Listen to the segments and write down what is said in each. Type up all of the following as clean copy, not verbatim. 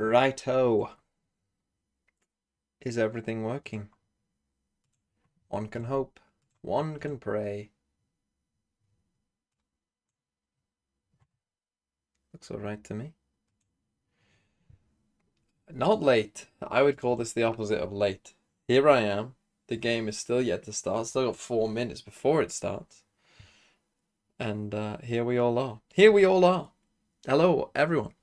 Righto. Is everything working? One can hope. One can pray. Looks alright to me. Not late. I would call this the opposite of late. Here I am. The game is still yet to start. Still got 4 minutes before it starts. And here we all are. Here we all are. Hello, everyone.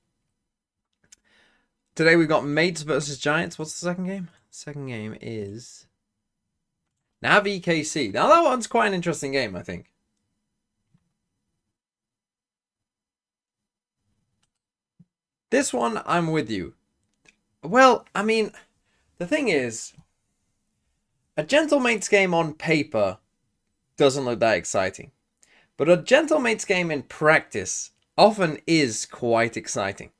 Today we've got Mates versus Giants. What's the second game? Second game is NAVI KC. Now that one's quite an interesting game, I think. This one, I'm with you. Well, I mean, the thing is, a Gentlemates game on paper doesn't look that exciting. But a Gentlemates game in practice often is quite exciting.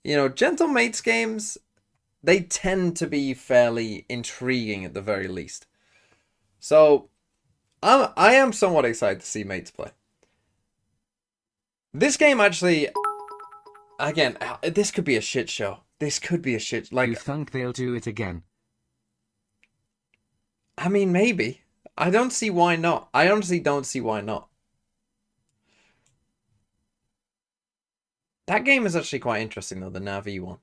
You know, Gentlemates games, they tend to be fairly intriguing at the very least. So, I am somewhat excited to see Mates play. This game actually, again, this could be a shit show. This could be a shit, like... You think they'll do it again? I mean, maybe. I don't see why not. I honestly don't see why not. That game is actually quite interesting, though, the NAVI one.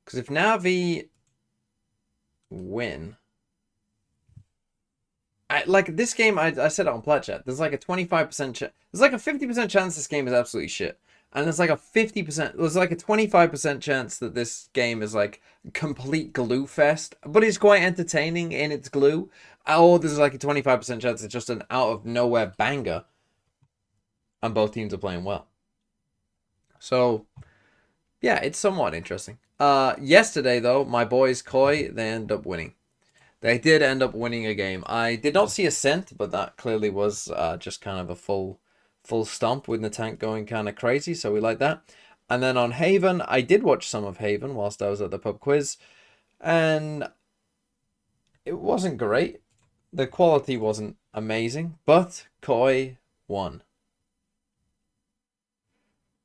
Because if NAVI win... like, this game, I said it on Pledge Chat. There's like a 25% chance... There's like a 50% chance this game is absolutely shit. And there's like a 50%... There's like a 25% chance that this game is like complete glue fest. But it's quite entertaining in its glue. Or there's like a 25% chance it's just an out-of-nowhere banger. And both teams are playing well. So, yeah, it's somewhat interesting. Yesterday, though, my boys, Koi, they ended up winning. They did end up winning a game. I did not see a cent, but that clearly was just kind of a full stomp with the tank going kind of crazy, so we like that. And then on Haven, I did watch some of Haven whilst I was at the pub quiz, and it wasn't great. The quality wasn't amazing, but Koi won.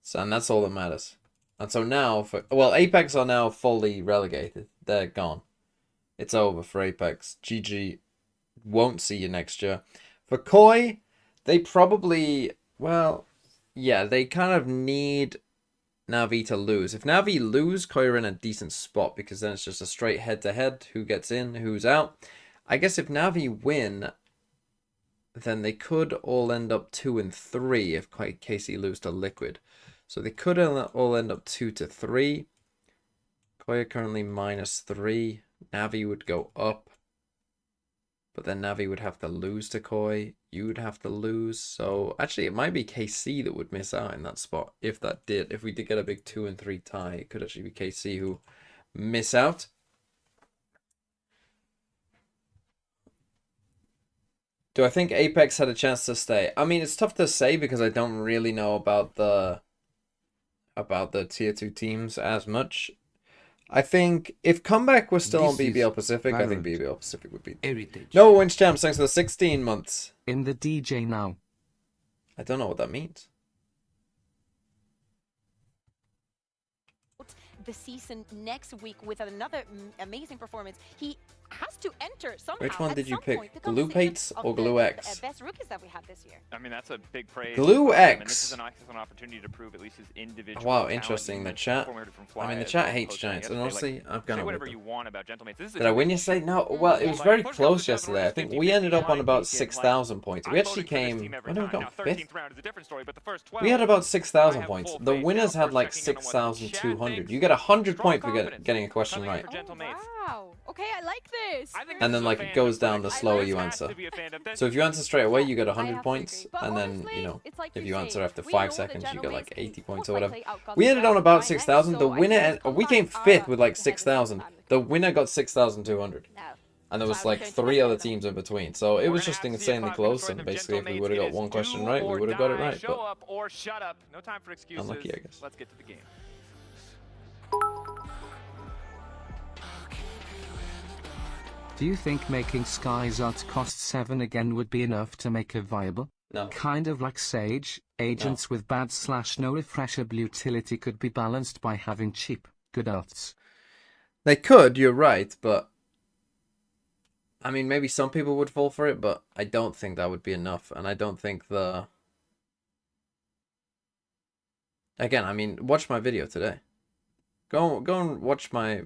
So, and that's all that matters. And so now, well, Apex are now fully relegated. They're gone. It's over for Apex. GG. Won't see you next year. For Koi, they probably, well, yeah, they kind of need NAVI to lose. If NAVI lose, Koi are in a decent spot because then it's just a straight head-to-head. Who gets in, who's out. I guess if NAVI win, then they could all end up 2 and 3 if KC lose to Liquid. So they could all end up 2 to 3. Koi are currently -3. NAVI would go up. But then NAVI would have to lose to Koi. You would have to lose. So actually it might be KC that would miss out in that spot. If we did get a big 2 and 3 tie, it could actually be KC who miss out. Do I think Apex had a chance to stay? I mean, it's tough to say because I don't really know about the tier 2 teams as much. I think if Comeback was still on BBL Pacific, I think BBL Pacific would be. Heritage. No wins champs, thanks for the 16 months. In the DJ now. I don't know what that means. The season next week with another amazing performance. He has to enter somehow. Which one did you pick? Glue GiantX or GlueX? Best rookies that we had this year. I mean, that's a big praise. GlueX. This is an excellent opportunity to prove at least his individual. Wow, interesting. The chat. I mean, the chat hates Giants, and honestly, I've gone whatever you want about Gentlemates. Did I win yesterday? No. Well, it was very close yesterday. I think we ended up on about 6,000 points. We actually came. When did we go? 5th. We had about 6,000 points. The winners had like 6,200. You get 100 points for getting a question right. Wow. Okay, I like this. And then like it goes down the slower you answer. So if you answer straight away, you get 100 points, and then you know if you answer after 5 seconds, you get like 80 points or whatever. We ended on about 6,000. The winner, we came 5th with like 6,000. The winner got 6,200. And there was like 3 other teams in between. So it was just insanely close, and basically if we would have got one question right, we would have got it right. But unlucky, I guess. Let's get to the game. Do you think making Skies Art cost 7 again would be enough to make it viable? No. Kind of like Sage, agents with bad/no refresher utility could be balanced by having cheap, good ults. They could, you're right, but I mean, maybe some people would fall for it, but I don't think that would be enough, and I don't think the... Again, I mean, watch my video today. Go and watch my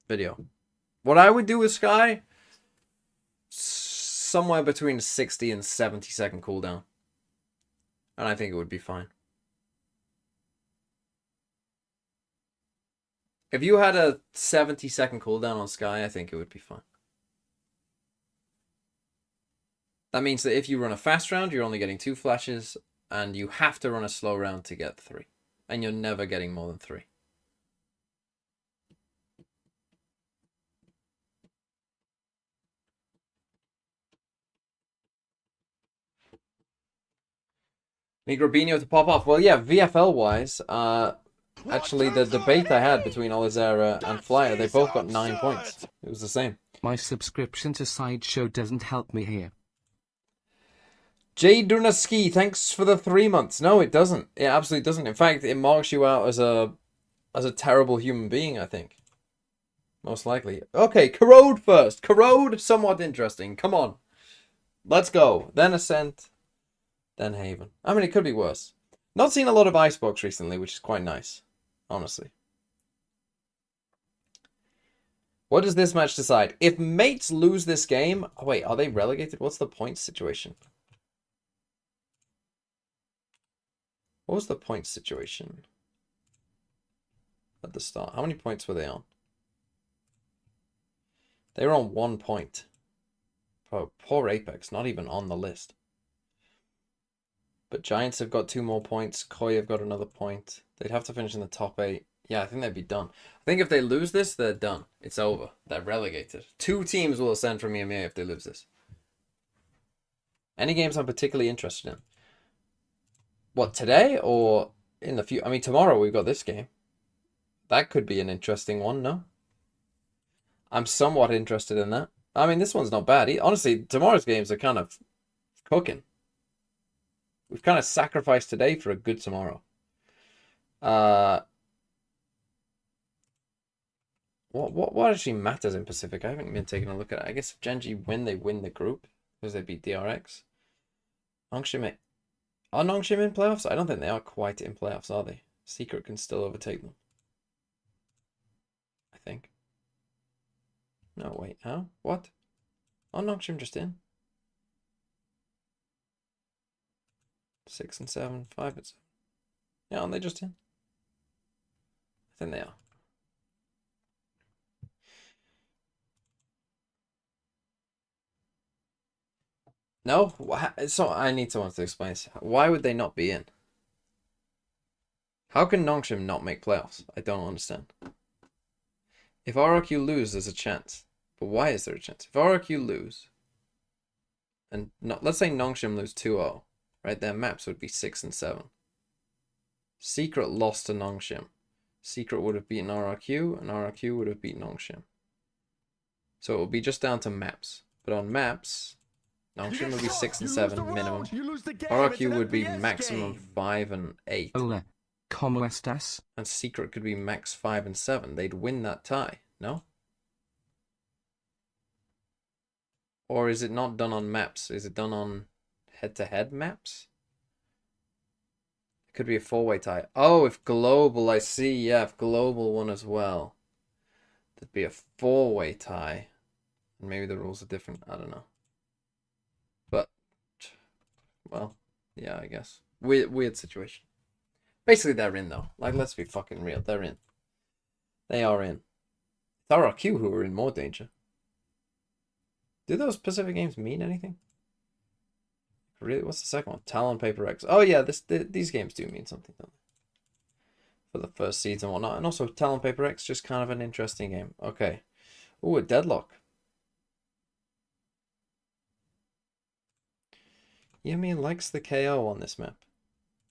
video. What I would do with Skye, somewhere between 60 and 70 second cooldown. And I think it would be fine. If you had a 70 second cooldown on Skye, I think it would be fine. That means that if you run a fast round, you're only getting 2 flashes, and you have to run a slow round to get 3. And you're never getting more than 3. Need Robinho to pop off. Well, yeah, VFL-wise, actually, the debate I had between Oliveira and Flyer, they both got 9 points. It was the same. My subscription to Sideshow doesn't help me here. Jay Durnaski, thanks for the 3 months. No, it doesn't. It absolutely doesn't. In fact, it marks you out as a terrible human being, I think. Most likely. Okay, Corrode first. Corrode, somewhat interesting. Come on. Let's go. Then Ascent. Then Haven. I mean, it could be worse. Not seen a lot of Icebox recently, which is quite nice. Honestly. What does this match decide? If mates lose this game... Oh, wait, are they relegated? What's the points situation? What was the points situation at the start? How many points were they on? They were on 1 point. Poor Apex, not even on the list. But Giants have got 2 more points. Koi have got another point. They'd have to finish in the top 8. Yeah, I think they'd be done. I think if they lose this, they're done. It's over. They're relegated. 2 teams will ascend from EMEA if they lose this. Any games I'm particularly interested in? What, today or in the future? I mean, tomorrow we've got this game. That could be an interesting one, no? I'm somewhat interested in that. I mean, this one's not bad. Honestly, tomorrow's games are kind of cooking. We've kind of sacrificed today for a good tomorrow. What actually matters in Pacific? I haven't been taking a look at it. I guess if Genji win, they win the group because they beat DRX. Nongshim, are Nongshim in playoffs? I don't think they are quite in playoffs, are they? Secret can still overtake them. I think. No, wait, how? What? Oh, Nongshim just in. 6 and 7, 5 and 7. Yeah, aren't they just in? I think they are. No? So I need someone to explain this. Why would they not be in? How can Nongshim not make playoffs? I don't understand. If RRQ lose, there's a chance. But why is there a chance? If RRQ lose, and let's say Nongshim lose 2-0, right? Their maps would be 6 and 7. Secret lost to Nongshim. Secret would have beaten RRQ, and RRQ would have beaten Nongshim. So it will be just down to maps. But on maps, Nongshim would be 6 and 7 minimum. RRQ would be maximum 5 and 8. Hola, ¿cómo estás? And Secret could be max 5 and 7. They'd win that tie, no? Or is it not done on maps? Is it done on head-to-head maps? It could be a 4-way tie. Oh, if global, I see. Yeah, if global won as well. There'd be a 4-way tie. And maybe the rules are different. I don't know. But, well, yeah, I guess. Weird situation. Basically, they're in, though. Like, let's be fucking real. They're in. They are in. It's RRQ who are in more danger. Do those Pacific games mean anything? Really? What's the second one? Talon Paper X. Oh, yeah, these games do mean something, don't they? For the first seeds and whatnot. And also, Talon Paper X, just kind of an interesting game. Okay. Ooh, a deadlock. Yemi likes the KO on this map.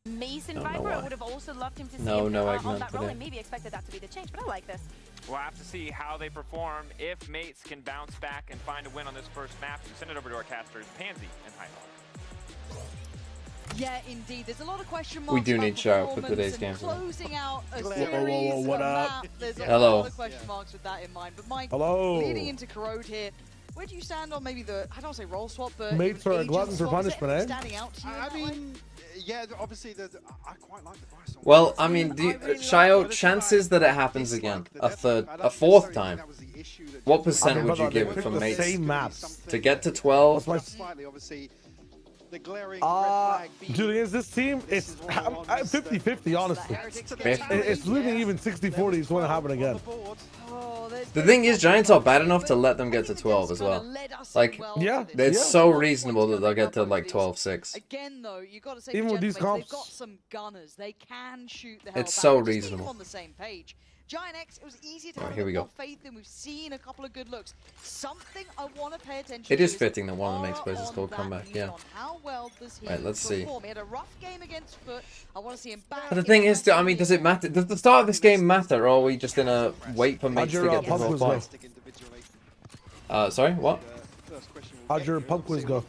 Mason Viper, I would have also loved him to see No, him no on Eggman that role today. and maybe expected that to be the change, but I like this. We'll have to see how they perform. If mates can bounce back and find a win on this first map, we send it over to our casters, Pansy and Highmark. Yeah, indeed. There's a lot of question marks. We do about need shout for performance today's and games. Closing out a Whoa, series, whoa, what a up? map. There's a Hello. lot of question marks with that in mind. But Mike, Hello. leading into Corrode here, where do you stand on maybe the, I don't want to say role swap, but Mates are a agent glutton for swap? Is it punishment, eh? standing out to you in I that way? mean, yeah, obviously, I quite like the Bryson. Well, I mean, Shio, But it's chances like, that it happens dislike again, the a depth. third, I a don't fourth necessarily time. think that was the issue that What just- percent would you But give they it picked for the mates same maps. to get to 12? That's my Slightly, obviously, the glaring red flag being- dude, against this team, it's 50-50, honestly. It's losing even 60-40 is going to happen again. Oh, The thing is, Giants are bad enough to let them get to 12 as well. Like, yeah, it's yeah. so reasonable that they'll get to like 12-6. Again, though, you got to say, Even with these they've comps. got some gunners. They can shoot the hell It's back. so We just need them reasonable. on the same page. GiantX, it was easier to Alright, have here a we bit go. more faith in. We've seen a couple of good looks. Something I want to pay attention It to is fitting that one of the mates Aura plays is on called that comeback, yeah. Neon. How well does he Right, let's see. perform? He had a rough game against Foot. I want to see him back. But the in thing the is, I mean, does it matter? Does the start of this game matter, or are we just in a wait for mates to your, get to pub 12 quiz go? points? Sorry, what? How'd your pub quiz go?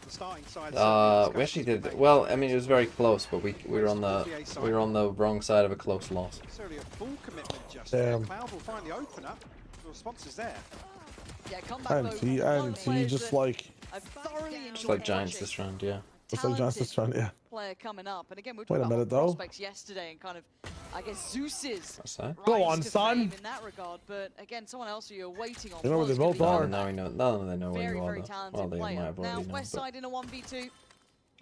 We actually did well. I mean, it was very close, but we were on the wrong side of a close loss. Damn. Cloud will finally open up. The response is there. Yeah, comeback And though, T, one and T, player just that like, I've thoroughly Just enjoyed like Giants watching. this round, yeah. just like John's just trying, yeah. Player coming up, and again, we were Wait talking a about minute, hot though. prospects yesterday, and kind of, I guess Zeus's What's that? Go rise on, to son. fame in that regard. But again, someone else who you're waiting on. Remember, was they gonna both be are. Now we know. None of them know where Very, you are. very Though. talented Well, they might player. have Now, already known. West But Side in a 1v2.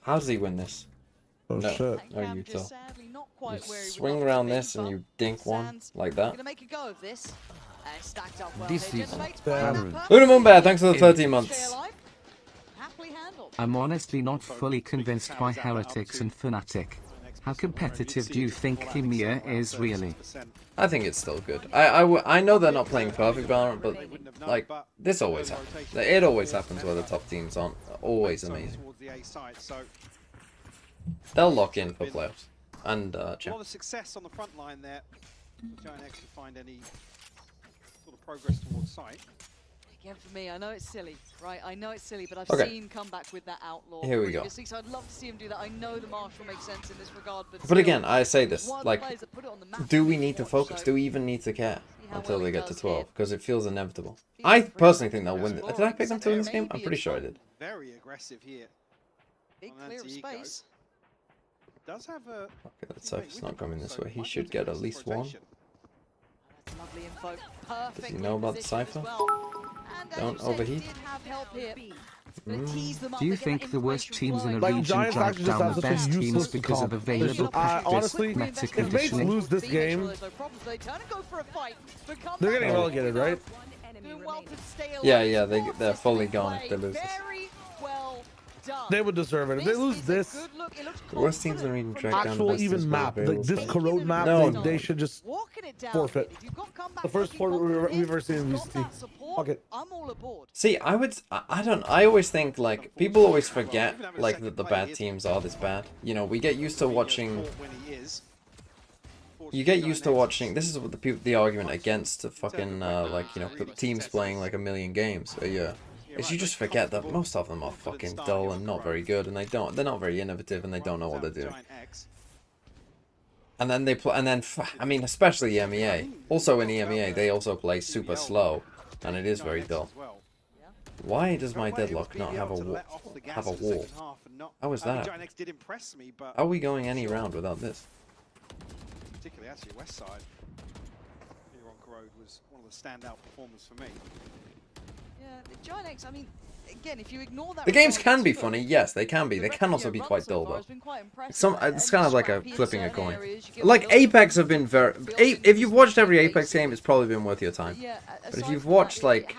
how does he win this? Oh No. shit. Oh, Cam you just tell. sadly not You quite where he would swing love to around be, this and but you dink one Sands like that. gonna make a go of this. Stacked up well. This here. is Gentlemen, damn. perfect. Una Moonbear, thanks for the 13 Stay months. alive. Happily handled. I'm honestly not fully convinced by Heretics and Fnatic. How competitive do you think TEMEA is really? I think it's still good. I know they're not playing perfect Valorant, but like this always happens. It always happens where the top teams aren't always amazing. They'll lock in for playoffs and A lot champ. of success on the front line there. GiantX to find any sort of progress towards sight. Again, for me, I know it's silly, right? I know it's silly, but I've Okay. seen come back with that outlaw Here we go. previously, so I'd love to see him do that. I know the Marshall makes sense in this regard, but But still, again, I say this, one of the like, players that put it on the map do is we need to watch, focus? so Do we even need to care see how until well they he get to does 12? here. Because it feels inevitable. Feels I pretty personally think they'll good win. as Did well. I pick them to win this game? I'm Maybe pretty it's sure I fine. did. Very aggressive here. Big on clear of anti-eco. space. Does have a Okay, let's hope it's not coming this way. He should get at least one. That's lovely info. Perfect. he know about the Cypher? Don't overheat. Do you think the worst teams in a Like, region Giants drag actually just down have the such a best teams useless because of comp. available packages, honestly, meta if mates conditioning? lose this game, they're getting relegated, right? Yeah, they're fully gone if they lose this. Very well done. They would deserve it. If they lose is a this good look. It looks The worst teams in the confident region from drag down the actual best teams even with map, like available this packages. corrode map, No. they should just walking it down. forfeit. If you've got comeback The first looking four confident, we've ever seen in got VCT. that support, Fuck it. I'm all aboard. See, I don't. I always think like people always forget like that the bad teams are this bad. You know, we get used to watching. You get used to watching. This is what the argument against the fucking like you know teams playing like a million games a year. Is you just forget that most of them are fucking dull and not very good, and they're not very innovative, and they don't know what they're doing. And then they play, and then I mean, especially EMEA. Also in EMEA, they also play super slow, and it is very dull. Why does my deadlock not have a wall? How is that? How are we going any round without this? Particularly actually West Side here on Corrode was one of the standout performers for me. Yeah, the GiantX, I mean, again, if you ignore that... The games can be regardless, funny, yes, they can be. They can also be quite dull though. It's kind of like a flipping a coin. Like Apex have been very. If you've watched every Apex game, it's probably been worth your time. But if you've watched like,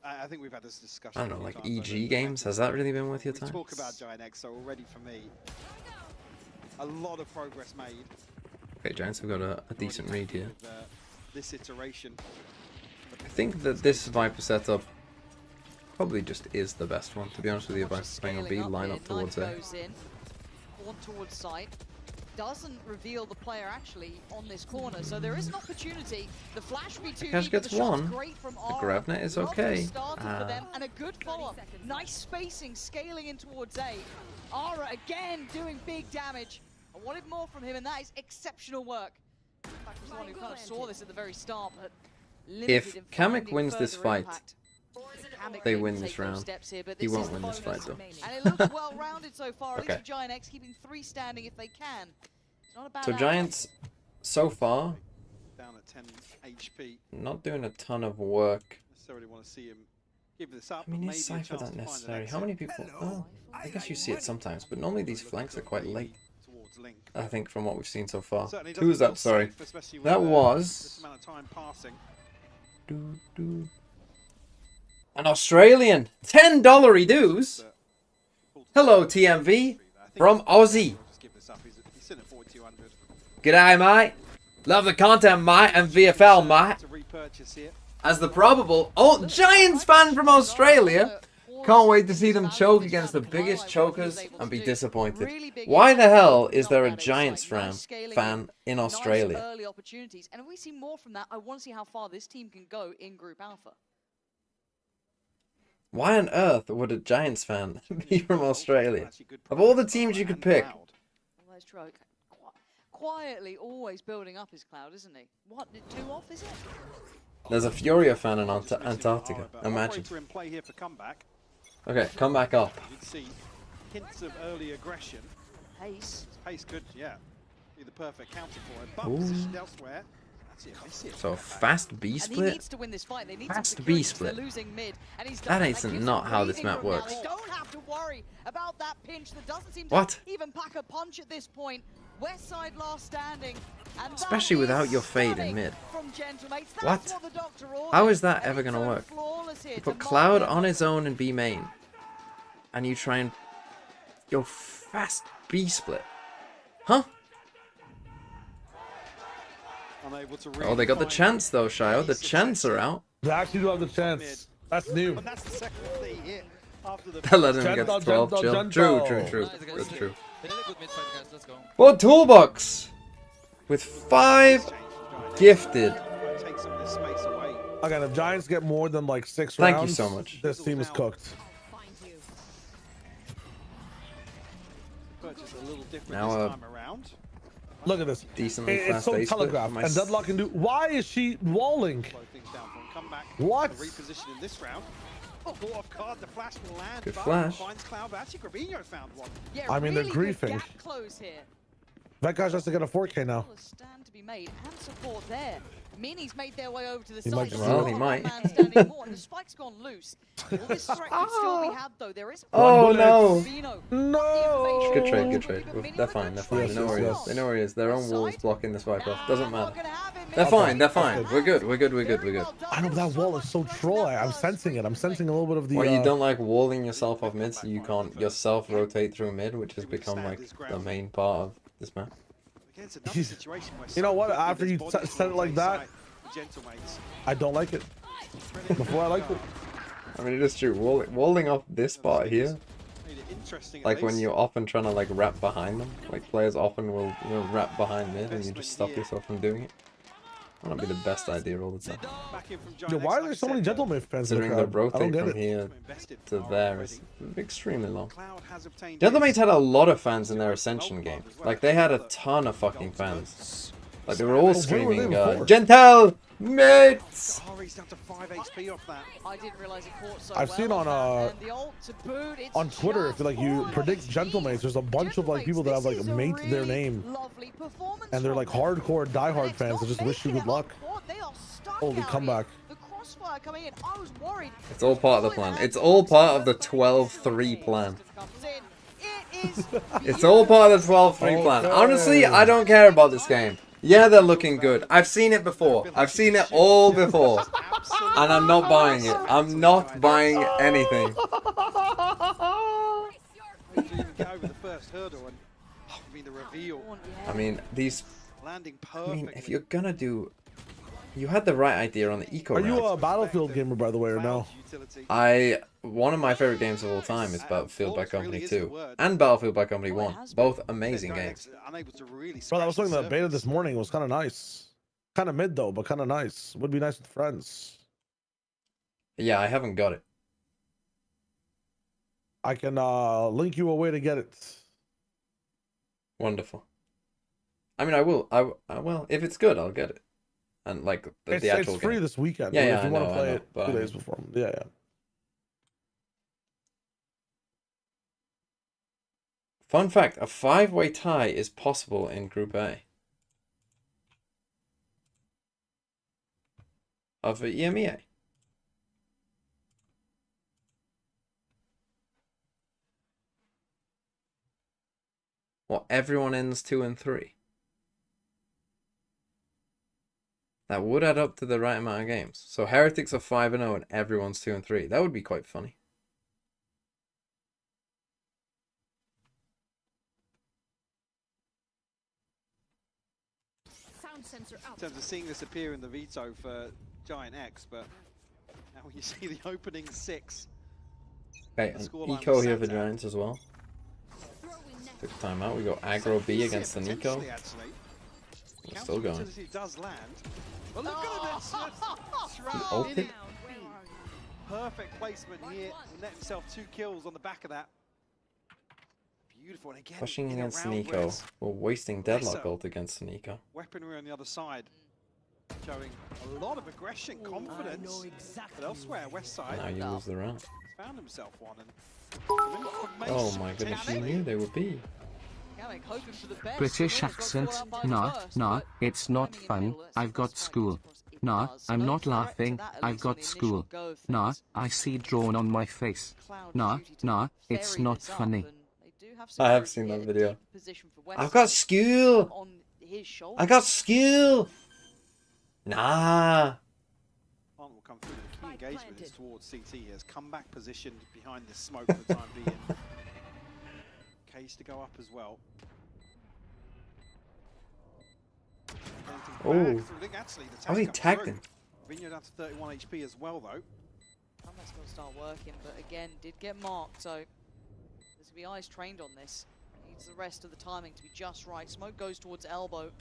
I think we've had this discussion. I don't know, a like few times, EG games, has that really been worth your we time? talk about GiantX, so already for me, a lot of progress made. Okay, Giants have got a decent read here. With, this iteration. I think that this Viper setup probably just is the best one. To be honest with you, if I'm playing on B, line up towards A. One towards site. doesn't reveal the player actually on this corner, so there is an opportunity. The flash will be too Akash deep, gets but the shot's one. great from The Aura. Gravnet is Lovely okay. starter for them, and a good follow-up. Nice spacing, scaling in towards A. Aura again doing big damage. I wanted more from him, and that is exceptional work. In fact, was the one who kind of saw this at the very start, but If limited in Kamek finding wins this further fight, impact. Kamek they may win take this those round. steps here, but He this won't is win the this fight, bonus. though. And it looks well-rounded so far, at Okay. least for GiantX, keeping 3 standing if they can. It's not a bad So outcome. Giants, so far, Down at 10 HP. not doing a ton of work. Necessarily want to see him give this up. I mean, but is maybe a Cypher chance that to find an necessary? exit How many people? Oh, I guess you see it sometimes, but normally these flanks are quite late. towards Link. I think from what we've seen so far. Certainly Who was doesn't that? feel Sorry, safe, especially with, that this was amount of time passing. an Australian $10 dues. Hello, TMV from Aussie. Just give this up. He's sitting at 4,200. G'day, mate. Love the content, mate, and VFL, mate. To repurchase here. As the probable Giants fan from Australia, can't wait to see them choke against the biggest chokers and be disappointed. Why the hell is there a Giants fan in Australia? Nice early opportunities, and if we see more from that, I want to see how far this team can go in Group Alpha. Why on earth would a Giants fan be from Australia? Of all the teams you could pick. Well, there's Troke. Quietly always building up his Cloud, isn't he? What, 2 off, is it? There's a Furia fan in Antarctica. Imagine. To in play here for comeback. Okay, come back up. You can see hints of early aggression. Pace. Pace could, yeah, be the perfect counter for him. But positioned elsewhere. That's it, miss it. So fast B And he split. needs to win this fight. They need Fast some B security 'cause they're split. losing mid, and he's That done isn't gives not them how this breathing map room now. works. They don't have to worry about that pinch that doesn't seem What? to even pack a punch at this point. West side last standing. And that Especially without is your fade in stunning mid. from GiantX. That's What? the doctor ordered, How is that and ever it's gonna turned work? flawless here You to put Cloud mark them on up. his own in B main, and you try and go fast B split. Huh? Unable to Oh, they got the really chance though, find Shio. The pace chance are attacks. out. They actually do have the chance. That's new. And that's the second they hit after the They let him get Gentle, 12 gentle, chill. gentle. True. That's true. They did a good mid-fight, guys. Let's go. Well, Toolbox with 5 gifted. Take some of this space away. Again, if Giants get more than like 6 Thank you rounds, so much. this team is cooked. Purchase a little different Now, this time around. Look at this. Decently It's fast so A split. telegraphed. My And Deadlock can do. Why is she walling? Slow things down for him. Come back. What? A reposition in this round. Oh, off guard. The flash will land. Good but flash. Finds Cloud, but actually Gravino found one. Yeah, I mean, they're really good griefing. gap close here. That guy has to get a 4K now. Well, a stand to be made and support there. Minis made their way over to the He side. might There's just Well, not he a might. man standing more, and the spike's gone loose. All this threat could still be had, though. There is a Oh no! Gravino. No! Good trade, good trade. But Mini They're with fine, good they're fine. They trade know where he as is. well. They know where he is. Their own walls blocking the spike off. Doesn't Not matter. gonna have him. They're Mini. fine, they're fine. We're good. I know, but that wall is so troll. I'm sensing it. I'm sensing a little bit of the. Well, you don't like walling yourself off mid, so you can't yourself rotate through mid, which has become like the main part of this map. Against another situation where You know what? someone After with you his body said it like on that, side, the Gentlemates. I don't like it. Before I liked it. I mean, it is true. Walling off this spot here, Made it interesting at like when least. you're often trying to like wrap behind them, like players often will wrap behind mid, and you just stop yourself from doing it. That would be the best idea all the time. Back in from Yo, GiantX, why are like there I so many said, gentlemen fans in the Considering the crowd? I don't rotate get from it. here invested to far there already. is extremely long. Cloud has obtained The other his. mates had a lot of fans in their Ascension game. Like, they had a ton of fucking fans. Like, they were all where were they screaming, before? Gentle mates! Oh, he's down to 5 HP off that. I didn't realize it caught so I've well seen on, that, and the ult to boot, it's On Twitter, if just like you all predict HP. gentlemates, there's a bunch of like people that have like This is a mate their really name, lovely performance and they're from like them. hardcore diehard It's fans not that just wish you making good it luck. up court. They are stuck Holy out comeback. here. The crossfire coming in. I was worried. It's all part of the plan. It's all part of the 12-3 plan. It is It's all part of the 12-3 plan. Honestly, I don't care about this game. Yeah, they're looking good. I've seen it before. I've seen it all before. And I'm not buying it. I'm not buying anything. Didn't even get over the first hurdle, and I mean the reveal I mean, these... landing I perfectly. mean, if you're gonna do You had the right idea on the eco Are you round. a Battlefield gamer, by the way, or no? One of my favorite games of all time is Battlefield by Company 2 and Battlefield by Company 1. Both amazing games. Bro, I was playing the beta this morning. It was kind of nice. Kind of mid though, but kind of nice. Would be nice with friends. Yeah, I haven't got it. I can link you a way to get it. Wonderful. I mean, I will. I will. If it's good, I'll get it. And like the actual it's free game. this weekend. Yeah, but yeah, if you I want know, to play I know, it but 2 I days mean- before. Yeah, yeah. Fun fact, a 5-way tie is possible in Group A. Of the EMEA. Well, everyone ends 2 and 3. That would add up to the right amount of games. So Heretics are 5 and 0 and everyone's 2 and 3. That would be quite funny. In terms of seeing this appear in the veto for GiantX, but now you see the opening 6. Okay, The and scoreline Eco was here set for at- Giants as well. Took time out. We go aggro B against the Nico. Potentially, actually. We're still going. Counter-utility does land. Well, look at this! Shroud Ulted. in it. Perfect placement here. Will net himself 2 kills on the back of that. Beautiful. And again, Pushing in a against round where Nico. it's We're wasting Deadlock Lesser. ult against Nico. weaponry on the other side, showing a lot of aggression, confidence. But elsewhere, West Side Now you lose the round. found himself one. And Oh my goodness, you knew they would be. Gamek hoping for the best. British Almost got accent. caught out by the Nah, first, nah, but it's not firmly in the fun. middle. Let's I've see got what school. Spike it Nah, does. I'm No not threat to laughing. that, at I've least on got the initial school. go of Nah, things. I see drawn on my face. Cloud Nah, duty to nah, it's ferry not this up, funny. and they do have some I have courage seen here, that a video. deep position for West I've got Side. skill. On his shoulder. I got skill. Nah. Arnold will come through. The key engagement is towards CT. He has come back positioned behind this smoke for the time being. Case to go up as well. Oh. Actually, the How's he tag tagged comes him? through. Vigno down to 31 HP as well, though. That's going to start working, but again, did get marked, so there's going to be eyes trained on this. Needs the rest of the timing to be just right. Smoke goes towards elbow.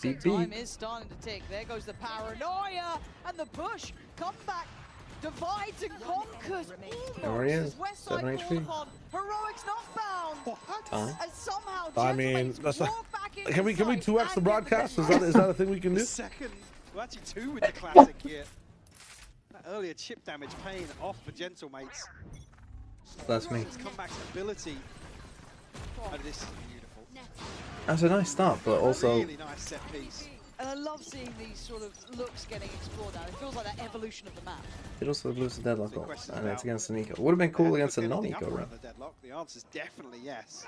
Beep, Time beep. is starting to tick. There goes the paranoia and the push. Come back. Divides and conquers. There he is. West Side 7 called HP. upon. Heroics not bound. Time. And somehow I mean, Gentleman's that's like, walk back into can we sight 2x the and get broadcast? best Is that a thing we can The do? second, well, actually 2 with the classic here. That earlier chip damage paying off for Gentlemates. That's me. His comeback ability. Oh, this is beautiful. That's a nice start, but also Really nice set piece. And I love seeing these sort of looks getting explored now. It feels like that evolution of the map. it also loses the Deadlock Big ult, questions and it's about- against the Nico. Would have been cool against a Could anything non-Nico up round. around the deadlock? The answer is definitely yes.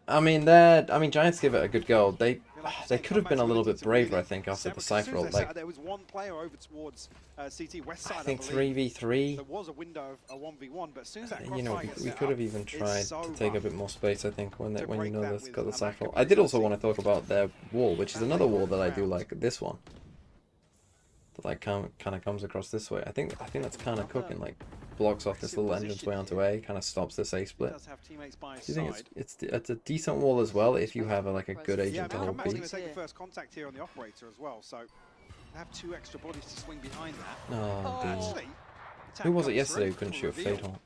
I mean, Giants give it a good go. They could have been a little bit braver, I think, after the Cypher ult. Like, there was one player over towards CT West Side. I think believe. 3v3. There was a window of a 1v1, but as soon as that You know, crossfire gets we set could have up, even it's tried so to take a rough. bit more space, I think, when to you break know that this with got the a Cypher ult. macro I did also ability. want to talk about their wall, which is That another late wall that I do round. like. This one. That like kind of comes across this way. I think that's kind of cooking. Like blocks off this little entrance way onto A, kind of stops this A He split. does have teammates by his Do you think side. it's a decent wall as well if you have like a good Yeah, agent to hold Comeback's B? going to take the first contact here on the operator as well, so they have 2 extra bodies to swing behind that. Oh, dude. Actually, the Who was tag it yesterday who comes couldn't through shoot a for fade reveal. hole?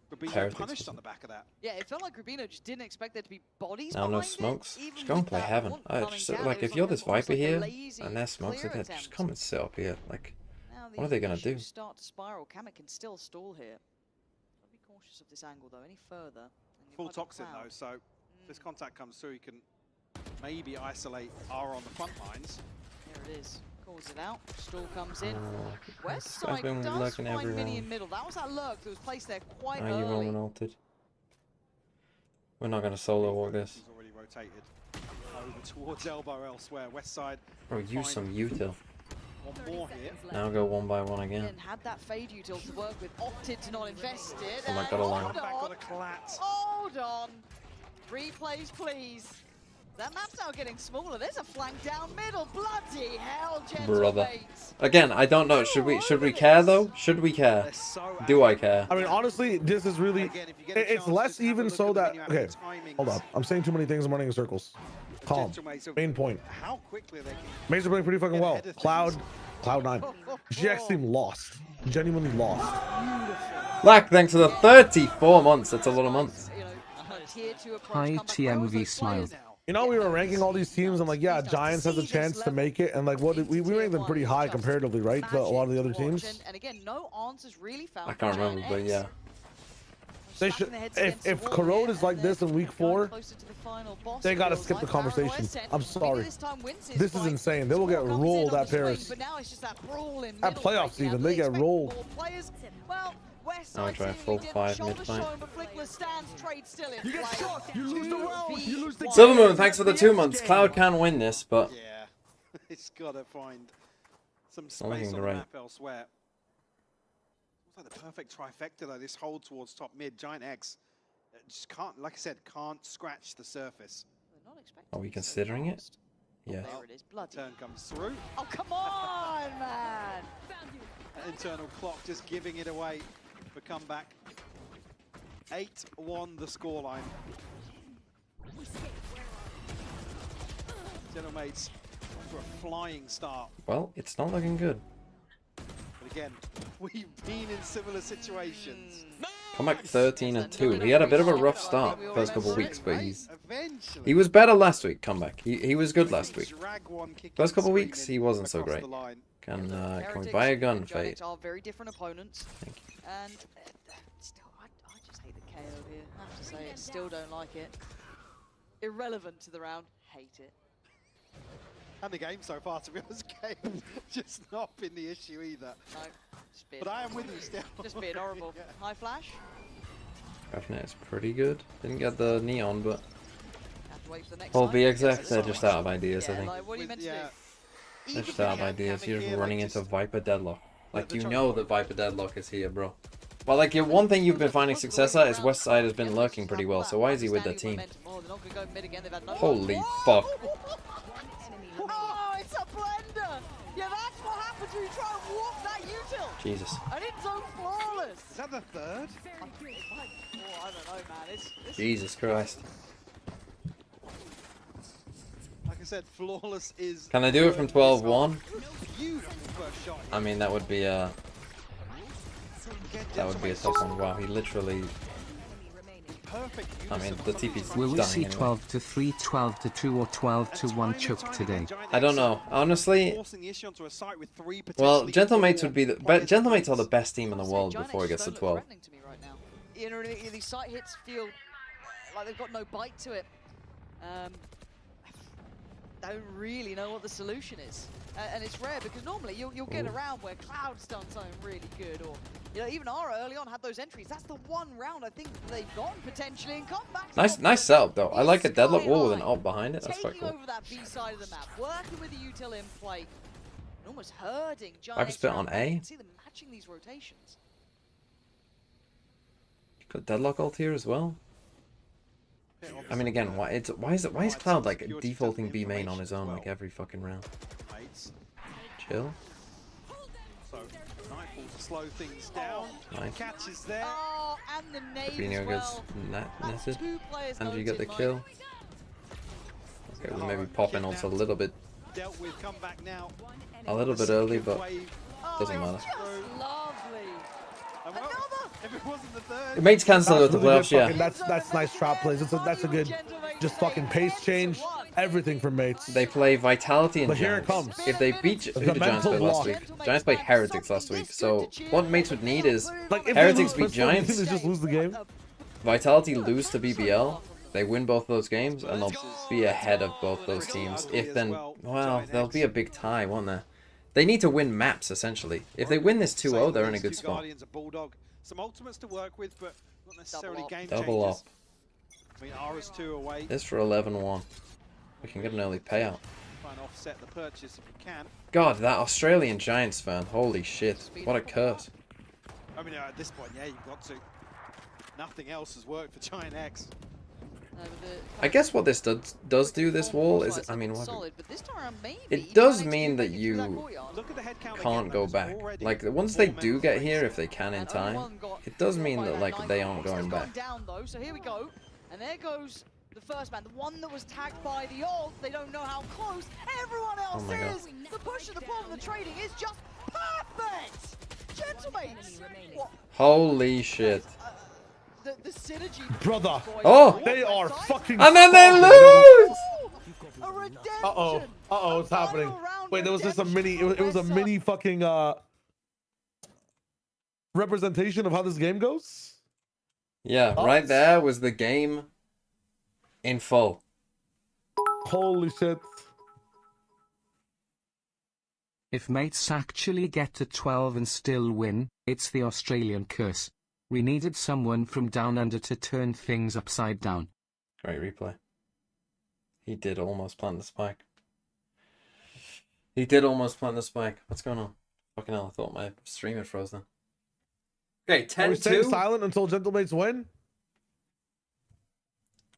Rubino Heretics punished was on it? the back of that. Yeah, it felt like Rubino just didn't expect there to be bodies Now no behind it, smokes. even Just go and with play that heaven. one coming Just down, like it was if you're like this almost Viper like a here lazy and there's smokes clear at that, just attempt. come and sit up here. Like, Now what are they gonna issues do? Start to spiral. Kamek can still stall here. Gotta be cautious of this angle though. Any further, and you Full might get toxin though, cloud. so if this contact comes through, you can maybe isolate R on the front lines. Here it is. Calls it out. Stall comes in. oh, West this guy's Side been does lurking find every Mini in round. middle. That was that lurk that was placed there quite Are you early. Roman ulted? We're not gonna solo walk this. He's already rotated over towards elbow elsewhere. West Side. Bro, use some util. One more here. Now go one by one again. And had that fade util to work with, opted to not invest it. Oh my and God, alarm. hold Back on, got a collat. hold on. Replays, please. That map's now getting smaller. There's a flank down middle. Bloody hell, gentle Brother. mates. Again, I don't know. Should we care though? Should we care? They're so Do I active. care? I mean, honestly, this is really. Again, if you get a It's chance, less just have a even look so at the that. menu, Okay, timings. hold up. I'm saying too many things. I'm running in circles. Calm. Gentle mates of Main point. How quickly they can. Mates are playing pretty fucking Get well. ahead of Cloud9. GX seem lost. Genuinely lost. Black, thanks for the 34 months. That's a lot of months. You know, a tier 2 approach Hi, comeback. TM Where are V those smile. players now? You know, we were ranking all these teams. I'm like, yeah, Giants has a chance to make it, and like, what we ranked them pretty high comparatively, right, to a lot of the other teams. And again, no answers really found. I can't from remember, but GiantX. yeah. They should. If Corona is like this in week 4, they gotta skip the conversation. I'm sorry. This is insane. They will get rolled at Paris. At playoffs even, they get rolled. I'll try a full 5 mid-fight. You get shot. You lose the round. You lose the Silvermoon, thanks for the 2 months. Cloud can win this, but Yeah, it's got to find some not space looking on the great. map elsewhere. Looks like the perfect trifecta though. This hold towards top mid. GiantX just can't, like I said, can't scratch the surface. are we considering it? Yeah. There it is, bloody. Turn comes through. Oh, come on, man! That internal clock just giving it away for comeback. 8-1 the scoreline. Gentle mates for a flying start. Well, it's not looking good. But again, we've been in similar situations. Comeback 13 and 2. He had a bit of a rough start first couple of weeks, but Eventually, he was better last week. Comeback. He was good last week. drag one, kick First and couple of scream weeks, in he wasn't so across great. the line. Can we Heretics buy a gun, and Fate? GiantX are very different opponents. Thank you. And still, I just hate the KO here. I have to say it. Still don't like it. Irrelevant to the round. Hate it. And the game so far, to be honest, game just not been the issue either. No, just being, But I am with you still. just being horrible. Yeah. High flash. Grafnet is pretty good. Didn't get the neon, but Have to wait for the next whole time. VXX, they're just out of ideas, I Yeah, think. like, what are you meant to Yeah. do? They're just out of ideas. You're just running into Viper Deadlock. Like, you know that Viper Deadlock is here, bro. Well, like, one thing you've been finding success at is West Side has been lurking pretty well, so why is he with that team? Holy fuck. Oh, it's a blender! Yeah, that's what happens when you try and walk that util! Jesus. And it's so flawless! Is that the third? I don't know, man. It's Jesus Christ. Like I said, flawless is. Can I do it from 12-1? Beautiful first shot. I mean, that would be a tough one. Wow, he literally. Perfect use I mean, of the fucking TP's Will we dying see anyway. 12 to 3, 12 to 2, or 12 to 1 choked today? I don't know. Honestly, Forcing the issue onto a site with 3 well, potentially Gentlemates 4 would be the players Gentlemates are the apiece. best team in the world before he gets to 12. threatening to me right now. You know, these site hits feel like they've got no bite to it. Don't really know what the solution is, and it's rare because normally you'll get around where Cloud's done something really good, or you know even Ara early on had those entries. That's the one round I think they've gotten potentially in comeback. Nice setup though. I like a Deadlock wall with an ult behind it. That's quite Taking cool. over that B side of the map, working with the util in play, and almost hurting Viper GiantX. spit on A. See them matching these rotations. Got Deadlock ult here as well. I mean, again, why is Cloud like defaulting B main on his own like every fucking round? Mates. Chill. So, Nightfall to slow things down. Nice. Catch is there. Oh, and the nade Fabinho as gets well. That's netted. 2 players And you get the noted, kill. Mike. Okay, we'll maybe pop in ults a little bit Dealt with, come back now. early, but Wave. doesn't matter. Just lovely. And well, if it wasn't the third. Mates can still go to Really good playoffs, yeah. fucking- that's nice trap plays. That's a good, just fucking pace change. Everything from Mates. They play Vitality and But here it Giants. comes. If they beat who the Giants mental played last block. week, Giants played Heretics last week. So what Mates would need is Like if Heretics they lose beat Pistol, you think Giants, they just lose the game. Vitality lose to BBL, they win both those games, and they'll be ahead of both those teams. If then, well, there'll be a big tie, won't there? They need to win maps essentially. If they win this 2-0, they're in a good Two spot. Guardians, a Bulldog. Some ultimates to work with, but not necessarily game Double changers. up. I mean, Ara's 2 away. This for 11-1. We can get an early payout. Try and offset the purchase if we can. God, that Australian Giants fan. Holy shit. What a curse. I mean, at this point, yeah, you've got to. Nothing else has worked for GiantX. I guess what this does do, this wall, is, I mean, what, it does mean that you can't go back. Like, once they do get here, if they can in time, it does mean that, like, they aren't going back. So here we go, and there goes the first man, the one that was tagged by the ult. They don't know how close everyone else is. The push of the bomb, the trading is just perfect. Gentlemen, what? Holy shit. The synergy, brother. Oh, They are fucking. and then they lose. A redemption. Uh-oh, it's happening. Wait, there was just a mini, it was a mini fucking representation of how this game goes? Yeah, right there was the game in full. Holy shit. If mates actually get to 12 and still win, it's the Australian curse. We needed someone from down under to turn things upside down. Great replay. He did almost plant the spike. He did almost plant the spike. What's going on? Fucking hell, I thought my stream had frozen. Okay, 10-2. Are we staying silent until Gentlemates win?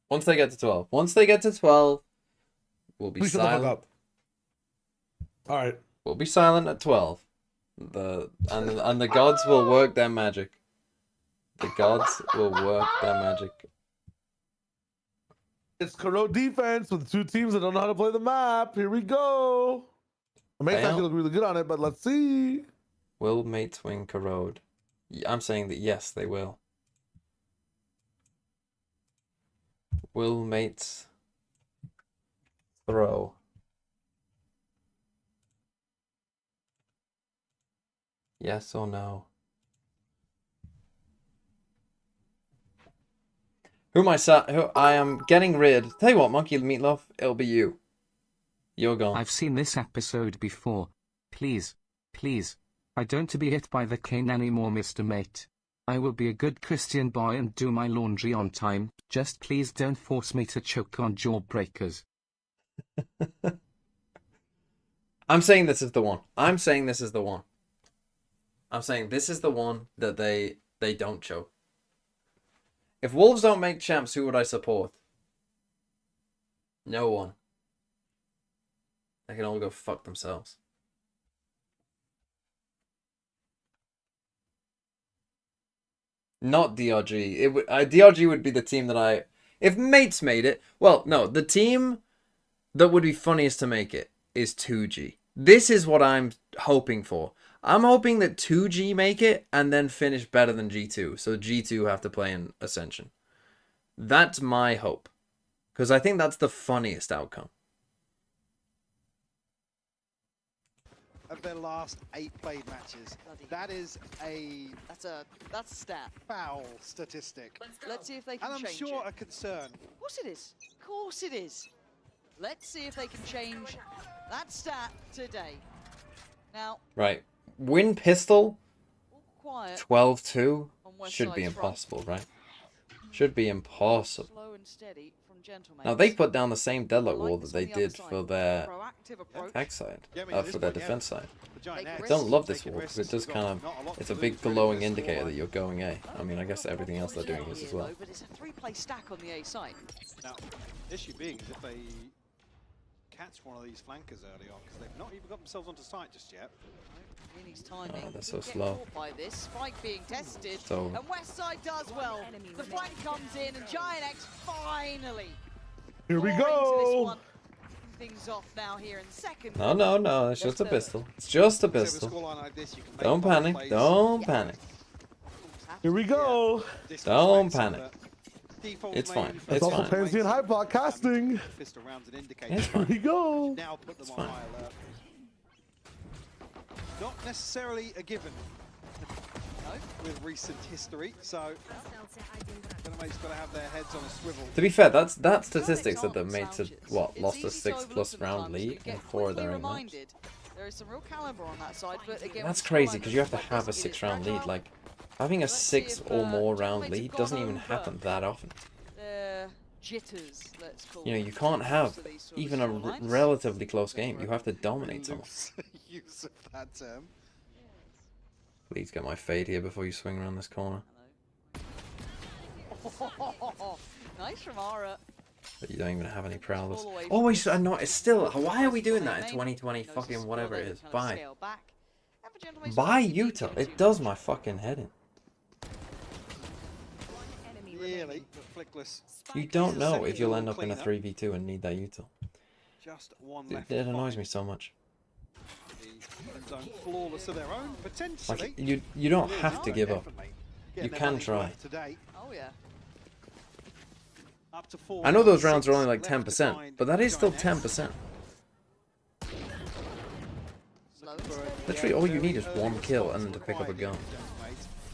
Once they get to 12. Once they get to 12, we'll be silent. Up. All right. We'll be silent at 12. And the gods will work their magic. The gods will work their magic. It's Corrode defense with two teams that don't know how to play the map. Here we go. The mates actually look really good on it, but let's see. Will mates win Corrode? I'm saying that yes, they will. Will mates throw? Yes or no? Who I am getting rid. Tell you what, Monkey Meatloaf, it'll be you. You're gone. I've seen this episode before. Please, please, I don't to be hit by the cane anymore, Mr. Mate. I will be a good Christian boy and do my laundry on time. Just please don't force me to choke on jawbreakers. I'm saying this is the one. I'm saying this is the one. I'm saying this is the one that they don't choke. If Wolves don't make champs, who would I support? No one. They can all go fuck themselves. Not DRG. DRG would be the team that I... If Mates made it... Well, no. The team that would be funniest to make it is 2G. This is what I'm hoping for. I'm hoping that 2G make it and then finish better than G2. So G2 have to play in Ascension. That's my hope. Because I think that's the funniest outcome. Of their last 8 played matches, that is that's a stat. Foul statistic. Let's see if they can change it. And I'm sure a concern. Of course it is. Of course it is. Let's see if they can change that stat today. Now. Right. Win pistol. 12-2 on should be Westside's impossible, right? Should be impossible. Slow and steady from Gentlemen. Now they put down the same deadlock wall that they did for their attack side, for their defense side. I don't love this wall because it does kind of, it's a big glowing indicator that you're going A. I mean, I guess everything else they're doing is as well. But it's a 3-play stack on the A side. Now, issue being is if they catch one of these flankers early on, because they've not even got themselves onto site just yet. Timing. Oh, they're so slow. By this spike being tested, So, and Westside does well. The flank comes in, and GiantX finally. Here we go. Things off now here in second. No, it's just a pistol. It's just a pistol. Don't panic. Don't panic. Here we go. Don't panic. It's fine. It's also fine. Pansy and Hypeblock casting. It's Here we fine. go. It's fine. Not necessarily a given with recent history, so Gentlemate's got to have their heads on a swivel. To be fair, that statistics that the mates had lost a 6+ round lead in 4 of their 8 matches. There is some real caliber on that side, but again, That's crazy because you have to have a 6-round lead. Like having a 6 or more round lead doesn't even happen that often. Jitters, let's call You know, you can't have even a relatively close game. You have to dominate someone. Use of that term. Please get my fade here before you swing around this corner. Nice from Ara. But you don't even have any prowlers. Oh, it's still. Why are we doing that in 2020? Fucking whatever it is. Bye. Buy Utah. It does my fucking head in. Really, the flickless. You don't know if you'll end up in a 3v2 and need that Utah. Just one Dude, left. it annoys me so much. The zone flawless of their own, potentially. Like you don't have to give up. You can try. Oh yeah. Up to 4. I know those rounds are only like 10%, but that is still 10%. Literally, all you need is one kill and then to pick up a gun.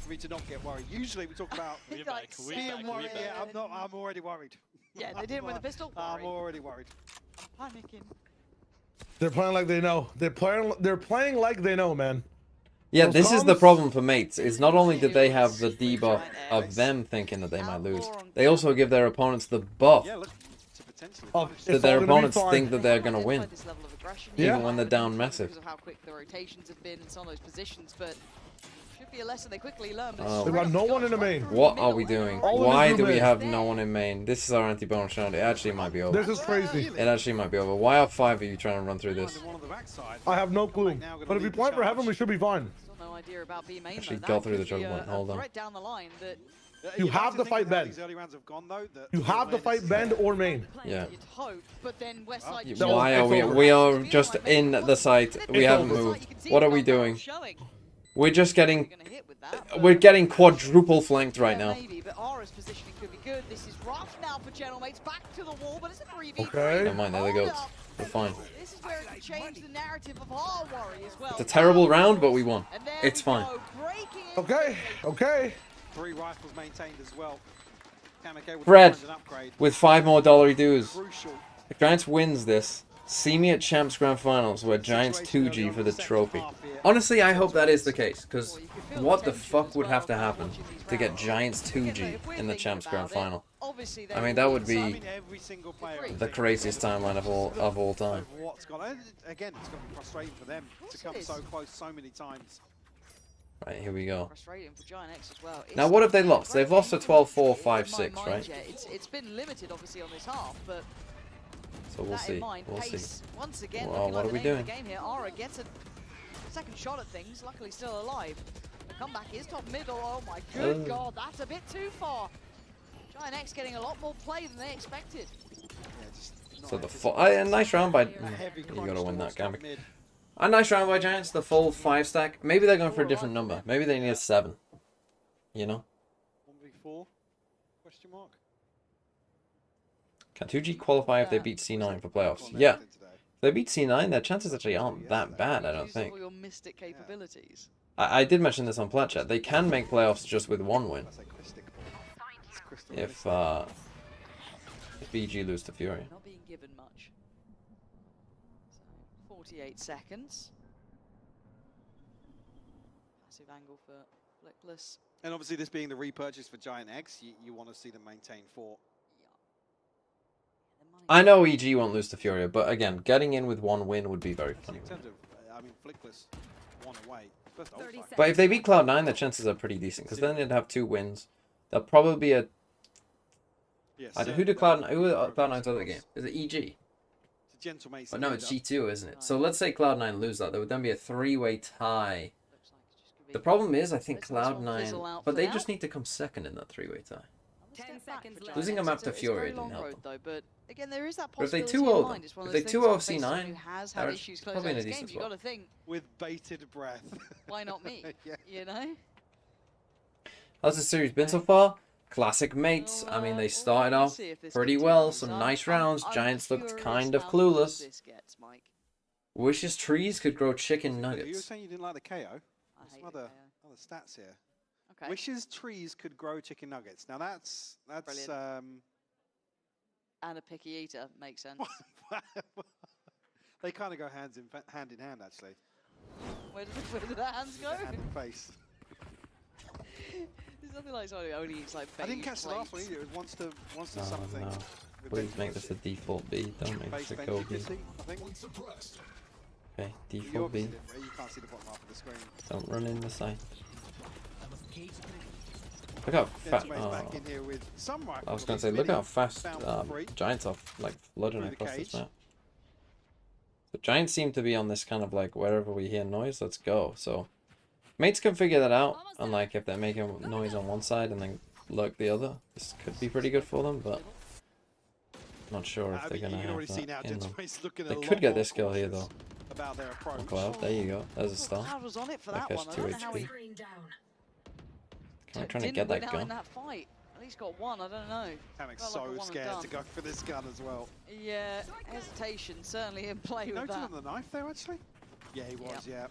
For me to not get worried. Usually we talk about being worried. Yeah, I'm already worried. Yeah, they didn't with the pistol. I'm already worried. I'm panicking. They're playing like they know. They're playing like they know, man. Yeah, this is the problem for mates, is not only did they have the debuff of them thinking that they might lose, they also give their opponents the buff that their opponents think that they're going to win, even when they're down massive. Because of how quick the rotations have been in some of those positions, but should be a lesson they quickly learn. They've got no one in the main. What are we doing? Why do we have no one in main? This is our anti-bonus round. It actually might be over. This is crazy. It actually might be over. Why are 5 of you trying to run through this? I have no clue. But if we plan for heaven, we should be fine. No idea about B main. Actually, go through the choke point. Hold on. Right down the line that You have to fight Ben. You have to fight Ben or main. Yeah. you'd hope, but then Westside Why are we? We are just in the site. We haven't moved. What are we doing? We're just getting. We're getting quadruple flanked right now. Maybe, but Ara's positioning could be good. This is rough now for GM8. Back to the wall, but it's a 3v3. Okay. Never mind, there they go. We're fine. This is where it can change the narrative of our worry as well. It's a terrible round, but we won. It's fine. Okay. Okay. 3 rifles maintained as well. Fred, with 5 more dollary dues. If Giants wins this, see me at Champs Grand Finals where Giants 2G for the trophy. Honestly, I hope that is the case, because what the fuck would have to happen to get Giants 2G in the Champs Grand Final? I mean, that would be the craziest timeline of all time. Again, it's going to be frustrating for them to come so close so many times. Right, here we go. Frustrating for GiantX as well. Now, what have they lost? They've lost to 12-4, 5-6, right? It's been limited, obviously, on this half, but so we'll see. We'll see. Once again, well, what are we doing? Game here. Ara gets a second shot at things, luckily still alive. The comeback is top middle. Oh my good god, that's a bit too far. GiantX getting a lot more play than they expected. So a nice round by. You gotta win that, Gambit. A nice round by Giants. The full 5 stack. Maybe they're going for a different number. Maybe they need a 7. You know. 1v4? Question mark. Can 2G qualify if they beat C9 for playoffs? Yeah. If they beat C9, their chances actually aren't that bad, I don't think. Your mystic capabilities. I did mention this on Plat Chat. They can make playoffs just with 1 win. If BG lose to Fury. Not being given much. So 48 seconds. Passive angle for Flickless. And obviously this being the repurchase for GiantX, you want to see them maintain 4. I know EG won't lose to Fury, but again, getting in with 1 win would be very funny. In terms of, I mean, Flickless 1 away. But if they beat Cloud9, the chances are pretty decent, because then they'd have 2 wins. They'll probably be a... who did Cloud9? Who are Cloud9's other game? Is it EG? But no, it's G2, isn't it? So let's say Cloud9 lose that. There would then be a 3-way tie. The problem is, I think Cloud9... But they just need to come second in that 3-way tie. 10 seconds left. Losing a map to Fury didn't help them. But again, there is that But if they possibility 2-0 them, if they 2-0 C9, they're probably in a decent you got to spot. think, With bated breath. why not me? Yeah. You know? How's the series been so far? Classic mates. I mean, they started off pretty well. Some nice rounds. Giants looked kind of clueless. Wishes trees could grow chicken You were nuggets. saying you didn't like the KO. There's some other stats here. Okay. Wishes trees could grow chicken nuggets. Now that's And a picky eater makes sense. they kind of go hand in hand actually. Where did the hands go? Hand and face. There's nothing like someone who only eats like I didn't catch the last one either. It was wants to something. No. with Please baked make this a default B. Don't make face this a go B. bandicity, I think. Okay, You default B. obviously didn't, you can't see the bottom half of the screen. Don't run in the site. Look how fast. Gentleman's back in here with some rifle I was gonna release. say, look Mini how fast found for free. Giants are like flooding Through the across this cage. map. The Giants seem to be on this kind of like wherever we hear noise, let's go. So mates can figure that out, and like if they're making noise on one side and then lurk the other, this could be pretty good for them, but not sure if they're gonna have that in them. They could get this kill here though. About their approach. Oh, Cloud, there you go. There's a start. Cloud was on it for That that gets one. 2 I don't know how he HP. I'm trying to get win that out in gun. that fight. At least got one. I don't know. Canucks Felt so like a one and scared done. to go for this gun as well. Yeah, hesitation certainly in play with Noted that. on the knife there actually. Yeah, he was. Yeah.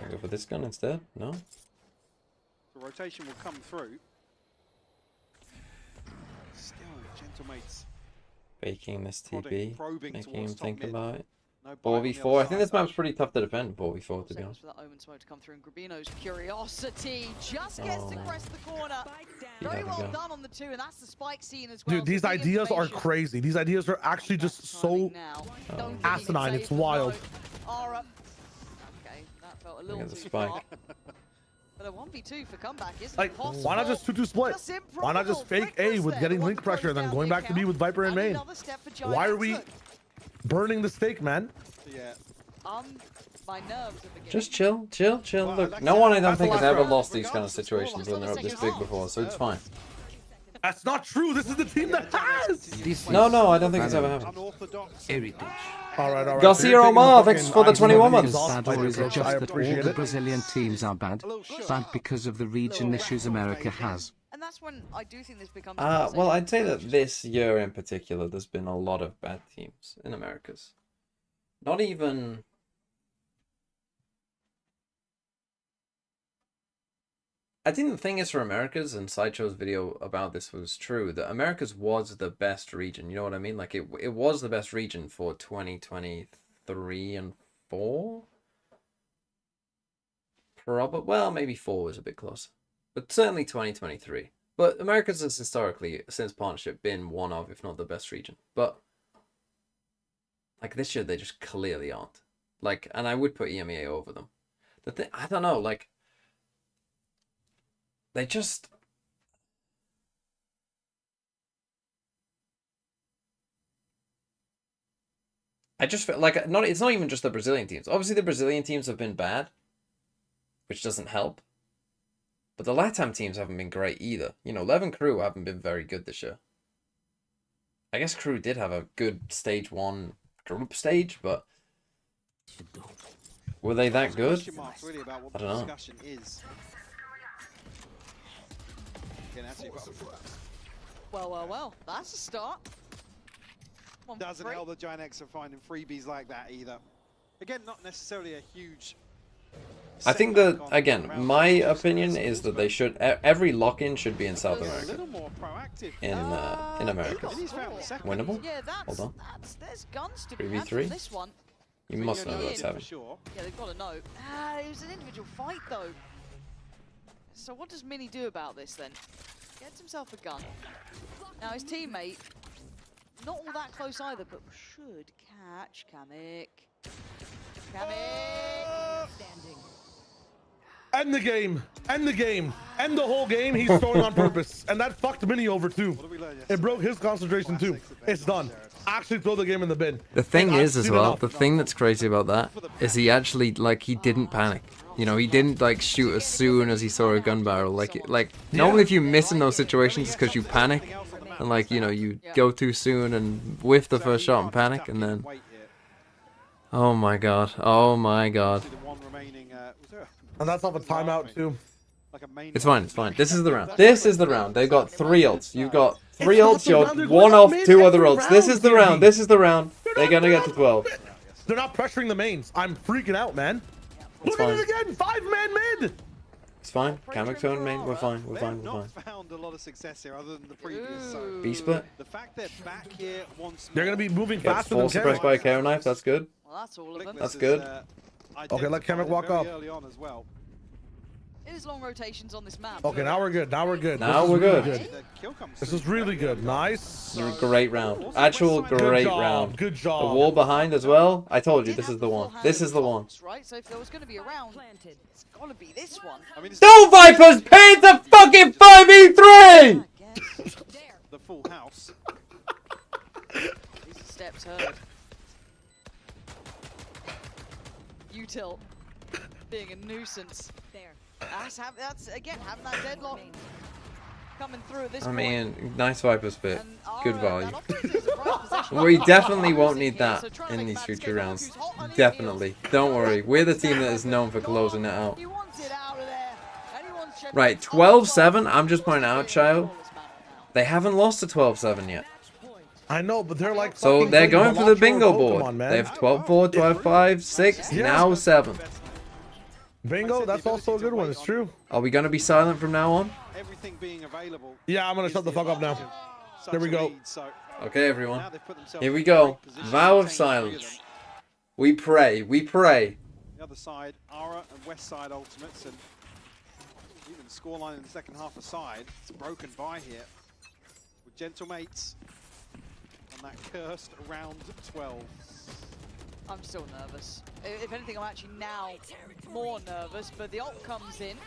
I'll go for this gun instead. No. The rotation will come through. Still, Gentlemates Faking this prodding, TP, probing making him towards top think mid. about it. No bite on the 4v4. I other think this side. map's pretty tough to defend. 4v4 to be honest. For that omen smoke to come through, and Grabino's curiosity just gets to Oh. crest the corner. He Very had to well go. done on the 2, and that's the spike scene as well. Dude, these So big ideas are information. crazy. These ideas are actually just so Now. Oh. Don't think he asinine. can It's save the wild. blow. Aura. Okay, that felt a little at the too spike. far. But a 1v2 for comeback isn't like, possible. why not just 2-2 split? Just Why not just improbable. fake A Flick with was getting there. link One pressure and then closed going down back to the B with Viper and account. main? Another step for Why are GiantX. we Look, burning the stake, man? Yeah. my nerves are beginning. Just chill, chill, chill. Well, Look, like no that- one I don't That's the think has last ever round. lost these kind of Regardless of score, situations when they're up this second big before, so it's fine. That's not true. This is the team that has. This No, is no, I don't think it's ever Valorant. happened. Unorthodox. Heritage. All right. Garcia So you're taking Omar, the thanks fucking for the IGL 21 games months. off Bad, or is it I just that all appreciate the it. Brazilian teams are bad? A little short. Bad because of the region issues America has. And that's when I do think this becomes. Well, I'd say that this year in particular, there's been a lot of bad teams in Americas. Not even. I think the thing is for Americas, and Sideshow's video about this was true, that Americas was the best region. You know what I mean? Like, it was the best region for 2023 and 4? Probably, well, maybe 4 was a bit close. But certainly 2023. But Americas has historically, since partnership, been one of, if not the best region. But, like, this year they just clearly aren't. Like, and I would put EMEA over them. The thing, I don't know, like, they just... I just feel like, it's not even just the Brazilian teams. Obviously, the Brazilian teams have been bad, which doesn't help. But the LATAM teams haven't been great either. You know, Lev and Crew haven't been very good this year. I guess Crew did have a good stage 1 group stage, but... were they that good? Question marks really about what I the don't know. discussion is. Again, actually, Well, that's a start. One for doesn't free. help that GiantX are finding freebies like that either. Again, not necessarily a huge. I think setback that, on again, round my one, opinion is that they should... every lock-in should be in South a America. little more proactive. In America. And he's found the second. Winnable? Yeah, Hold on. there's guns to be 3v3? had from this one. You So must don't know that's for happening. sure. Yeah, they've got to know. It was an individual fight though. So what does Mini do about this then? Gets himself a gun. Now his teammate, not all that close either, but should catch Kamek. Kamek! End the game. End the game. End the whole game. He's throwing on purpose. And that fucked Mini over too. What did we learn yesterday? It broke his concentration too. It's done. Actually throw the game in the bin. The thing Like, I've is, as seen well, enough. the thing that's crazy about that is he actually, like, he didn't panic. You know, he didn't, like, shoot as soon as he saw a gun barrel. Like normally if you miss in those situations, it's because you panic. And, like, you know, you go too soon and whiff the first shot and panic, and then... oh my god. Oh my god. And that's off a timeout too. It's fine, it's fine. This is the round. This is the round. They've got 3 ults. You've got 3 not ults, the you're round, they're 1 going off, mid 2 other every ults. This round, is the Davey. round. This is the round. They're gonna get to 12. They're not pressuring the mains. I'm freaking out, man. It's Look at fine. it again. 5-man mid. It's fine. Kamek turn main. We're fine. We're fine. We're Not fine. found a lot of success here other than the previous. So B split. the fact they're back here once They're going to be moving Gets faster full than suppressed Kemek. by a KO knife. That's good. Well, that's all of them. That's good. Okay, let Kamek walk up. Early on as well. It is long rotations on this map. Okay, now we're good. Now we're good. Now This is we're really good. This is really good. Nice. Great round. Actual great round. Good The job. wall behind as well. I told you, this is the one. This is the one. Right, so if there was going to be a round, it's got to be this one. I mean, No Vipers paid the fucking 5v3! the full house. These steps heard. Util being a nuisance. That's again having that deadlock coming through at this I point. mean, nice Viper spit. And Good Ara, value. that operator is a right position. We definitely won't need Here, that so trying to in make these Matt future Skate rounds. who's hot on his Definitely. heels. Don't worry. We're the team that is known for closing it out. He wants it out of there. Anyone's checking Right, out. 12-7. I'm just pointing out, child. They haven't lost to 12-7 yet. I know, but they're like. So fucking they're playing going for the Balatro bingo Pokemon, board. man. They have 12-4, 12-5, 6, Yeah. now 7. Bingo. That's also a good one. It's true. Are we going to be silent from now on? Everything being available. Yeah, I'm gonna shut the fuck up now. There we go. Okay, everyone. Now they've put themselves Here in we a go. great position Vow to of retain 3 silence. them. We pray. We pray. The other side, Ara and West Side ultimates, and even the scoreline in the second half aside, it's broken by here with Gentle Mates on that cursed round 12. I'm still nervous. If anything, I'm actually now more nervous, but the ult comes in.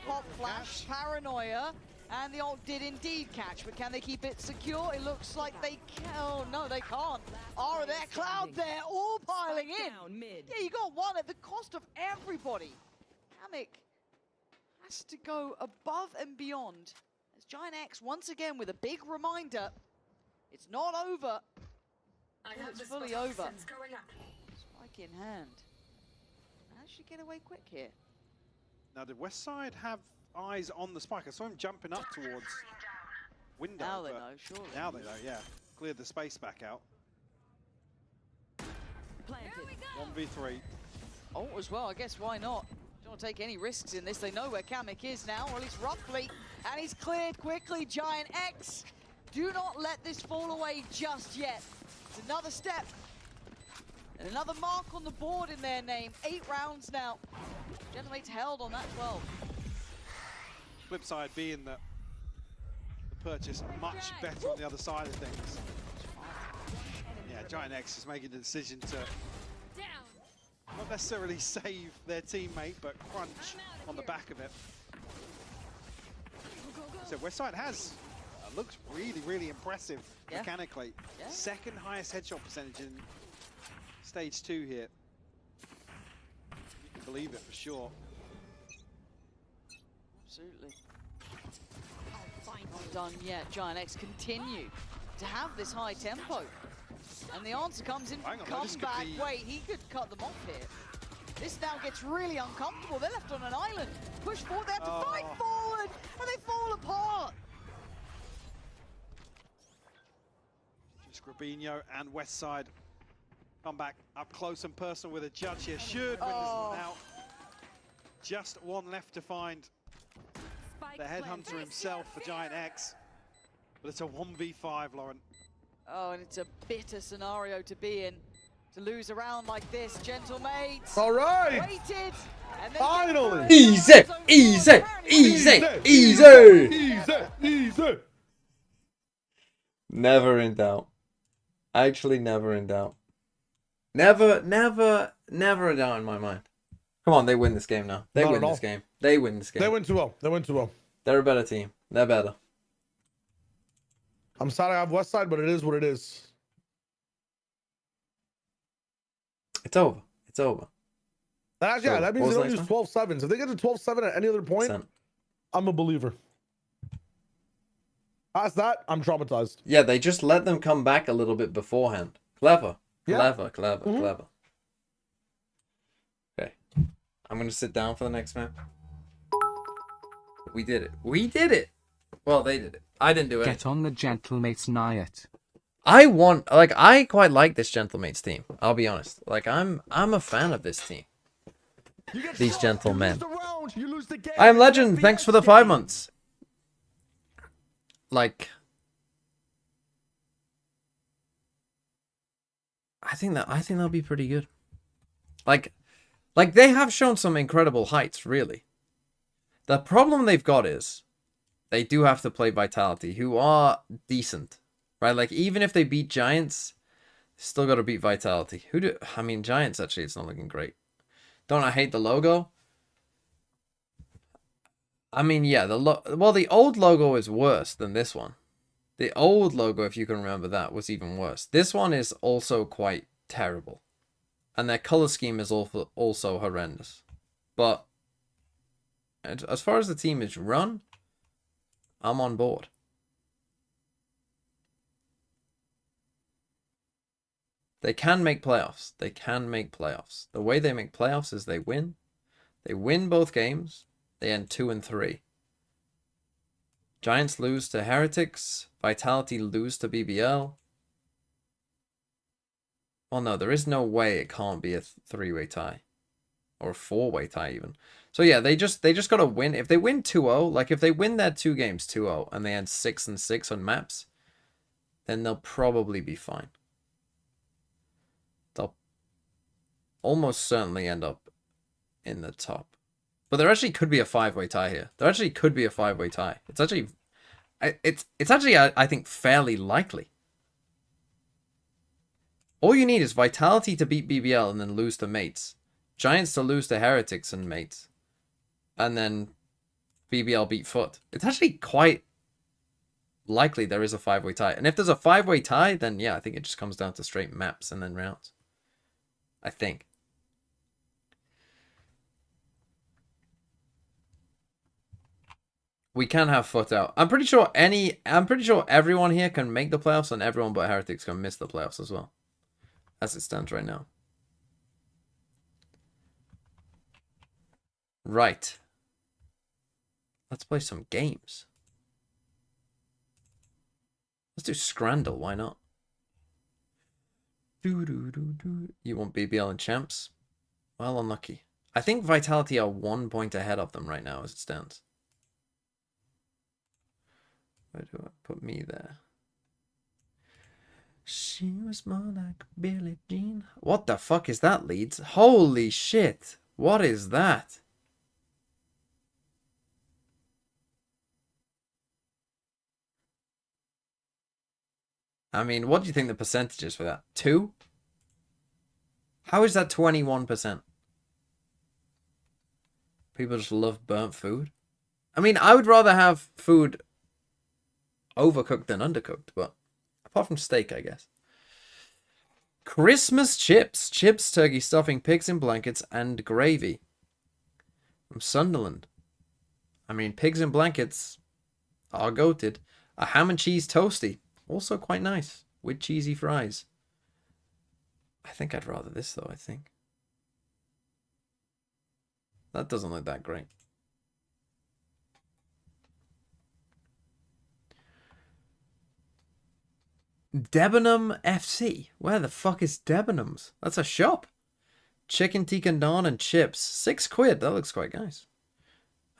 Pop flash, paranoia, and the ult did indeed catch, but can they keep it secure? It looks like they can. Oh, no, they can't. Ara there, Cloud there, all piling in. Yeah, you got one at the cost of everybody. GiantX has to go above and beyond. As GiantX, once again, with a big reminder, it's not over. It's fully over. Spike in hand. Managed to get away quick here. Now, did West Side have eyes on the spike? I saw him jumping up towards window. Now they but know, surely. Now they know, yeah. Cleared the space back out. 1v3. Oh, as well, I guess why not? Don't want to take any risks in this. They know where GiantX is now, or at least roughly. And he's cleared quickly. GiantX, do not let this fall away just yet. It's another step. And another mark on the board in their name. 8 rounds now. Gentle8's held on that 12. Flip side being that the purchase much better on the other side of things. Yeah, GiantX is making the decision to not necessarily save their teammate, but crunch on the back of it. So Westside has looks really, really impressive mechanically. Yeah. Second highest headshot percentage in stage 2 here. You can believe it for sure. Absolutely. Not done yet. GiantX continue to have this high tempo. And the answer comes in Hang on, come this could back. be- Wait, he could cut them off here. This now gets really uncomfortable. They're left on an island. Push forward, they have to fight forward, and they fall apart. Scribinho and Westside come back up close and personal with a judge here. Should win this one out. Just one left to find the headhunter himself for GiantX. But it's a 1v5, Lauren. Oh, and it's a bitter scenario to be in. To lose a round like this, Gentlemates. All right. Waited. And then Finally. Easy, easy, easy, easy. Easy. Never in doubt. Actually, never in doubt. Never a doubt in my mind. Come on, they win this game now. They Not win at this all. game. They win this game. They went 2-0. They went 2-0. They're a better team. They're better. I'm sorry I have Westside, but it is what it is. It's over. It's over. Yeah, So, that what means was they the don't next use 12-7s. If they get to 12-7 at any other point, Percent. I'm a believer. Past that, I'm traumatized. Yeah, they just let them come back a little bit beforehand. Clever. Yeah. Clever, clever, Mhm. clever. Okay. I'm going to sit down for the next map. We did it. We did it! Well, they did it. I didn't do it. Get on the Gentlemates Night. I want, like, I quite like this Gentlemates team. I'll be honest. Like, I'm a fan of this team. These gentlemen. I am Legend. Thanks for the 5 months. Like, I think that'll be pretty good. Like they have shown some incredible heights, really. The problem they've got is they do have to play Vitality, who are decent, right? Like, even if they beat Giants, still got to beat Vitality. I mean, Giants, actually, it's not looking great. Don't I hate the logo? I mean, yeah, the old logo is worse than this one. The old logo, if you can remember that, was even worse. This one is also quite terrible. And their color scheme is also horrendous. But as far as the team is run, I'm on board. They can make playoffs. They can make playoffs. The way they make playoffs is they win. They win both games. They end 2-3. Giants lose to Heretics. Vitality lose to BBL. Well, no, there is no way it can't be a three-way tie. Or a four-way tie, even. So, yeah, they just got to win. If they win 2-0, like, if they win their 2 games 2-0, and they end 6-6 on maps, then they'll probably be fine. They'll almost certainly end up in the top. But there actually could be a 5-way tie here. There actually could be a 5-way tie. It's actually, I think, fairly likely. All you need is Vitality to beat BBL and then lose to Mates. Giants to lose to Heretics and Mates. And then BBL beat Foot. It's actually quite likely there is a 5-way tie. And if there's a 5-way tie, then yeah, I think it just comes down to straight maps and then rounds. I think. We can have Foot out. I'm pretty sure everyone here can make the playoffs, and everyone but Heretics can miss the playoffs as well. As it stands right now. Right. Let's play some games. Let's do Scrandle, why not? You want BBL and Champs? Well, unlucky. I think Vitality are 1 point ahead of them right now as it stands. Where do I put me there? She was more like Billie Jean. What the fuck is that, Leeds? Holy shit. What is that? I mean, what do you think the percentage is for that? 2? How is that 21%? People just love burnt food. I mean, I would rather have food overcooked than undercooked, but apart from steak, I guess. Christmas chips. Chips, turkey stuffing, pigs in blankets, and gravy. From Sunderland. I mean, pigs in blankets are goated. A ham and cheese toasty. Also quite nice. With cheesy fries. I think I'd rather this, though, I think. That doesn't look that great. Debenham FC. Where the fuck is Debenhams? That's a shop. Chicken tikka naan and chips. 6 quid. That looks quite nice.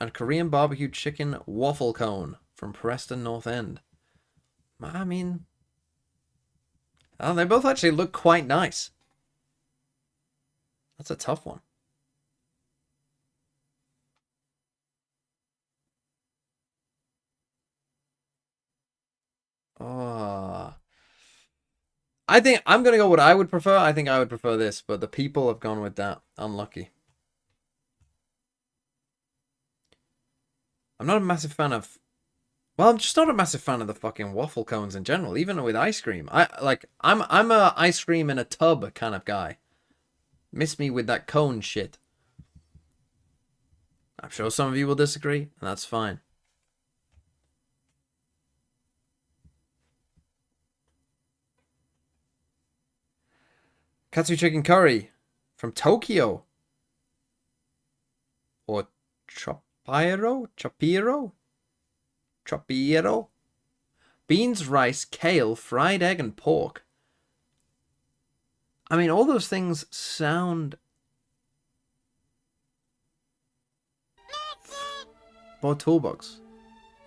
And Korean barbecue chicken waffle cone from Preston North End. I mean, oh, they both actually look quite nice. That's a tough one. Oh. I think I'm going to go what I would prefer. I think I would prefer this, but the people have gone with that. Unlucky. I'm not a massive fan of... Well, I'm just not a massive fan of the fucking waffle cones in general, even with ice cream. I'm a ice cream in a tub kind of guy. Miss me with that cone shit. I'm sure some of you will disagree, and that's fine. Katsu chicken curry from Tokyo. Or Chapiro? Beans, rice, kale, fried egg, and pork. I mean, all those things sound... More toolbox.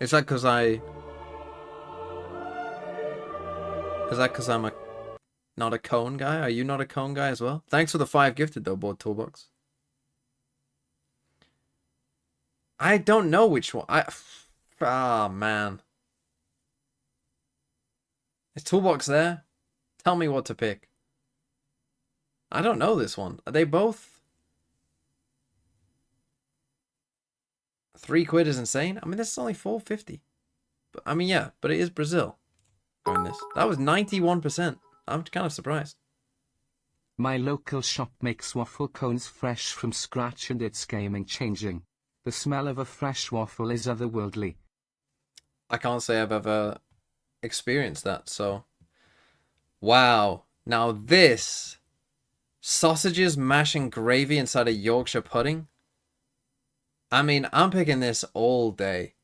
Is that because I'm not a cone guy? Are you not a cone guy as well? Thanks for the 5 gifted though, board toolbox. I don't know which one. Ah, man. Is Toolbox there? Tell me what to pick. I don't know this one. Are they both? £3 is insane. I mean, this is only 450. But I mean, yeah, but it is Brazil. Going this. That was 91%. I'm kind of surprised. My local shop makes waffle cones fresh from scratch and it's gaming changing. The smell of a fresh waffle is otherworldly. I can't say I've ever experienced that, so. Wow. Now this. Sausages, mash, and gravy inside a Yorkshire pudding. I mean, I'm picking this all day.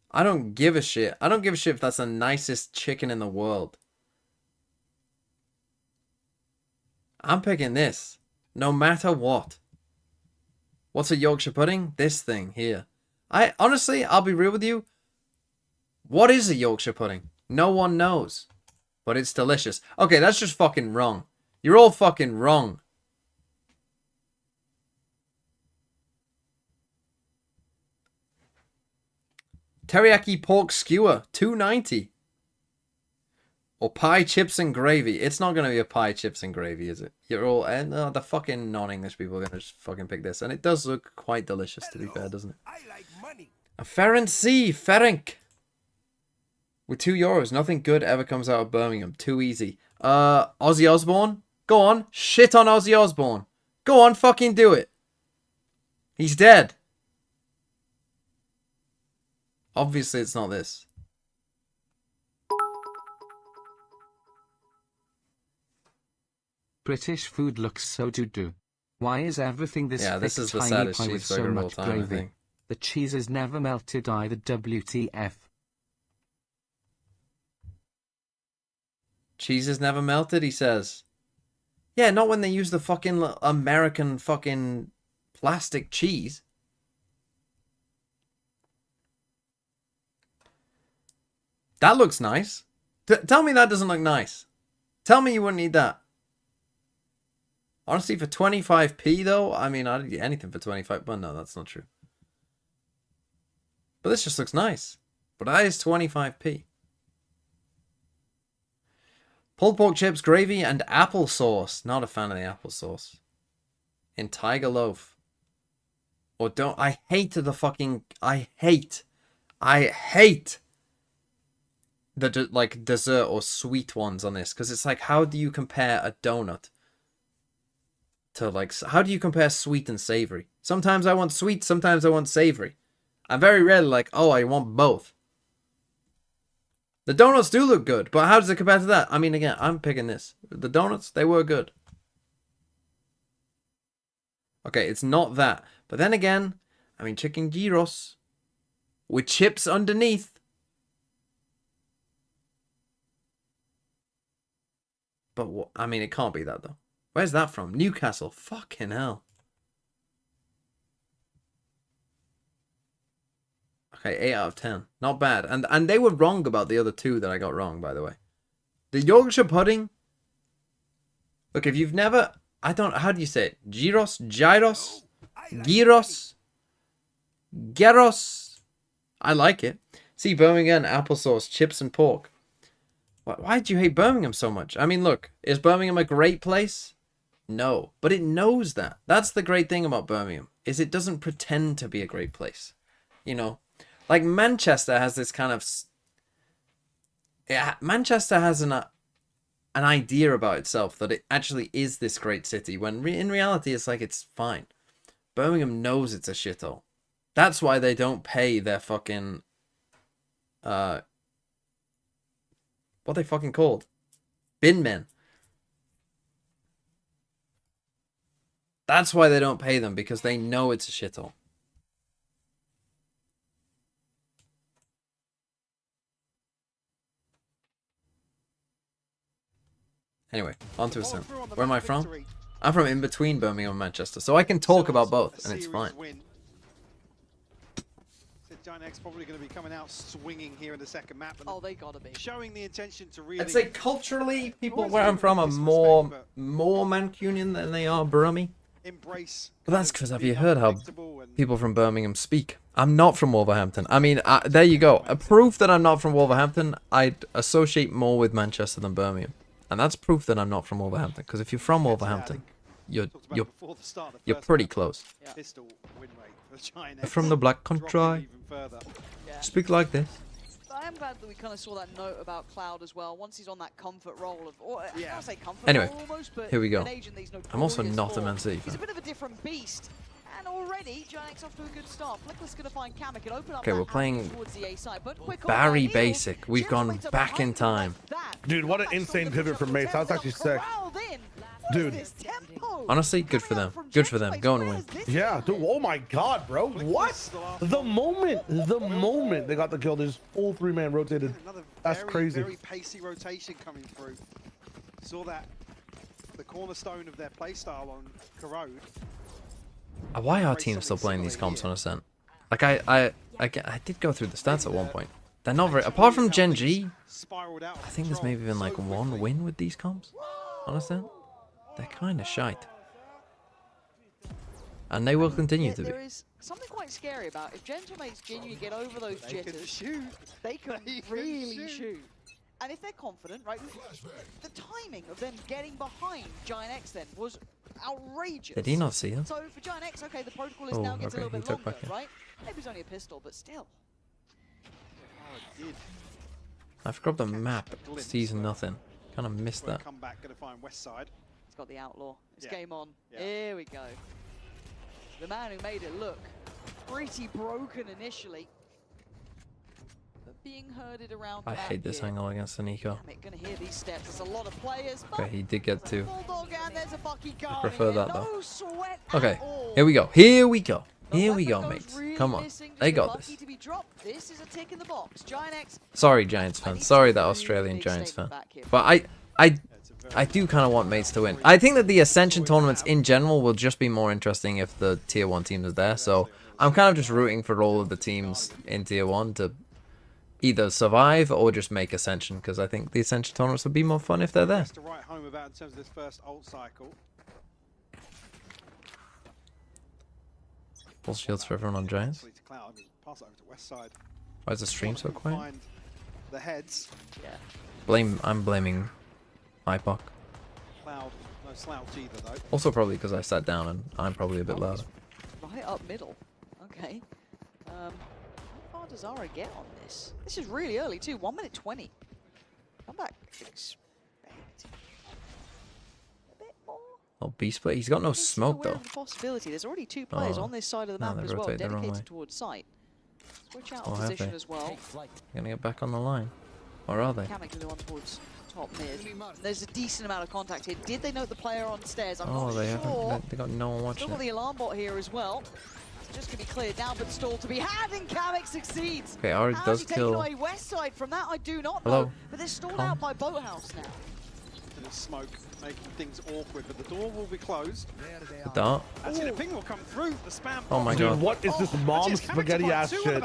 I don't give a shit. I don't give a shit if that's the nicest chicken in the world. I'm picking this. No matter what. What's a Yorkshire pudding? This thing here. Honestly, I'll be real with you. What is a Yorkshire pudding? No one knows. But it's delicious. Okay, that's just fucking wrong. You're all fucking wrong. Teriyaki pork skewer, $2.90. Or pie, chips, and gravy. It's not going to be a pie, chips, and gravy, is it? You're all... the fucking non-English people are going to just fucking pick this. And it does look quite delicious, to be fair, doesn't it? I like money. A Ferenc C. Ferenc. With €2. Nothing good ever comes out of Birmingham. Too easy. Ozzy Osbourne? Go on. Shit on Ozzy Osbourne. Go on, fucking do it. He's dead. Obviously, it's not this. British food looks so doo-doo. Why is everything this Yeah, this thick, is the tiny saddest pie with so cheeseburger of all much time, I gravy? think. The cheese is never melted either. WTF. Cheese is never melted, he says. Yeah, not when they use the fucking American fucking plastic cheese. That looks nice. Tell me that doesn't look nice. Tell me you wouldn't need that. Honestly, for 25p though, I mean, I'd get anything for 25, but no, that's not true. But this just looks nice. But that is 25p. Pulled pork chips, gravy, and applesauce. Not a fan of the applesauce. In Tiger Loaf. Or don't... I hate the fucking... I hate the like dessert or sweet ones on this. Because it's like, how do you compare a donut to like... How do you compare sweet and savory? Sometimes I want sweet, sometimes I want savory. I'm very rarely like, oh, I want both. The donuts do look good, but how does it compare to that? I mean, again, I'm picking this. The donuts, they were good. Okay, it's not that. But then again, I mean, chicken gyros with chips underneath. But, I mean, it can't be that, though. Where's that from? Newcastle. Fucking hell. Okay, 8 out of 10. Not bad. And they were wrong about the other two that I got wrong, by the way. The Yorkshire pudding. Look, if you've never... I don't... How do you say it? Gyros? Gyros? Gyros? Gyros? I like it. See, Birmingham, applesauce, chips and pork. Why do you hate Birmingham so much? I mean, look. Is Birmingham a great place? No. But it knows that. That's the great thing about Birmingham. Is it doesn't pretend to be a great place. You know? Like, Manchester has this kind of... Yeah, Manchester has an idea about itself that it actually is this great city, when in reality it's like it's fine. Birmingham knows it's a shithole. That's why they don't pay their fucking... what are they fucking called? Bin men. That's why they don't pay them, because they know it's a shithole. Anyway, on to a sim. Where am I from? I'm from in between Birmingham and Manchester, so I can talk about both, and it's fine. GiantX probably going to be coming out swinging here in the second map. Oh, they gotta be showing the intention to really. I'd say culturally, people where I'm from are more Mancunian than they are Brummie. embrace. But that's because have you heard how unpredictable and people from Birmingham speak? I'm not from Wolverhampton. I mean, there you go. A proof that I'm not from Wolverhampton, I'd associate more with Manchester than Birmingham. And that's proof that I'm not from Wolverhampton. Because if you're from Wolverhampton, you're pretty close. pistol win rate for GiantX You're from the Black dropping Country. even further. Yeah. Speak like this. I am glad that we kind of saw that note about Cloud as well. Once he's on that comfort role of, or I Yeah. can't say comfort Anyway, role almost, but here we go. an agent that he's I'm also notorious not a for. Man City He's a fan. bit of a different beast. And already, GiantX off to a good start. Flicker's going to find Kamek and open up Okay, that we're playing avenue towards the A side. But quick on Barry their heels, Basic. We've gone GM8 are back in behind time. like that. Dude, what an insane pivot from Mace. That was actually sick. Corralled in. Dude. What is this tempo? Honestly, good for them. Good for them. Go and win. Yeah, dude. Oh my God, bro. What? The moment they got the kill, there's full 3-man rotated. Another That's very, crazy. very pacey rotation coming through. Saw that the cornerstone of their playstyle on Corrode. Why are teams still playing these comps on Ascent? Like, I did go through the stats at one point. They're not very... Apart from Gen G, Spiraled out of I think there's control maybe been like so one quickly. win with these comps on Ascent. They're kind of shite. And they will continue to be. There is something quite scary about if GM8 genuinely get over those They can jitters, shoot. they can They can really shoot. shoot. And if they're confident, right, the timing of them getting behind GiantX then was outrageous. Did he not see them? So for GiantX, okay, the protocol is Oh, now gets okay, a little he bit took longer, back in. right? Maybe it's only a pistol, but still. Oh, it did. I forgot the map sees nothing. Kind of missed that. Come back, gonna find West Side. It's got the outlaw. It's Yeah. game on. Yeah. Here we go. The man who made it look pretty broken initially. But being herded around the I map hate this here. angle against the Nico. Damn it, gonna hear these steps. There's a lot of players. Okay, he did get two. Bulldog and there's a Bucky guard. prefer that, no though. sweat Okay, at all. here we go. Here we go. The Here we weapon go, goes mates. really Come on. missing, They just got lucky this. to be dropped. This is a tick in the box. GiantX. Sorry, Giants I fans. need Sorry, to that really Australian big Giants fan. statement back here. But I do kind of want mates to win. I think that the Ascension tournaments in general will just be more interesting if the Tier 1 teams are there. So I'm kind of just rooting for all of the teams in Tier 1 to either survive or just make Ascension, because I think the Ascension tournaments would be more fun if they're there. To write home about in terms of this first ult cycle. Full shields for everyone on Giants. Actually to Cloud, I mean, pass it over to West Side. Why is the stream so quiet? Find the heads. Yeah. I'm blaming IPOC. Cloud, no slouch either though. Also probably because I sat down and I'm probably a bit louder. Right up middle. Okay. How far does Zara get on this? This is really early too. 1 minute 20. Come back. Expecting a bit more. Oh, Beast Blade. He's got no Just smoke aware though. of the possibility. There's already 2 players Oh. on this side of the No, map they as well, rotate the wrong dedicated way. towards site. Switch out Oh, of have position they? as well. Gonna get back on the line. Or are they? Kamek to the one towards top mid. There's a decent amount of contact here. Did they note the player on stairs? I'm Oh, not they sure. haven't. They got no one Still watching got it. the alarm bot here as well. It's just going to be cleared now, but stall to be had, and Kamek succeeds. Okay, Ari How does he taken kill. away West Side from that? I do not Hello? know. But they're stalled Come. out by Boathouse now. Bit of smoke making things awkward, but the door will be closed. Dart. Actually, the ping will come through. The spam. Oh my Dude, god. what is this mom spaghetti ass shit?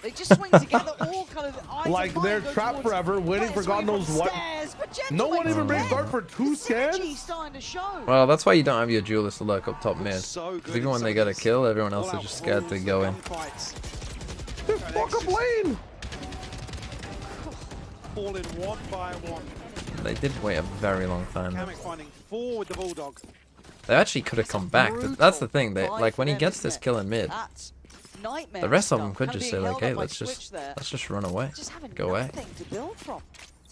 They just swing together, all kind of eyes and Like, mind they're go trapped towards forever, waiting players for God swinging knows from what. stairs, but No one Gentleman even brings again. Dart for 2 The scans? synergy's starting to show. Well, that's why you don't have your duelist to lurk up top mid. So Because even when they get a kill, everyone else is just scared to go in. Just fuck up lane! Fall in one by one. They did wait a very long time. though. Kamek finding 4 with the Bulldog. They actually could have come back. That's the thing. They like when he gets this kill in mid, That's nightmare the rest of stuff. them could Kind of just being say like, held "Hey, up by let's Switch there. just run away, Just having go away." nothing to build from.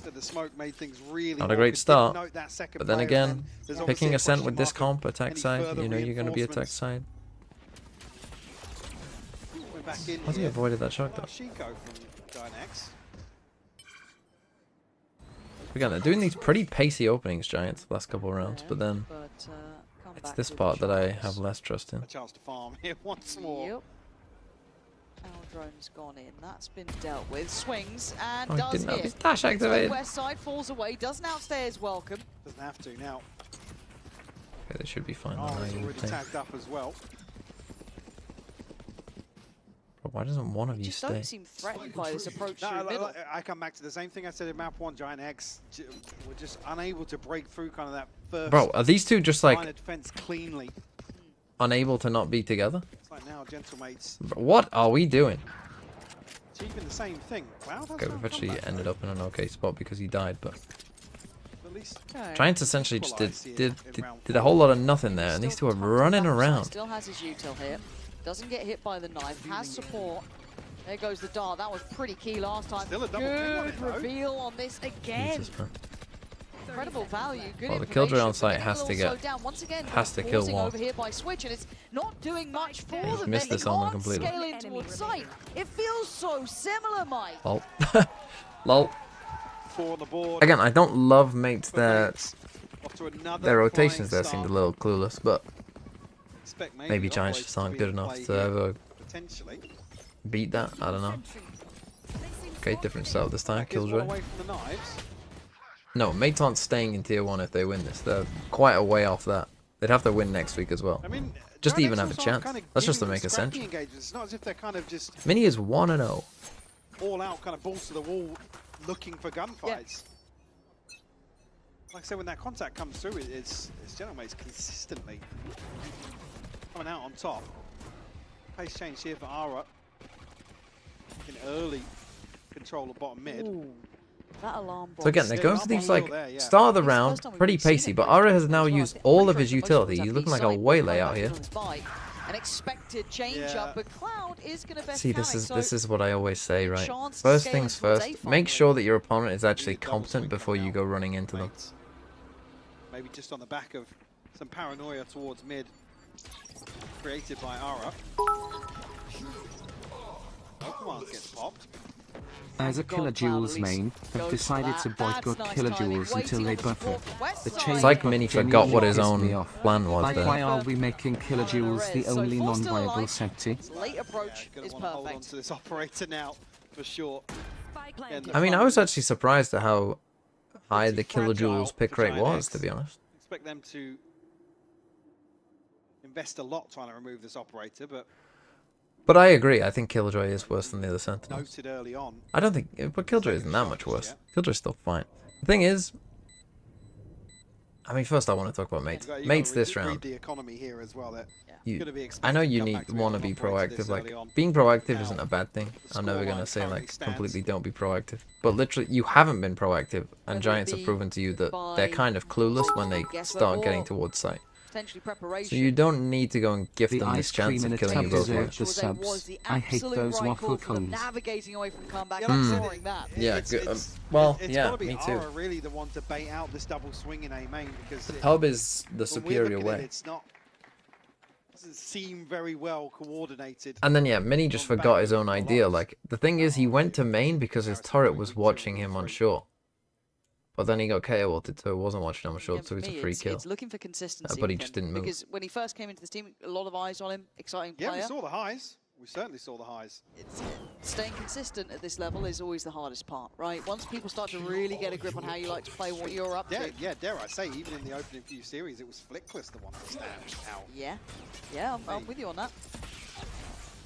So the smoke made things really Not a awkward. great Didn't start, note that second But then player, again, and there's obviously picking a Ascent question with this mark comp, of attack any side, further you know you're going to be attack reinforcements. side. Went back in How's he here. avoided that shot though? Shiko from GiantX. Again, they're doing these pretty pacey openings, Giants, the last couple of rounds, but then Come it's back this with part that I shots. have less trust in. A chance to farm here once more. Yep. Our drone's gone in. That's been dealt with. Swings and Oh, he does didn't have hit. his dash Looks like activated. West Side falls away. Doesn't outstay his welcome. Doesn't have to now. Okay, they should be fine. Oh, now, he's you would already think. tagged up as well. But why doesn't one of you Just stay? don't seem threatened by this approach No, through middle. I come back to the same thing I said in map 1, GiantX. We're just unable to break through kind of that first Bro, are these two just line like of defense cleanly. unable to not be together? It's like now, Gentlemates What are we doing? achieving the same thing. Wow, that's Okay, we've actually ended up in an okay spot because he died, but at least Giants essentially just did a whole lot of nothing there, and these two are running around. Still has his util here. Doesn't get hit by the knife. Has support. There goes the dart. That was pretty key last time. Still a double ping on Good it, though. reveal on this again. Jesus, man. Incredible value. Good Well, the killjoy on information, site but has to getting a get- little slowed down. Once again, has to kill forcing one. over here by Switch, and it's not doing much for He's them. missed They this omen can't completely. scale in towards site. It feels so similar, Mike. Lol. Lol. 4 on the board. Again, I don't love mates their Off to another their rotations there flying seemed a start. little clueless, but Expect maybe the Giants operator just to aren't be good in enough play to here, ever potentially. beat that. I don't know. Okay, different setup this time. That gives one Killjoy. away from the knives. No, mates aren't staying in tier 1 if they win this. They're quite a way off that. They'd have to win next week as well. I mean, Just to GiantX even have a also chance. kind of That's just to giving make a scrappy century. engagements. It's not as if they're kind of just Mini is 1-0. all out, kind of balls to the wall, looking for gunfights. Like I said, when that contact comes through, it's Gentlemates consistently coming out on top. Pace change here for Ara. In early control of bottom mid. Ooh, that alarm So again, box. they're going for these like there, yeah. start of the It's the round, first time we've pretty seen it pacey, but for his Ara has as now well. used I'm all pretty of his sure it's the utility. most He's of looking his like a side. waylay Come out back here. on his bike. An expected change Yeah. up, but Cloud is going to best See, carry, so this is what I always say, right? chance to First scale things in towards first, A make finally. sure that your opponent is actually Double competent swing before coming you out go from running into them. Mates. Maybe just on the back of some paranoia towards mid created by Ara. Pokemon gets popped. As a Killer Jewels main, have decided to boycott Killer Jewels until they buffer. The change It's like Mini forgot what his pissed me own off. plan was Like, why there. are we making Killer Jewels the only non-viable senti? Late approach Gonna is want to hold on perfect. to this operator now, for sure. And the I mean, I front, was actually surprised at how high the pretty Killer Jewels fragile pick for rate was, GiantX. to be honest. expect them to invest a lot trying to remove this operator, but But I agree, I think Killjoy is worse than the other Sentinels. noted early on. I don't think, but Killjoy isn't that much worse. Killjoy's still fine. The thing is, I mean, first I want to talk about mates. You gotta Mates this read round. the economy here as well. That You, gonna be I know expected to you come need back to want to an be operator this proactive. Like early on. being proactive Now, isn't a bad thing. the I'm never scoreline gonna say currently like stands. completely don't be proactive. But literally, you haven't been proactive, and Whether it Giants have be proven to you that by they're kind of clueless when they guess start or getting towards sight. Potentially preparation. So you don't need to go and gift The them this ice cream chance in of a killing you tub both deserves ways. the subs. I hate those waffle cones. Navigating away from comeback, Yeah, like I said, ignoring that. Yeah, It's- good. it's- Well, it's yeah, gotta be me too. Ara really the one to bait out this double swing in A main because The pub is the when we're superior looking at it, way. it's not doesn't seem very well coordinated. And then yeah, Mini just forgot his own idea. Like the thing is, he went to main because his turret was watching him on short. But then he got KO ulted, so it wasn't watching him on short, Again, so for it's a me, free kill. It's looking for consistency. but he with just him, didn't move. Because when he first came into this team, a lot of eyes on him, exciting Yeah, player. we saw the highs. We certainly saw the highs. It's, staying consistent at this level is always the hardest part, right? Once people start to really get a grip on how you like to play, what you're up Yeah, to. yeah, dare I say, even in the opening few series, it was Flickless the one that stand out. Yeah, I'm with you on that.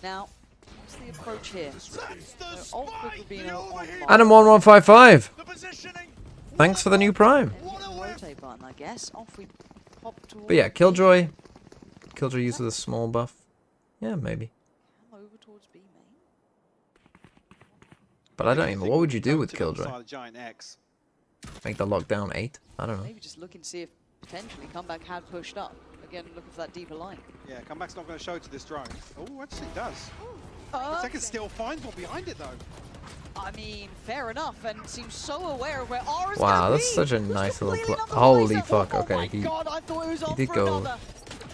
Now, what's the approach here? So, ult with Rubino on mark. Adam 1155. Thanks for the new Prime. Rotate button, I guess. Off we pop towards But yeah, B. Killjoy. Killjoy uses a small buff. Yeah, maybe. Come over towards B main. But I don't even. What would you do with Killjoy? GiantX. Make the lockdown 8? I don't know. Maybe just looking to see if potentially comeback had pushed up. Again, looking for that deeper line. Yeah, comeback's not going to show to this drone. Oh, actually it does. Okay. Second still finds one behind it though. I mean, fair enough, and seems so aware of where Aura's Wow, gonna that's be. such a Was nice little completely pl- another holy place that fuck, one. okay, Oh my he- God, I thought it was off did for go another.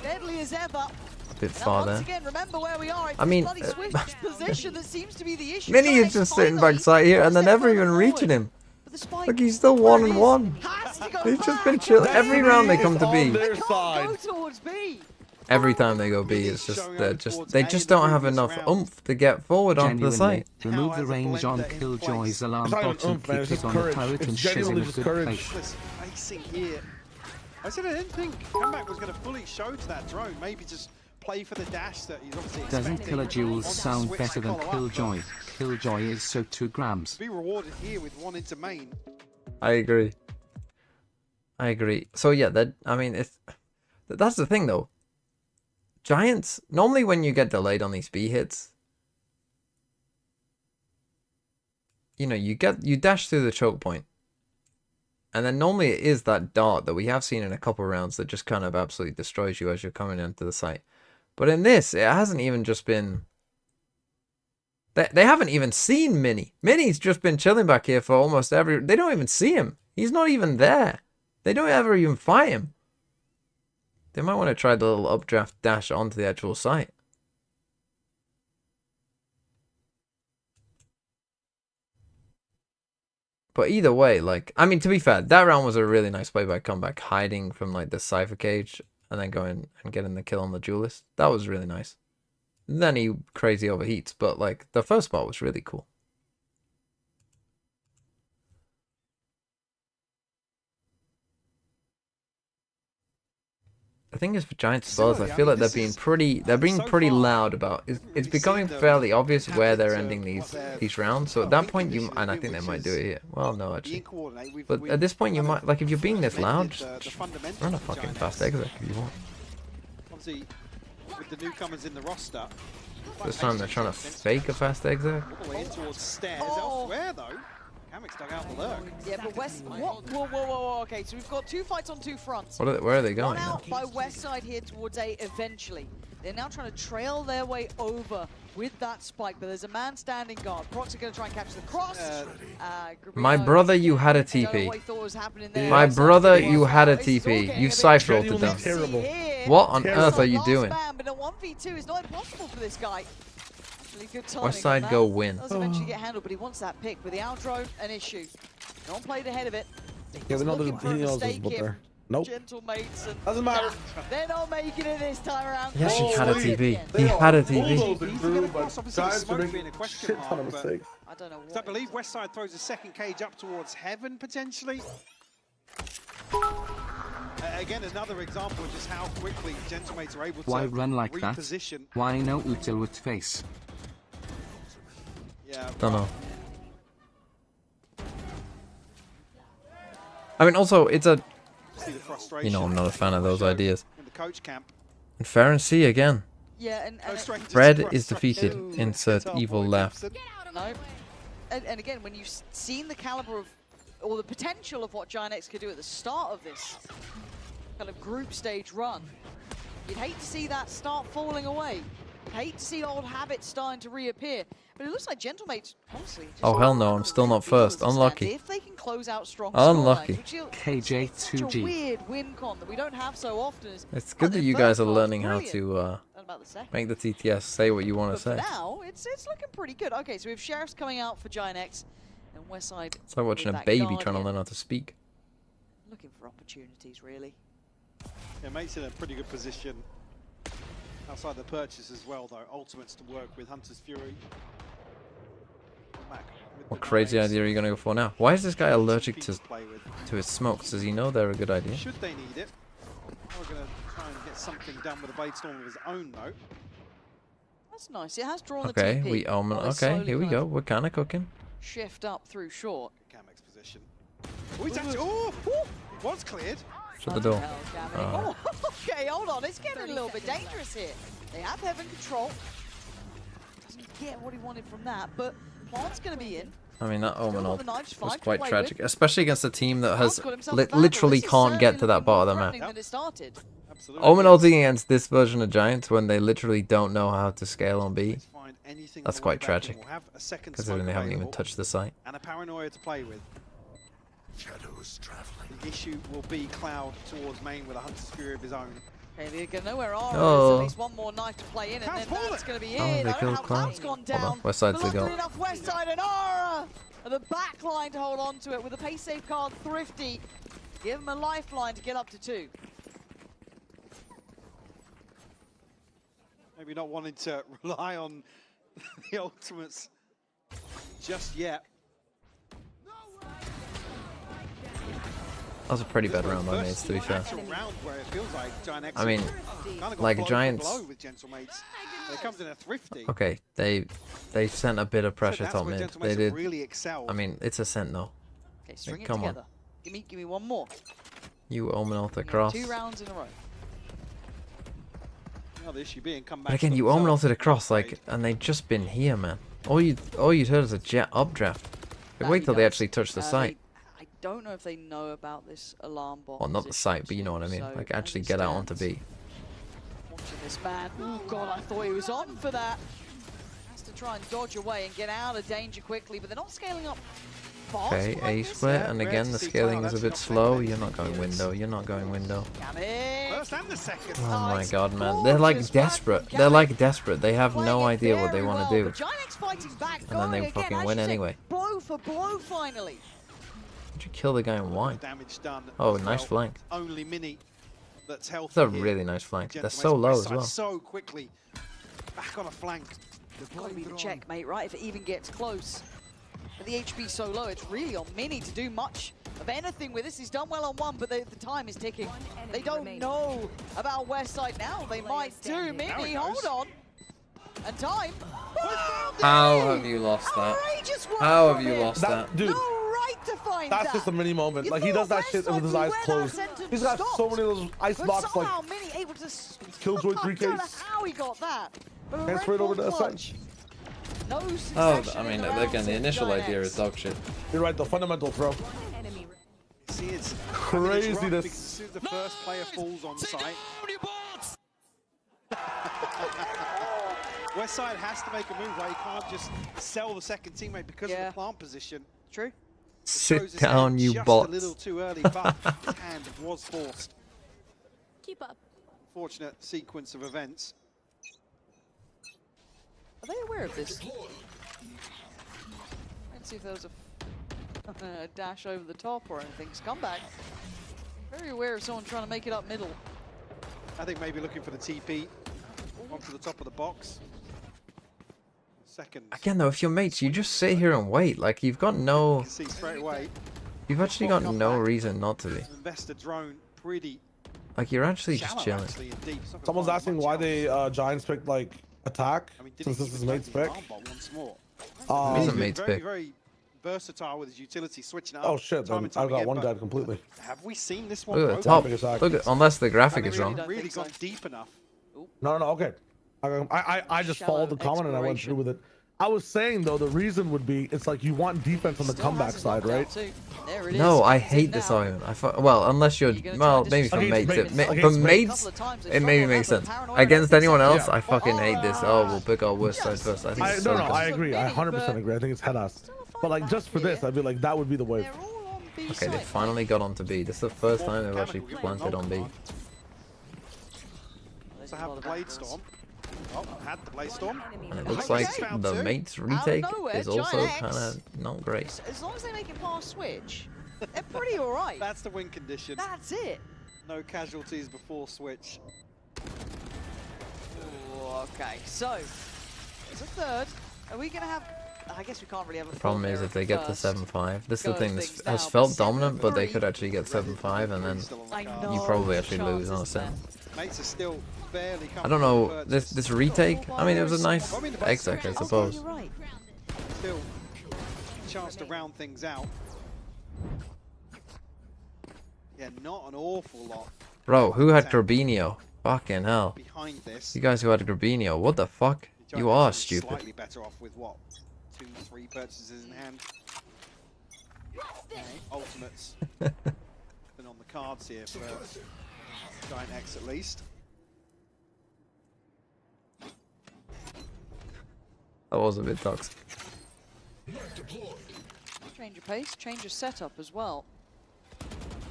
Deadly as ever. A bit Now, far once there. again, remember where we are. It's I mean, bloody Swiss position that seems to be the issue. Mini is Giants just sitting finally backside here and they're step never even further reaching forward. him. But the spike, Look, he's still where 1 it and is, 1. has to go He's just back. been chilling. Every round they come to on B. their They can't side. go towards B. Every time they go B, it's just they just don't have enough oomph to get forward onto the Genuinely, site. remove How the has a range on blender in Killjoy's place? alarm It's not even bot and oomph, man, keep it's it just on the courage. turret It's and shiz in genuinely a just good courage. place. Flickless facing here. I said I didn't think comeback was going to fully show to that drone. Maybe just play for the dash that he's obviously Doesn't expecting. Killer Jewels On that sound switch better to than follow up, Killjoy? Killjoy is so 2 grams. but Be rewarded here with one into main. I agree. I agree. So yeah, that I mean, it's that's the thing though. Giants, normally when you get delayed on these B hits, you know, you dash through the choke point. And then normally it is that dart that we have seen in a couple rounds that just kind of absolutely destroys you as you're coming into the site. But in this, it hasn't even just been... They haven't even seen Mini. Mini's just been chilling back here for almost every... They don't even see him. He's not even there. They don't ever even fight him. They might want to try the little updraft dash onto the actual site. But either way, like, I mean, to be fair, that round was a really nice play by Comeback, hiding from, like, the Cypher cage and then going and getting the kill on the Duelist. That was really nice. And then he crazy overheats, but, like, the first part was really cool. The thing is for Giants as well is I feel like they're being pretty loud about it's becoming fairly obvious where they're ending these rounds. So at that point and I think they might do it here. Well, no, actually. But at this point you might, like, if you're being this loud, just run a fucking fast exec if you want. Obviously, with the newcomers in the roster, This time they're trying to fake a fast exec. all the way in towards stairs. Elsewhere though, GiantX dug out the lurk. Yeah, but West... Whoa. Okay, so we've got two fights on two fronts. Where are they going One out now? by West side here towards A eventually. They're now trying to trail their way over with that spike, but there's a man standing guard. Prox are going to try and catch the cross. My brother, you had a TP. My brother, you had a TP. You Cypher ulted them. Terrible. What on earth are you doing? But a 1v2 is not impossible for this guy. Good West side go win. Does eventually get handled, but he wants that pick. With the outro, an issue. No one played ahead of it. Yeah, he knows this but there. Nope. Gentlemates and Doesn't matter. they're not making it this time around. He actually had a TP. He had a TP. Shit ton of mistakes. I don't know So I what. believe Westside throws a second cage up towards heaven potentially. Again, another example of just how quickly Gentlemates are able to Why run like that? reposition. Why no Utilwood face? Yeah, Don't know. I mean, also, it's a... see the frustration. You know, I'm not a fan of those ideas. In the coach camp. And Fair and C again. Yeah, and Red is defeated. Insert evil left. no. And again, when you've seen the caliber of, or the potential of what GiantX could do at the start of this kind of group stage run, you'd hate to see that start falling away. You'd hate to see old habits starting to reappear. But it looks like Gentlemates, honestly. just Oh, hell no, I'm still not first. feels Unlucky. If they can close out strong Unlucky. scorelines, which is KJ2G. such a weird win con that we don't have so often. It's good that you guys are learning how brilliant. to And about the second. make the TTS say what you want But to for say. now, it's looking pretty good. Okay, so we have Sheriffs coming out for GiantX and Westside. It's like watching with a that baby trying to Guardian. learn how to speak. Looking for opportunities, really. Yeah, Mate's in a pretty good position outside the purchase as well, though. Ultimates to work with Hunter's Fury. Back with What the crazy grenades. idea are you going to go for now? Why is this guy allergic People to play with. his smokes? Does he know they're a good idea? Should they need it? We're going to try and get something done with a Blade Storm of his own, though. That's nice. It has drawn Okay, the TP. we omen. While they Okay, slowly here we kind go. of We're kind of cooking. Shift up through short. GiantX position. Oh, he's actually. Oh! It was cleared. Shut the door. Oh, okay, hold on. It's getting a little bit dangerous here. They have heaven control. Doesn't get what he wanted from that, but Plant's going to be in. I mean, that omen got ult the knives, was five to quite play tragic, especially against a team that has Plant's got himself a vandal. literally This is can't get to certainly that part of the looking more map. threatening than it started. Absolutely. Omen ulting against this version of Giants when they literally don't know how to scale on B. Let's find anything That's on the quite way back, tragic, and we'll have a second considering they smoke haven't even available touched the site. and a paranoia to play with. Shadows traveling. The issue will be Cloud towards main with a Hunter's Fury of his own. Okay, they go nowhere. Oh, Oh. there's at least one more knife to play in, and Cloud's then fallen. that's going to be Oh, it. they I don't know killed how Cloud. Cloud's gone Hold on, down. West side's But the goal. luckily enough, West side and Aura and the back line to hold on to it with a pace save card Thrifty. Give him a lifeline to get up to 2. Maybe not wanting to rely on the ultimates just yet. That was a pretty bad round by Mates, to be fair. Actual round where it feels like GiantX I mean, kinda got like blow for Giants- blow with Gentlemates. And it comes in a Thrifty. Okay, they sent a bit of pressure that's top where mid. Gentlemates They have did. really excelled. I mean, it's a sentinel. Okay, string it come on. together. Give me one more. You omen ult We have across. 2 rounds in a row. Now the issue being come back. But again, you omen ulted across, like, and they've just been here, man. All you'd heard is a jet updraft. Like, wait till they actually touch the site. I don't know if they know about this alarm bot. Well, not the site, but you know what I mean. Like, actually get out onto B. Watching this man. Oh god, I thought he was on for that. Has to try and dodge away and get out of danger quickly, but they're not scaling up fast. Okay, like A this. split, and again the scaling is a bit slow. You're not going window. You're not going window. First and the second. Oh my god, man. They're like desperate. They're like desperate. They have no idea what they want to do. GiantX fighting back, And then they going fucking again, win as you say, anyway. Blow for blow, finally. Did you kill the guy in wine? Damage done. Oh, as nice well. flank. Only Mini that's healthy. It's a here. really nice flank. They're Gentleman's so low west as side well. So quickly back on a flank. Gotta be the checkmate, right? If it even gets close. But the HP so low, it's really on Mini to do much of anything with this. He's done well on one, but the time is ticking. They don't know about West Side now. They might do. Mini, hold on. And time. How have you lost that? How have you lost that? Dude, No right to find that's that. just a mini moment. You Like, he thought does that West shit Side with his knew eyes where that closed. sentence He's got stopped. so many of those ice But box, like, somehow Mini able to Killjoy I don't know 3Ks. how he got that. But a Transfer it Red over Bull to clutch. Ascent. No Oh, succession I mean, in the again, rounds the of initial idea GiantX. is dog shit. You're right, the fundamental throw. See, it's Craziness. because as soon as the first player falls on site, Westside has to make a move. Right, he can't just sell the second teammate because of the plant position. True. Sit down, you just bots. a little too early, but his hand was forced. Keep up. Fortunate sequence of events. Are they aware of this? Let's see if there was a dash over the top or anything. Scumbag. Very aware of someone trying to make it up middle. I think maybe looking for the TP onto the top of the box. Second. Again, though, if you're mates, you just sit here and wait. Like, you've got You no... can see straight away. You've actually got no reason not to be. Investor drone pretty Like, you're actually just shallow, chilling. actually, and deep. It's not gonna Someone's find asking much why else. they Giants picked, like, attack, I mean, did since he this is even mate's go pick. for the arm bot once more? It is a He's been mate's very, pick. very versatile with his utility, switching it up. Oh shit, time then and time I got again, one but guy completely. Have we seen this one? Look at the broken? top. Attack. Look at, unless the graphic Have is we wrong. really gone deep enough? No, okay. I just Shallow followed the comment and I went through with it. I was saying though, the reason would be it's like you want defense on the comeback side, right? There it is. No, I It's in hate this now. argument. Well, unless you're... You're gonna Well, try maybe to for Against mates. mates. For Against mates, it maybe makes sense. Against anyone else, I fucking hate this. Oh, we'll pick our worst side first. I think it's so No, dumb. I agree. I 100% agree. I think it's head ass. But like just for this, I'd be like that would be the wave. They're all on B Okay, they side. finally got onto B. This is the first time they've actually planted on B. So have the Blade Storm. Oh, had the Blade Storm. And it looks like the mates retake is also kind of not great. As long as they make it past switch, they're pretty alright. That's the win condition. That's it. No casualties before switch. Ooh, okay, so it's a third. Are we gonna have? I guess we can't really have a. The problem is if they get to first. 7-5, this is the Go thing. things This now, has but felt dominant, but they 7-3. could actually get 7-5, and then Still on the I card. know. you probably the actually lose on a chances 7. there. Mates are still barely coming. I don't know, from this purchase. retake, I mean, it was a nice I mean, the exec, I best- suppose. You're right. Still a chance to round things out. Yeah, not an awful lot Bro, who had Grabinho? Fucking hell. behind this. You guys who had Grabinho, what the fuck? You Giants are are stupid. Slightly better off with what? 2-3 purchases in hand. Ultimates been on the cards here for GiantX at least. That was a bit toxic. Change your pace, change your setup as well.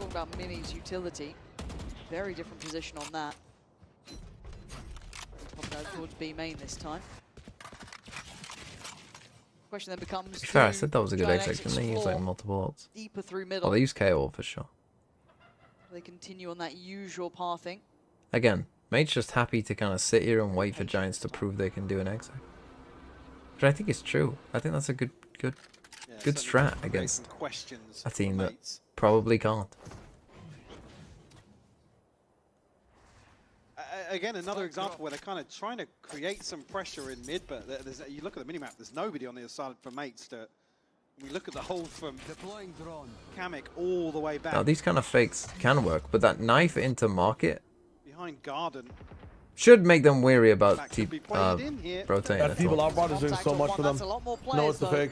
Talk about Mini's utility. Very different position on that. Popping out towards B main this time. Question then becomes. To be fair, I do said that was a good GiantX exec, didn't they use like explore multiple ults? deeper through middle? Oh, they use KO for sure. They continue on that usual pathing. Again, mate's just happy to kind of sit here and wait for Giants to prove they can do an exec. But I think it's true. I think that's a good Yeah, Good certainly strat raised against some questions a team from that mates. probably can't. Again, another example where they're kind of trying to create some pressure in mid, but you look at the minimap, there's nobody on the other side for mates to. We look at the hold from Kamek all the way back Now, these kind of fakes can work, but that knife into market, behind Garden. Should make them weary about That could be played in here. rotating. That feeble outbound is doing so much for them. That's a lot more No, players, it's a though. fake.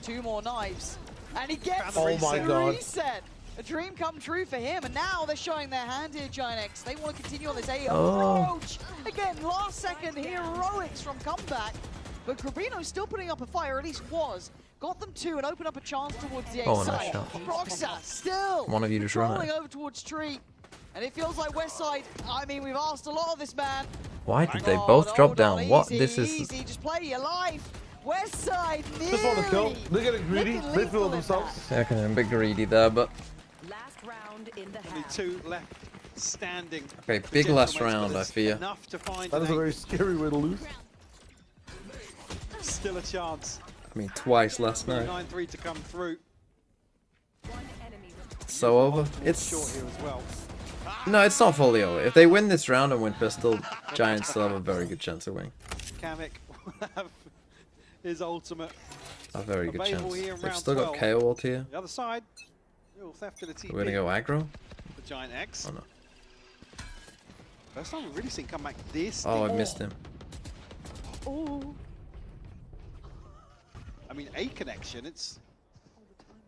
2 more knives. And he gets Oh my the God. reset. A dream come true for him. And now they're showing their hand here, GiantX. They want to continue on this A approach. Again, last second heroics from comeback. But Grabino's still putting up a fight, or at least was. Got them 2 and opened up a chance towards the A Oh, nice side. shot. Roxa still One of you just run rolling it. over towards Tree. And it feels like Westside, I mean, we've asked a lot of this man. Why did they God, both drop hold on, down? What? easy, This is... easy, just play your life. Westside Just want to kill. nearly. They're getting greedy. Looking They lethal feel in themselves. Yeah, kind of a bit greedy there, but... Last round in the Only half. 2 left standing. Okay, for big last Gentleman's, round, but I it's fear. Enough to find That is a an very scary way to lose. still a chance. I mean, twice last night. 9-3 to come through. So over. Short It's... here as well. No, it's not fully over. If they win this round and win Pistol, Giants still have a very good chance of winning. Kamek will have his ultimate. A very good Available chance. here in They've round still got 12. KO ult here. The other side, little theft of the TP. We're gonna go aggro? for GiantX. Oh no. First time we've really seen come back this Oh, I deep. missed him. Oh. I mean, a connection, it's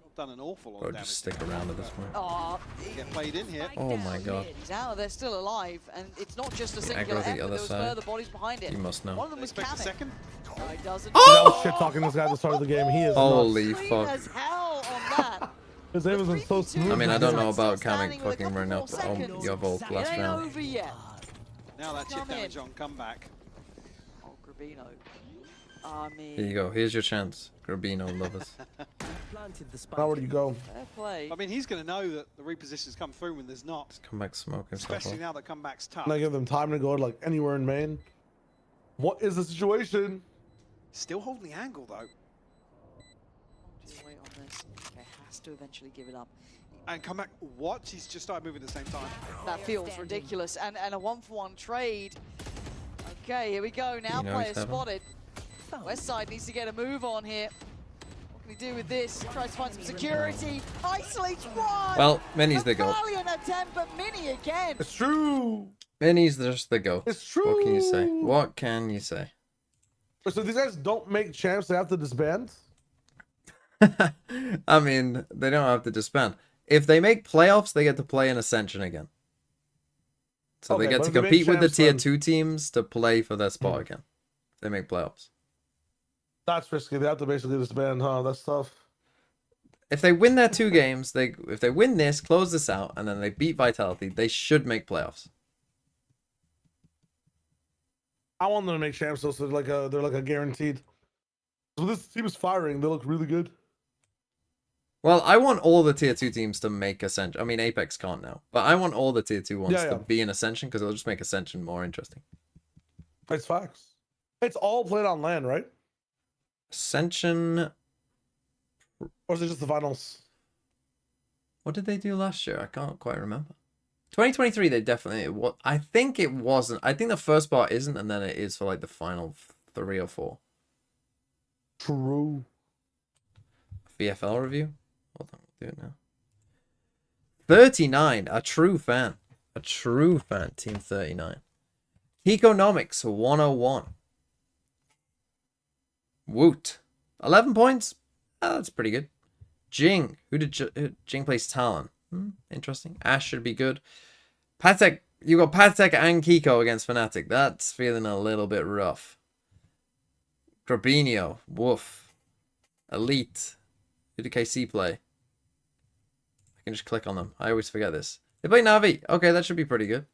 not done an awful lot Bro, of damage. just stick around at this point. Oh, Get played in here. Oh my god. he's out. They're still alive, and it's not just a Yeah, singular aggro the effort. other There was side. further bodies behind it. You must know. One of them was Expect a Kamek. second. No, he doesn't. I was shit talking this guy at the start of the game. He is Holy nuts. Clean fuck. as hell on that. His aim has been so smooth. I mean, I don't know Still about standing Kamek with a fucking couple running more up seconds. your vault It last ain't round. over yet. Now that chip Come damage in. on comeback. Oh, Grabino. I mean, Here you go. Here's your chance, Grabino lovers. Now where do you go? fair play. I mean, he's going to know that the repositions come through when there's not. Just come back smoking stuff Especially off. now that comeback's tough. And I give them time to go like anywhere in main. What is the situation? Still holding the angle though. Do you wait on this? Okay, has to eventually give it up. And comeback, what? He's just started moving at the same time. That feels ridiculous. And a 1-for-1 trade. Okay, here we go. Now You know player he's having- spotted. Westside needs to get a move on here. What can he do with this? Tries to find some security. Isolates one. Well, Minnie's the A goat. valiant attempt, but Mini again. It's true. Minnie's just the goat. It's true. What can you say? What can you say? So these guys don't make champs. They have to disband. I mean, they don't have to disband. If they make playoffs, they get to play in Ascension again. So Okay, they get but to if they make compete with the champs, tier then- 2 teams to play for their spot again. They make playoffs. That's risky. They have to basically disband, huh? That's tough. If they win their 2 games, if they win this, close this out, and then they beat Vitality, they should make playoffs. I want them to make champs, so they're like a guaranteed. So this team is firing. They look really good. Well, I want all the tier 2 teams to make Ascension. I mean, Apex can't now. But I want all the tier 2 ones Yeah. to be in Ascension because it'll just make Ascension more interesting. It's facts. It's all played on land, right? Ascension... Or is it just the finals? What did they do last year? I can't quite remember. 2023, they definitely... I think it wasn't. I think the first part isn't, and then it is for like the final 3 or 4. True. VFL review? Hold on, we'll do it now. 39, a true fan. A true fan, Team 39. Economics 101. Woot. 11 points? Oh, that's pretty good. Jing. Who did Jing plays Talon? Interesting. Ash should be good. Patek. You got Patek and Kiko against Fnatic. That's feeling a little bit rough. Grabinho. Woof. Elite. Who did KC play? I can just click on them. I always forget this. They play Navi. Okay, that should be pretty good.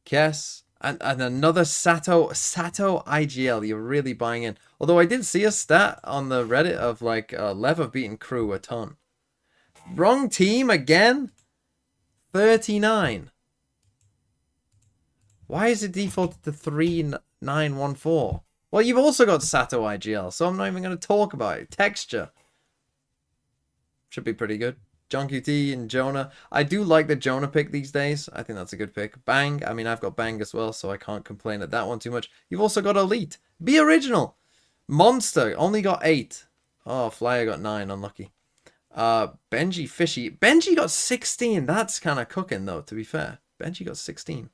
Yes. And another Sato IGL. You're really buying in. Although I did see a stat on the Reddit of like Lev have beaten Crew a ton. Wrong team again? 39. Why is it defaulted to 3914? Well, you've also got Sato IGL, so I'm not even going to talk about it. Texture. Should be pretty good. John QT and Jonah. I do like the Jonah pick these days. I think that's a good pick. Bang. I mean, I've got Bang as well, so I can't complain at that one too much. You've also got Elite. Be original. Monster. Only got 8. Oh, Flyer got 9. Unlucky. Benji Fishy. Benji got 16. That's kind of cooking, though, to be fair. Benji got 16.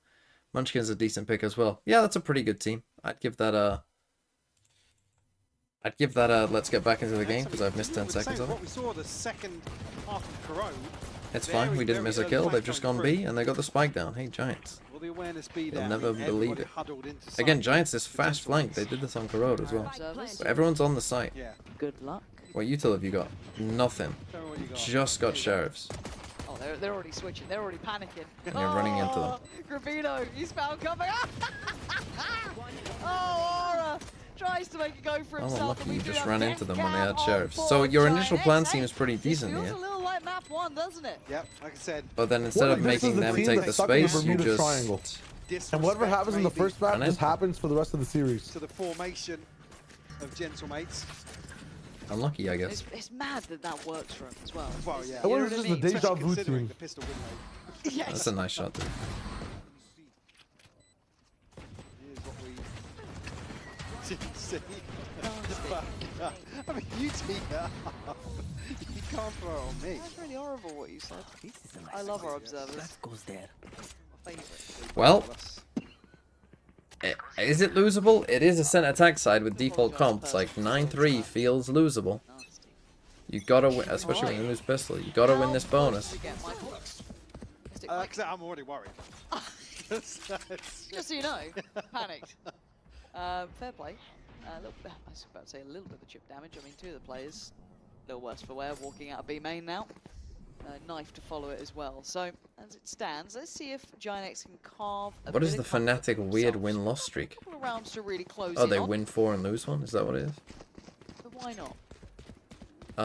Munchkin's a decent pick as well. Yeah, that's a pretty good team. I'd give that a let's get back into the game because I've missed 10 seconds of it. What we saw the second half of Corrode. It's fine. We didn't miss a kill. They've just gone B and they got the spike down. Hey, Giants. Will the awareness be You'll there? never believe it. Again, Giants is fast flank. They did this on Corrode as well. But everyone's on the site. Yeah. Good luck. What util have you got? Nothing. Just got sheriffs. Oh, they're already switching. They're already panicking. And you're running into them. Gravino, he's found coming. Oh, Aura tries to make a go for Oh, himself. lucky you just ran into them when they had sheriffs. So your initial plan seems pretty decent Feels here. a little like map 1, doesn't it? Yep, like I said. But then instead of making them take the space, you just... Triangle. And whatever happens in the first map just happens for the rest of the series. To the formation of Gentlemates. Unlucky, I guess. It's mad that works for him as well. Well, yeah. It was just a deja vu team. The pistol win rate. Yes. That's a nice shot, dude. Here's what we didn't see. I mean, you team up. You can't throw it on me. That's really horrible what you said. I love our observers. That goes there. Well, is it losable? It is a center attack side with default comps. Like 9-3 feels losable. You gotta win, especially when you lose pistol. You gotta win this bonus. I'm already worried. Just so you know, panicked. Fair play. I was about to say a little bit of chip damage. I mean, 2 of the players, a little worse for wear, walking out of B main now. Knife to follow it as well. So, as it stands, let's see if GiantX can carve a What is bit the of comfort Fnatic for weird themselves. win-loss streak? A couple of rounds to really close Oh, in they on, win 4 and lose 1? Is that what it is? but why not?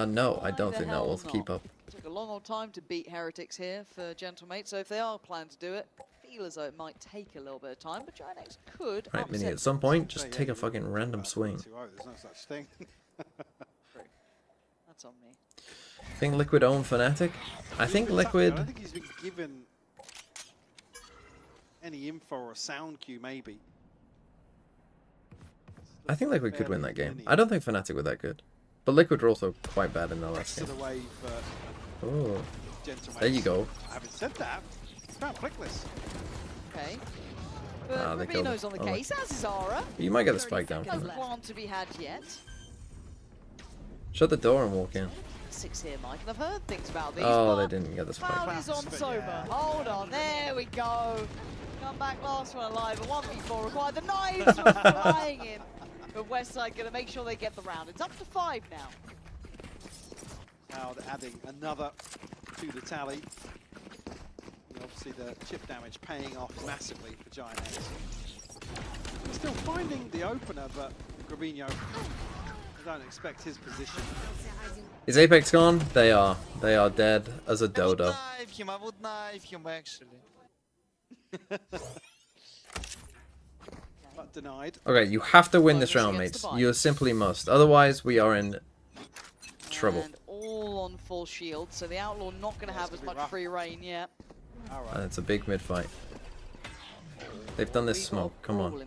No, I don't Why the think that hell will not? keep up. Took a long old time to beat Heretics here for Gentlemate, so if they are planning to do it, feel as though it might take a little bit of time, but GiantX could Right, Mini, upset at some point, just take a fucking random swing. There's no such thing. That's on me. Think Liquid own Fnatic? I think Liquid... I don't think he's been given any info or a sound cue, maybe. I think Liquid could win that game. I don't think Fnatic were that good. But Liquid were also quite bad in the last To game. the wave, Oh, Gentlemates. there you go. Having said that, it's about flickless. Okay. Ah, But they killed Rubino's him. on the Oh, case, as is Aura. You might get the spike down No from it. plan to be had yet. Shut the door and walk in. 6 here, Mike, and I've heard things about these. Oh, but they didn't get the spike. Cloud is on sober. Hold on, there we go. Come back last one alive. A 1v4 required. The knives were flying in. But Westside going to make sure they get the round. It's up to 5 now. Now they're adding another to the tally. Obviously the chip damage paying off massively for GiantX. Still finding the opener, but Gravino, I don't expect his position. Is Apex gone? They are. They are dead as a dodo. I would knife him actually. But denied. Okay, you have to win this round, mates. You simply must. Otherwise, we are in trouble. And all on full shield, so the Outlaw not going to have as much free reign yet. And it's a big mid fight. They've done this smoke. Come on.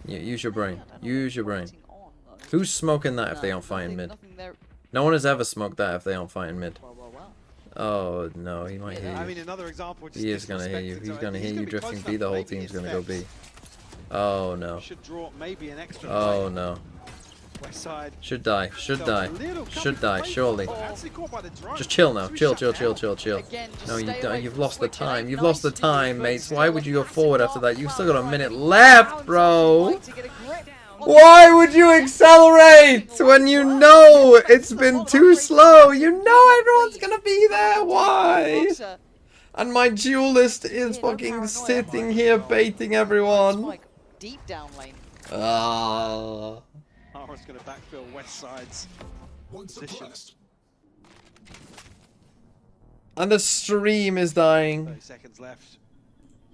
Use your brain. Use your brain. Who's smoking that if they aren't fighting mid? No one has ever smoked that if they aren't fighting mid. Oh no, he might hear I mean, you. another example. He is gonna hear you. He's gonna hear you drifting B. The whole team's gonna go B. Oh Oh no. Should draw maybe an extra. Oh no. West side. Should die. Should die. Should die. Surely. Actually caught by the drone. Just chill now. Chill. Chill. Chill. Chill. Chill. No, you don't. You've lost the time. You've lost the time, mates. Why would you go forward after that? You've still got a minute left, bro. Why would you accelerate when you know it's been too slow? You know everyone's gonna be there. Why? And my duelist is fucking sitting here baiting everyone. Deep down lane. Ah. Ara's going to backfill West Side's position. And the stream is dying. 30 seconds left.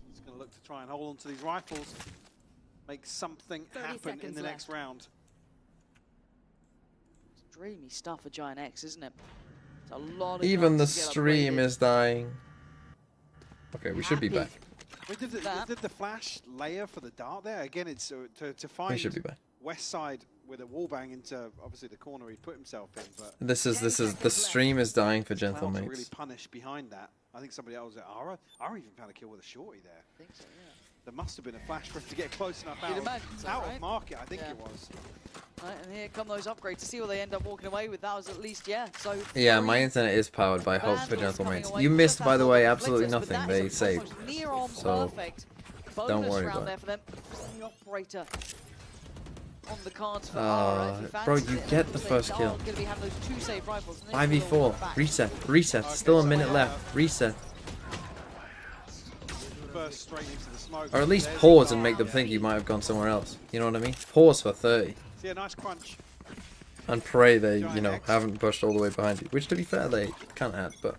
He's going to look to try and hold on to these rifles. Make something happen in the next round. It's dreamy stuff for GiantX, isn't it? It's a lot of Even the chances to get stream upgraded. is dying. Okay, we should be back. Wait, did the flash layer for the dart there? Again, it's to find We should be back. West Side with a wall bang into obviously the corner he put himself in. But This is the stream is dying for gentle Cloud to really mates. punish behind that. I think somebody else, Ara even found a kill with a shorty there. I think so, yeah. There must have been a flash for him to get close enough You'd out, imagine so, out right? of market, I think it was. Right, and here come those upgrades to see what they end up walking away with. That was at least, yeah. So Yeah, 3 my internet is powered by Hope for Vandals Gentle coming Mates. away You with missed, just by that the way, little absolutely blitzers, but nothing. that They is saved. almost near on So, perfect. don't Bonus worry round about there it. for them. The operator on the cards for Ara. If he bro, fancies you it, get and the also first they kill. are gonna be having those 2 save rifles. And this will 5v4. come back. Reset. Still a minute left. Reset. Burst straight into the smoke. Or at least There's pause the and make them bar. think you might have gone somewhere else. You know what I mean? Pause for 30. See a nice crunch. And pray they, you know, GiantX. haven't pushed all the way behind you. Which, to be fair, they can't have, but...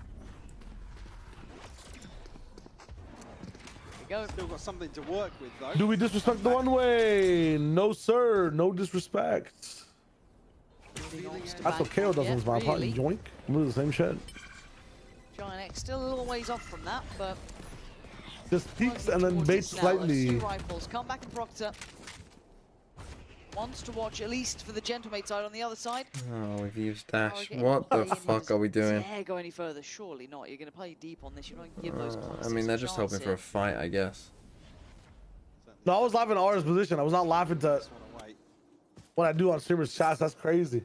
Still got something to work with though. Do we disrespect the one way? No, sir. No disrespect. That's what KO does on his my party. Yoink. We do the same shit. GiantX still a little ways off from that, but Just peeks and then towards baits us now. Let's slightly. see rifles come back and Proctor wants to watch at least for the gentlemate side on the other side. Oh, we've used dash. Getting What the way in fuck his- are we doing? Dare go any further? Surely not. You're going to play deep on this. You're not going to give those I classics mean, they're a just chance hoping for here. a fight, I guess. No, I was laughing at Ara's position. I was not laughing to Just wanna wait. what I do on streamers' chats. That's crazy.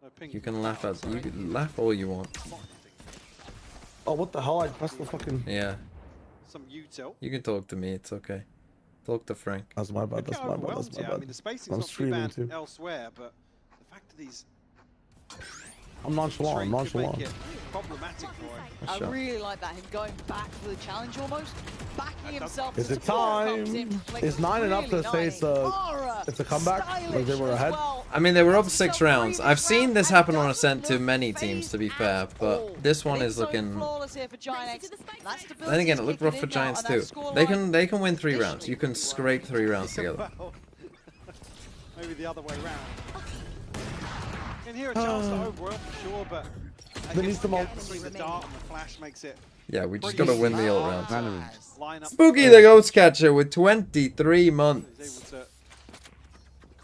No ping You from can laugh Cloud, at... sorry. You can laugh all you want. Oh, what the hell? I pressed the fucking... Yeah. Some util. You can talk to me. It's okay. Talk to Frank. That's my bad. Look That's how my bad. overwhelmed That's he my is. I mean, the bad. spacing's I'm not too streaming bad too. elsewhere, but the fact that he's I'm nonchalant. I'm straight could make nonchalant. it problematic for him. I Sure. really like that. Him going back for the challenge almost. Backing himself. Is to it support comes time? in, like, Is 9 enough to really say nice. it's a Ara, comeback? Like they were stylish ahead? as well. I mean, they were up Gets 6 himself rounds. through I've this seen round this and happen on doesn't Ascent to look many teams, to be phased fair, at but all. this one And is it's so looking... flawless here for GiantX. That Then again, it stability's looked rough for kicking in now, Giants and too. that They can win 3 scoreline rounds. You can scrape 3 rounds together. Well, maybe the other way round. Can hear a chance to overwhelm for sure, but I There guess needs the to gap mo- between the dart and the flash makes it Yeah, we just pretty gotta win the ult hard round. to line up Spooky the Ghost Catcher with 23 months. He's able to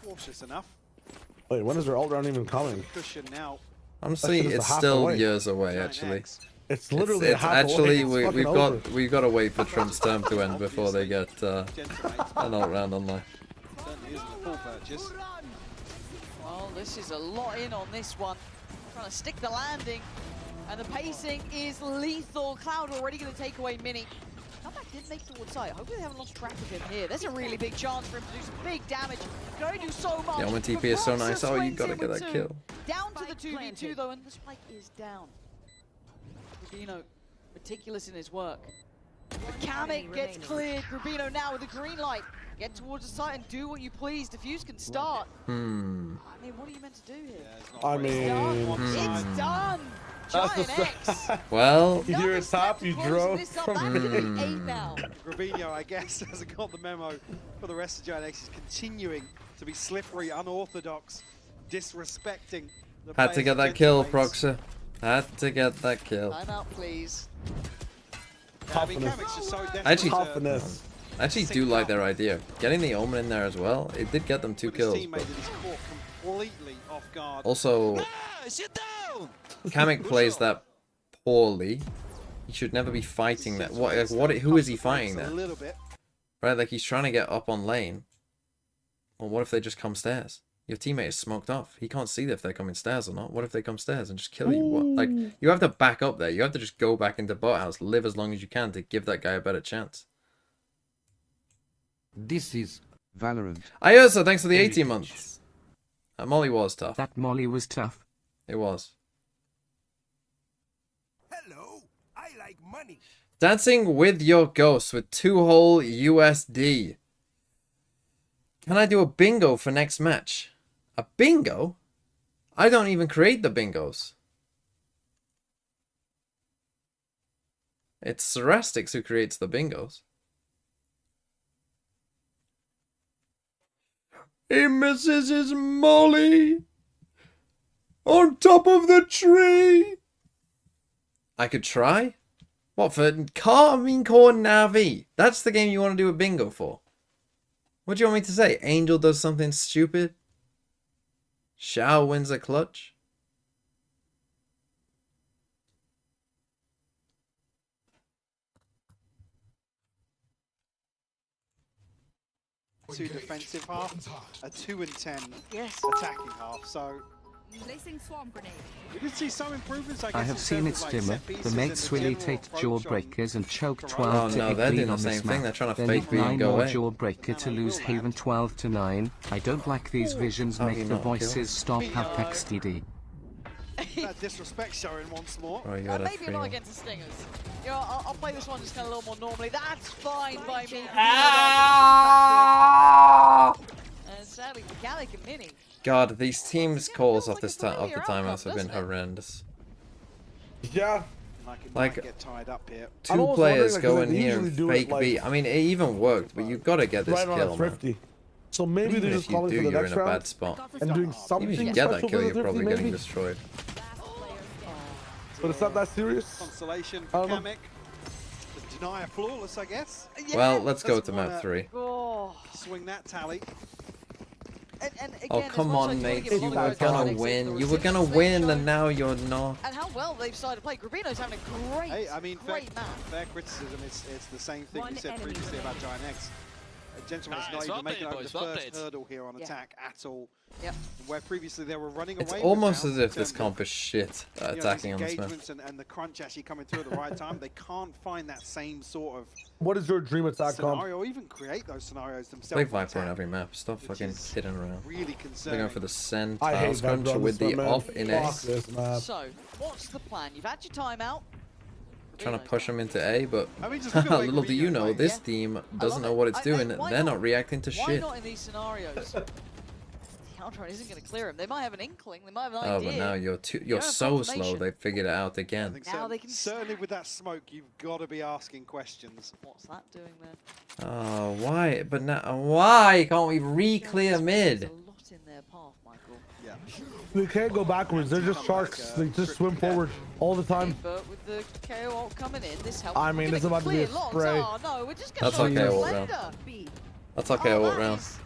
cautious enough. Wait, when is their ult round even coming? Cushion now. Honestly, That shit is it's half still away. years away, Giant actually. X. It's literally It's half actually away. It's we've fucking over. got to wait for Trump's term to end before they get Gentlemates, an ult round online. certainly isn't a full purchase. Well, this is a lot in on this one. Trying to stick the landing. And the pacing is lethal. Cloud already going to take away Mini. Comeback did make towards side. Hopefully they haven't lost track of him here. There's a really big chance for him to do some big damage. Can only do so much. Yeah, when But TP is so Proxus nice, oh, you wins gotta it get with that 2. kill. Down to the 2v2 though, and the spike is down. Rubino, meticulous in his work. But Kamek gets cleared. Rubino now with a green light. Get towards the site and do what you please. Diffuse can start. I mean, what are you meant to do here? Yeah, it's not I great. mean, It's done! That's the GiantX! Well, you hear a top, you drove This from back to the 8 now. Rubinho, I guess, hasn't got the memo for the rest of GiantX. Is continuing to be slippery, unorthodox, disrespecting the had to players get of that kill, Gentlemates. Proxer. Had to get that kill. Time out, please. Yeah, I mean, Toughness. Kamek's just so desperate Actually- to Toughness. I actually do like their idea. Getting the Omen in there as well, it did get them 2 put his kills. teammate But that he's caught completely off guard. also, Sit down! Kamek plays that poorly. He should never be fighting that. Who is he fighting A there? little bit. Right, like he's trying to get up on lane. Well, what if they just come stairs? Your teammate is smoked off. He can't see if they're coming stairs or not. What if they come stairs and just kill you? What? Like, you have to back up there. You have to just go back into bot house, live as long as you can to give that guy a better chance. This is Valorant. Iosa, thanks for the 18 months. Molly was tough. That Molly was tough. It was. Hello, I like money. Dancing with your ghost with 2 whole USD. Can I do a bingo for next match? A bingo? I don't even create the bingos. It's Cerastix who creates the bingos. He misses his molly on top of the tree. I could try. What for? Carmine Core NAVI. That's the game you want to do a bingo for. What do you want me to say? Angel does something stupid? Shao wins a clutch. Two defensive half, a 2 and 10 attacking half. So we did see some improvements. I have seen it, Stimmer. The mates really take jawbreakers and choke 12 Oh to no, 8 they're lead doing the on this same thing. map. They're trying to Then fake hit B 9 and go more away. jawbreaker to lose Haven 12 to 9. I don't like these visions. How do you Make the not kill? voices stop. Have XTD. that disrespect showing once more. Oh, you got a Maybe free not one. against the Stingers. You know, I'll play this one just kind of a little more normally. That's fine by me. And sadly, Mechanic and Mini. God, these teams calls off this time of the timeouts have been horrendous. Yeah. Like, get tied up here. I'm two almost players wondering, go like, in they here and usually do it, fake like, B. I mean, it even worked, but you gotta get this Right on kill, a man. thrifty. So maybe Even they're if just you calling do, for the you're next in a round bad spot. and doing something Even if you get that special kill, for you're the probably thrifty, getting maybe. destroyed. But it's not that serious. Consolation I for don't know. Kamek. The denier flawless, I guess. Well, let's go to Doesn't wanna map 3. Oh. Swing that tally. And again, Oh, as come much as on, you wanna mates. give a You lot were of credit to gonna Alex, win. the You were gonna resilience win, they've and shown, now you're not. and how well they've started to play. Gravino's having a great, Hey, I mean, great match. fair criticism. It's the same thing we said previously about GiantX. Gentleman's not even making over the first hurdle here on attack at all. Yep. Where previously they were running It's away. almost with as rounds if in this terms comp is shit of, at these attacking on this map. engagements and the crunch actually coming through at the right time. They can't find that same sort of What is your dream attack comp? scenario, or even create those scenarios themselves. Play on Viper on attack, every map. Stop which fucking is kidding around. Really They're concerning. going for the send I tile hate scrunch Viper on with this the map, off man. in Fuck A. this map. So, what's the plan? You've had your timeout. Trying to push them into A, but I mean, just look at the way little do you Gravino's know, playing. this team doesn't know what it's doing. Why They're not? not reacting to Why shit. not in these scenarios? The Outrun isn't going to clear him. They might have an inkling. They might have an Oh, idea. but now you're have so slow. confirmation. They figured it out I again. think Now they can certainly with that smoke, you've got to be asking questions. What's that doing there? Oh, why? But now, why can't we re-clear There's mid? a lot in their path, Michael. Yeah. They can't go backwards. They're just sharks. They just swim forward all the time. But with the KO ult coming in, this helps. I mean, Gonna it's about to be a clear lots. spray. Oh no, we're just going That's to okay, show ult you round. Blender. That's okay, Oh, ult that round. is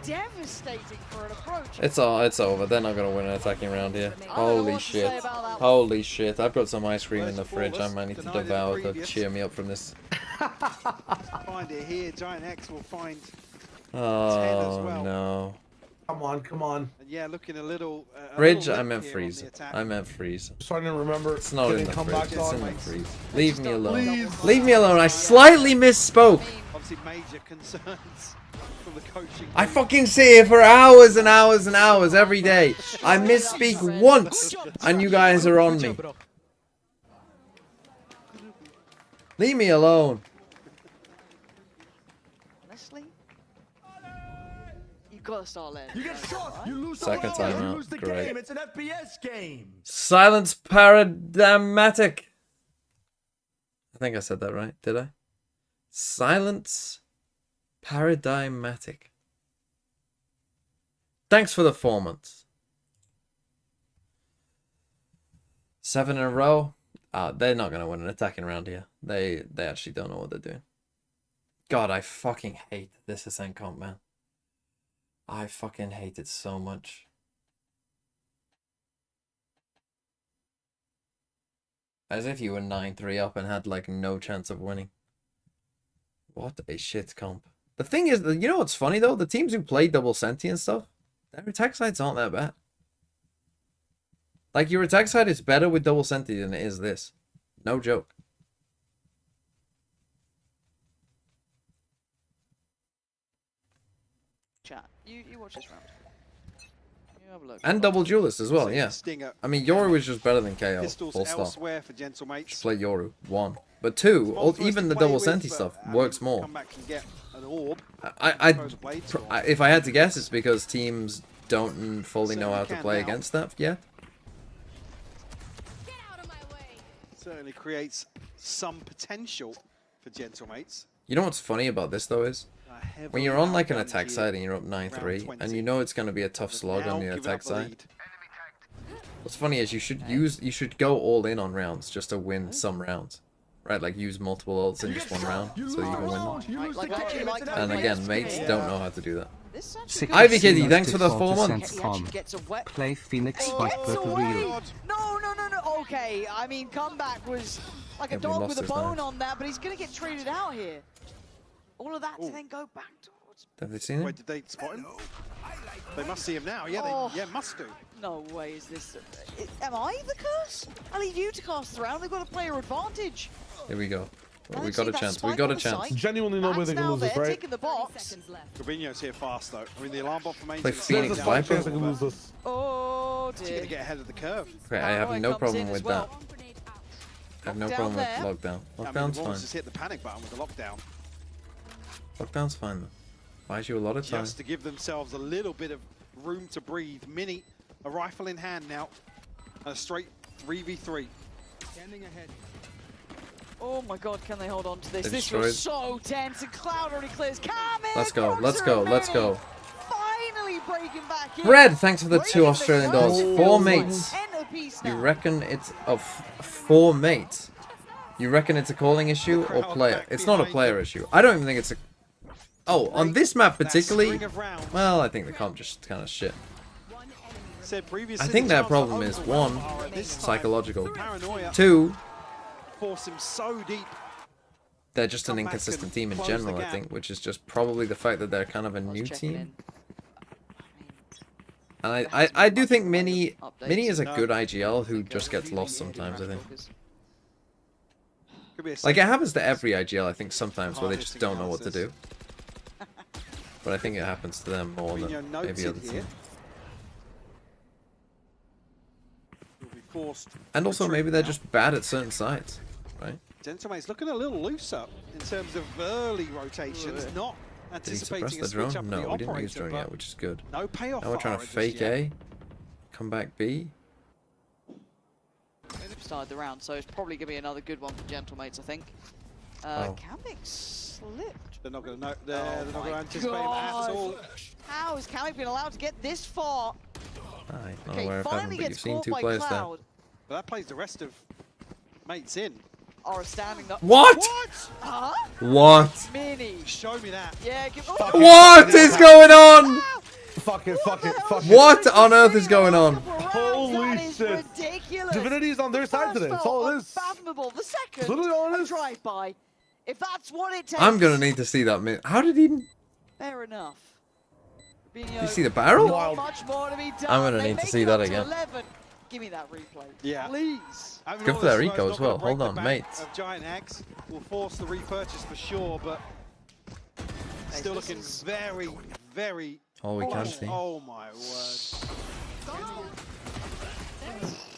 devastating for an approach. It's over. They're not gonna win an attacking round here. I don't know Holy what to say shit. about that one. Holy shit. I've got some ice cream in the First fridge. I flawless, might need to denied in the devour to previous. cheer me up from this. Find it here. GiantX will find. Oh, well. no. Come on, come on. And yeah, looking a little. Bridge, little I limp meant here on freeze. the attack. I meant freeze. Starting to remember. It's not in getting the fridge. comebacks It's in the on. freeze. Leave me alone. Please. Leave me alone. I slightly misspoke. Obviously, major concerns from the coaching. I group. fucking sit here for hours and hours and hours every day. I misspeak once, and you guys are on me. Leave me alone. Honestly, you gotta start letting. You get shot, you lose Second the ball, time you out. lose the Great. game. It's an FPS game. Silence paradigmatic. I think I said that right, did I? Silence paradigmatic. Thanks for the 4 months. 7 in a row. They're not gonna win an attacking round here. They actually don't know what they're doing. God, I fucking hate this Ascent comp, man. I fucking hate it so much. As if you were 9-3 up and had like no chance of winning. What a shit comp. The thing is, you know what's funny though? The teams who play double senti and stuff, their attack sides aren't that bad. Like your attack side is better with double senti than it is this. No joke. Chat. You watch this round. You have a look. And double duelist as well, yeah. Stinger. I mean, Yoru was just better than KO. Pistols Full stop. elsewhere for Gentlemates. Just play Yoru. 1. But 2, even the double senti stuff works more. Come back and get an orb. If I had to guess, it's because teams don't fully know how to play against that yet. Certainly creates some potential for Gentlemates. You know what's funny about this though is when you're on like an attack side and you're up 9-3 and you know it's going to be a tough slog on the attack side. What's funny is you should go all in on rounds just to win some rounds. right? Like use multiple ults in just one round, so you can win them. You lose And again, mates don't know how to do that. This actually Ivy Kitty, thanks for the 4 months. He actually gets away. Play Phoenix He Viper gets for away. real. No. Okay, I mean, comeback was like Yeah, a but he dog lost with a his bone knife. on that, but he's going to get traded out here. All of that to then go back towards... Have they seen Wait, it? did they spot him? They must see him now. Yeah, Oh. they must do. No way is this... Am I the curse? I leave you to cast around. They've got a player advantage. Here we go. Now We let's got see a that chance. We spike got on a the chance. side. Genuinely no way Max they can now lose this, there, right? taking the box. Gabinho's here fast though. I mean, the alarm bot formation Play is Phoenix There's a Viper. slight chance they can lose this. Oh, He's going dear. to get ahead of the curve. Okay, I have Roy no comes problem in with as well. that. I have no Lockdown problem with there. lockdown. I mean, Lockdown's the Lawrence fine. has hit the panic button with the lockdown. Lockdown's fine though. Buys you a lot of time. Just to give themselves a little bit of room to breathe. Mini, a rifle in hand now. And a straight 3v3. Standing ahead. Oh my god, can they hold on to this? They This was so tense, and Cloud already clears. Let's go, let's go, let's go. Finally breaking back in. Fred, thanks for the Breaking 2 Australian dollars. first 4 kills. mates. Centerpiece You now. reckon it's a 4 mates? You reckon it's a calling issue or player? It's not a player issue. I don't even think it's a... Oh, on this map particularly? Well, I think the comp just kind of shit. Said previously, I think the their chance problem to is overwhelm 1, Ara this time. psychological. Paranoia 2, force him so deep. they're just an Come back inconsistent and team in close the general, I gap. think, which is just probably the fact that they're kind of a new team. And I do think Mini is a good IGL who just gets lost sometimes, I think. Could be a Like, it happens to every IGL, I think, sometimes, where they just don't know what to do. But I think it happens to them more than maybe other teams. And also, maybe they're just bad at certain sides, right? GiantX looking a little looser in terms of early rotations, not Did he suppress anticipating the a switch drone? up No, the we didn't use operator, drone but yet, which is good. no payoff. Now we're trying to fake A, come back B. Started the round, so it's probably going to be another good one for Gentlemates, I think. Oh. Kamik slipped. They're not going to know. They're not my going to anticipate him at all. How has Kamik been allowed to get this far? I'm not Okay, aware of having, finally but you've gets seen caught 2 by players there. Cloud. But that plays the rest of mates in. Are standing up. What? Huh? What? Mini. Show me that. Yeah, give What is going on? Fuck it. What on earth is going on? Holy shit. Ridiculous. Divinity's on their side today. That's all it is. Unfathomable. The second, Literally all it is. drive by. If that's what it takes. I'm gonna need to see that. How did he... Fair enough. Did you see the barrel? Not much more to be done. I'm gonna They need to make see it that up to again. 11. Give me that replay. Yeah. Please. Good for their eco as well. Hold on, mates. Of GiantX will force the repurchase for sure, but still looking very, very. Oh, we can see. Oh my word.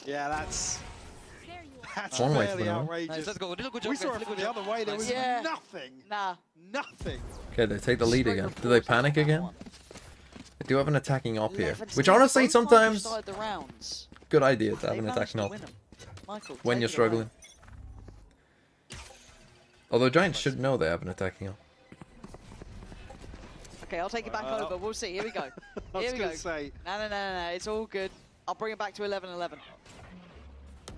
Yeah, that's One way for fairly them. outrageous. We saw it from the other way. There was nothing. Nothing. Okay, they take the lead again. Do they panic again? They do have an attacking op here, which honestly sometimes good idea to have an attacking op when you're struggling. Although Giants should know they have an attacking op. Okay, I'll take it back over. We'll see. Here we go. Here we go. No. It's all good. I'll bring it back to 11-11.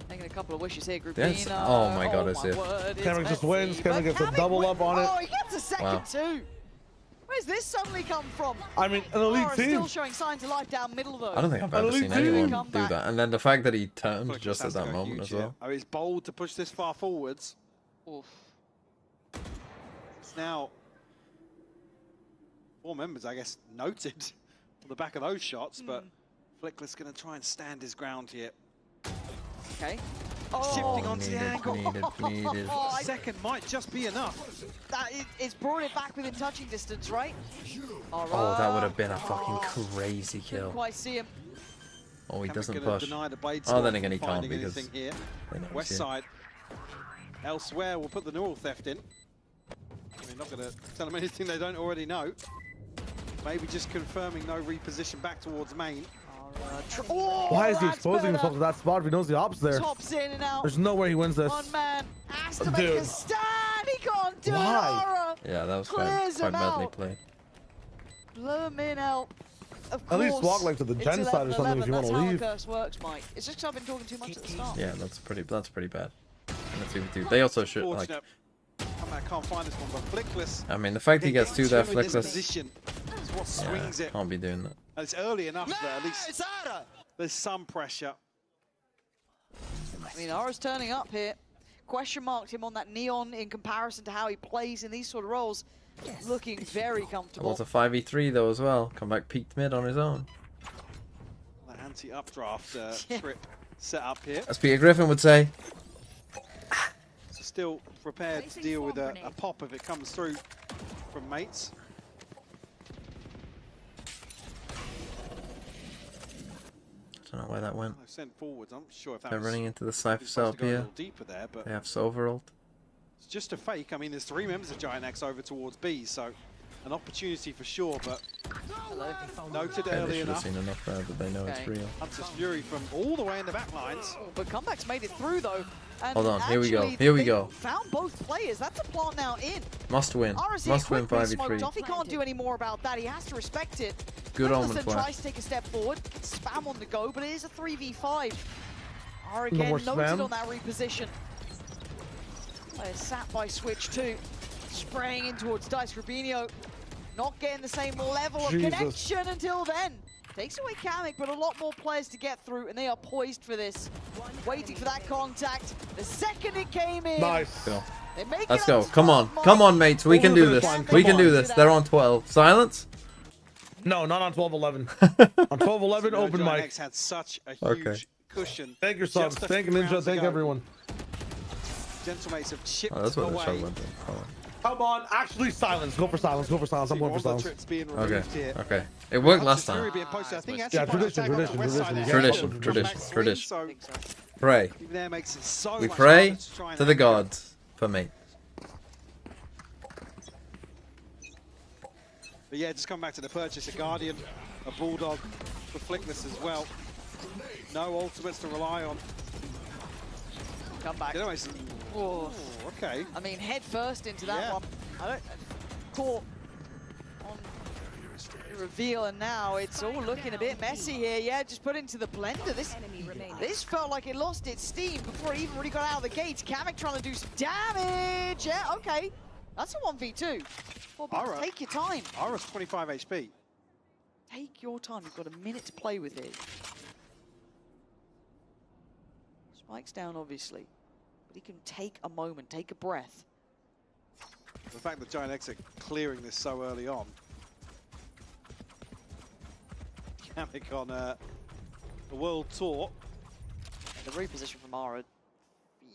Making a couple of wishes here, Groupino. Yes. Oh my god, as if. Kamik just wins. Kamik gets a double up on it. Oh, he gets a second too. Where's this suddenly come from? I mean, an elite Aura team. still showing signs of life down middle though. I don't think I've ever seen anyone do that. And then the fact that he turned just at that moment as well. Oh, he's bold to push this far forwards. Oof. It's now 4 members, I guess, noted on the back of those shots, but Flickless going to try and stand his ground here. Okay. Shifting onto the angle. Needed. Second might just be enough. It's brought it back within touching distance, right? Oh, that would have been a fucking crazy kill. Couldn't quite see him. Oh, he Kamik doesn't gonna push. deny the Blade Oh, Storm then again, he from can't finding because anything here. they know he's West here. side. Elsewhere, we'll put the neural theft in. I mean, not going to tell them anything they don't already know. Maybe just confirming no reposition back towards main. Why is he exposing himself to that spot if he knows the ops there? Tops in and out. There's no way he wins this. One man has to make a stand. He can't do it. Why? Aura Yeah, that was quite clears him badly out. played. Blow him in out. Of At least course, walk like to the it's gen side or something if you want to That's how leave. a curse works, Mike. It's just 'cause I've been talking too much at the start. Yeah, that's pretty bad. in the 2v2. They also should, like... I can't find this one, but Flickless... I mean, the fact he gets 2 there, Flickless... Position is what swings it. Can't be doing that. And it's early enough that at least there's some pressure. I mean, Ara's turning up here. Question marked him on that neon in comparison to how he plays in these sort of roles. Looking very comfortable. It was a 5v3 though as well. Come back peaked mid on his own. The anti-updraft trip set up here. As Peter Griffin would say. So still prepared to deal with a pop if it comes through from mates. I don't know where that went. I've sent forwards. I'm not sure if that They're was running into the Cypher setup a here. little deeper there, but They have Silver ult. it's just a fake. I mean, there's 3 members of GiantX over towards B, so an opportunity for sure, but noted Okay, they early should have enough. seen enough there that they know it's real. Hunter's Fury from all the way in the back lines. But Comeback's made it through though. And Hold on, here we go. actually, Here we they go. Found both players. That's a plant now in. Must win. RSC Must win quickly smoked 5v3. off. He can't do any more about that. He has to respect it. Good omen Nicholson flash. tries to take a step forward. Gets spam on the go, but it is a 3v5. Ara No again more noted spam. on that reposition. Player sat by Switch 2. Spraying in towards Dice. Rubinho not getting the same level of Jesus. connection until then. Takes away Kamek, but a lot more players to get through, and they are poised for this. Waiting for that contact. The second it came in. Nice. Go. They make Let's it go. up to Come on. spot. Come on, mates. We can do Over the this. line. We Come can do on. this. They're on 12. Silence? No, not on 12-11. On 12-11, open mic. GiantX had such a Okay. huge cushion. Thank your subs. Just a Thank few Ninja. rounds Thank ago. everyone. Gentlemates have chipped Oh, that's what the away. shot went in. Hold on. Come on, actually silence. Go for silence. Go for silence. I'm going for One of the silence. trips being Okay. removed here. Okay. It worked last Hunter's Fury time. being posted. I think Yeah, actually might tradition, attack on that tradition, west side there. tradition, Come tradition, back swing, tradition. So Pray. even there makes it so We much pray harder to try and to the anchor. gods for me. But yeah, just come back to the purchase. A Guardian, a Bulldog for Flickless as well. No ultimates to rely on. Come back. Anyways, Oh. okay. I mean, head first into that Yeah. one. I don't caught on the reveal, and now it's all looking a bit messy here. Yeah, just put into the blender. This felt like it lost its steam before it even really got out of the gates. Kamek trying to do some damage. Yeah, okay. That's a 1v2. Well, but Ara. take your time. Ara's 25 HP. Take your time. You've got a minute to play with it. Spike's down, obviously. But he can take a moment, take a breath. The fact that GiantX are clearing this so early on. Kamek on a world tour. The reposition from Ara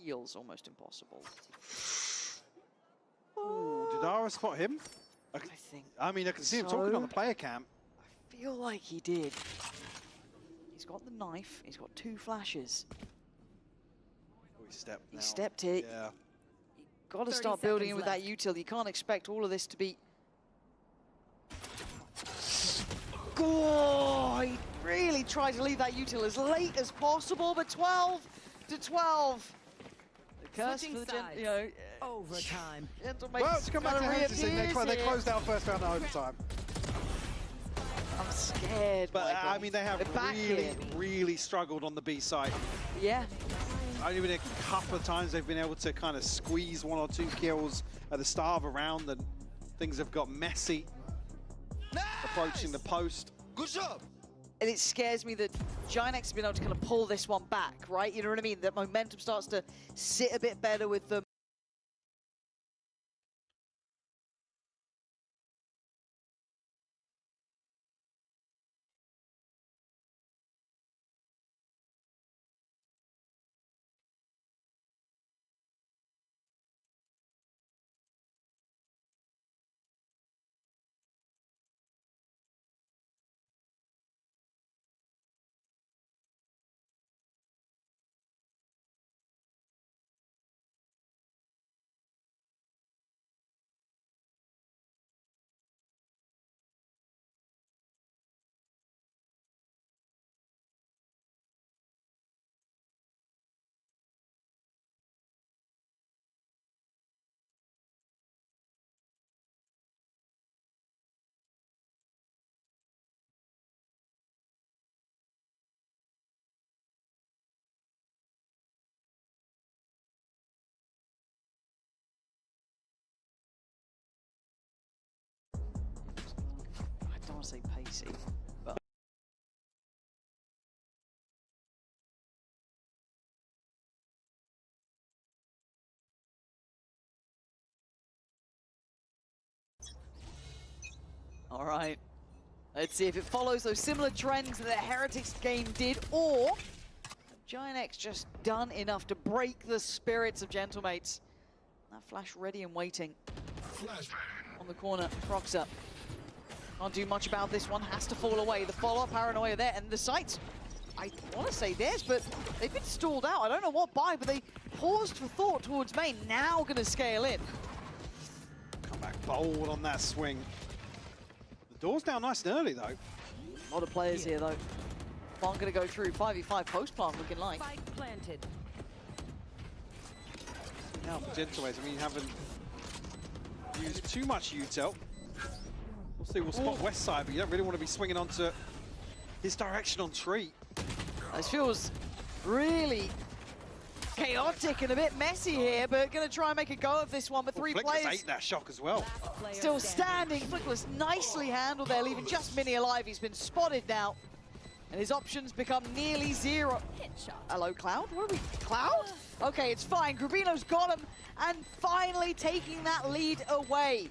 feels almost impossible. Ooh, did Ara spot him? I think. I mean, I can see him talking on the player cam. I feel like he did. He's got the knife. He's got 2 flashes. Oh, he stepped He now. stepped it. Yeah. You got to start building in with that util. You can't expect all of this to be. Oh, he really tried to leave that util as late as possible, but 12 to 12. The curse for the Overtime. Well, to come back to Hunter's team, they closed out first round of overtime. I'm scared. But Michael. I mean, they have They're back really, here. really struggled on the B side. Yeah. Only been a couple of times they've been able to kind of squeeze 1 or 2 kills at the start of a round, and things have got messy. Approaching the post. Good job. And it scares me that GiantX has been able to kind of pull this one back, right? You know what I mean? That momentum starts to sit a bit better with them. want to say pacey, but all right. Let's see if it follows those similar trends that the Heretics game did, or GiantX just done enough to break the spirits of Gentlemates. That flash ready and waiting. On the corner, Proxer. Can't do much about this one, has to fall away. The follow-up paranoia there, and the sights, I want to say theirs, but they've been stalled out. I don't know what by, but they paused for thought towards main, now going to scale in. Come back bold on that swing. The door's down nice and early, though. A lot of players here, though. Plant going to go through, 5v5 post-plant looking like. Spike planted. Now for Gentlemates, I mean, you haven't used too much util. We'll see, we'll spot west side, but you don't really want to be swinging onto his direction on tree. This feels really chaotic and a bit messy here, but going to try and make a go of this one, but three Flickless players ate that shock as well. still standing. Flickless nicely handled there, leaving just Mini alive. He's been spotted now, and his options become nearly zero. Hello, Cloud? What are we, Cloud? Okay, it's fine. Grubino's got him, and finally taking that lead away.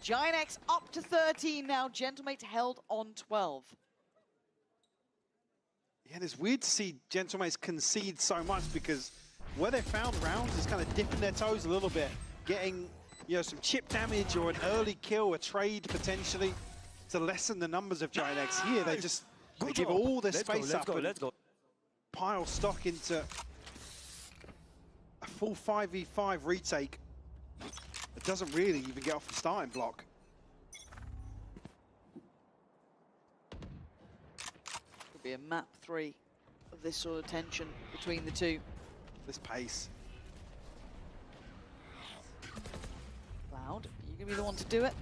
GiantX up to 13 now. Gentlemates held on 12. Yeah, and it's weird to see Gentlemates concede so much, because where they found rounds is kind of dipping their toes a little bit, getting, you know, some chip damage or an early kill, a trade potentially to lessen the numbers of GiantX. Here they just give all their space up and pile stock into a full 5v5 retake. It doesn't really even get off the starting block. Could be a map 3 of this sort of tension between the two. This pace. Cloud, are you going to be the one to do it?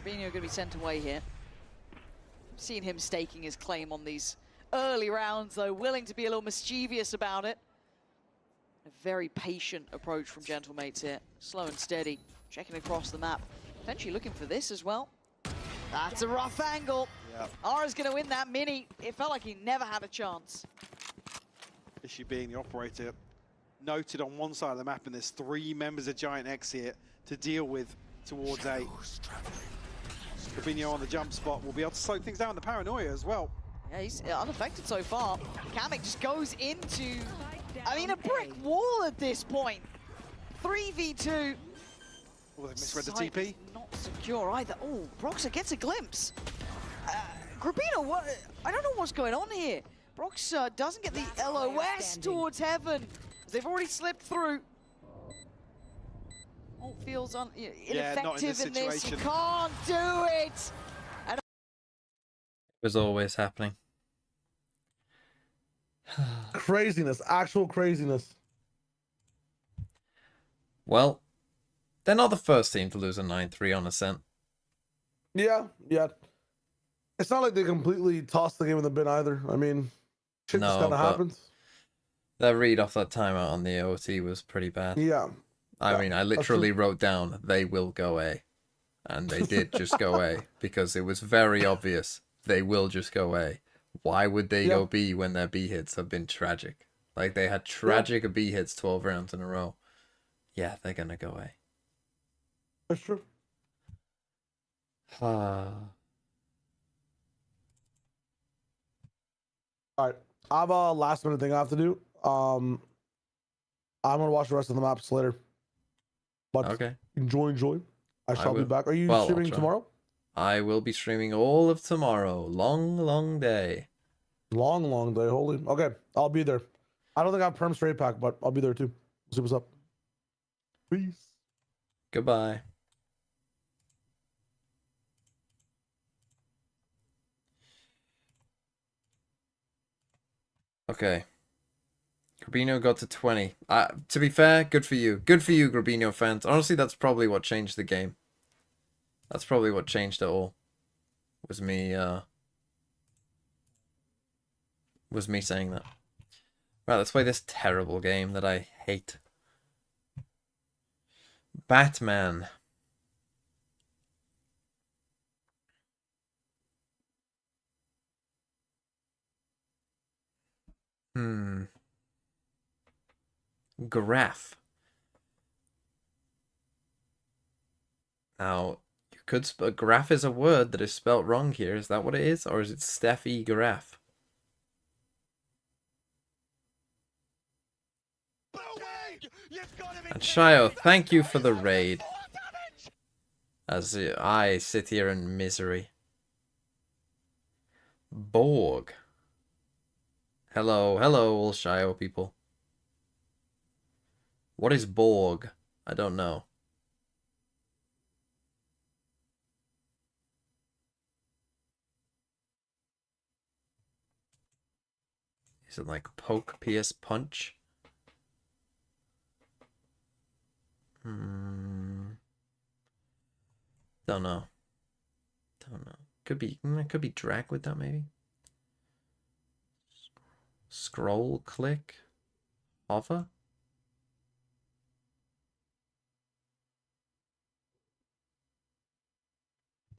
Grubino going to be sent away here. Seen him staking his claim on these early rounds, though, willing to be a little mischievous about it. A very patient approach from Gentlemates here. Slow and steady, checking across the map. Potentially looking for this as well. That's a rough angle. Yep. Ara's going to win that mini. It felt like he never had a chance. Issue being the operator noted on one side of the map, and there's 3 members of GiantX here to deal with towards A. Grubino on the jump spot will be able to slow things down. The paranoia as well. Yeah, he's unaffected so far. Kamek just goes into, I mean, a brick wall at this point. 3v2. Oh, they misread the TP. Not secure either. Oh, Broxer gets a glimpse. Grubino, I don't know what's going on here. Broxer doesn't get the LOS towards heaven. They've already slipped through. Oh, feels ineffective in this. You can't do it. And It was always happening. Craziness, actual craziness. Well, they're not the first team to lose a 9-3 on Ascent. Yeah. It's not like they completely tossed the game in the bin either. I mean, shit just kind of happens. That read off that timeout on the OT was pretty bad. Yeah. I mean, I literally wrote down, they will go A. And they did just go A, because it was very obvious they will just go A. Why would they go B when their B hits have been tragic? Like, they had tragic B hits 12 rounds in a row. Yeah, they're going to go A. That's true. All right. I have a last minute thing I have to do. I'm going to watch the rest of the maps later. But okay. Enjoy. I shall be back. Are you streaming tomorrow? I will be streaming all of tomorrow. Long day. Long day. Holy. Okay. I'll be there. I don't think I have perm straight pack, but I'll be there too. We'll see what's up. Peace. Goodbye. Okay. Grubino got to 20. To be fair, good for you. Good for you, Grubino fans. Honestly, that's probably what changed the game. That's probably what changed it all. Was me saying that. Right, let's play this terrible game that I hate. Batman. Graph. Now, you could spell graph is a word that is spelt wrong here. Is that what it is? Or is it Steffi Graph? And Shio, thank you for the raid. As I sit here in misery. Borg. Hello, hello, all Shio people. What is Borg? I don't know. Is it like poke, pierce, punch? Don't know. Don't know. Could be drag with that maybe. Scroll, click, hover.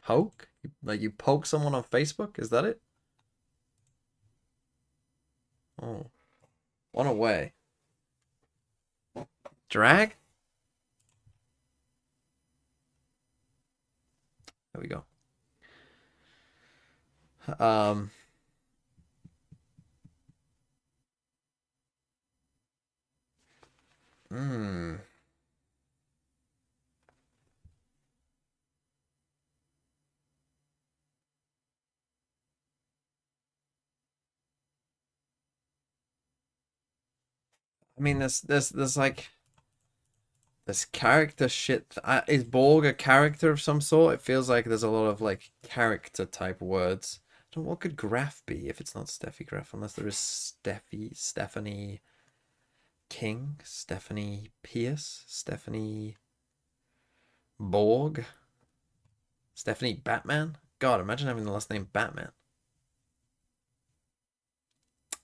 Poke? Like you poke someone on Facebook? Is that it? Oh. One away. Drag? There we go. I mean, there's like this character shit. Is Borg a character of some sort? It feels like there's a lot of like character type words. I don't know, what could Graph be if it's not Steffi Graph? Unless there is Stephanie King, Stephanie Pierce, Stephanie Borg, Stephanie Batman. God, imagine having the last name Batman.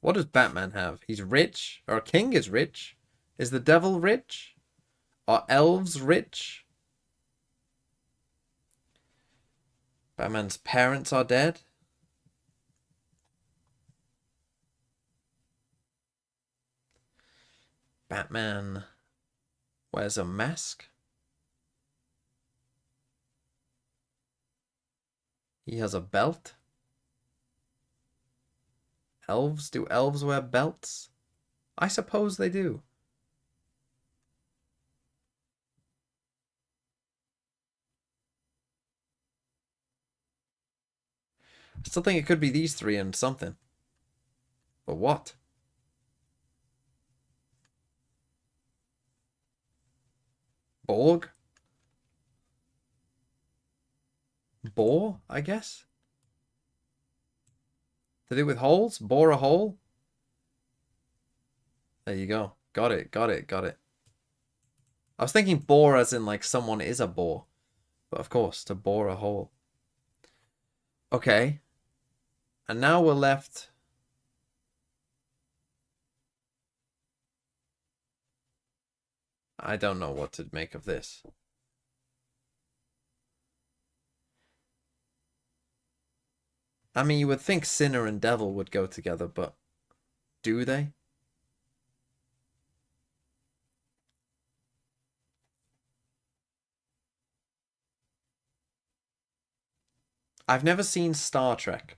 What does Batman have? He's rich. Or King is rich. Is the devil rich? Are elves rich? Batman's parents are dead. Batman wears a mask. He has a belt. Elves? Do elves wear belts? I suppose they do. I still think it could be these three and something. But what? Borg? Bore, I guess? To do with holes? Bore a hole? There you go. Got it, got it, got it. I was thinking bore as in like someone is a bore. But of course, to bore a hole. Okay. And now we're left... I don't know what to make of this. I mean, you would think Sinner and Devil would go together, but do they? I've never seen Star Trek.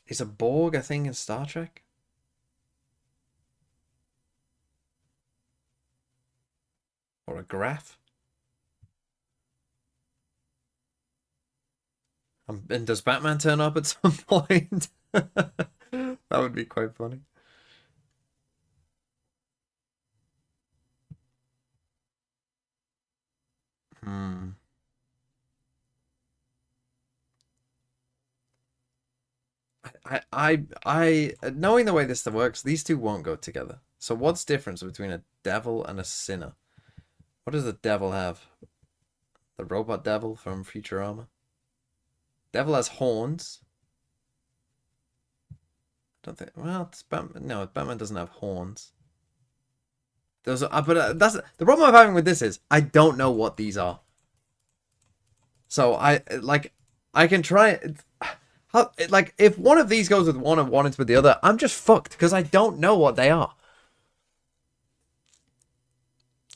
Is a Borg a thing in Star Trek? Or a graph? And does Batman turn up at some point? That would be quite funny. I knowing the way this works, these two won't go together. So what's the difference between a devil and a sinner? What does the devil have? The robot devil from Futurama? Devil has horns. Don't think. Well, it's Batman. No, Batman doesn't have horns. Those are, but that's the problem I'm having with this is I don't know what these are. So I can try. How, like, if one of these goes with one and one is with the other, I'm just fucked because I don't know what they are.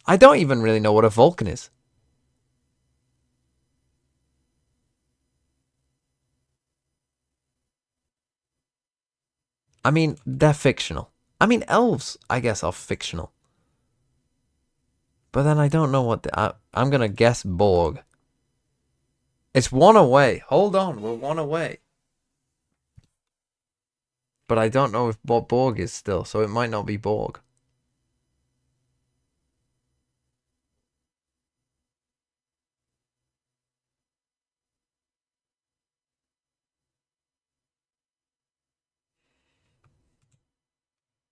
I don't even really know what a Vulcan is. I mean, they're fictional. I mean, elves, I guess, are fictional. But then I don't know what I'm going to guess Borg. It's one away. Hold on, we're one away. But I don't know what Borg is still, so it might not be Borg.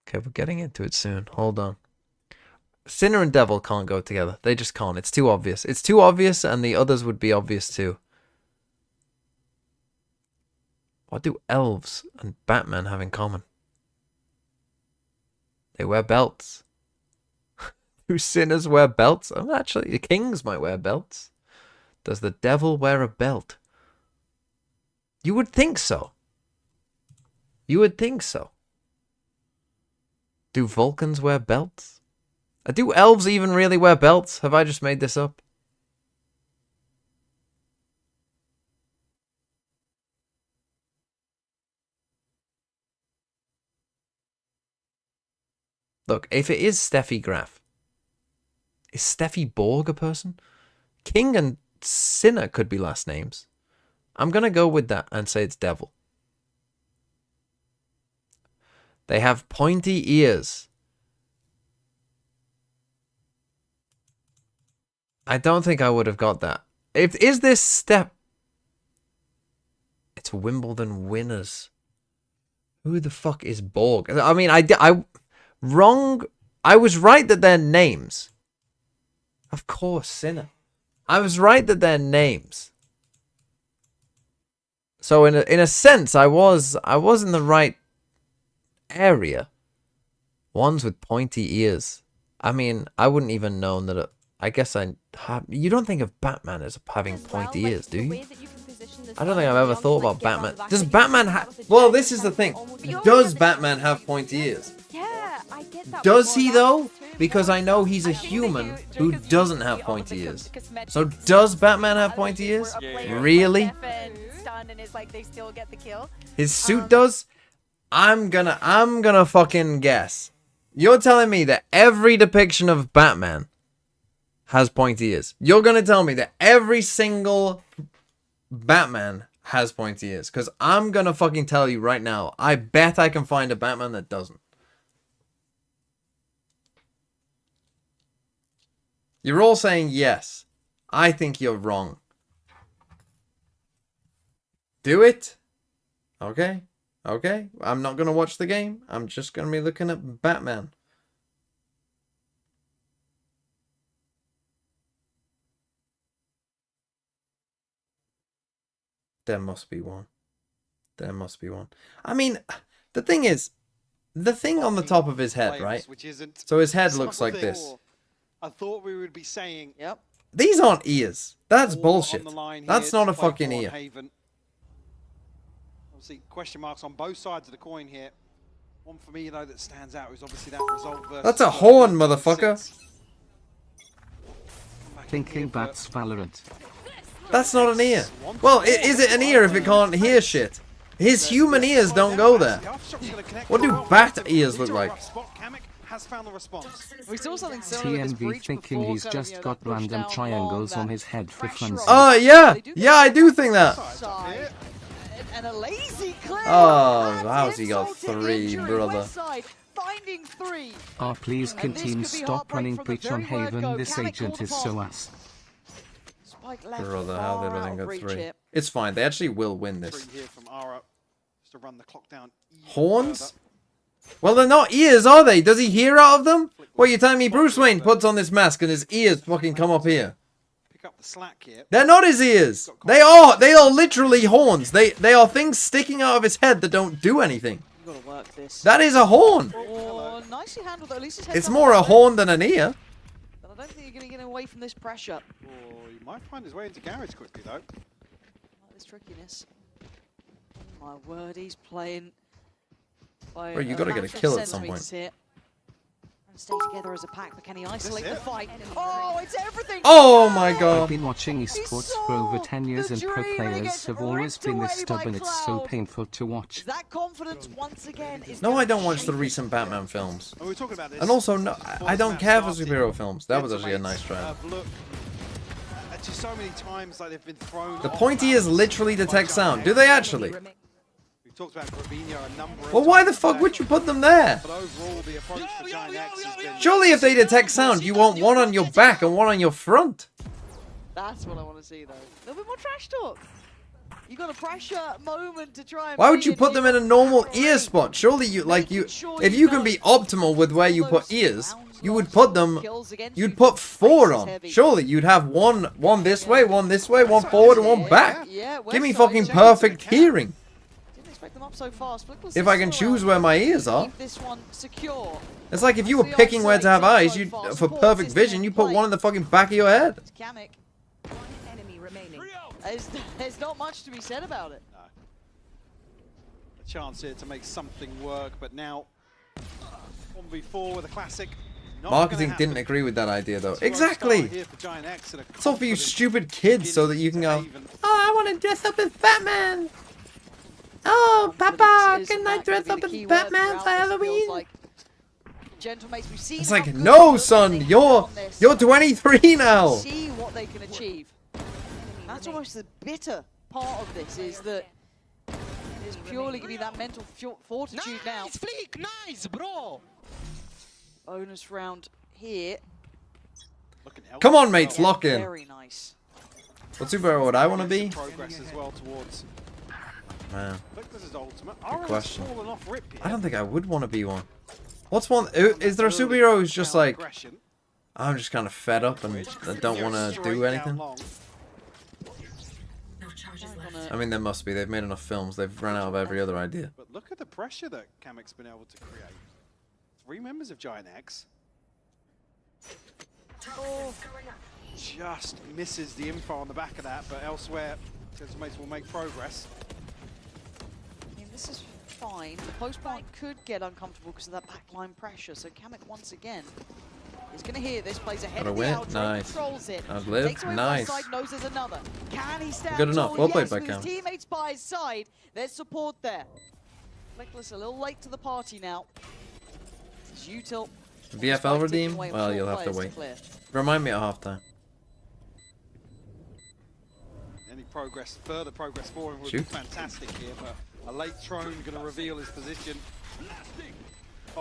Okay, we're getting into it soon. Hold on. Sinner and Devil can't go together. They just can't. It's too obvious. It's too obvious, and the others would be obvious too. What do elves and Batman have in common? They wear belts. Do sinners wear belts? Oh, actually, the kings might wear belts. Does the devil wear a belt? You would think so. You would think so. Do Vulcans wear belts? Do elves even really wear belts? Have I just made this up? Look, if it is Steffi Graf, is Steffi Borg a person? King and Sinner could be last names. I'm going to go with that and say it's Devil. They have pointy ears. I don't think I would have got that. Is this step? It's Wimbledon winners. Who the fuck is Borg? I mean, wrong. I was right that they're names. Of course, Sinner. I was right that they're names. So in a sense, I was in the right area. Ones with pointy ears. I mean, I wouldn't even known that. I guess you don't think of Batman as having pointy ears, do you? I don't think I've ever thought about Batman. Does Batman have... Well, this is the thing. Does Batman have pointy ears? Yeah, I get that. Does he, though? Because I know he's a human who doesn't have pointy ears. So does Batman have pointy ears? Really? His suit does? I'm gonna fucking guess. You're telling me that every depiction of Batman has pointy ears. You're gonna tell me that every single Batman has pointy ears. Because I'm gonna fucking tell you right now, I bet I can find a Batman that doesn't. You're all saying yes. I think you're wrong. Do it? Okay. Okay. I'm not gonna watch the game. I'm just gonna be looking at Batman. There must be one. There must be one. I mean, the thing is, the thing on the top of his head, right? So his head looks like this. I thought we would be saying, yep. These aren't ears. That's bullshit. That's not a fucking ear. Obviously, question marks on both sides of the coin here. One for me, though, that stands out is obviously that result versus... That's a horn, motherfucker. Thinking Bats Valorant. That's not an ear. Well, is it an ear if it can't hear shit? His human ears don't go there. What do bat ears look like? We saw something similar with TMV thinking he's just got random triangles on his head for fun. Oh, yeah. Yeah, I do think that. And a lazy clear. Oh, how's he got 3, brother? Finding 3. Please can team stop running preach on Haven. This agent is so ass. Brother, how did everything go 3? It's fine. They actually will win this. Horns? Well, they're not ears, are they? Does he hear out of them? What, you telling me Bruce Wayne puts on this mask and his ears fucking come up here? They're not his ears. They are literally horns. They are things sticking out of his head that don't do anything. That is a horn. Oh, nicely handled, though. At least his It's more a horn than an ear. But I don't think you're going to get away from this pressure. Oh, he might find his way into garage quickly, though. This trickiness. My word, he's playing. Bro, you gotta get a kill at some point. Here. And stay together as a pack, but can he isolate the fight? Oh, it's everything! Oh my god. I've been watching esports for over 10 years and pro players have always been this stubborn. It's so painful to watch. That confidence once again is No, I don't watch the recent Batman films. And we were talking about this. And also, no, I don't care for superhero films. That was actually a nice try. Look, just so many times like they've been thrown. The point is literally detect sound. Do they actually? We've talked about Gravino a number of Well, why the times fuck there. would you put them there? But overall, the approach for GiantX has been. Surely if they detect sound, you want one on your back and one on your front. That's what I want to see, though. A little bit more trash talk. You got a pressure moment to try and. Why would you put them in a normal ear spot? Surely you if you can be optimal with where you put ears, you would put them. You'd put 4 on. Surely you'd have one this way, one forward, and one back. Give me fucking perfect hearing. Them up so fast. If I can choose where my ears are. Keep this one secure. It's like if you were picking where to have eyes, you for perfect vision, you put one in the fucking back of your head. GM8. One enemy remaining. There's not much to be said about it. No. A chance here to make something work, but now 1v4 with a classic. Marketing didn't agree with that idea though. Exactly. It's all for you stupid kids so that you can go, oh, I want to dress up as Batman. Oh, Papa, can I dress up as Batman for Halloween? It's like, no, son, you're 23 now. See what they can achieve. That's almost the bitter part of this, is that it's purely giving you that mental fortitude now. Nice flick, nice, bro. Bonus round here. Come on, mates, lock in. Very nice. What superhero would I want to be? Progress as well towards. Man, Good question. I don't think I would want to be one. What's one? Is there a superhero who's just like, I'm just kind of fed up and I don't want to do anything? I mean, there must be. They've made enough films. They've run out of every other idea. But look at the pressure that GiantX's been able to create. 3 members of GiantX. Oh, just misses the info on the back of that, but elsewhere, Mates will make progress. I mean, this is fine. The post point could get uncomfortable because of that backline pressure. So GiantX once again is going to hear this, plays ahead of the outro, nice. controls it. Live, nice. Side, knows there's another. Can he stand Good enough. tall? Well played Yes, by with his Cam. teammates by his side. There's support there. Flickless a little late to the party now. This is Util. VFL redeem? Well, you'll have to wait. Remind me at halftime. Any progress, further progress for him would be fantastic here, but a late Throne going to reveal his position.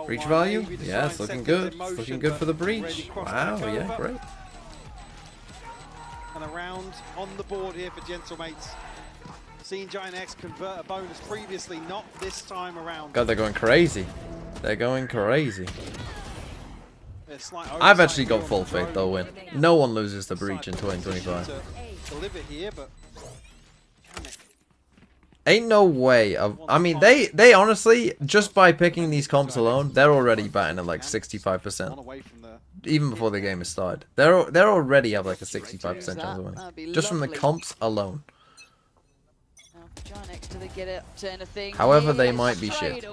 Breach value? Yeah, it's looking good. It's looking good for the breach. Wow, yeah, great. And a round on the board here for GiantX. Seen GiantX convert a bonus previously, not this time around. God, they're going crazy. They're going crazy. I've actually got full faith they'll win. No one loses the breach in 2025. Ain't no way of. I mean, they honestly, just by picking these comps alone, they're already batting at like 65%. Even before the game is started, they're already have like a 65% chance of winning, just from the comps alone. However, they might be shit.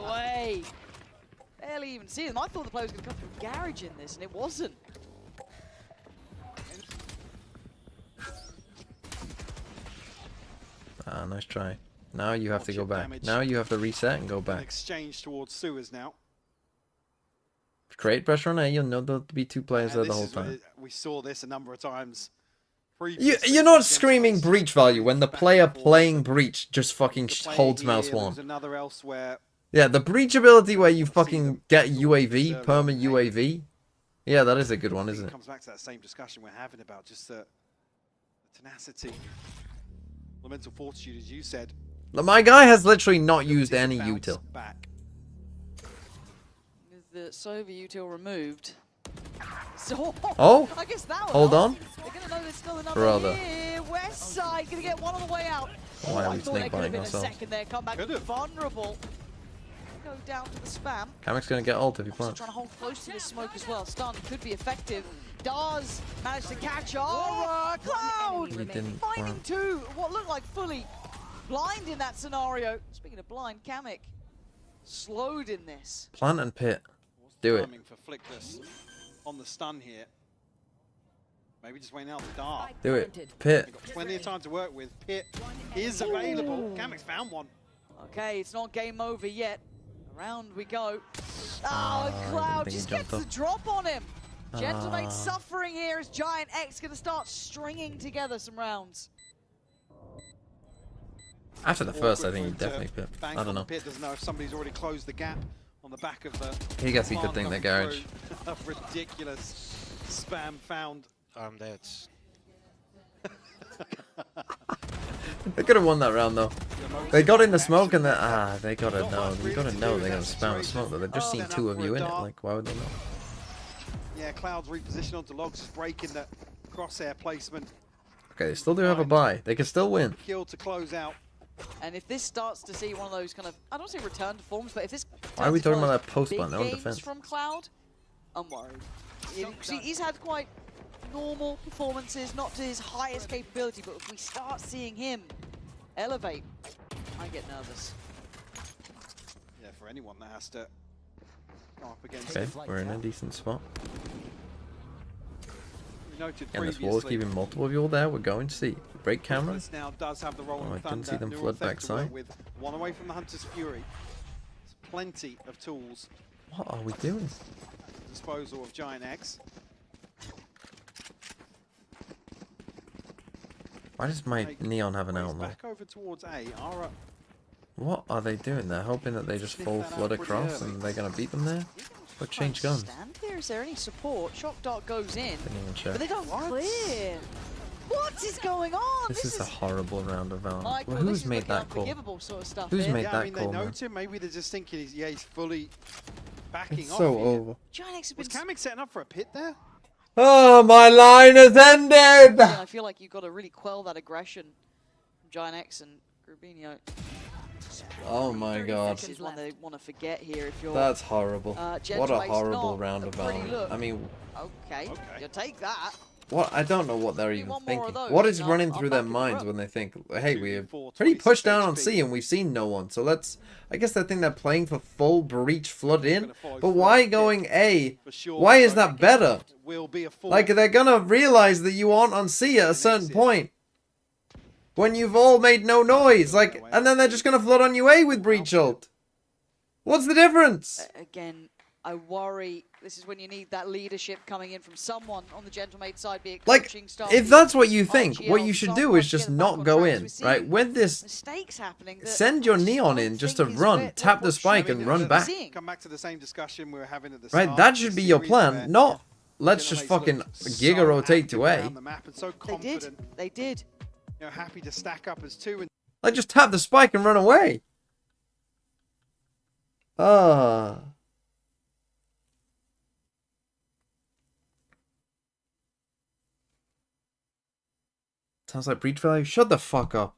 Barely even see them. I thought the play was going to come from Garage in this, and it wasn't. Ah, nice try. Now you have to go back. Now you have to reset and go back. Exchange towards sewers now. Create pressure on A. You'll know there'll be 2 players there the whole time. We saw this a number of times. You're not screaming breach value when the player playing breach just fucking holds mouse 1. Another elsewhere. Yeah, the breach ability where you fucking get UAV, perma UAV. Yeah, that is a good one, isn't it? Comes back to that same discussion we're having about just the tenacity, the mental fortitude, as you said. My guy has literally not used any util. With the Sova util removed. So, oh, I guess that hold on. They're gonna know there's still another Brother. here. West side gonna get one on the way out. Why are we I thought they snake could have biting been a ourselves? second there. Come back vulnerable. Go down to the spam. GiantX gonna get ult if he plants. Trying to hold close to the smoke as well. Stun could be effective. Does manage to catch Cloud. He didn't. Finding 2. What looked like fully blind in that scenario. Speaking of blind, Kamek slowed in this. Plant and pit. Do it. Timing for Flickless on the stun here. Maybe just waiting out the dart. Do it. Pit. They've got plenty of time to work with. Pit is available. Kamek's found one. Okay, it's not game over yet. Around we go. I Oh, didn't Cloud think he just gets jumped the drop on him. Gentlemate Ah. suffering here as GiantX going to start stringing together some rounds. After the first, I think he Awkward for him definitely to pit. bank I don't on know. the Pit doesn't know if somebody's already closed the gap on the back of the. He guess he could command think the coming garage. through. A ridiculous spam found. I'm dead. They could have won that round though. They got in the smoke and they gotta know. You gotta know they're gonna spam the smoke. But they've just seen two of you in it. Like, why would they know? Yeah, Cloud's reposition onto Logs is breaking the crosshair placement. Okay, they still do have a bye. They can still win. Kill to close out. And if this starts to see one of those kind of, I don't say return to forms, but if this Why are we turns talking to about one of that those post big button? They're on games defense. from Cloud, I'm worried. See, he's had quite normal performances, not to his highest capability, but if we start seeing him elevate, I get nervous. Yeah, for anyone that has to go up against Okay, him. we're in a decent spot. We noted And this previously. wall's keeping multiple of you all there. We're going to see. Break camera. Flickless now does have the rolling Oh, I didn't see thunder. them Neural flood Theft to work backside. with one away from the Hunter's Fury. There's plenty of tools What are we doing? at the disposal of GiantX. Why does my Take neon have an ways outlaw? back over towards A. Ara What are they doing? They're hoping that they just Sniff full that out flood pretty across early. and they're gonna beat them there. Or change guns. Stand here. Is there any support? Shock dart goes in, Didn't even check. but they don't clear. What is going on? This is a horrible round of Valorant. Michael, Well, this who's is made looking that call? unforgivable sort of stuff Who's here. made Yeah, that I mean, they call, know man? him. Maybe they're just thinking he's fully backing It's off. so here. over. GiantX have Was been. Kamek setting up for a pit there? Oh, my line has ended! Yeah, I feel like you've got to really quell that aggression from GiantX and Grubinho. Oh my god. This is one they want to forget here if you're. That's horrible. What a Gentlewait's horrible not round a of pretty Valorant. look. I mean, Okay, you take that. what? I don't know what they're Need even one more of thinking. those What is and running I'll through back their it minds up. when they think, hey, we're 2v4, pretty 26 pushed down on HP. C and we've seen no one, so let's... I guess they think they're playing for full breach flood in, Gonna follow but through why on going A? For sure. Why is So that better? Will be a full. Like, they're gonna realize that you aren't on C at a certain point. When you've all made no noise, like, and then they're just gonna flood on you A with breach ult. What's the difference? Again, I worry. This is when you need that leadership coming in from someone on the Gentlemate side, be it Like, coaching staff. if that's what you think, IGL, what you should do someone is just get back not on go track. in, We're seeing right? With this, mistakes happening. that send your I just neon don't in just to think is run, fair. tap the What spike should and we run be back. seeing? Come back to the same discussion we were having at the Right, start that of should the be your series where plan, not let's just Gentleman's fucking looked giga so rotate active to A. around the map and so They confident, did. They did. you know, happy to stack up as two. And Like, just tap the spike and run away. Ah. Sounds like breach value. Shut the fuck up.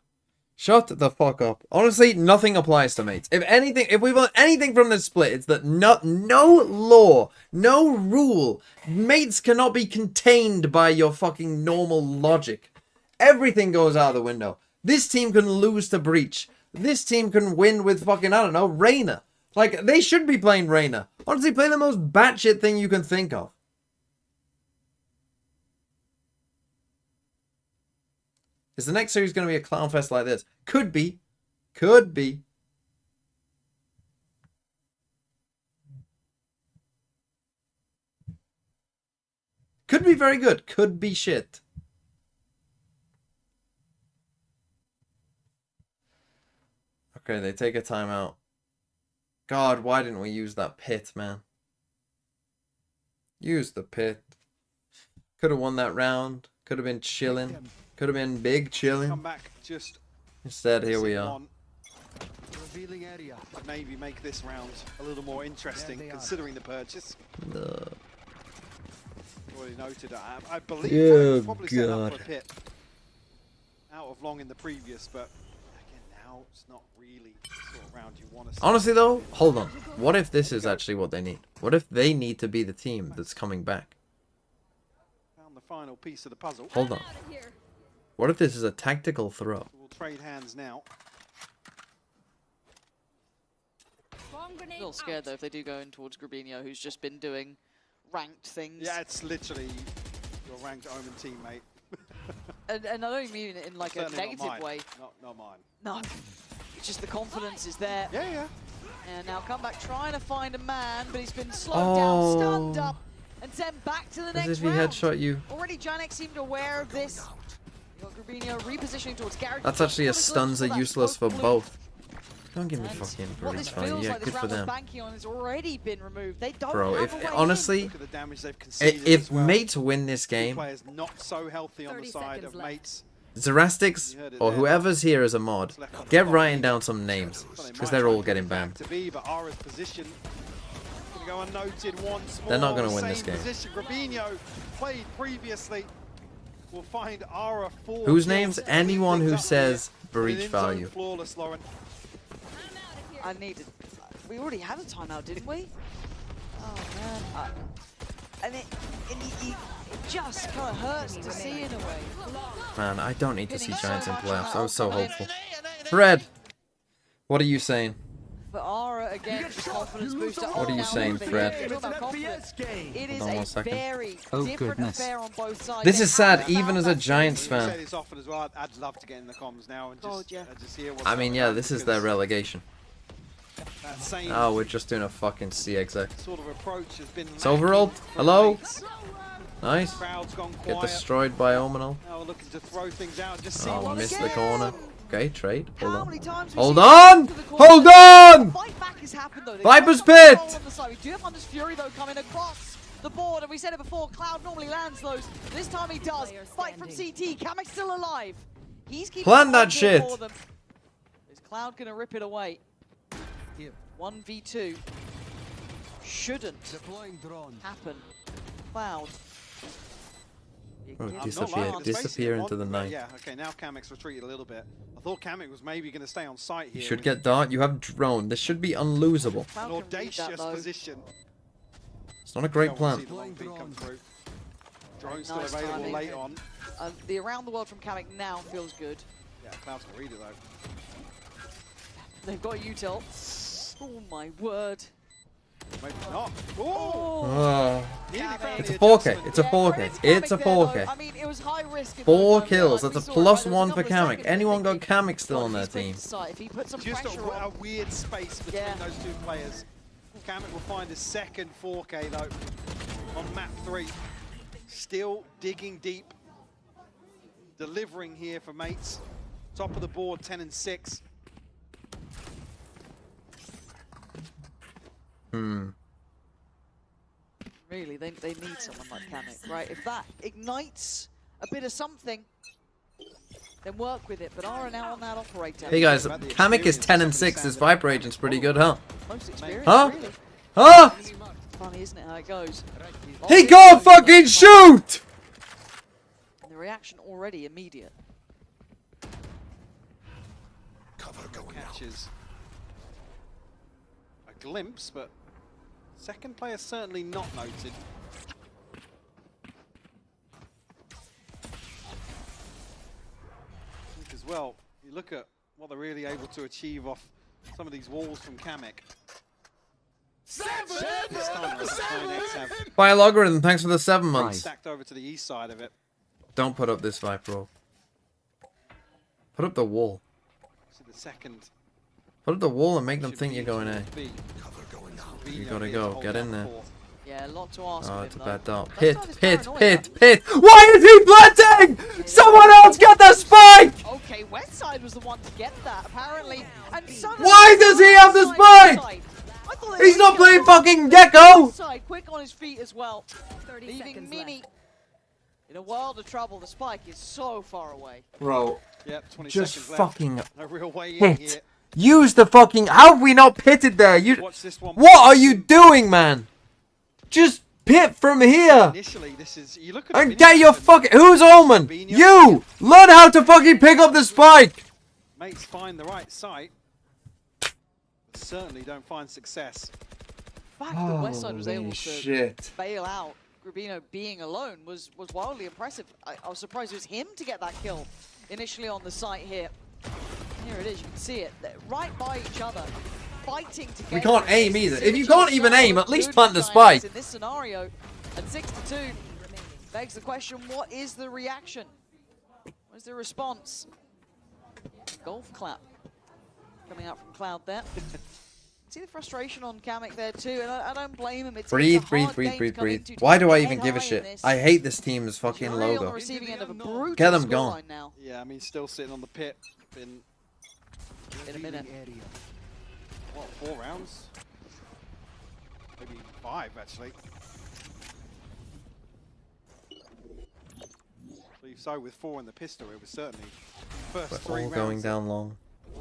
Shut the fuck up. Honestly, nothing applies to mates. If anything, if we've learned anything from this split, it's that no law, no rule, mates cannot be contained by your fucking normal logic. Everything goes out the window. This team can lose to breach. This team can win with fucking, I don't know, Reyna. Like, they should be playing Reyna. Honestly, play the most batshit thing you can think of. Is the next series going to be a clown fest like this? Could be. Could be. Could be very good. Could be shit. Okay, they take a timeout. God, why didn't we use that pit, man? Use the pit. Could have won that round. Could have been chilling. Could have been big come chilling. back just. Instead, here we are. on. But maybe make this round a little more interesting, considering the purchase. Already noted. I believe Oh, probably set up God. for a pit out of long in the previous, but again now it's not really the sort of round you want to see. Honestly, though, hold on. What if this is actually what they need? What if they need to be the team that's coming back? Found the final piece of the puzzle. Hold on. What if this is a tactical throw? We'll trade hands now. A little scared though if they do go in towards Grabinho, who's just been doing ranked things. Yeah, it's literally your ranked Omen teammate. And I don't mean it in like a negative way. Not mine. No, it's just the confidence is there. Yeah. And now Comeback trying to find a man, but he's been slowed down, stunned up, and sent back to the next As if he round. headshot you. Already GiantX seemed aware of this. You got Grabinho repositioning towards Garrett. That's actually a stuns are useless for both. Don't give me And fucking what this breach value. feels Yeah, like good this for round was them. banking on has already been removed. They don't Bro, have if a way honestly, Look at the damage they've conceded if as well. mates win this game, Players not so healthy on the side of mates. Zerastics or whoever's here as a mod, get writing down some names because they're all getting banned. To be, but Ara's position gonna go unnoted once more. They're not gonna win Same this game. Position. Grabinho played previously. We'll find Ara 4 Whose kills. name's anyone who says breach In-zone value? Flawless, Lauren. I needed. We already had a timeout, didn't we? Oh man. And it just kind of hurts to see in a way. Man, I don't need to see Giants in playoffs. I was so hopeful. Fred, what are you saying? But Ara again, confidence booster. What are you saying, Fred? It is Hold on one a second. very Oh, different goodness. affair on both sides. This They is sad, haven't even found as a that Giants You fan. say this often as well. I'd love to get in the comms now and just, just hear what's I mean, going yeah, on, this is their because relegation. that same Oh, we're just doing a fucking CXX. sort of approach has been It's overall. Hello? Mates. Nice. Crowd's gone Get quiet. destroyed by Omenal. Now we're looking to throw things out and just see Oh, what missed again. the corner. Okay, trade. Hold How on. many times Hold we've on! seen to the corner? Hold on! Fight back has happened though. They've Viper's got some Pit! control on the side. We do have Hunter's Fury though coming across the board, and we said it before, Cloud normally lands those. This time he does. Fight from CT. Kamek still alive. He's keeping Plant that it shit. for them. Is Cloud gonna rip it away? 1v2 shouldn't happen. Cloud. Oh, I'm not disappear, lying, the disappear spacing into the on- night. Yeah, okay, now Kamek's retreated a little bit. I thought Kamek was maybe going to stay on site here. You should get dart. You have drone. This should be unlosable. Cloud an can read that audacious though. position. It's not a great Don't want to plan. see the long beat come through. Drone's Nice still available timing. late on. The around the world from Kamek now feels good. Yeah, Cloud's going to read it though. They've got util. Oh my word. Maybe not. Oh! Oh. Nearly found It's the a 4K. adjustment. It's a 4K. It's a 4K. I mean, it was high risk. in 4 those kills. moments, That's a like we saw, plus right? There was 1 a for couple of Kamek. seconds Anyone got thinking, Kamek still God, on their he's quick team. to sight. If he put some Just pressure a on, weird space between Yeah. those two players. Kamek will find his second 4K though on map 3. Still digging deep. Delivering here for mates. Top of the board, 10 and 6. really, they need someone like Kamek, right? If that ignites a bit of something, then work with it. But Ara now on that operator. Hey guys, Kamek is 10 and 6. His Viper Agent's pretty good, huh? Most experienced, Huh? really. Huh? Funny, isn't it, how it goes? He can't fucking shoot! And the reaction already immediate. Catches a glimpse, but second player certainly not noted. I think as well, you look at what they're really able to achieve off some of these walls from Kamek. This time, GiantX have By logarithm, thanks for the 7 months. stacked over to the east side of it. Don't put up this Viper roll. Put up the wall. So the second. Put up the wall and make them should think be you're going A. towards B. You Rubinho gotta here to go. hold Get down in the there. fort. Yeah, a lot to ask Oh, of it's a him, bad though. dart. Let's Pit, start his pit, paranoia. pit, pit. Why is he planting? Someone else get the spike! Okay, Westside was the one to get that, apparently. And suddenly, Why does he have the spike? I thought they He's were not gonna playing go fucking Gecko! Westside, quick on his feet as well. Leaving Mini in a world of trouble. The spike is so far away. Bro, Yep, 20 just seconds left. fucking No real way in here. hit. Use the fucking... How have we not pitted there? You... Watch this one. What are you doing, man? Just pit from here. Initially, this is you look at And the get your mini-map fucking... Who's Omen? You! Learn how to fucking pick up the spike! mates find the right site, but certainly don't find success. The fact that Westside was able to shit. bail out Grabinho being alone was wildly impressive. I was surprised it was him to get that kill initially on the site here. Here it is, you can see it. They're right by each other. fighting to get We can't there. aim either. If you can't even aim, at least plant the spike. In this scenario, at 6-2, begs the question: what is the reaction? What's the response? Golf clap coming out from Cloud there. See the frustration on Kamek there too, and I don't blame him. It's Breathe, a breathe, hard breathe, game breathe, to come breathe. into. Why do I Head even give a high in shit? this. I hate this team's fucking Really on the logo. receiving end of a brutal Get them gone. scoreline now. Yeah, I mean, still sitting on the pit. Been In a minute. what, 4 rounds? Maybe 5 actually. I believe so. With 4 in the pistol, it was certainly first 3 We're all rounds going that down long.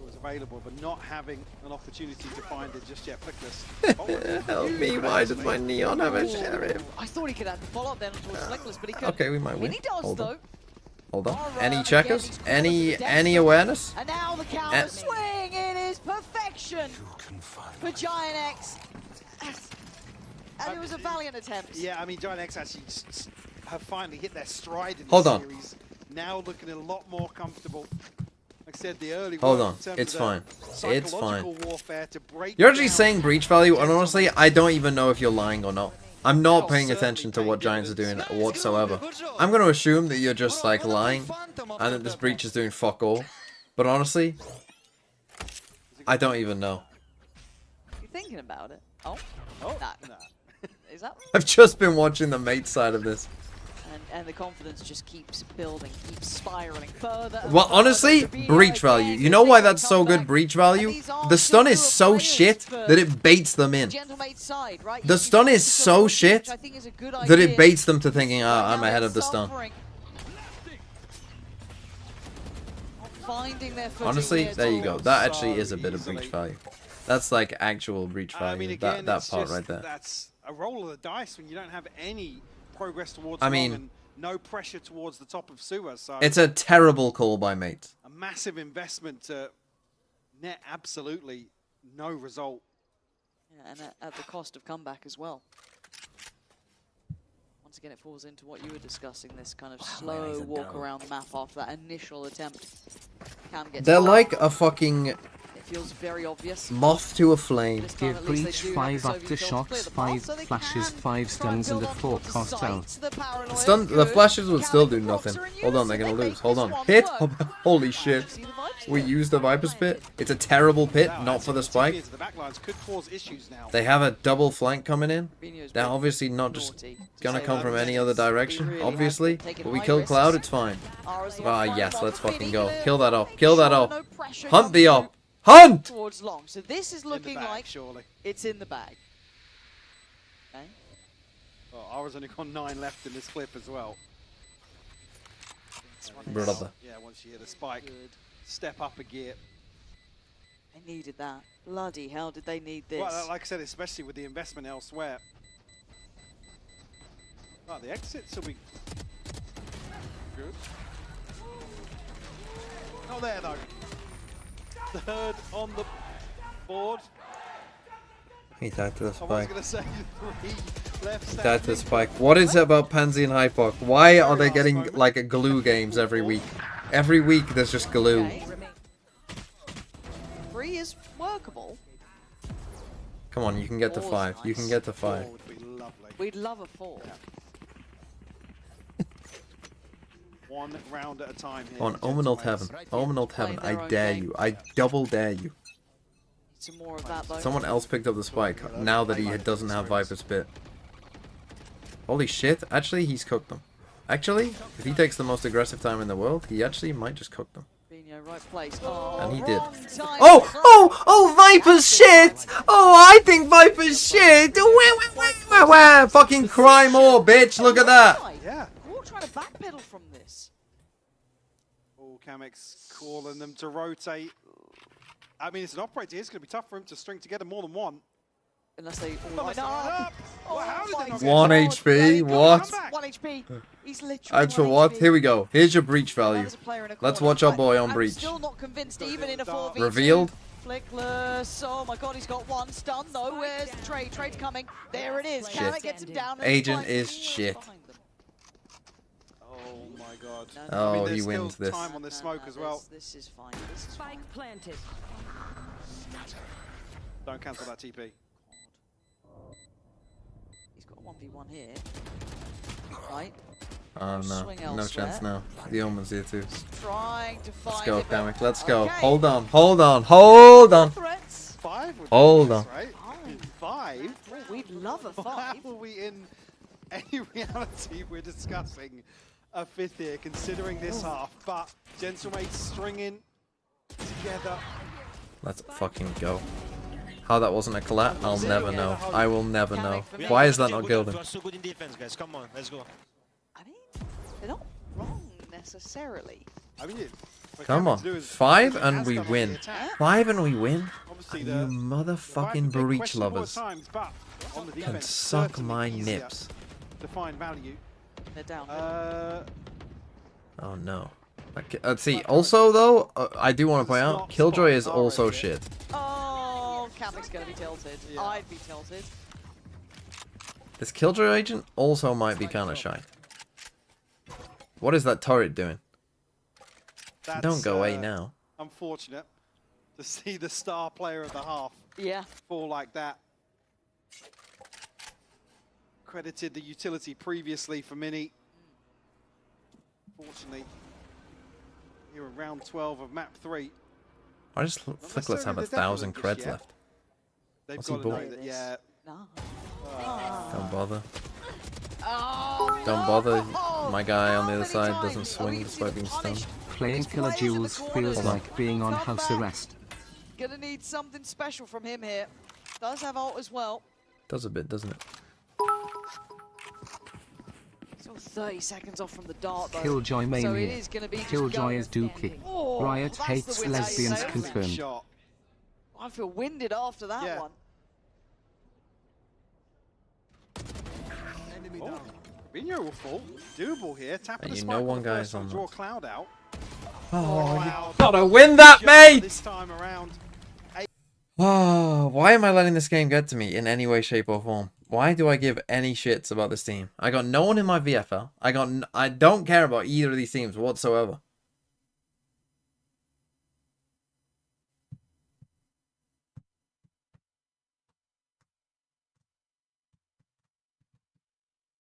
was available, but not having an opportunity to find it just yet. Flickless. Help me, why does my neon have a sheriff? I thought he could have the follow-up then towards Flickless, but he couldn't. Okay, we might win. He does, Hold on. though. Hold on. Alright, Any again, checkers? he's Any awareness? And now the counter swing, it is perfection for GiantX. And it was a valiant attempt. Yeah, I mean, GiantX actually have finally hit their stride in Hold this on. series. Now looking a lot more comfortable. Like I said, the early Hold work on. in terms It's of fine. the It's fine. psychological warfare to break You're actually down saying breach value, and honestly, I don't even know if you're lying or not. I'm not paying attention to what Giants are doing whatsoever. I'm going to assume that you're just like lying, and that this breach is doing fuck all. But honestly, I don't even know. You're thinking about it. Oh, Oh, nah. nah. Is that? I've just been watching the mate side of this. And the confidence just keeps building, keeps spiraling further. And Well, further. honestly, Fabinho breach value. again, You know they why can that's come so good, back. breach value? And these are The stun two is so players shit for that it baits them in. Gentlemate's side, right? The You stun can is focus so on what shit I think is a good that idea. it baits them to thinking, Right I'm now ahead they're of the stun. suffering. Not finding their footing Honestly, here there you at go. all. That actually is a bit of breach value. That's like actual breach I mean, value. again, That it's part just, right there. That's a roll of the dice when you don't have any progress towards I long mean, and no pressure towards the top of Suwa. So It's a terrible call by mates. a massive investment to net absolutely no result. Yeah, and at the cost of comeback as well. Once again, it falls into what you were discussing, this kind of slow walk around the map after that initial attempt. Cam gets They're caught. like a fucking It feels very obvious. moth to a flame. This time Give at least they breach do 5 have the Soviet aftershocks, kills to 5 clear the path, so they flashes, can 5 try and stuns, and build a on 4 towards the cost sight. out. The paranoia Stun, is the good. flashes would still do Cam and nothing. Proxer in Hold on, they're unison, gonna they lose. make Hold this on. one Hit? work. Holy shit. See the vibes We there. used the Viper's pit. It's a terrible pit, not for the spike. The backlines could cause issues now. They have a double flank coming in. Fabinho's They're been obviously not just naughty, to gonna say come the from least. any other He direction, really has obviously. been taking But we high killed Cloud, risks. it's fine. Ara's the Ah, one yes, final let's one. fucking Really go. clear. Kill that up. Make Kill that sure up. no pressure Hunt comes the through op. Hunt! towards long. So this is In the looking bag, like surely. it's in the bag. Okay. Well, Ara's only got 9 left in this clip as well. Brother. Yeah, once you hit a spike, Good. step up a gear. They needed that. Bloody hell, did they need this? Well, like I said, especially with the investment elsewhere. Oh, the exits will be good. Not there though. Third on the board. He died to the I was spike. going to say 3 left. He died to the standing. spike. What is it about Pansy and Hypoc? Why are they getting like a glue games every week? Every week there's just glue. Okay. 3 is workable. Come on, you can get to 5. You can get to 5. 4 would be lovely. We'd love a 4. 1 round at a time here. On for Omenult Gentlemen. Heaven. Omenult Heaven. Playing their I own dare game. you. I double dare you. Some more of that though. Someone else picked up the spike now that he doesn't have Viper's Pit. Holy shit. Actually, he's cooked them. Actually, if he takes the most aggressive time in the world, he actually might just cook them. Fabinho, right place. Oh, And he did. wrong time. Oh, Viper's shit! Oh, I think Viper's shit! Where? Fucking cry more, bitch! Look at that! Yeah. We're all trying to backpedal from this. Oh, Kamex calling them to rotate. I mean, it's an operator. It's going to be tough for him to string together more than one. Unless they all Oh, line up. well, how did they not get 1 that? HP, what? 1 HP. He's literally That's for 1 what? HP. Here we go. Here's your breach That value. is a player in a Let's corner. watch our boy on I'm breach. still not convinced, even in a 4v2. Revealed. Flickless. Oh my god, he's got 1 stun though. Where's the trade? Trade's coming. There it is. Shit. Kamek gets him down. and Agent finds is Fabinho shit. behind them. Oh my god. No, Oh, I mean, he there's wins still this. time on this smoke as well. This is fine. This is fine. Spike planted. Don't cancel that TP. He's got a 1v1 here. Right. Oh no, no chance now. The Omen's here too. Trying to find Let's go, it, but- Kamek. Let's go. Okay. Hold on, hold on, hold on. Threats. 5 would be Hold nice, on. right? 5? Oh, we'd love a How 5. are we in any reality we're discussing a 5th here, considering this half? But GM8 stringing together. Let's fucking go. How that wasn't a collat, I'll never know. I will never know. Why is that not gilding? You are so good in defense, guys. Come on, let's go. I mean, they're not wrong necessarily. I mean, what Come Cameron's on. doing is 5 he and has we done on the win. attack. 5 and we win? Obviously, You the motherfucking Viper breach questionable at lovers. times, but on the Can defense, suck certainly my easier nips. to find value. They're down. Oh no. Okay, let's see. Also though, I do want to point out, Killjoy is also shit. Oh, Kamek's gonna be tilted. Yeah. I'd be tilted. This Killjoy agent also might be kind of shy. What is that turret doing? That's, Don't go away now. Unfortunate to see the star player of the half Yeah. fall like that. Credited the utility previously for Mini. Fortunately, here in round 12 of map 3, I just flick. Let's have 1,000 creds left. they've What's he got to know bought? that, yeah. No. Don't bother. Oh, Don't bother. no. My guy on the How other many side times doesn't are swing we despite being stunned. punished? Playing His Killer players in the Jewels corners. feels like being on Come house back. arrest. Gonna need something special from him here. Does have ult as well. Does a bit, doesn't it? Still 30 seconds off from the dart though. Killjoy So it mania. is gonna be just Killjoy go. is dookie. Oh, Riot that's hates the win that you lesbians say. confirmed. Shot. I feel winded after that Yeah. one. Oh, Vino will fall. Doable here. Tap And of the you spike know on one the guy's first one, on draw that. Cloud out. Oh, Wow. gotta win that, Shot mate! This time around. Oh, why am I letting this game get to me in any way, shape, or form? Why do I give any shits about this team? I got no one in my VFL. I don't care about either of these teams whatsoever.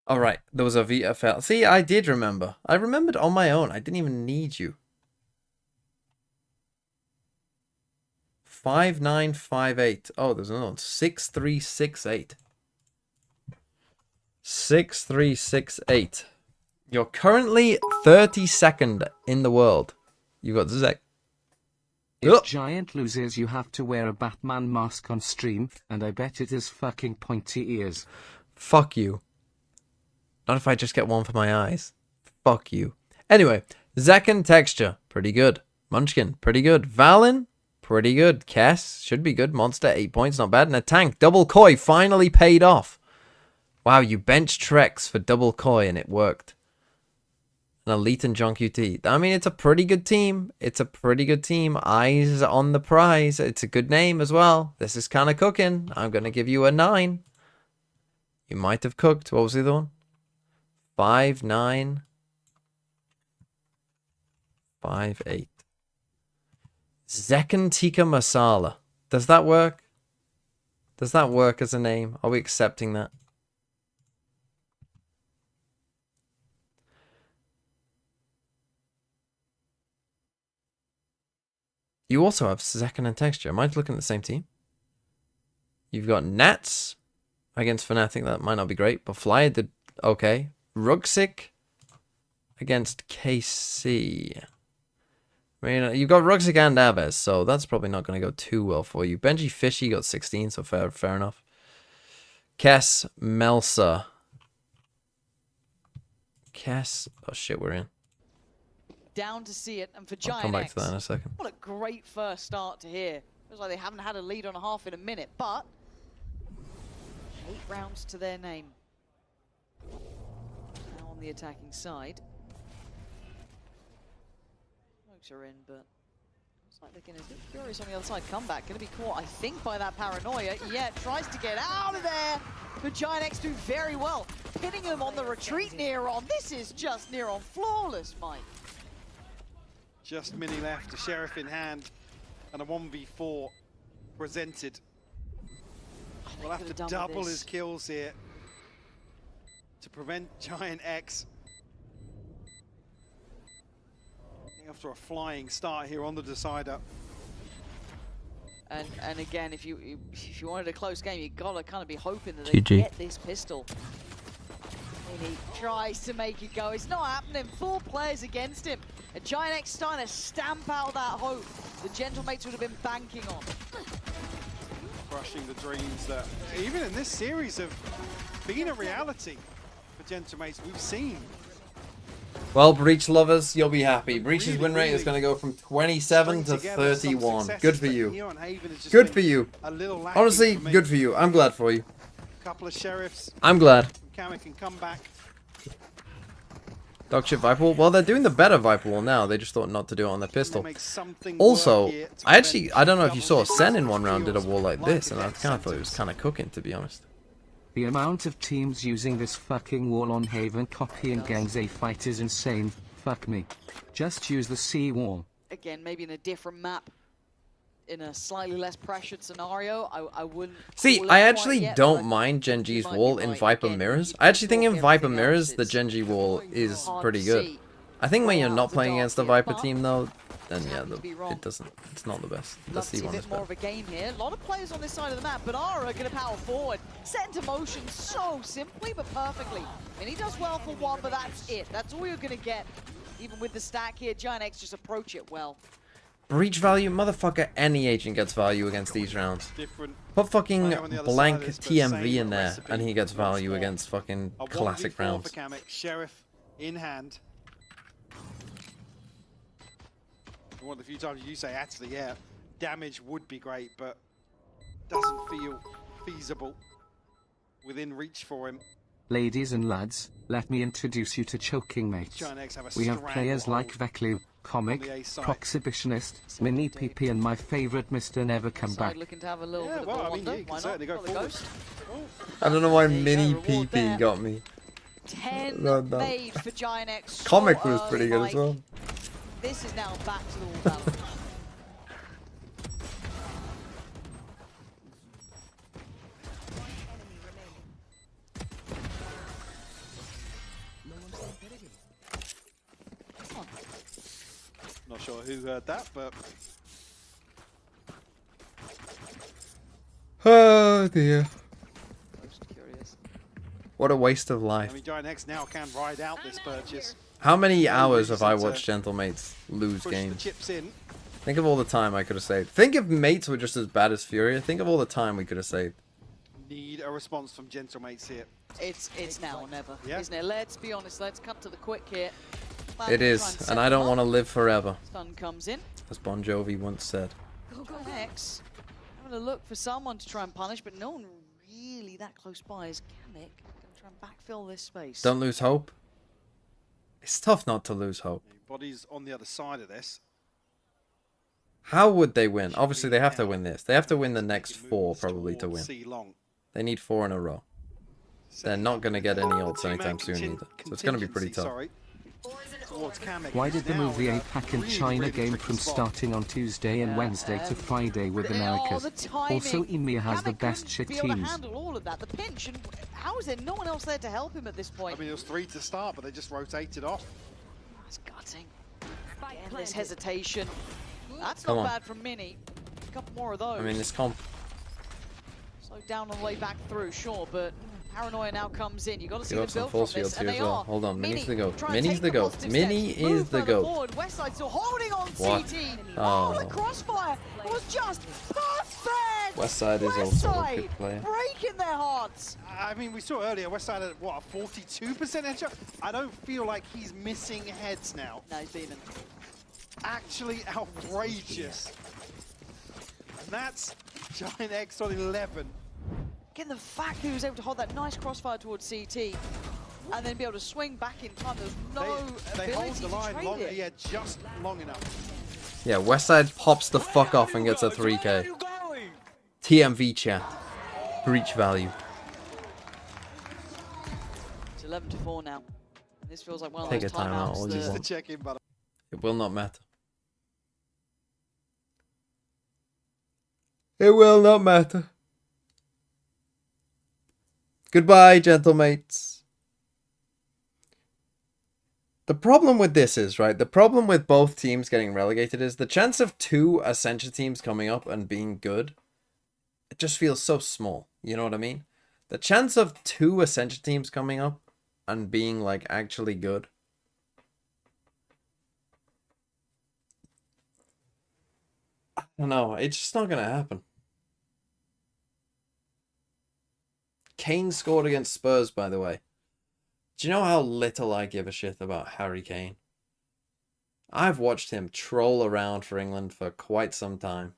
All right, there was a VFL. See, I did remember. I remembered on my own. I didn't even need you. 5958. Oh, there's another one. 6368. 6368. You're currently 32nd in the world. You've got Zek. If Ugh. Giant loses, you have to wear a Batman mask on stream, and I bet it is fucking pointy ears. Fuck you. Not if I just get one for my eyes. Fuck you. Anyway, Zekken Texture, pretty good. Munchkin, pretty good. Valen, pretty good. Kess, should be good. Monster, 8 points, not bad. And a tank, Double Koi, finally paid off. Wow, you benched Trex for Double Koi and it worked. An Elite and Junk UT. I mean, it's a pretty good team. It's a pretty good team. Eyes on the prize. It's a good name as well. This is kind of cooking. I'm going to give you a 9. You might have cooked. What was the other one? 5958. Zekken Tikka Masala. Does that work? Does that work as a name? Are we accepting that? You also have Zekken and Texture. Am I looking at the same team? You've got Nats against Fnatic. That might not be great, but Flyer did okay. Ruxic against KC. I mean, you got Ruxic and Aves, so that's probably not going to go too well for you. Benji Fishy got 16, so fair enough. Kess, Melsa. Kess. Oh shit, we're in. Down to see it, and for I'll come back to that in GiantX, a second. what a great first start to here. Feels like they haven't had a lead on a half in a minute, but 8 rounds to their name. Now on the attacking side. Smokes are in, but looks like they're going to be furious on the other side. Comeback, going to be caught, I think, by that paranoia. Yeah, tries to get out of there, but GiantX do very well. Pinning them on the retreat Nearon. This is just Nearon flawless, Mike. Just Mini left, a Sheriff in hand, and a 1v4 presented. We'll have to double his kills here to prevent GiantX. After a flying start here on the decider. And again, if you wanted a close game, you gotta kind of be hoping that they GG. get this pistol. And he tries to make it go. It's not happening. 4 players against him. And GiantX starting to stamp out that hope the Gentlemates would have been banking on. Crushing the dreams that, even in this series, have been a reality for Gentlemates. We've seen. Well, Breach lovers, you'll be happy. Breach's win rate is going to go from 27 to 31. Good for you. Good for you. Honestly, good for you. I'm glad for you. Couple of sheriffs. I'm glad. Kamek can come back. Dogshit Viper Wall. Well, they're doing the better Viper Wall now. They just thought not to do it on their pistol. Also, I don't know if you saw, Sen in one round did a wall like this, and I kind of thought it was kind of cooking, to be honest. The amount of teams using this fucking wall on Haven copying Gang's A fight is insane. Fuck me. Just use the C wall. Again, maybe in a different map, in a slightly less pressured scenario, I wouldn't... See, I actually don't mind Genji's wall in Viper Mirrors. I actually think in Viper Mirrors, the Genji wall is pretty good. I think when you're not playing against the Viper team, though, then yeah, it's not the best. The C one is more of a game here. A lot of players on this side of the map, but Ara are going to power forward. Set into motion so simply but perfectly. And he does well for one, but that's it. That's all you're going to get. Even with the stack here, GiantX just approach it well. Breach value? Motherfucker, any agent gets value against these rounds. Put fucking blank TMV in there, and he gets value against fucking classic rounds. Sheriff in hand. One of the few times you say, actually, yeah, damage would be great, but doesn't feel feasible within reach for him. Ladies and lads, let me introduce you to Choking Mates. We have players like Veklu, Comic, Proxibitionist, Mini PP, and my favorite Mr. Never Come Back. Looking to have a little bit of a wonder. You can certainly go forward. I don't know why Mini PP got me. 10 made for GiantX. Comic was pretty good as well. This is now back to the wall battle. Not sure who heard that, but... Oh dear. What a waste of life. I mean, GiantX now can ride out this purchase. How many hours have I watched Gentlemates lose games? In. Think of all the time I could have saved. Think if mates were just as bad as Furia. Think of all the time we could have saved. Need a response from Gentlemates here. It's now or never, isn't it? Let's be honest. Let's cut to the quick here. It is, and I don't want to live forever. Stun comes in. As Bon Jovi once said. X having a look for someone to try and punish, but no one really that close by is Kamek. Going to try and backfill this space. Don't lose hope. It's tough not to lose hope. Body's on the other side of this. How would they win? Obviously, they have to win this. They have to win the next 4 probably to win. They need 4 in a row. They're not going to get any ults anytime soon either. So it's going to be pretty tough. Why did they move the APAC and China game from starting on Tuesday and Wednesday to Friday with Americas? Also, EMEA has the best shit teams. Handle all of that. The pinch, and how is there no one else there to help him at this point? I mean, it was 3 to start, but they just rotated off. That's gutting. Endless hesitation. That's not bad from Mini. A couple more of those. I mean, this comp. Slow down on the way back through, sure, but Paranoia now comes in. You got to see You the have some build force from this, fields here and as they well. are. Hold on, Mini's the goat. Mini Mini's the goat. Mini is the goat. Westside still holding on What? CT. Oh. The crossfire was just perfect. Westside is also a good player. Breaking their hearts. I mean, we saw earlier Westside at what, a 42% headshot? I don't feel like he's missing heads now. No, he's beaming. Actually outrageous. And that's GiantX on 11. Again, the fact that he was able to hold that nice crossfire towards CT and then be able to swing back in time, there's no they hold the line to long, trade it. yeah, just long enough. Yeah, Westside pops the fuck off and gets a 3k. TMV chat. Breach value. It's 11-4 now. This feels like one of Take those a timeout, timeouts all you that- want. Check in, but It will not matter. It will not matter. Goodbye, gentlemates. The problem with this is, right, the problem with both teams getting relegated is the chance of 2 Ascension teams coming up and being good, it just feels so small. You know what I mean? The chance of 2 Ascension teams coming up and being, like, actually good. I don't know. It's just not going to happen. Kane scored against Spurs, by the way. Do you know how little I give a shit about Harry Kane? I've watched him troll around for England for quite some time.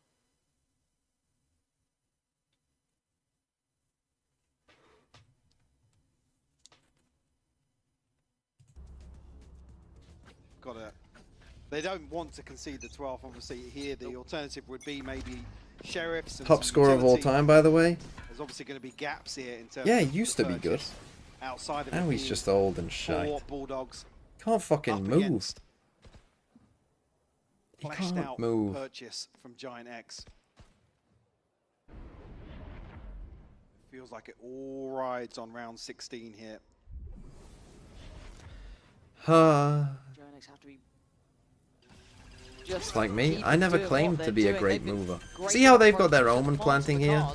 They don't want to concede the 12th. Obviously, here the alternative would be maybe Sheriffs. And Top scorer of all time, by the way. There's obviously going to be gaps here in terms. Yeah, he of used to be good. Outside of now he's just old and shite. Bulldogs. Can't fucking move. He Fleshed can't out move. Purchase from GiantX. Feels like it all rides on round 16 here. GiantX have to be just like me, I never claimed to be a great mover. See how they've got their omen planting here?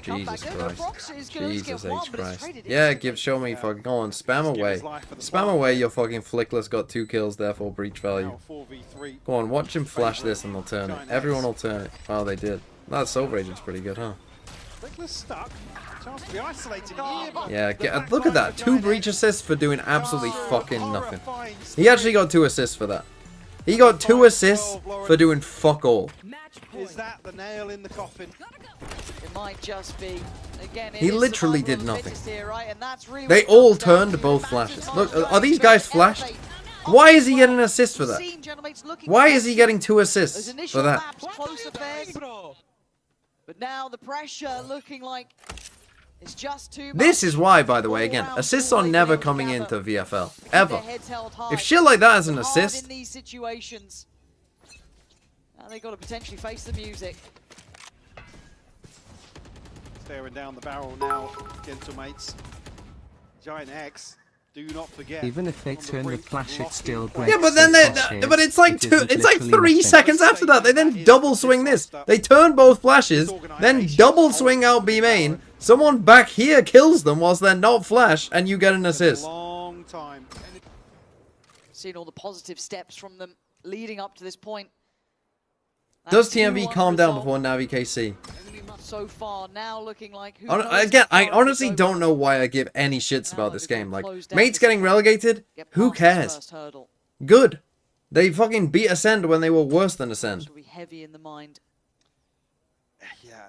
Jesus Christ. Jesus H. Christ. Yeah, show me fucking, go on, spam away. Spam away your fucking Flickless got 2 kills, therefore breach value. Go on, watch him flash this and they'll turn it. Everyone will turn it. Oh, they did. That Soul Radiant's pretty good, huh? Yeah, look at that. 2 breach assists for doing absolutely fucking nothing. He actually got 2 assists for that. He got 2 assists for doing fuck all. Is that the nail in the coffin? It might just be. Again, he literally did nothing. Here, right? And that's really they all turned both flashes. Look, are these guys flashed? Why is he getting an assist for that? Why is he getting 2 assists for that? But now the pressure looking like it's just too much. This is why, by the way, again, assists are never coming into VFL. Ever. If shit like that is an assist. In these situations. Now they got to potentially face the music. Staring down the barrel now, gentlemates. GiantX, do not forget. Even if they turn the flash, it still breaks. Yeah, but then but it's like it's like 3 seconds after that. They then double swing this. They turn both flashes, then double swing out B main. Someone back here kills them whilst they're not flash, and you get an assist. Long time. Seeing all the positive steps from them leading up to this point. Does TMV calm down before NAVI KC? So far, now looking like again, I honestly don't know why I give any shits about this game. Like, mates getting relegated, who cares? Good. They fucking beat Ascend when they were worse than Ascend. Heavy in the mind. Yeah,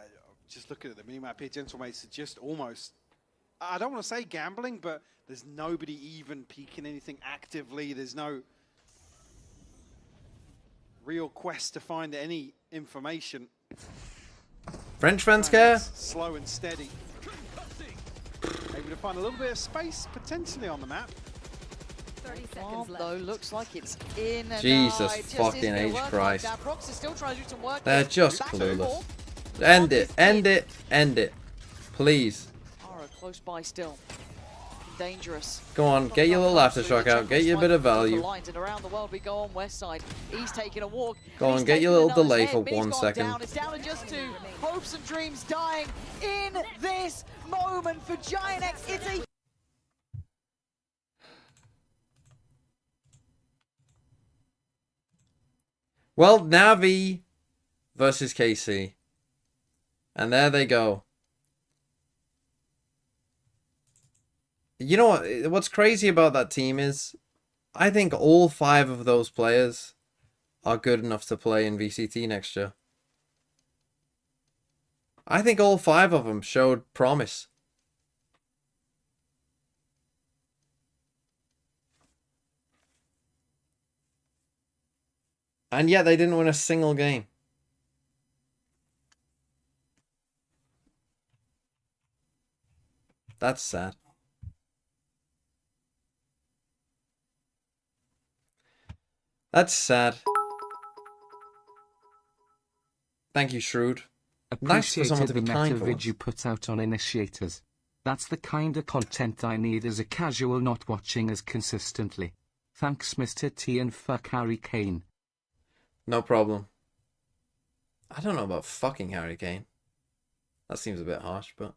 just looking at the minimap here, gentlemates are just almost, I don't want to say gambling, but there's nobody even peeking anything actively. There's no real quest to find any information. French fans care? Slow and steady. Able to find a little bit of space potentially on the map. 30 seconds left. Though looks like it's in. Jesus fucking H Christ. They're They're just clueless. End it, end it, end it. Please. Close by still. Dangerous. Go on, get your little aftershock out, get your bit of value. Around the world we go on west side. He's taking a walk. Go on, get your little delay for 1 second. It's down to just 2. Hopes and dreams dying in this moment for GiantX. It's a well, NAVI versus KC. And there they go. You know what? What's crazy about that team is I think all 5 of those players are good enough to play in VCT next year. I think all 5 of them showed promise. And yet they didn't win a single game. That's sad. That's sad. Thank you, Shrewd. Nice for someone to Appreciated be the kind meta for vid once. you put out on Initiators. That's the kind of content I need as a casual not watching as consistently. Thanks Mr. T and fuck Harry Kane. No problem. I don't know about fucking Harry Kane. That seems a bit harsh, but...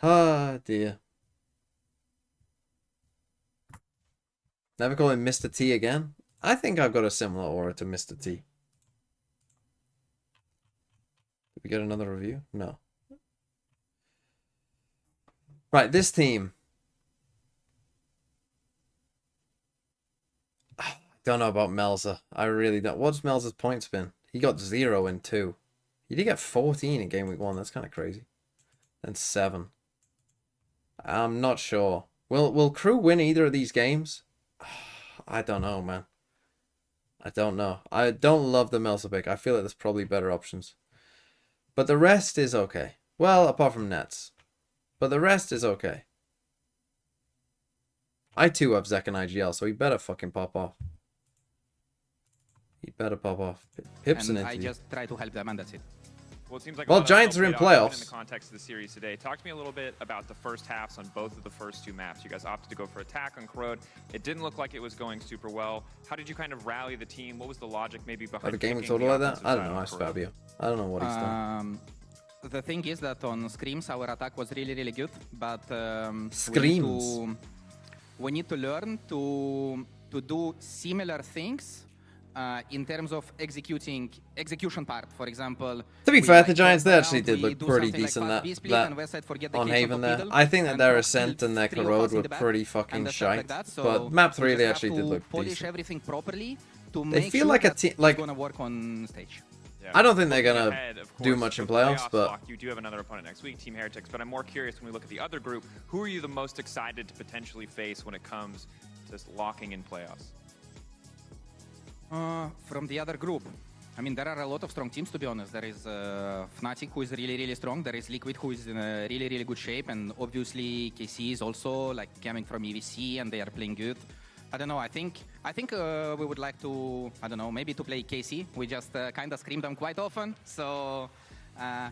Ah, dear. Never call him Mr. T again? I think I've got a similar aura to Mr. T. Did we get another review? No. Right, this team. I don't know about Melza. I really don't. What's Melza's points been? He got 0 in 2. He did get 14 in game week 1. That's kind of crazy. Then 7. I'm not sure. Will Crew win either of these games? I don't know, man. I don't know. I don't love the Melza pick. I feel like there's probably better options. But the rest is okay. Well, apart from Nets. But the rest is okay. I too have Zek and IGL, so he better fucking pop off. He better pop off. Pips an interview. I just try to help them, and that's it. Well, it seems like well, Giants are in playoffs. In the context of the series today, talk to me a little bit about the first halves on both of the first 2 maps. You guys opted to go for attack on Corrode. It didn't look like it was going super well. How did you kind of rally the team? What was the logic maybe behind the game picking total the like that? offensive I don't side know. on Ask Corrode? Fabio. I don't know what he's done. The thing is that on scrims our attack was really good, but Screams. we need to learn to do similar things in terms of execution part. For example, to be fair, the Giants they actually did look pretty decent that on Haven there. I think that their Ascent and their Corrode were pretty fucking shite. But map 3 they actually did look decent. Everything properly to They make feel sure like a that team. it's Like gonna work on stage. Yeah. I don't think they're Looking gonna ahead, of do course, much in with the playoffs, but block, you do have another opponent next week, Team Heretics. But I'm more curious when we look at the other group. Who are you the most excited to potentially face when it comes to locking in playoffs? From the other group, I mean, there are a lot of strong teams, to be honest. There is Fnatic, who is really strong. There is Liquid, who is in a really good shape, and obviously KC is also like coming from EVC, and they are playing good. I don't know. I think we would like to, I don't know, maybe to play KC. We just kind of scream them quite often, so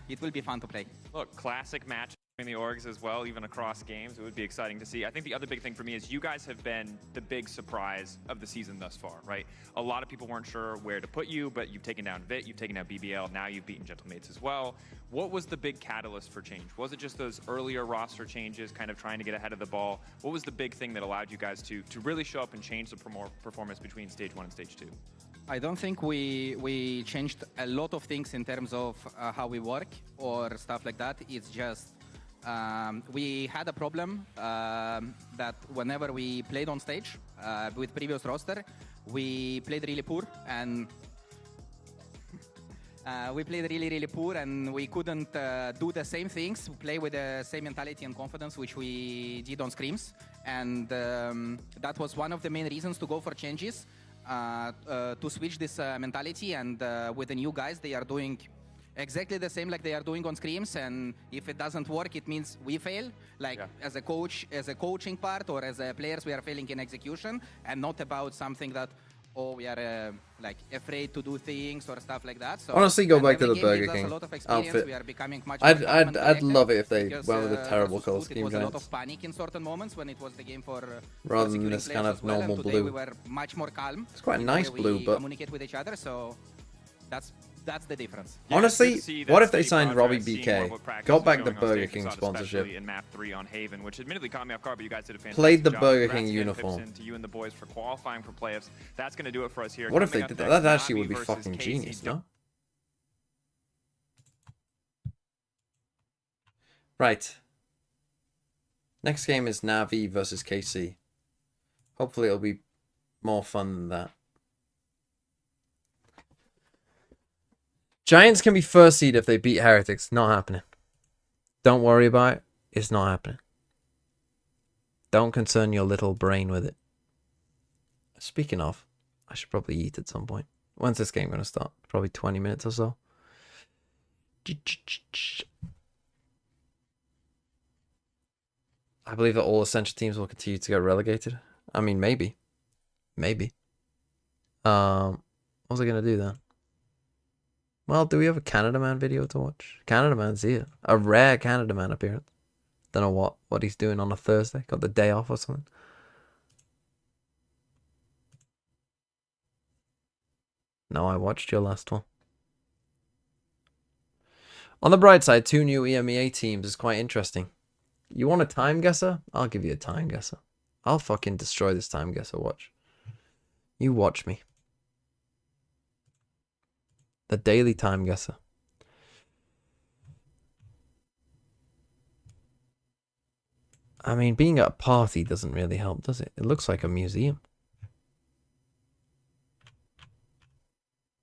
it will be fun to play. Look, classic match between the orgs as well, even across games. It would be exciting to see. I think the other big thing for me is you guys have been the big surprise of the season thus far, right? A lot of people weren't sure where to put you, but you've taken down Vit, you've taken down BBL, now you've beaten Gentlemates as well. What was the big catalyst for change? Was it just those earlier roster changes, kind of trying to get ahead of the ball? What was the big thing that allowed you guys to really show up and change the performance between stage 1 and stage 2? I don't think we changed a lot of things in terms of how we work or stuff like that. It's just we had a problem that whenever we played on stage with previous roster, we played really poor, and we played really poor, and we couldn't do the same things, play with the same mentality and confidence which we did on scrims, and that was one of the main reasons to go for changes, to switch this mentality. And with the new guys, they are doing exactly the same like they are doing on scrims, and if it doesn't work, it means we fail. Like as a coach, as a coaching part, or as a players, we are failing in execution, and not about something that, oh, we are like afraid to do things or stuff like that. So honestly, go back to the Burger gives us King a lot of experience. outfit. We are becoming much more calm and I'd collected, love it if they because, went with a terrible color It scheme, was a lot Giants, of panic in certain moments when it was the game for rather than securing this players kind as of well, normal and today blue. we were much more calm. It's quite a in the nice way blue, we but communicate with each other. So that's the difference. Yeah, honestly, what if they signed Robbie seeing BK, more of what practice got was back the going on Burger stage, King we saw it sponsorship, especially in map 3 on Haven, which admittedly caught me off guard, but you guys did a fantastic played the job. Burger Congrats King again, uniform. Pipson, to you and the boys for qualifying for playoffs. That's going to do it for us here. What if they Coming did up that? That next, actually would be NAVI fucking versus genius, KC. no? Right. Next game is NAVI versus KC. Hopefully it'll be more fun than that. Giants can be first seed if they beat Heretics. Not happening. Don't worry about it. It's not happening. Don't concern your little brain with it. Speaking of, I should probably eat at some point. When's this game going to start? Probably 20 minutes or so. I believe that all essential teams will continue to get relegated. I mean, maybe. Maybe. What was I going to do then? Well, do we have a Canada Man video to watch? Canada Man's here. A rare Canada Man appearance. Don't know what he's doing on a Thursday. Got the day off or something. No, I watched your last one. On the bright side, 2 new EMEA teams is quite interesting. You want a time guesser? I'll give you a time guesser. I'll fucking destroy this time guesser, watch. You watch me. The daily time guesser. I mean, being at a party doesn't really help, does it? It looks like a museum.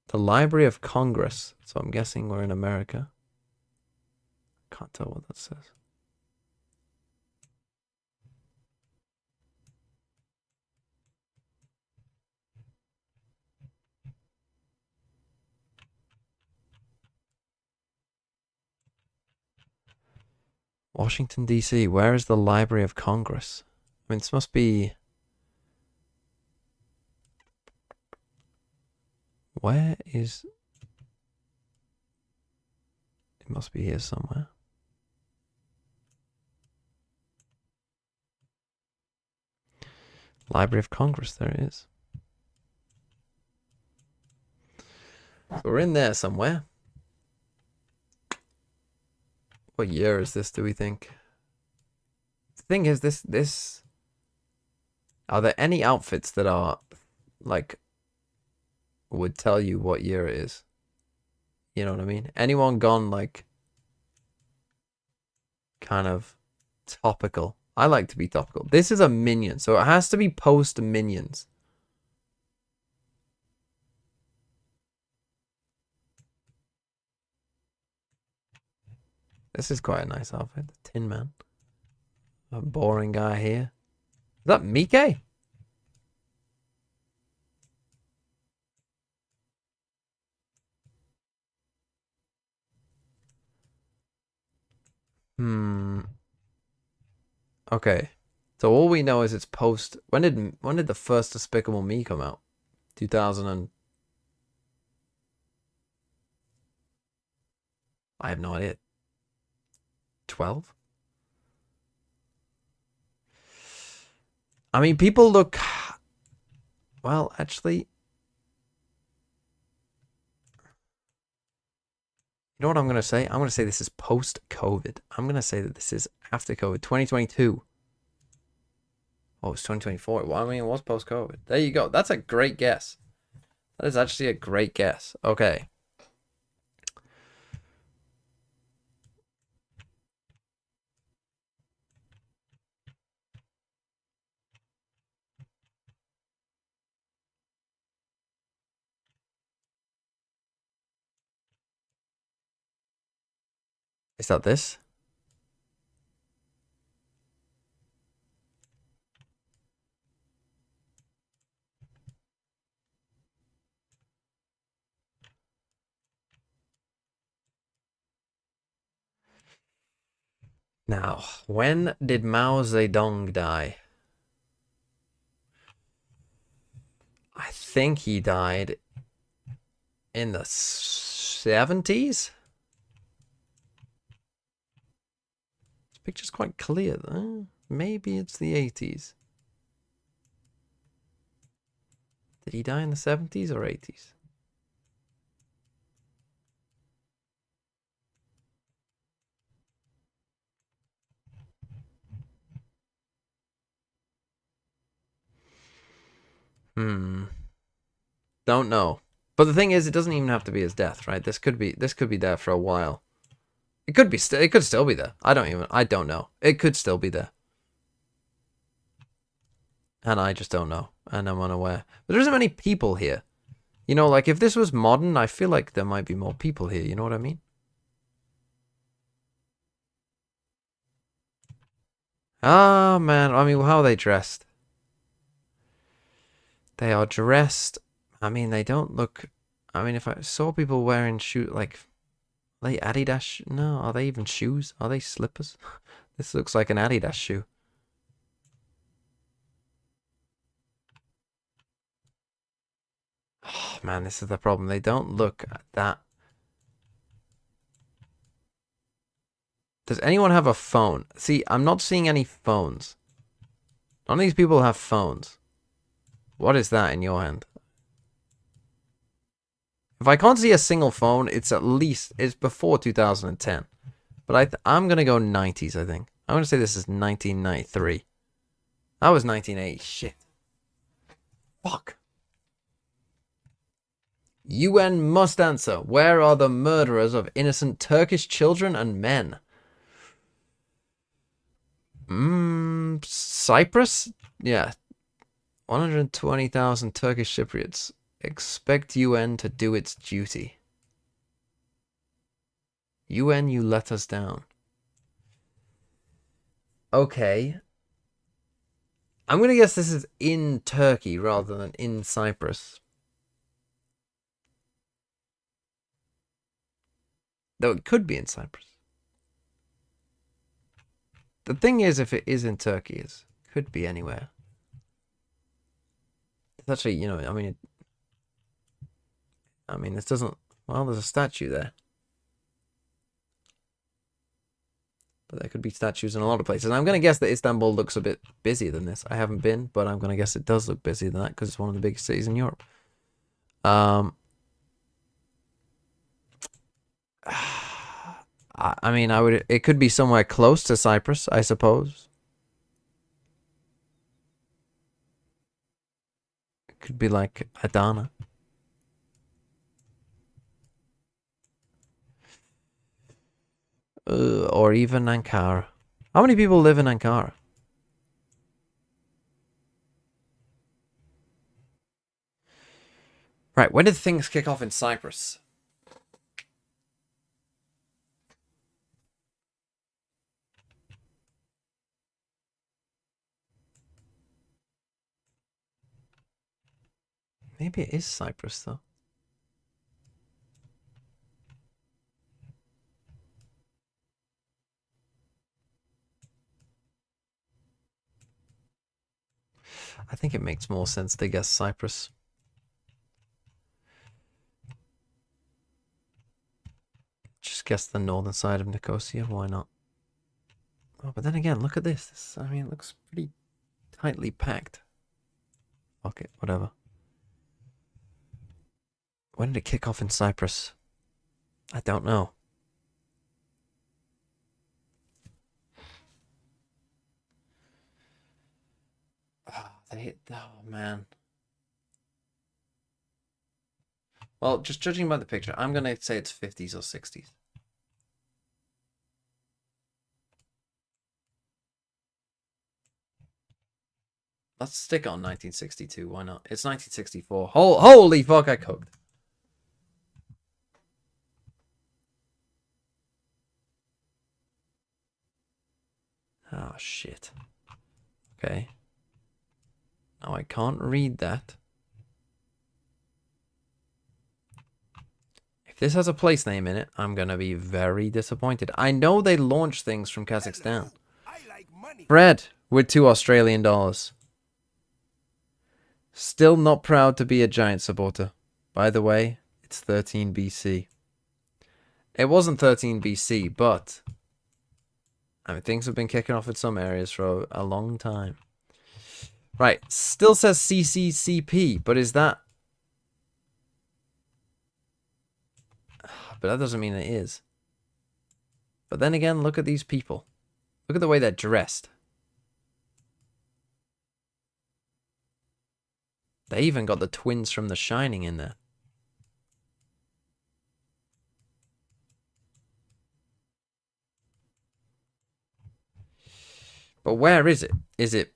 The Library of Congress. So I'm guessing we're in America. Can't tell what that says. Washington, D.C. Where is the Library of Congress? I mean, this must be... Where is... It must be here somewhere. Library of Congress, there it is. So we're in there somewhere. What year is this, do we think? The thing is, this... Are there any outfits that are, like, would tell you what year it is? You know what I mean? Anyone gone, like, kind of topical? I like to be topical. This is a Minion, so it has to be post-Minions. This is quite a nice outfit. The Tin Man. A boring guy here. Is that Mike? Okay. So all we know is it's post. When did the first Despicable Me come out? 2000 and... I have no idea. 12? I mean, people look... Well, actually... You know what I'm going to say? I'm going to say this is post-COVID. I'm going to say that this is after COVID. 2022. Oh, it's 2024. Well, I mean, it was post-COVID. There you go. That's a great guess. That is actually a great guess. Okay. Is that this? Now, when did Mao Zedong die? I think he died in the 70s? This picture's quite clear, though. Maybe it's the 80s. Did he die in the 70s or 80s? Don't know. But the thing is, it doesn't even have to be his death, right? This could be there for a while. It could still be there. I don't know. It could still be there. And I just don't know. And I'm unaware. But there isn't many people here. You know, like if this was modern, I feel like there might be more people here, you know what I mean? Ah, man. I mean, how are they dressed? They are dressed. I mean, they don't look... I mean, if I saw people wearing shoes, like... Are they Adidas? No, are they even shoes? Are they slippers? This looks like an Adidas shoe. Oh, man, this is the problem. They don't look that Does anyone have a phone? See, I'm not seeing any phones. None of these people have phones. What is that in your hand? If I can't see a single phone, it's before 2010. But I'm going to go 90s, I think. I'm going to say this is 1993. That was 1980. Shit. Fuck. UN must answer. Where are the murderers of innocent Turkish children and men? Cyprus? Yeah. 120,000 Turkish Cypriots. Expect UN to do its duty. UN, you let us down. Okay. I'm going to guess this is in Turkey rather than in Cyprus. Though it could be in Cyprus. The thing is, if it is in Turkey, it could be anywhere. It's actually, you know, I mean, this doesn't... Well, there's a statue there. But there could be statues in a lot of places. And I'm going to guess that Istanbul looks a bit busier than this. I haven't been, but I'm going to guess it does look busier than that because it's one of the biggest cities in Europe. I mean, it could be somewhere close to Cyprus, I suppose. It could be like Adana. Or even Ankara. How many people live in Ankara? Right, when did things kick off in Cyprus? Maybe it is Cyprus, though. I think it makes more sense to guess Cyprus. Just guess the northern side of Nicosia, why not? Oh, but then again, look at this. I mean, it looks pretty tightly packed. Fuck it, whatever. When did it kick off in Cyprus? I don't know. Oh, man. Well, just judging by the picture, I'm going to say it's 50s or 60s. Let's stick on 1962. Why not? It's 1964. Holy fuck, I cooked. Oh, shit. Okay. Now I can't read that. If this has a place name in it, I'm going to be very disappointed. I know they launch things from Kazakhstan. Fred with $2 Australian. Still not proud to be a Giant supporter. By the way, it's 13 BC. It wasn't 13 BC, but I mean, things have been kicking off in some areas for a long time. Right, still says CCCP, but is that... But that doesn't mean it is. But then again, look at these people. Look at the way they're dressed. They even got the twins from The Shining in there. But where is it? Is it...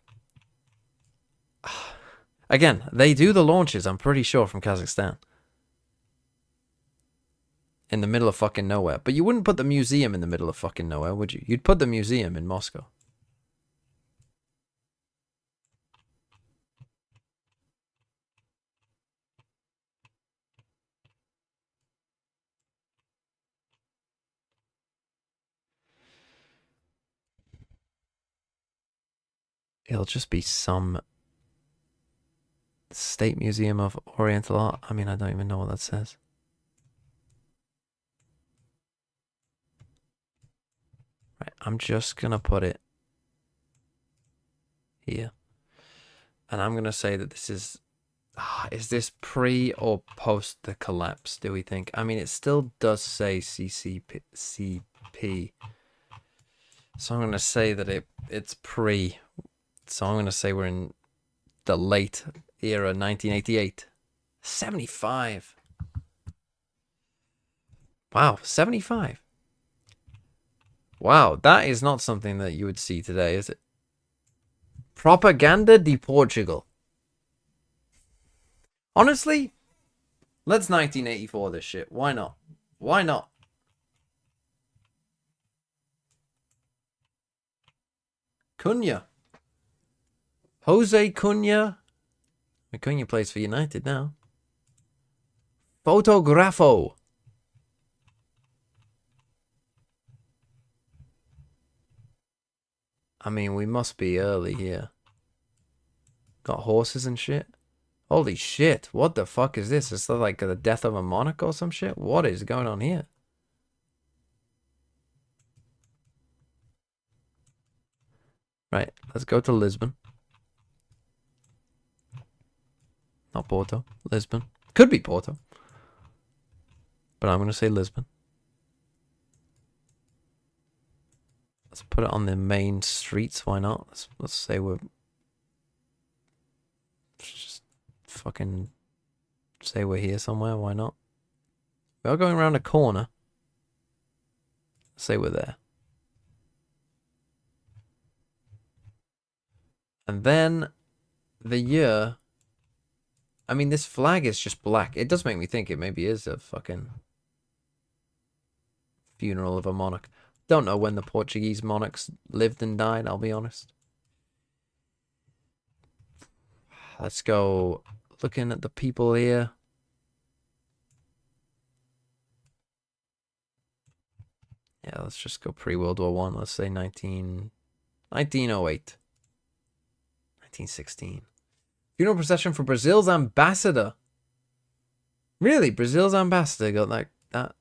Again, they do the launches, I'm pretty sure, from Kazakhstan. In the middle of fucking nowhere. But you wouldn't put the museum in the middle of fucking nowhere, would you? You'd put the museum in Moscow. It'll just be some State Museum of Oriental Art. I mean, I don't even know what that says. Right, I'm just gonna put it here. And I'm gonna say that this is this pre or post the collapse, do we think? I mean, it still does say CP. So I'm gonna say that it's pre. So I'm gonna say we're in the late era, 1988. 75. Wow, 75. Wow, that is not something that you would see today, is it? Propaganda de Portugal. Honestly, let's 1984 this shit. Why not? Why not? Cunha. Jose Cunha. Cunha plays for United now. Photografo. I mean, we must be early here. Got horses and shit. Holy shit, what the fuck is this? Is that like the death of a monarch or some shit? What is going on here? Right, let's go to Lisbon. Not Porto. Lisbon. Could be Porto. But I'm going to say Lisbon. Let's put it on the main streets. Why not? Let's say we're... Just fucking say we're here somewhere. Why not? We are going around a corner. Let's say we're there. And then the year... I mean, this flag is just black. It does make me think it maybe is a fucking funeral of a monarch. Don't know when the Portuguese monarchs lived and died, I'll be honest. Let's go looking at the people here. Yeah, let's just go pre-World War I. Let's say 1908. 1916. Funeral procession for Brazil's ambassador. Really? Brazil's ambassador got like that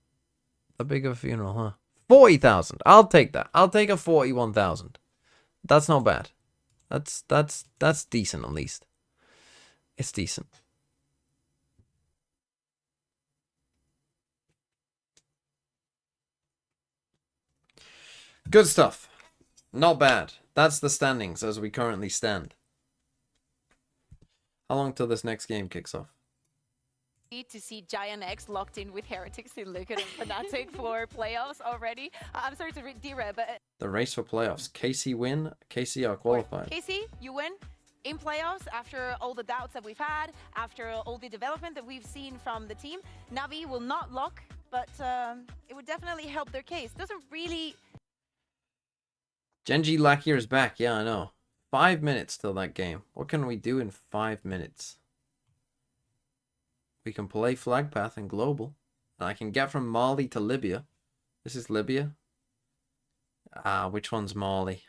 big of a funeral, huh? 40,000. I'll take that. I'll take a 41,000. That's not bad. That's decent at least. It's decent. Good stuff. Not bad. That's the standings as we currently stand. How long till this next game kicks off? To see GiantX locked in with Heretics to look at Fnatic for playoffs already. I'm sorry to derail, but... The race for playoffs. KC win. KC are qualified. KC, you win in playoffs after all the doubts that we've had, after all the development that we've seen from the team. NAVI will not lock, but it would definitely help their case. Doesn't really... Genji Lackyer is back. Yeah, I know. 5 minutes till that game. What can we do in 5 minutes? We can play Flag Path and Global. And I can get from Mali to Libya. This is Libya. Which one's Mali?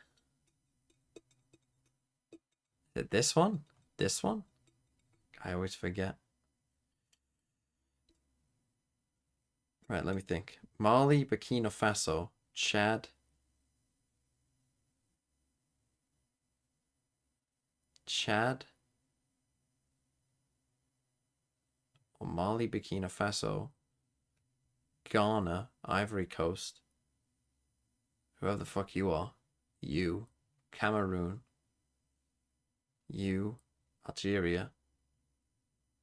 Is it this one? This one? I always forget. Right, let me think. Mali, Burkina Faso, Chad. Or Mali, Burkina Faso, Ghana, Ivory Coast, whoever the fuck you are, you, Cameroon, you, Algeria,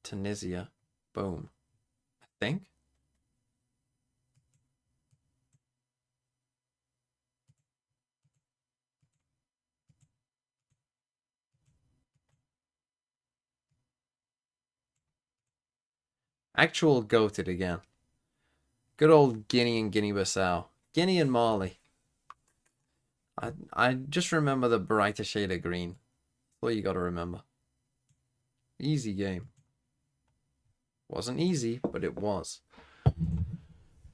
Tunisia, boom. I think. Actual goated again. Good old Guinea and Guinea-Bissau. Guinea and Mali. I just remember the brighter shade of green. That's all you gotta remember. Easy game. Wasn't easy, but it was.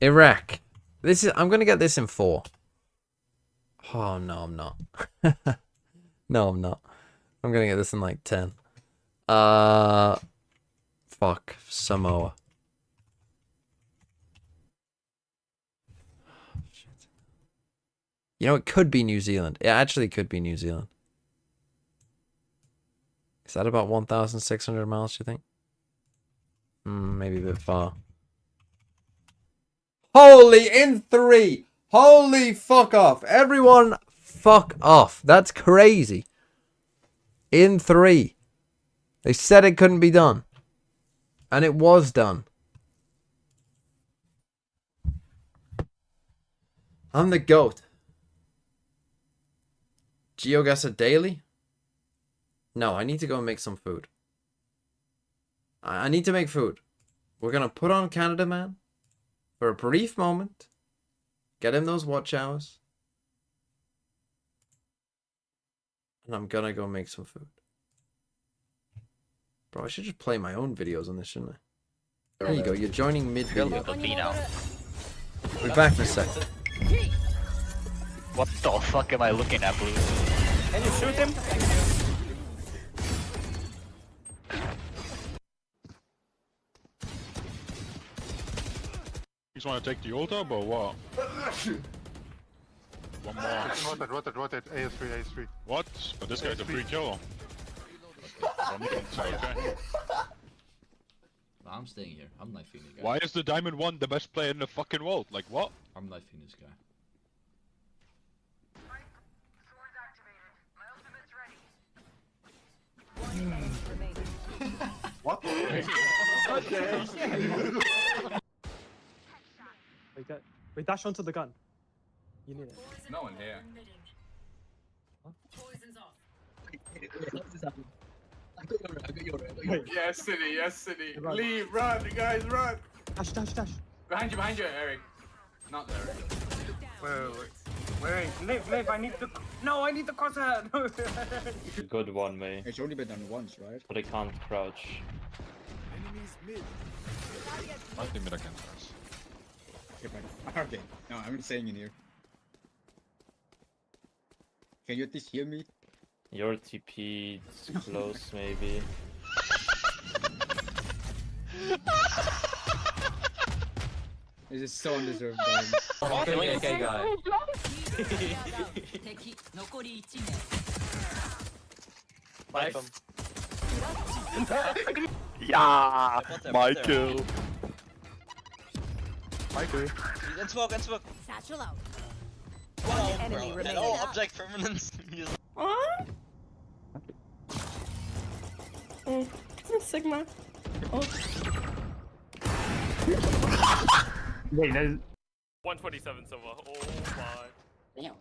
Iraq. I'm gonna get this in 4. Oh no, I'm not. No, I'm not. I'm gonna get this in like 10. Fuck. Samoa. You know, it could be New Zealand. It actually could be New Zealand. Is that about 1,600 miles, you think? Maybe a bit far. Holy, in 3! Holy fuck off. Everyone fuck off. That's crazy. In 3. They said it couldn't be done. And it was done. I'm the GOAT. GeoGuessr daily? No, I need to go and make some food. I need to make food. We're gonna put on Canada Man for a brief moment. Get him those watch hours. And I'm gonna go make some food. Bro, I should just play my own videos on this, shouldn't I? There you go, you're joining mid-video. We're back in a sec. What the fuck am I looking at, Blue? Can you shoot him? You just want to take the ult up or what? One more. Rotate, AS3, AS3. What? But this guy's a free kill. From me, so okay. I'm staying here. I'm knifing this guy. Why is the Diamond 1 the best player in the fucking world? Like what? I'm knifing this guy. What? Okay. Wait, dash onto the gun. You need it. No one here. Yes, City, yes, City. Leave, run, you guys, run. Dash. Behind you, Eric. Not there. Wait, Liv, I need the... No, I need the crosshair. Good one, May. It's only been done once, right? But I can't crouch. I think that I can crouch. Okay, no, I'm saying in here. Can you at least hear me? Your TP is close, maybe. This is so undeserved. Okay, guy. Nice. Yeah, Michael. Michael. And smoke. Satchel out. Wow, enemy bro. remaining. Oh, object permanence. Sigma. Wait, there's 127 silver. Oh my. Damn.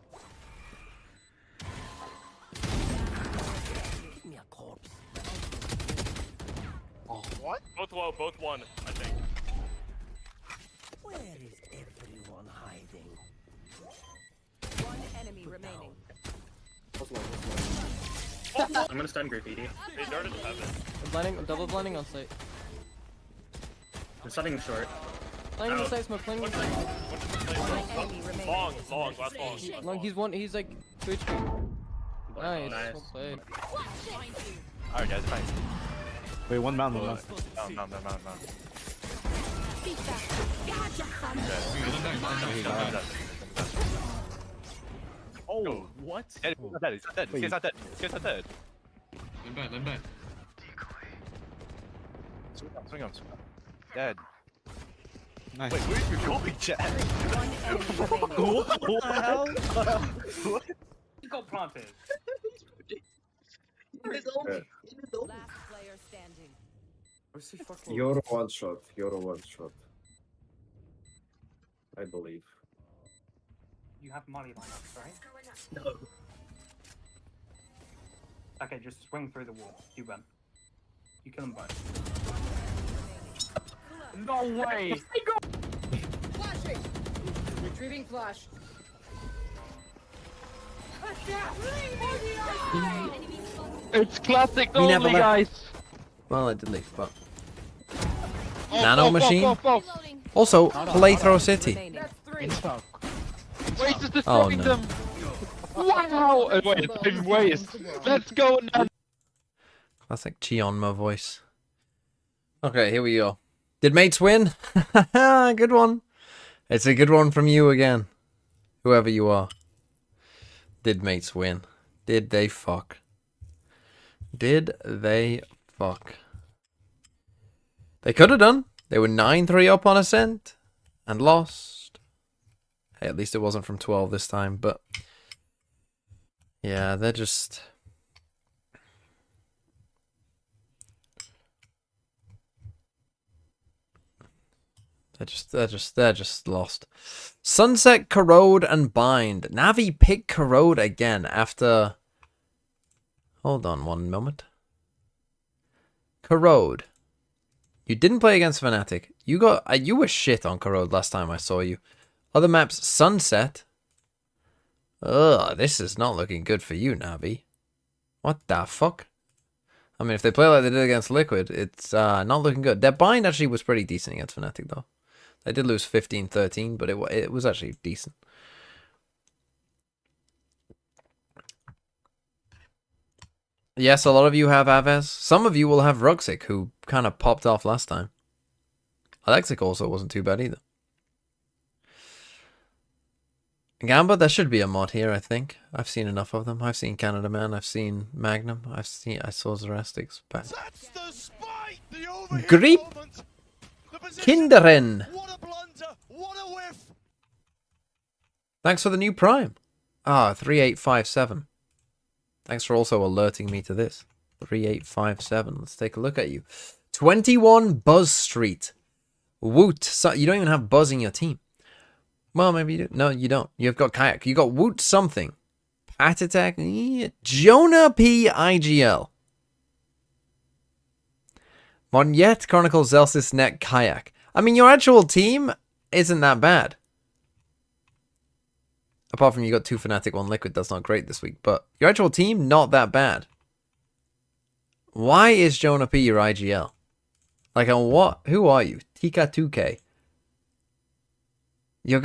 Give me a corpse. What? Both won, I think. Where is everyone hiding? One enemy remaining. I'm gonna stun graffiti. They darted heaven. I'm double blinding on site. I'm stunning short. Playing on site, smoke, playing on site. Enemy remaining. Long, last long. Long, he's like 2 HP. Nice. Well played. Alright, guys, fine. Wait, one man. Down. Oh, what? He's not dead. He's not dead. Lean back. Swing him. Dead. Nice. Wait, where's your going, Chad? What the hell? What? He got planted. Last player standing. You're one shot. I believe. You have Molly lineups, right? No. Okay, just swing through the wall. You win. You kill them both. No way! Flashing! Retrieving flash. It's classic We never only, left. guys. Well, I did leave, but... Nano machine? Also, Playthrow City. Wait, is Oh, destroying no. them. Wow! Wait, it's waste. Let's go now. Classic Chionma voice. Okay, here we go. Did mates win? Good one. It's a good one from you again. Whoever you are. Did mates win? Did they fuck? Did they fuck? They could have done. They were 9-3 up on Ascent and lost. Hey, at least it wasn't from 12 this time, but yeah, they're just... They're just lost. Sunset, Corrode, and Bind. Navi pick Corrode again after... Hold on one moment. Corrode. You didn't play against Fnatic. You were shit on Corrode last time I saw you. Other maps, Sunset. Ugh, this is not looking good for you, Navi. What the fuck? I mean, if they play like they did against Liquid, it's not looking good. Their Bind actually was pretty decent against Fnatic, though. They did lose 15-13, but it was actually decent. Yes, a lot of you have Aves. Some of you will have Ruxic, who kind of popped off last time. Alexic also wasn't too bad either. Gamba, there should be a mod here, I think. I've seen enough of them. I've seen Canada Man, I've seen Magnum, I saw Zerastics back. Grip Kinderen. Thanks for the new Prime. 3857. Thanks for also alerting me to this. 3857. Let's take a look at you. 21 Buzz Street. Woot. So you don't even have Buzz in your team. Well, maybe you do. No, you don't. You've got Kayak. You got Woot something. Pat Attack. Jonah P. IGL. Monyet, Chronicle, Zelsis, Net, Kayak. I mean, your actual team isn't that bad. Apart from you got 2 Fnatic, 1 Liquid. That's not great this week. But your actual team, not that bad. Why is Jonah P your IGL? Like, on what? Who are you? Tika2K.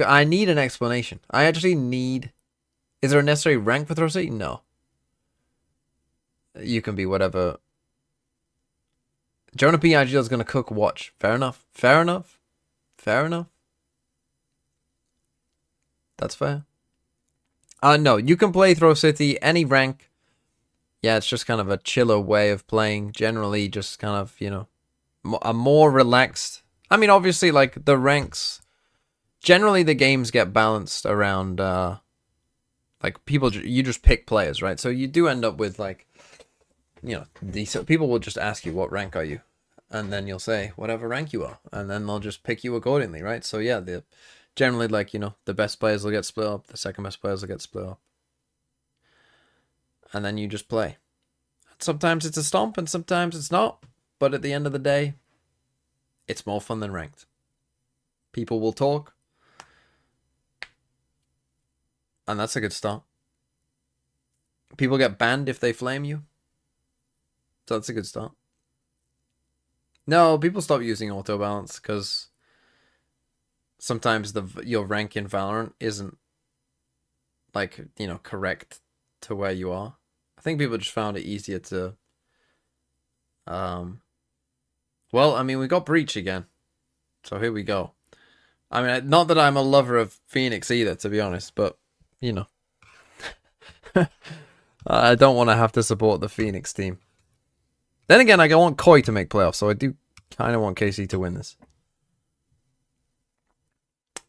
I need an explanation. I actually need... Is there a necessary rank for Throw City? No. You can be whatever... Jonah P IGL is going to cook watch. Fair enough. Fair enough. Fair enough. That's fair. No, you can play Throw City, any rank. Yeah, it's just kind of a chiller way of playing. Generally, just kind of, you know, a more relaxed... I mean, obviously, like, the ranks... Generally, the games get balanced around, like, people... You just pick players, right? So you do end up with, like, you know, people will just ask you, what rank are you? And then you'll say, whatever rank you are. And then they'll just pick you accordingly, right? So, yeah, generally, like, you know, the best players will get split up. The second best players will get split up. And then you just play. Sometimes it's a stomp and sometimes it's not. But at the end of the day, it's more fun than ranked. People will talk. And that's a good start. People get banned if they flame you. So that's a good start. No, people stop using auto balance because sometimes your rank in Valorant isn't, like, you know, correct to where you are. I think people just found it easier to well, I mean, we got Breach again. So here we go. I mean, not that I'm a lover of Phoenix either, to be honest, but you know. I don't want to have to support the Phoenix team. Then again, I want Koi to make playoffs, so I do kind of want KC to win this.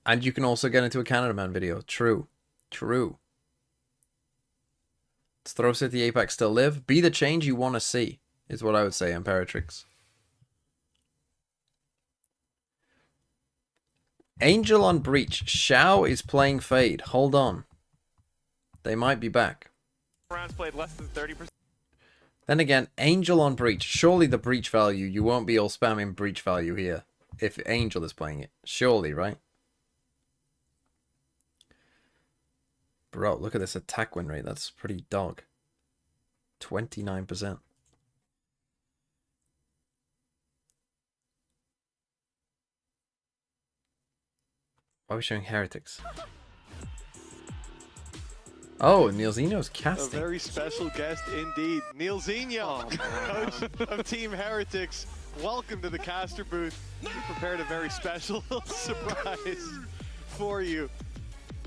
And you can also get into a Canada Man video. True. True. Does Throw City Apex still live? Be the change you want to see, is what I would say, Imperatrix. Angel on Breach. Shao is playing Fade. Hold on. They might be back. Rounds played less than 30%. Then again, Angel on Breach. Surely the Breach value, you won't be all spamming Breach value here if Angel is playing it. Surely, right? Bro, look at this attack win rate. That's pretty dog. 29%. Why are we showing Heretics? Oh, Neilzino's casting. A very special guest indeed. Neilzino, coach of Team Heretics. Welcome to the caster booth. We prepared a very special surprise for you.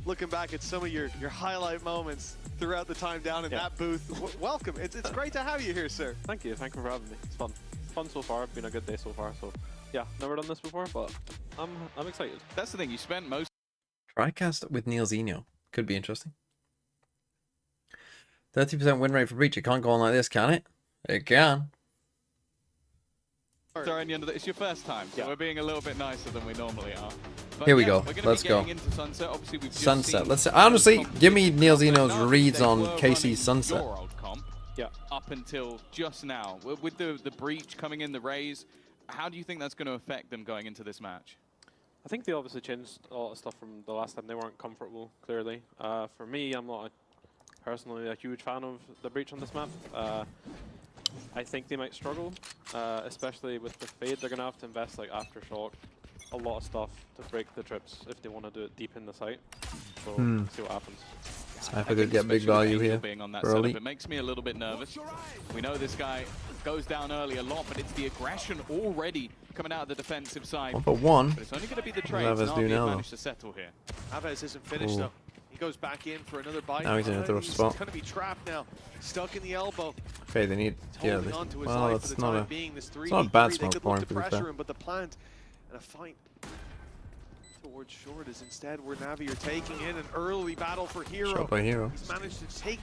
Looking back at some of your highlight moments throughout the time down in that booth. Welcome. It's great to have you here, sir. Thank you. Thank you for having me. It's fun. Fun so far. Been a good day so far. So yeah, never done this before, but I'm excited. That's the thing. You spent most. TriCast with Neilzinho could be interesting. 30% win rate for Breach. It can't go on like this, can it? It can. It's your first time, so we're being a little bit nicer than we normally are. But Here we go. Let's go. Into Sunset. Obviously, we've just Sunset. seen Let's honestly give me Neilzinho's reads on KC's Sunset. your old comp, up until just now, with the breach coming in, the raise, how do you think that's going to affect them going into this match? I think they obviously changed a lot of stuff from the last time. They weren't comfortable, clearly. For me, I'm not personally a huge fan of the breach on this map. I think they might struggle, especially with the fade. They're going to have to invest like aftershock, a lot of stuff to break the trips if they want to do it deep in the site. So see what happens. Cypher could get big value here. Being on that early. setup, it makes me a little bit nervous. We know this guy goes down early a lot, but it's the aggression already coming out of the defensive side. 1 for 1. But it's only going to be the trades. Aves do now, managed to settle here. Aves isn't finished though. He goes back in for another bite. Now he's in a tough spot. He's going to be trapped now, stuck in the elbow. Okay, they need. Yeah, Holding on to his well, life that's for the not time a. being. This It's not a bad 3v3, smoke they could for look him, to to be pressure fair. him, but the plant and a fight towards short is instead where NAVI are taking in an early battle for Hero. Shot by Hero. He's managed to take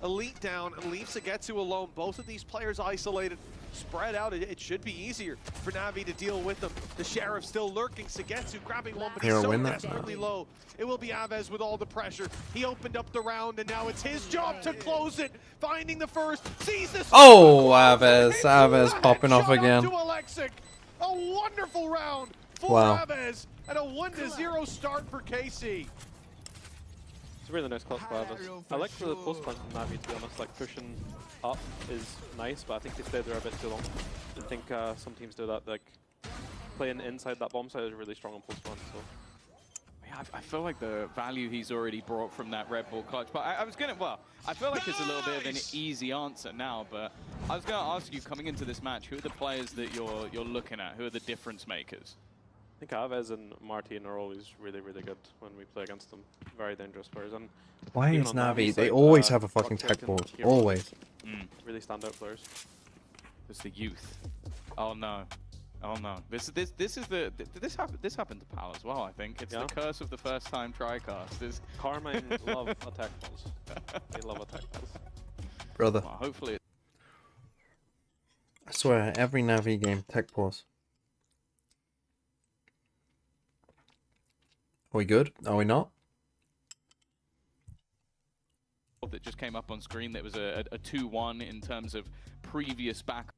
Elite down and leaves Segetsu alone. Both of these players isolated, spread out. It should be easier for NAVI to deal with them. The Sheriff still lurking. Segetsu grabbing one, but he's Hero so win that? desperately low. It will be Aves with all the pressure. He opened up the round, and now it's his job to close it. Finding the first, sees this. Oh, Aves popping off again. To Alexic. A wonderful round for Wow. Aves, and a 1-0 start for KC. It's a really nice clutch for Aves. I like the post plant from Navi, to be honest. Like pushing up is nice, but I think they stayed there a bit too long. I think some teams do that. Like playing inside that bomb site is really strong on post plant. So. Yeah, I feel like the value he's already brought from that Red Bull clutch. But I was going to, well, I feel like it's a little bit of an easy answer now, but I was going to ask you, coming into this match, who are the players that you're looking at? Who are the difference makers? I think Aves and Martin are always really, really good when we play against them. Very dangerous players. And Why even is on Navi? Navi's They side, always have a fucking Rocktick tech and board. Hero Always. Really standout players. It's the youth. Oh no. Oh no. This happened to Pal as well, I think. It's the curse of the first time TriCast. Carmine love attack balls. They love attack balls. Brother. Well, hopefully I swear, every Navi game, tech pause. Are we good? Are we not? that just came up on screen that was a 2-1 in terms of previous back.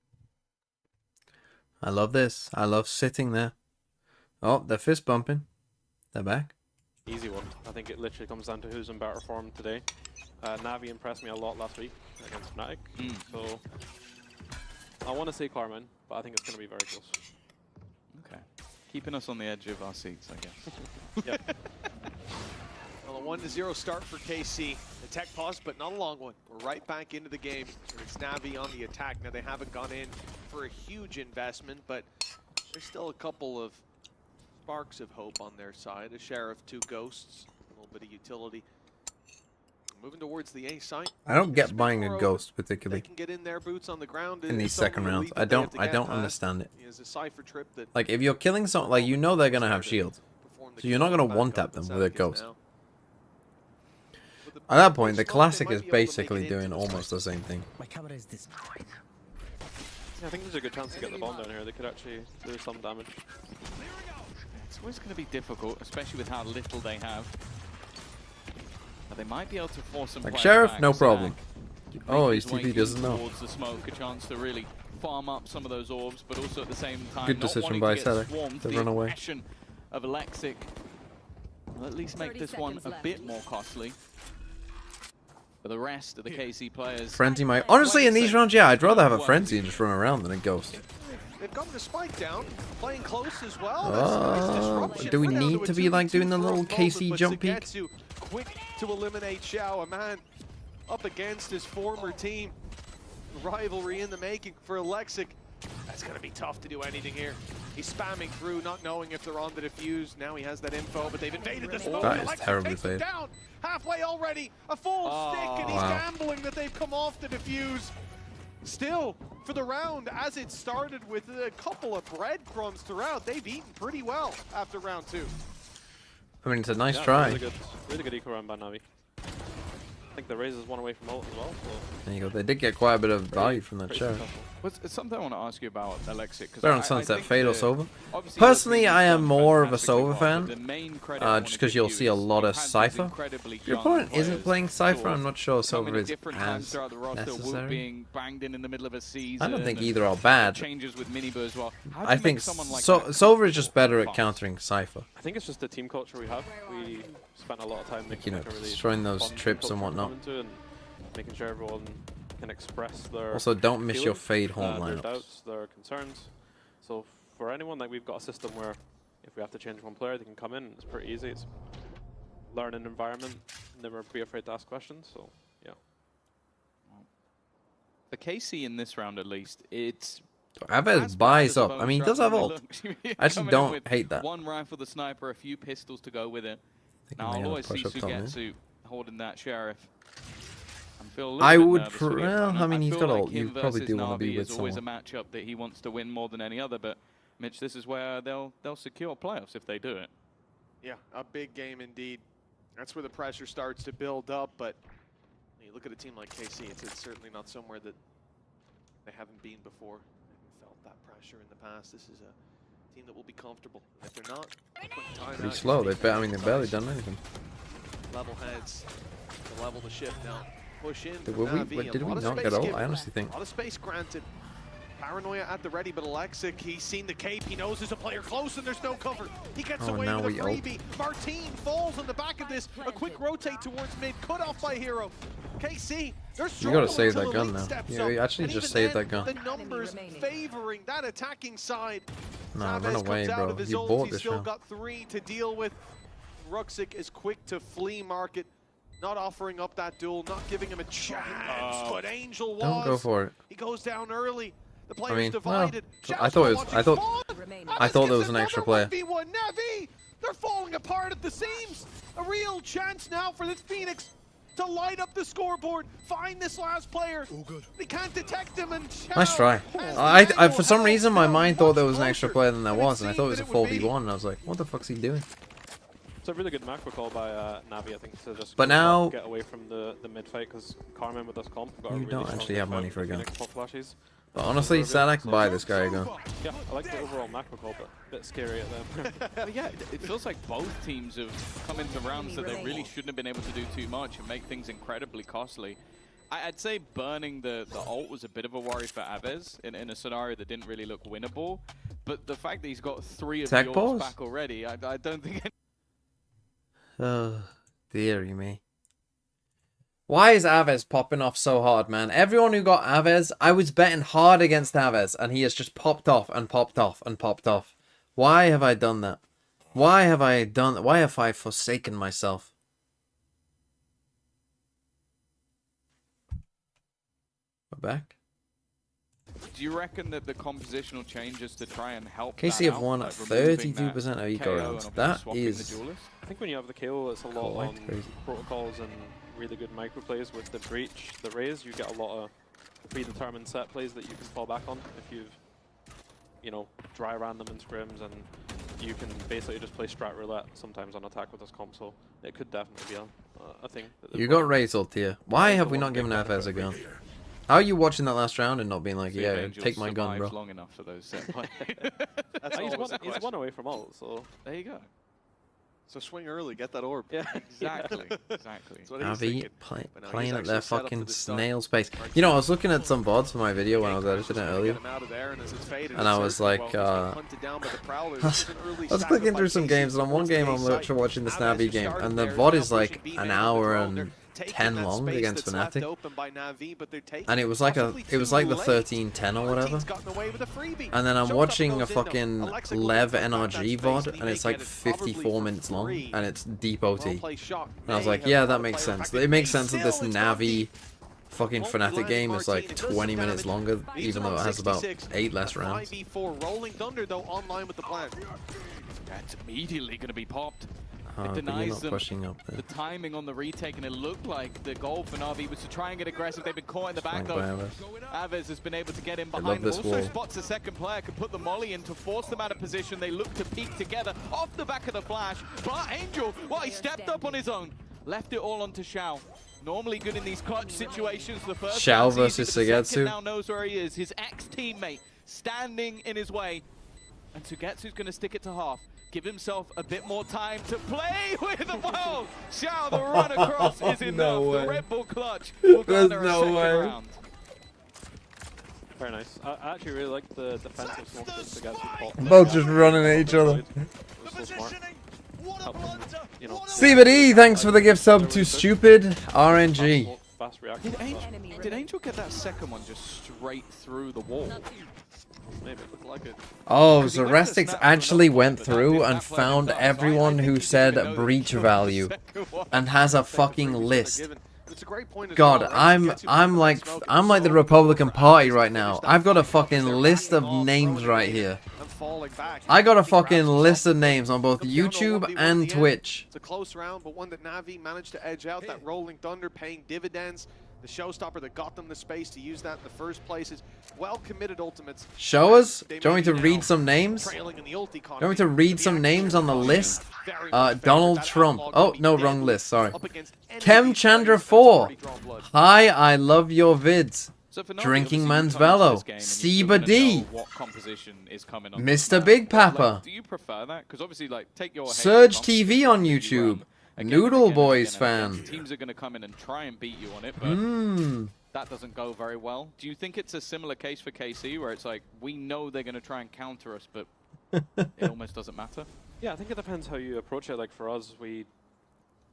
I love this. I love sitting there. Oh, they're fist bumping. They're back. Easy one. I think it literally comes down to who's in better form today. Navi impressed me a lot last week against Fnatic, so I want to say Carmine, but I think it's going to be very close. Okay. Keeping us on the edge of our seats, I guess. Yep. Well, a 1-0 start for KC. The tech pause, but not a long one. We're right back into the game. It's Navi on the attack. Now, they haven't gone in for a huge investment, but there's still a couple of sparks of hope on their side. A Sheriff, 2 Ghosts, a little bit of utility. Moving towards the A site. I don't get buying a ghost particularly. They can get in their boots on the ground in these second rounds. I don't understand it. Is a Cypher trip that like if you're killing someone, like you know they're gonna have shield, so you're not gonna one tap them with a ghost. At that point, the classic is basically doing almost the same thing. My camera is destroyed. Yeah, I think there's a good chance to get the bomb down here. They could actually do some damage. It's always going to be difficult, especially with how little they have. But they might be able to force some Like players Sheriff, back. no Zach, problem. Oh, making his his way TP doesn't in know. towards the smoke, a chance to really farm up some of those orbs, but also at the same time, Good not decision wanting by to get Selec swarmed. to The run away. aggression of Alexic will at least make this one a bit more costly. For the rest of the KC players, Frenzy might honestly in these rounds, yeah, I'd rather have a frenzy and just run around than a ghost. they've gotten the spike down, playing close as well. That's a nice disruption. Do we We're down need a to be like doing the 2v2 little for a KC moment, jump but peek? Segetsu quick to eliminate Xiao, a man up against his former team. Rivalry in the making for Alexic. That's going to be tough to do anything here. He's spamming through, not knowing if they're on the defuse. Now he has that info, but they've invaded the smoke. That is terribly played. Down halfway already. A full stick, and he's gambling that they've come off the defuse. Still, for the round, as it started with a couple of breadcrumbs throughout, they've eaten pretty well after round 2. I mean, it's a nice try. Really good eco run by NAVI. I think the Raze is one away from ult as well. So. There you go. They did get quite a bit of value from that share. It's something I want to ask you about Alexic. They're on Sunset Fade or Sova. Personally, I am more of a Sova fan, just because you'll see a lot of Cypher. If your opponent isn't playing Cypher, I'm not sure Sova is as necessary. I don't think either are bad. I think Sova is just better at countering Cypher. I think it's just the team culture we have. We spent a lot of time making destroying those trips and whatnot. And making sure everyone can express their also don't miss your Fade home their lineups. doubts, their concerns. So for anyone, like, we've got a system where if we have to change one player, they can come in. It's pretty easy. It's learn an environment, never be afraid to ask questions. So yeah. For KC in this round at least, it's Aves buys up. I mean, he does have ult. I actually don't hate that. One rifle, the sniper, a few pistols to go with it. Now I'll always see Sugetsu holding that sheriff. I would, well, I mean, he's got ult. You probably do want to be with someone. It's always a matchup that he wants to win more than any other, but Mitch, this is where they'll secure playoffs if they do it. Yeah, a big game indeed. That's where the pressure starts to build up, but when you look at a team like KC, it's certainly not somewhere that they haven't been before. They haven't felt that pressure in the past. This is a team that will be comfortable. If they're not, pretty slow. They've barely done anything. Level heads to level the ship now. Push in. Did we not get ult? I honestly think. A lot of space granted. Paranoia at the ready, but Alexic, he's seen the cape. He knows there's a player close and there's no cover. He gets away with a freebie. Martine falls on the back of this. A quick rotate towards mid, cut off by Hero. KC, they're you gotta save that gun now. Yeah, you actually just saved that gun. The numbers favoring that attacking side. Nah, run away, bro. You bought this round. He's still got 3 to deal with. Ruxic is quick to flee market. Not offering up that duel, not giving him a chance, but Angel was. Don't go for it. He goes down early. The player's divided. Well, I thought there was an extra player. NAVI, they're falling apart at the seams. A real chance now for this Phoenix to light up the scoreboard, find this last player. Oh, good. They can't detect him and nice try. I for some reason my mind thought there was an extra player than there was, and I thought it was a 4v1, and I was like, what the fuck's he doing? It's a really good macro call by NAVI, I think, to just now get away from the mid fight, because Carmen with this comp got you don't actually have money for a gun. Flashes. But honestly, Sadak, buy this guy a gun. Yeah, I like the overall macro call, but a bit scary at them. Yeah, it feels like both teams have come into rounds that they really shouldn't have been able to do too much and make things incredibly costly. I'd say burning the ult was a bit of a worry for Aves in a scenario that didn't really look winnable. But the fact that he's got 3 of yours back already, I don't think... Oh, dearie me. Why is Aves popping off so hard, man? Everyone who got Aves, I was betting hard against Aves, and he has just popped off and popped off and popped off. Why have I done that? Why have I done that? Why have I forsaken myself? We're back. Do you reckon that the compositional changes to try and help KC have won at 32% of eco rounds. That is... I think when you have the KO, it's a lot on protocols and really good micro plays with the breach, the Raze. You get a lot of predetermined set plays that you can fall back on if you've, you know, dry ran them in scrims, and you can basically just play strat roulette sometimes on attack with this comp. So it could definitely be a thing. You got Raze ult here. Why have we not given FS a gun? How are you watching that last round and not being like, yeah, take my gun, bro? Long enough for those set he's one away from ult, so there you go. So swing early, get that orb. Yeah, exactly. Exactly. NAVI playing at their fucking snail space. You know, I was looking at some VODs for my video when I was editing it earlier, and I was like, I was clicking through some games, and on one game I'm literally watching this NAVI game, and the VOD is like an hour and 10 long against Fnatic, and it was like the 13-10 or whatever, and then I'm watching a fucking Lev NRG VOD, and it's like 54 minutes long, and it's deep OT, and I was like, yeah, that makes sense. It makes sense that this NAVI fucking Fnatic game is like 20 minutes longer, even though it has about 8 less rounds. 5v4 Rolling Thunder though online with the plan. That's immediately going to be popped. But It you're denies not them pushing up there. the timing on the retake, and it looked like the goal for NAVI was to try and get aggressive. They've been caught in the back though. Aves has been able to get in behind them. Also spots the second player, can put the molly in to force them out of position. They look to peek together off the back of the flash. But Angel, well, he stepped up on his own. Left it all onto Xiao. Normally good in these clutch situations. The first Xiao one's easy, versus but the Sugetsu. second now knows where he is. His ex-teammate standing in his way. And Sugetsu's going to stick it to half. Give himself a bit more time to play with the ball. Xiao, the run across is enough. No the Red Bull clutch will garner a second round. Very nice. I actually really like the defensive smoke that Sugetsu caught. Both just running at each other. So smart. Help them, you know. CBD, thanks for the gift sub to Stupid RNG. Fast reaction. Did Angel get that second one just straight through the wall? Maybe it looked like it. Oh, Zarestix actually went through and found everyone who said breach value and has a fucking list. God, I'm like the Republican Party right now. I've got a fucking list of names right here. I got a fucking list of names on both YouTube and Twitch. It's a close round, but one that NAVI managed to edge out. That Rolling Thunder paying dividends. The showstopper that got them the space to use that in the first place is well-committed ultimates. Show us? Do you want me to read some names? Do you want me to read some names on the list? Donald Trump. Oh, no, wrong list, sorry. Kem Chandra 4. Hi, I love your vids. Drinking Man's Velo. Seba D. Mr. Big Papa. Do you prefer that? Because obviously, like, take your Surge TV on YouTube. Noodle Boys fan. Teams are going to come in and try and beat you on it, but that doesn't go very well. Do you think it's a similar case for KC, where it's like, we know they're going to try and counter us, but it almost doesn't matter? Yeah, I think it depends how you approach it. Like for us, we.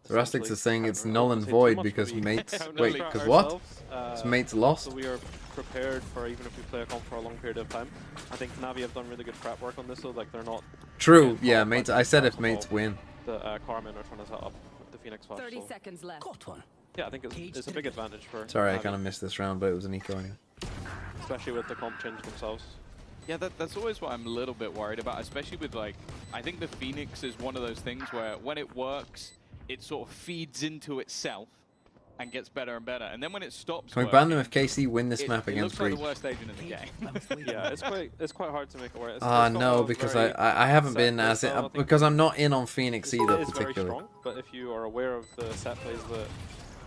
Rustix is saying it's null and void because mates. Wait, because what? His mates lost. So we are prepared for even if we play a comp for a long period of time. I think NAVI have done really good prep work on this, so like they're not. True. Yeah, mates. I said if mates win. The Carmen are trying to set up with the Phoenix Flash. 30 seconds left. Yeah, I think it's a big advantage for. Sorry, I kind of missed this round, but it was an eco anyway. Especially with the comp change themselves. Yeah, that's always what I'm a little bit worried about, especially with, like, I think the Phoenix is one of those things where when it works, it sort of feeds into itself and gets better and better. And then when it stops Can we ban them if KC win this map against Breach? It looks like the worst agent in the game. Yeah, it's quite hard to make it work. No, because I haven't been as it, because I'm not in on Phoenix either particularly. Very strong, but if you are aware of the set plays that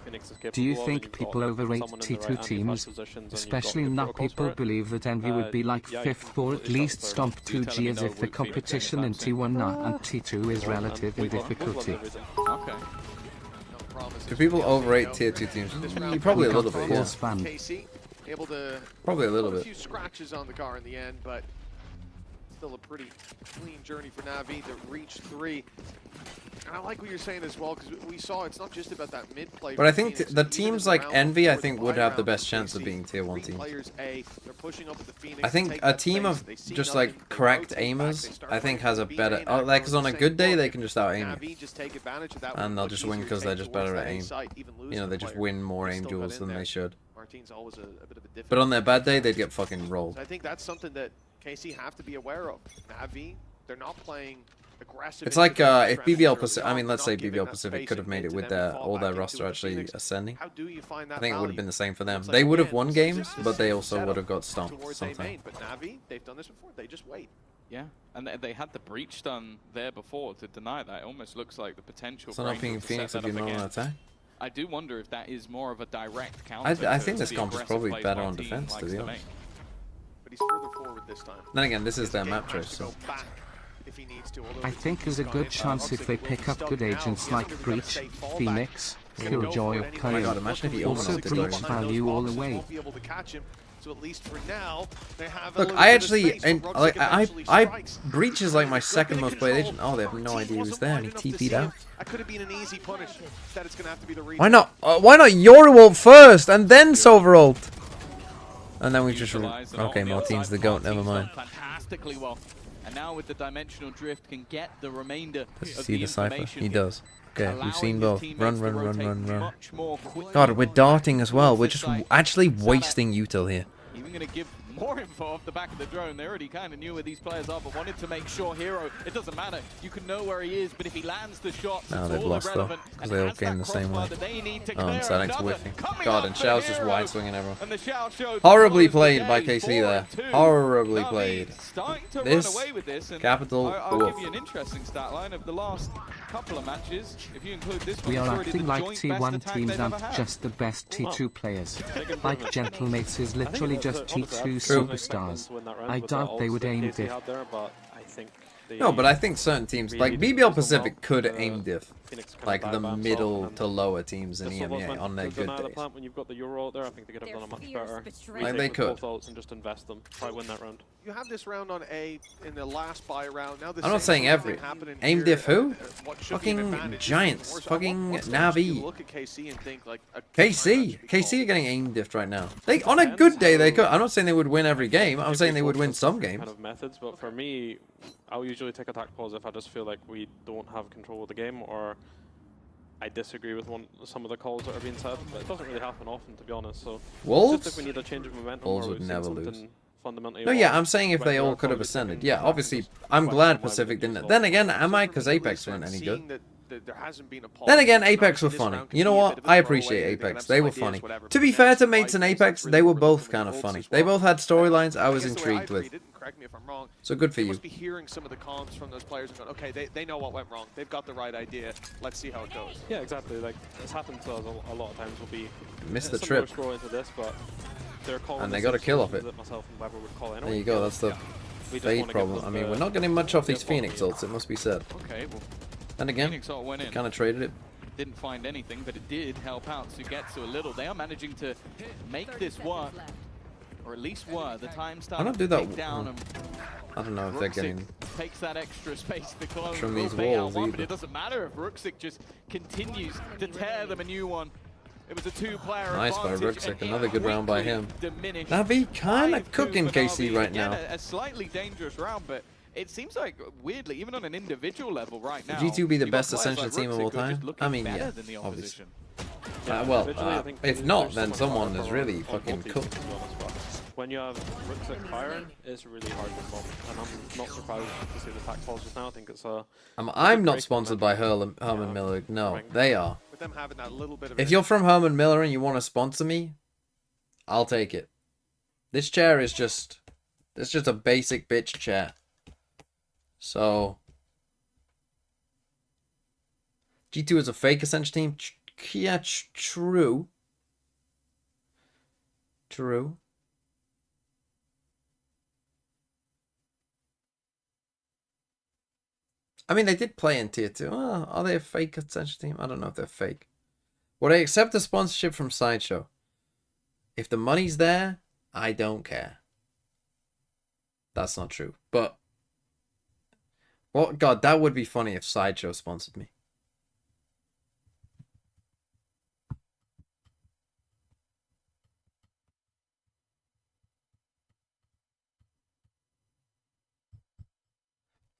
Phoenix is capable Do you of, think people overrate T2 teams? Especially now people believe that Envy would be like 5th or at least stomp 2G as if the competition in T1 now and T2 is relative in difficulty. Okay. Do people overrate tier 2 teams? Probably a little bit, yeah. KC able to Probably a little put bit. a few scratches on the car in the end, but still a pretty clean journey for NAVI to reach 3. And I like what you're saying as well, because we saw it's not just about that mid play. But I think the teams like Envy, I think, would have the best chance of being tier 1 teams. I think a team of just like correct aimers, I think, has a better. Like, because on a good day they can just out aim you, and they'll just win because they're just better at aim. You know, they just win more aim duels than they should. But on their bad day, they'd get fucking rolled. I think that's something that KC have to be aware of. NAVI, they're not playing aggressive. It's like if BBL Pacific, I mean, let's say BBL Pacific could have made it with all their roster actually ascending. I think it would have been the same for them. They would have won games, but they also would have got stomped sometime. But NAVI, they've done this before. They just wait. Yeah, and they had the breach done there before to deny that. It almost looks like the potential. So not being Phoenix if you're not on attack. I do wonder if that is more of a direct counter. I think this comp is probably better on defense, to be honest. But he's further forward this time. Then again, this is their map choice, so. I think there's a good chance if they pick up good agents like Breach, Phoenix, Killjoy or Coyote. Also Breach value all the way. So at least for now, they have Look, I actually, I Breach is like my second most played agent. Oh, they have no idea who's there, and he TP'd out. That could have been an easy punish. That it's gonna have to be the why not Yoru first and then Silver ult? And then we just okay, Martine's the GOAT. Never mind. Fantastically well, and now with the dimensional drift, can get the remainder. Does he see the cipher? He does. Okay, we've seen both. Run, run, run, run, run. much more quickly. God, we're darting as well. We're just actually wasting util here. Even going to give more info off the back of the drone. They already kind of knew where these players are, but wanted to make sure Hero, it doesn't matter. You can know where he is, but if he lands the shots, Now it's they've all lost though, irrelevant. because they all came the same way. Oh, and Sadek's whiffing. God, and Xiao's just wide swinging everyone. And the Xiao showed Horribly played by KC there. Horribly played. Starting to This, run away with this, and capital I'll wolf. give you an interesting stat line of the last couple of matches. If you include this one, We it's are already acting the like joint T1 best attack teams they've and ever had. just the best T2 players. Like Gentlemates is I think literally it just was, honestly, T2 I didn't expect them superstars. to win that round I with the doubt they ults would that aim KC diff. had there, but I think they No, but I think certain teams, like really BBL did Pacific, well. could aim diff. Phoenix kind of Like died the by himself, middle and to lower teams in this was EMEA meant on their to good deny the days. plant when you've got the Euro out there. I think they could have done a much better. Like they could. Both ults and just invest them. Try win that round. You have this round on A in the last buy round. Now the I'm not same saying sort of every. thing happening Aim here diff who? at what should be an Fucking advantage. Giants. What's Fucking the next you NAVI. look at KC and think like a KC. KC are getting aim diffed right now. They on a good day they could. I'm not saying they would win every game. I'm saying they would win some games. Kind of methods, but for me, I'll usually take attack pause if I just feel like we don't have control of the game or I disagree with some of the calls that are being said. But it doesn't really happen often, to be honest. So Wolves? It's just if we need a change of momentum Wolves or would we've never seen lose. something fundamentally No, yeah, wrong, I'm saying if when they you're all could have probably ascended. taking Yeah, attack obviously, and just I'm question glad why Pacific they didn't. lose Then again, am I? Just Because from a Apex realistic weren't any seeing good. that there hasn't been a pause. Then again, This Apex were round funny. could You know be a what? bit of a I throwaway. appreciate They can Apex. have They some were ideas, funny. whatever, To but be the fair next to Mates and five Apex, games they were really both from kind the of Wolves funny. as They well. both had storylines I I was guess the way I intrigued read with. it, and correct me if I'm wrong, So good for they you. must be hearing some of the comms from those players and going, okay, they know what went wrong. They've got the right idea. Let's see how it goes. Yeah, exactly. Like it's happened to us a lot of times. We'll be Missed the similar trip. scroll into this, but they're calling And the they got a same kill off solutions it. that myself and Weber would call anyway. There you go. That's the We just fade wanna give problem. them I mean, the- we're not getting much off these the quality. Phoenix ults, it must be said. Okay, well, And again, Phoenix ult went in. kind of traded it. Didn't find anything, but it did help out Sugetsu a little. They are managing to make this work, or at least were. The time Why not started do to that? tick down, and I don't know if they're Ruxic getting. takes that extra space. The clone from will these pay out walls one, but either. it doesn't matter if Ruxic just continues to tear them a new one. It was a two-player Nice by advantage, Ruxic. and Another it good round by quickly him. diminished. Navi kind of 5-2 cooking for KC Navi. right Again, now. a slightly dangerous round, but it seems like, weirdly, even on an individual level right now, G2 be the you've got best players Ascension like team of Ruxic all who are just time? looking I mean, better yeah, than the obviously. opposition. Well, individually, I think if there's not, so then much someone power is for really on fucking both teams, cooked. to be honest, but when you have Ruxic firing, it's really hard to bomb. And I'm not surprised to see the attack pause just now. I think it's a. I'm not sponsored by Herman Miller. No, they are. With them having that little bit of If you're from Herman Miller and you want to sponsor me, I'll take it. This chair is just, it's just a basic bitch chair. So, G2 is a fake Ascension team. Yeah, true. True. I mean, they did play in Tier 2. Oh, are they a fake Ascension team? I don't know if they're fake. Would I accept the sponsorship from Sideshow? If the money's there, I don't care. That's not true. But, well, God, that would be funny if Sideshow sponsored me.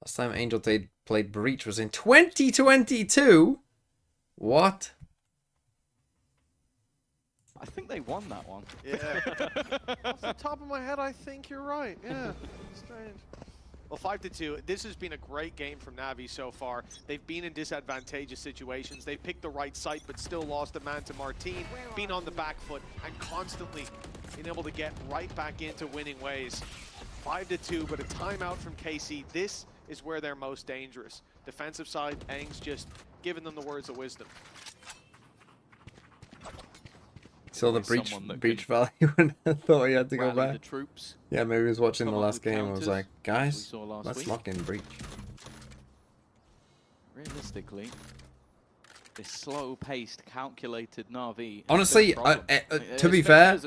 Last time Angel played Breach was in 2022? What? I think they won that one. Yeah. Off the top of my head, I think you're right. Yeah. Strange. Well, 5-2. This has been a great game from Navi so far. They've been in disadvantageous situations. They've picked the right site, but still lost a man to Martine. Been on the back foot and constantly been able to get right back into winning ways. 5-2, but a timeout from KC. This is where they're most dangerous. Defensive side, Aang's just giving them the words of wisdom. Saw the breach value and I thought he had to go Rally back. the troops. Yeah, maybe he was watching the Come up last with game and was counters, like, guys, saw last let's week. lock in Breach. Realistically, this slow-paced, calculated Na'Vi. Honestly, to be fair,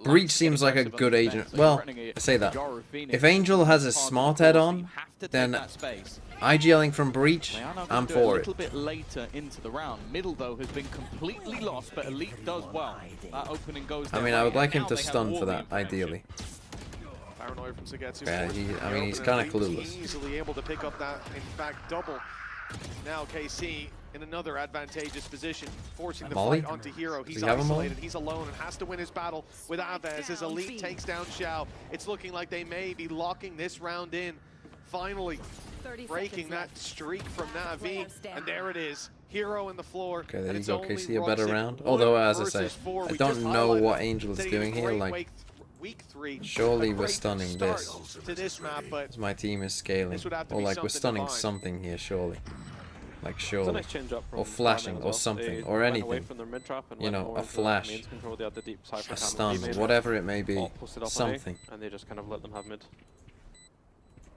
Breach seems like a good agent. Well, I say that. If Angel has a smart head on, then IGLing from Breach, I'm for A it. little bit later into the round. Middle, though, has been completely lost, but Elite does well. That opening goes I their mean, I way, would like and him to now they have stun all for the that, information. ideally. Paranoia from Sugetsu. Yeah, I mean, he's kind of clueless. Easily able to pick up that, in fact, double. Now KC in another advantageous position, forcing the Molly? fight onto Hero. He's we have a Molly? isolated, he's alone, and has to win his battle with Aves as Elite takes down Xiao. It's looking like they may be locking this round in. Finally, breaking that streak from NAVI, and there it is. Hero in the floor. Okay, there and you it's go, only Casey, a better Ruxic round. 1 Although, as I versus say, 4. I We don't just know highlighted what Angel is that he doing had a here. great Like, week 3. surely A we're great stunning start this. to this map, but As my team is scaling. this would have to Or be like, we're something stunning divine. something here, surely. Like, It's a surely. nice change up from Or flashing, Batman as or well. something, They or went away anything. from their mid trap and You went know, more a into flash, mains control. They had the deep cypher a cam stun, and whatever it may be. all posted up on A, Something. and they just kind of let them have mid.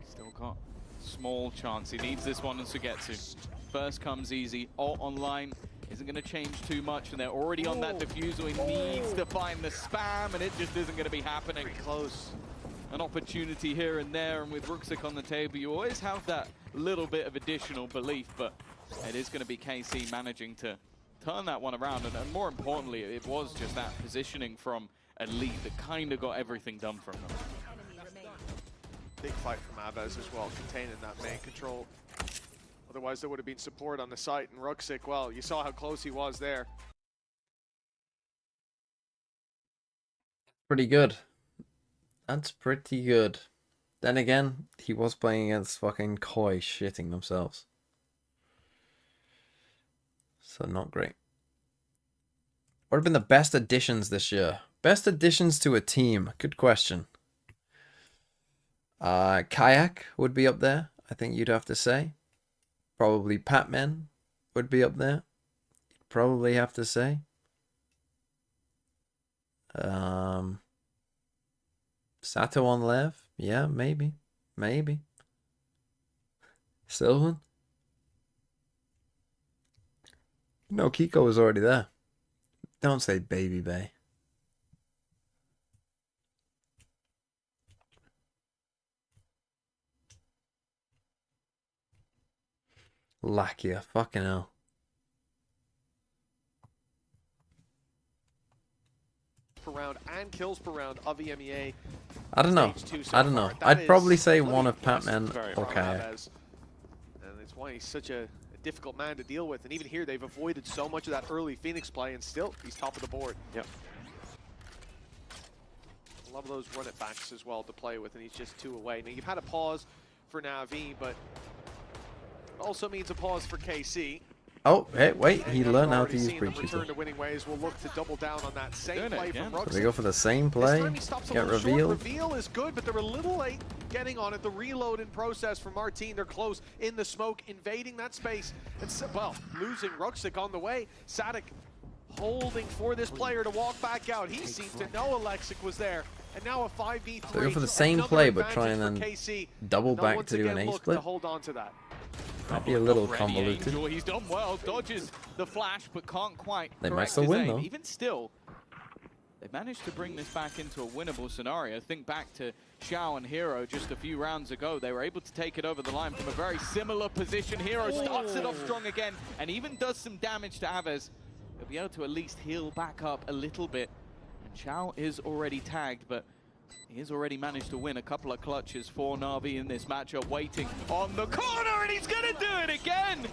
Still got small chance. He needs this one and Sugetsu. First comes easy. Ult online isn't going to change too much, and they're already on that diffusal. He needs to find the spam, and it just isn't going to be happening. Pretty close. An opportunity here and there, and with Ruxic on the table, you always have that little bit of additional belief, but it is going to be KC managing to turn that one around, and more importantly, it was just that positioning from Elite that kind of got everything done from them. Big fight from Aves as well, containing that main control. Otherwise, there would have been support on the site, and Ruxic, well, you saw how close he was there. Pretty good. That's pretty good. Then again, he was playing against fucking Koi shitting themselves. So not great. What have been the best additions this year? Best additions to a team? Good question. Kayak would be up there, I think you'd have to say. Probably Patman would be up there. You'd probably have to say. Sato on Lev? Yeah, maybe. Maybe. Sylvan? No, Kiko was already there. Don't say Baby Bay. Lakia, fucking hell. Per round and kills per round of EMEA. I don't know. Stage 2 so I don't know. far. That I'd is probably say bloody one of impressive Patman or from Kayak. Aves. And it's why he's such a difficult man to deal with. And even here, they've avoided so much of that early Phoenix play, and still, he's top of the board. Yep. A lot of those run it backs as well to play with, and he's just 2 away. Now, you've had a pause for NAVI, but it also means a pause for KC. Oh, hey, wait. He And learned we've how already to use seen them Breach return Eater. to winning ways. We'll look to double down on that same play from So Ruxic. they go for the same This play. time he stops a Get little short. revealed. Reveal is good, but they're a little late getting on it. The reload in process from Martine. They're close in the smoke, invading that space. And well, losing Ruxic on the way. Sadik holding for this player to walk back out. He seemed to know Alexic was there. And now a 5v3. So they go for the same Another play, but try and advantage then for KC. double Now, back once to do an again, A look split. to hold on to that. Might be a little Ready, convoluted. Angel. He's done well, dodges the flash, but can't quite They might correct still his win, aim. though. Even still, they managed to bring this back into a winnable scenario. Think back to Xiao and Hero just a few rounds ago. They were able to take it over the line from a very similar position. Hero starts it off strong again and even does some damage to Aves. He'll be able to at least heal back up a little bit. And Xiao is already tagged, but he has already managed to win a couple of clutches for NAVI in this matchup, waiting on the corner, and he's gonna do it again!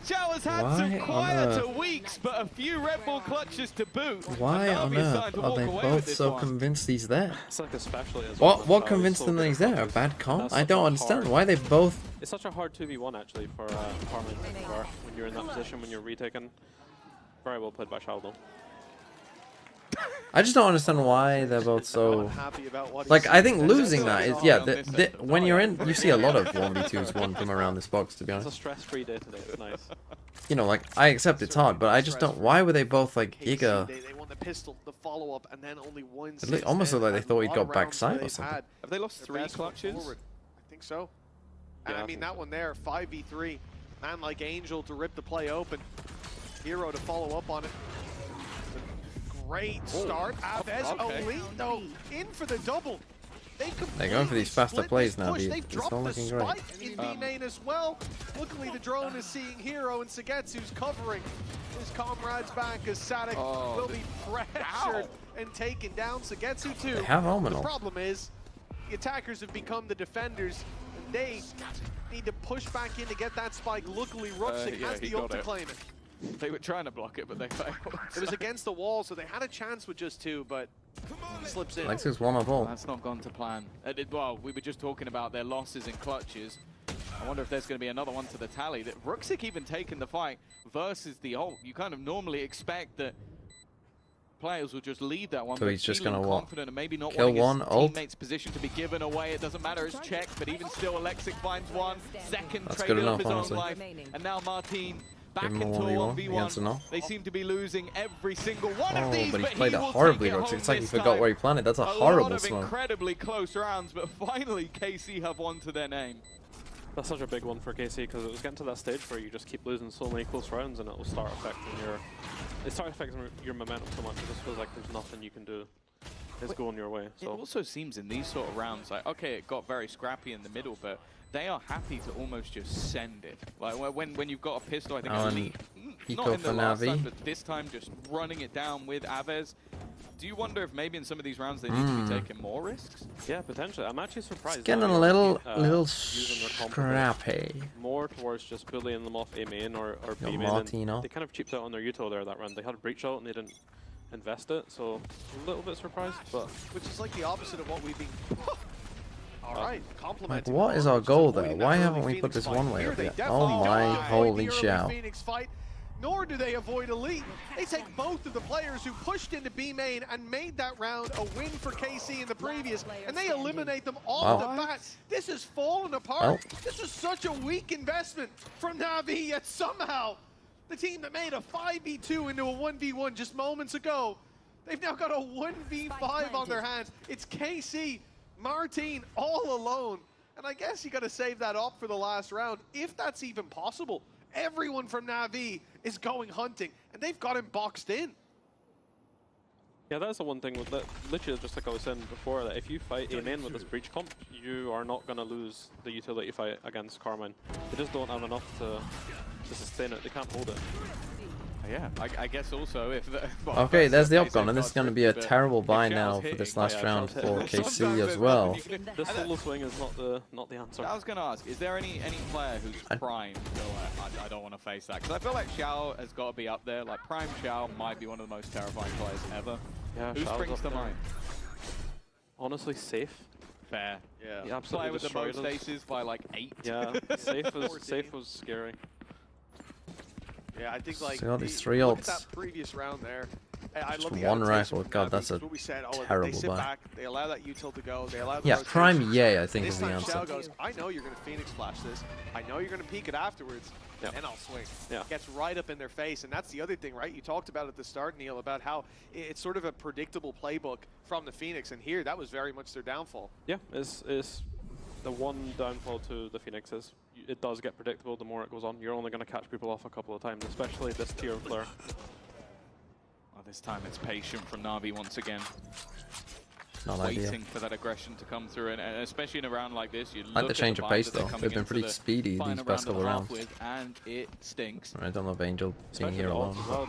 Xiao has had some quieter weeks, but a few Red Bull clutches to boot. Why and on NAVI is earth starting to are walk they away with both this so one. convinced he's there? It's like especially as well. What convinced them that he's there? A bad comp? I don't understand. Why they both... It's such a hard 2v1 actually for Harman when you're in that position, when you're retaken. Very well played by Xiao though. I just don't understand why they're both so... Like, I think losing that is... Yeah, when you're in... You see a lot of 1v2s won from around this box, to be It's a honest. stress-free day today. It's nice. You know, like, I accept it's hard, but I just don't... Why were they both, like, giga... They won the pistol, the follow-up, and then only one. It almost looked like they thought he'd got backside or something. Have they lost 3 clutches? I think so. And I mean, that one there, 5v3. Man like Angel to rip the play open. Hero to follow up on it. Great start. Aves, Elite, though, in for the double. They're going for these faster plays now, Push. dude. They've It's dropped all the looking great. spike in B main as well. Luckily, the drone is seeing Hero, and Sugetsu's covering his comrades back as Sadik will be pressured and taken down. Sugetsu too. They have The Ominal. problem is the attackers have become the defenders. They need to push back in to get that spike. Luckily, Ruxic has the ult to claim it. They were trying to block it, but they failed. It was against the wall, so they had a chance with just 2, but he slips in. Lexus one of all. That's not gone to plan. Well, we were just talking about their losses in clutches. I wonder if there's going to be another one to the tally. That Ruxic even taking the fight versus the ult. You kind of normally expect that players will just leave that one. So he's just going to confident and maybe not kill wanting one, his ult. teammate's position to be given away. It doesn't matter, it's checked, but even still, Alexic finds one. Second That's trade good of enough, his own honestly. life. And now Martin back Give him a into a 1v1 against a 1v1. no. They seem to be losing every single one of Oh, these, but he but played he it will horribly, take it Roxy. home It's like he this forgot time. where he planted. That's a lot horrible of smoke. incredibly close rounds, but finally KC have one to their name. That's such a big one for KC because it was getting to that stage where you just keep losing so many close rounds and it will start affecting your momentum so much. It just feels like there's nothing you can do. It's going your way. It So also seems in these sort of rounds, like, okay, it got very scrappy in the middle, but they are happy to almost just send it. Like when you've got a pistol, I think Oh, it's and not eco in the for last Navi. time, but this time just running it down with Aves. Do you wonder if maybe in some of these rounds they need to be taking more risks? yeah, potentially. I'm actually surprised. It's getting a Navi little aren't, using their comp scrappy. more towards just bullying them off A main or Yo, B main. Martino. They kind of cheaped out on their util there that round. They had a breach out and they didn't invest it, so a little bit surprised, but Which is like the opposite of what we've been... Alright, Like, complimenting. what is our goal there? Why haven't we put this one way up yet? Oh my holy cow. Phoenix fight, nor do they avoid Elite. They take both of the players who pushed into B main and made that round a win for KC in the previous, and they eliminate them off the bat. This has fallen apart. This is such a weak investment from NAVI, yet somehow the team that made a 5v2 into a 1v1 just moments ago, they've now got a 1v5 on their hands. It's KC, Martin all alone. And I guess you got to save that up for the last round, if that's even possible. Everyone from NAVI is going hunting, and they've got him boxed in. yeah, that's the one thing with that. Literally, just like I was saying before, that if you fight A main with this breach comp, you are not going to lose the utility fight against Carmine. They just don't have enough to sustain it. They can't hold it. Yeah, I guess also if... well, Okay, there's the they say upgun, and this is God's going to be a tricky, but terrible if buy Xiao's now for hitting, this last yeah, round Xiao's for hitting. KC as well. The solo swing is not the answer. I was going to ask, is there any player who's primed to go, I don't want to face that? Because I feel like Xiao has got to be up there. Like, Prime Xiao might be one of the most terrifying players ever. Yeah, Who Xiao's springs up to there. mind? Honestly, safe. Fair. Yeah. He absolutely Play with the destroyed most us. aces by like 8. Yeah, safe was scary. Yeah, I think like So got these 3 look at ults. that previous round there. I Just love the one adaptation rifle. from God, Navi. that's a What we said, terrible they sit buy. back, they allow that util to go, they allow the Yeah, rotation. prime yay, I think This is the time answer. Xiao goes, I know you're going to Phoenix flash this. I know you're going to peek it afterwards, and then I'll swing. Yeah. Gets right up in their face, and that's the other thing, right? You talked about at the start, Neil, about how it's sort of a predictable playbook from the Phoenix, and here that was very much their downfall. Yeah, it's the one downfall to the Phoenix is it does get predictable the more it goes on. You're only going to catch people off a couple of times, especially this tier of player. Well, this time it's patient from Navi once again. Not Waiting ideal. for that aggression to come through, and especially in a round like this, you Like look the at change the of buys pace that they're though. coming They've been into pretty the speedy these final past round couple and a of half rounds. with, and it stinks. I don't love Angel being Especially here the alone. ults as well.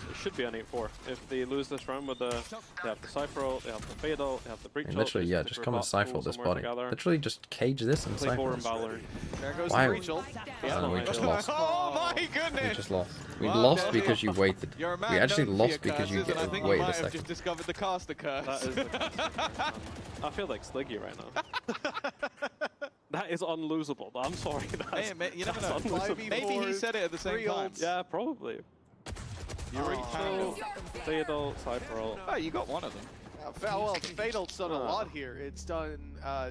It should be an 8-4. If they lose this round with they have the Cypher ult, they have the Fade ult, they have the Breach ult. Literally, they yeah, stick just with come and that Cypher pool this somewhere body. together. Literally just cage this and Play Cypher. Boar and Valor. There goes Why? the breach ult. Yeah, we just lost. Oh my goodness! We just lost. We Well, lost there because you waited. You're a man We actually known for lost your because you curses, and I think waited you a might have second. just discovered the caster curse. That is the curse. I feel like Sliggy right now. That is unlosable. I'm sorry. Hey, you never know. Unlosable. Maybe he said it at the same time. Yeah, probably. Fade ult, Cypher ult. Oh, you got one of them. Well, Fatal's done a lot here. It's done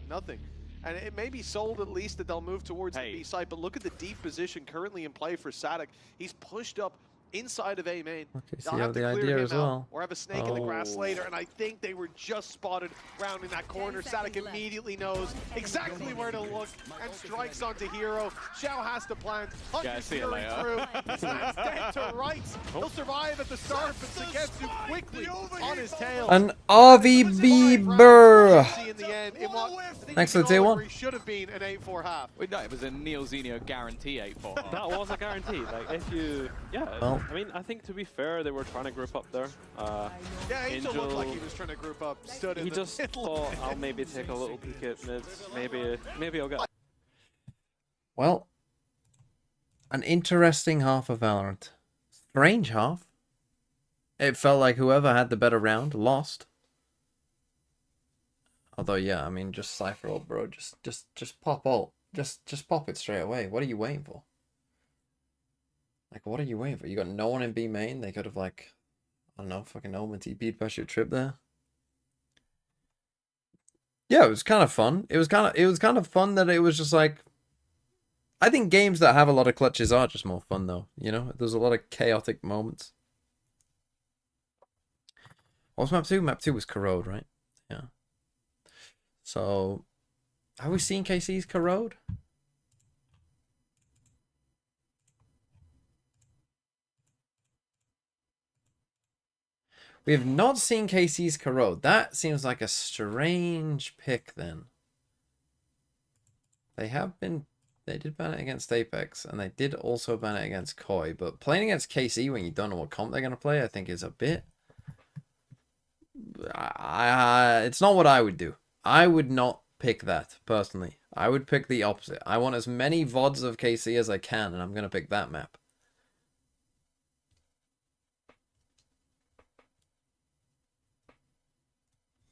nothing. And it may be sold at least that they'll move towards the B side, but look at the deep position currently in play for Sadek. He's pushed up inside of A main. Okay, They'll so you have have to the clear idea him as out, well. or have a snake in the grass later, and I think they were just spotted rounding that corner. Sadek immediately knows exactly where to look and strikes onto Hero. Xiao has to plant. Yeah, see you Through. later. Slams dead to rights. He'll survive at the start, but Sagetsu quickly on his tail. An RVB Burr. In the end, in what Thanks for the tier 1. should have been an 8-4 half. Wait, no, it was a Neil Zenio guarantee 8-4 half. That was a guarantee. Like if you, Well. I mean, I think to be fair, they were trying to group up there. Yeah, Angel looked like he was trying to group up. Stood in He the just middle. thought, I'll maybe take a little peek at mids. Maybe I'll get. Well, an interesting half of Valorant. Strange half. It felt like whoever had the better round lost. Although, yeah, I mean, just Cypher ult, bro. Just pop ult. Just pop it straight away. What are you waiting for? Like, what are you waiting for? You got no one in B main. They could have, like, I don't know, fucking Omen TP'd past your trip there. Yeah, it was kind of fun. It was kind of fun that it was just like, I think games that have a lot of clutches are just more fun though. You know, there's a lot of chaotic moments. What was map 2? Map 2 was Corrode, right? Yeah. So, have we seen KC's Corrode? We have not seen KC's Corrode. That seems like a strange pick then. They did ban it against Apex, and they did also ban it against Koi, but playing against KC when you don't know what comp they're going to play, I think is a bit... it's not what I would do. I would not pick that, personally. I would pick the opposite. I want as many VODs of KC as I can, and I'm going to pick that map.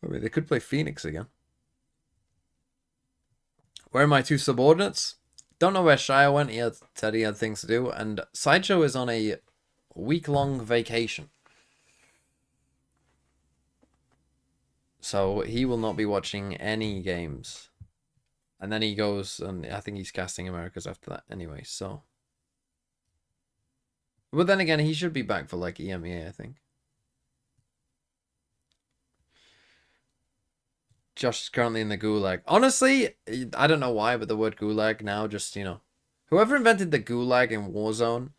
I mean, they could play Phoenix again. Where are my two subordinates? Don't know where Shire went. He said he had things to do. And Sideshow is on a week-long vacation. So he will not be watching any games. And then he goes, and I think he's casting Americas after that anyway, so. But then again, he should be back for like EMEA, I think. Josh is currently in the gulag. Honestly, I don't know why, but the word gulag now just, you know. Whoever invented the gulag in Warzone,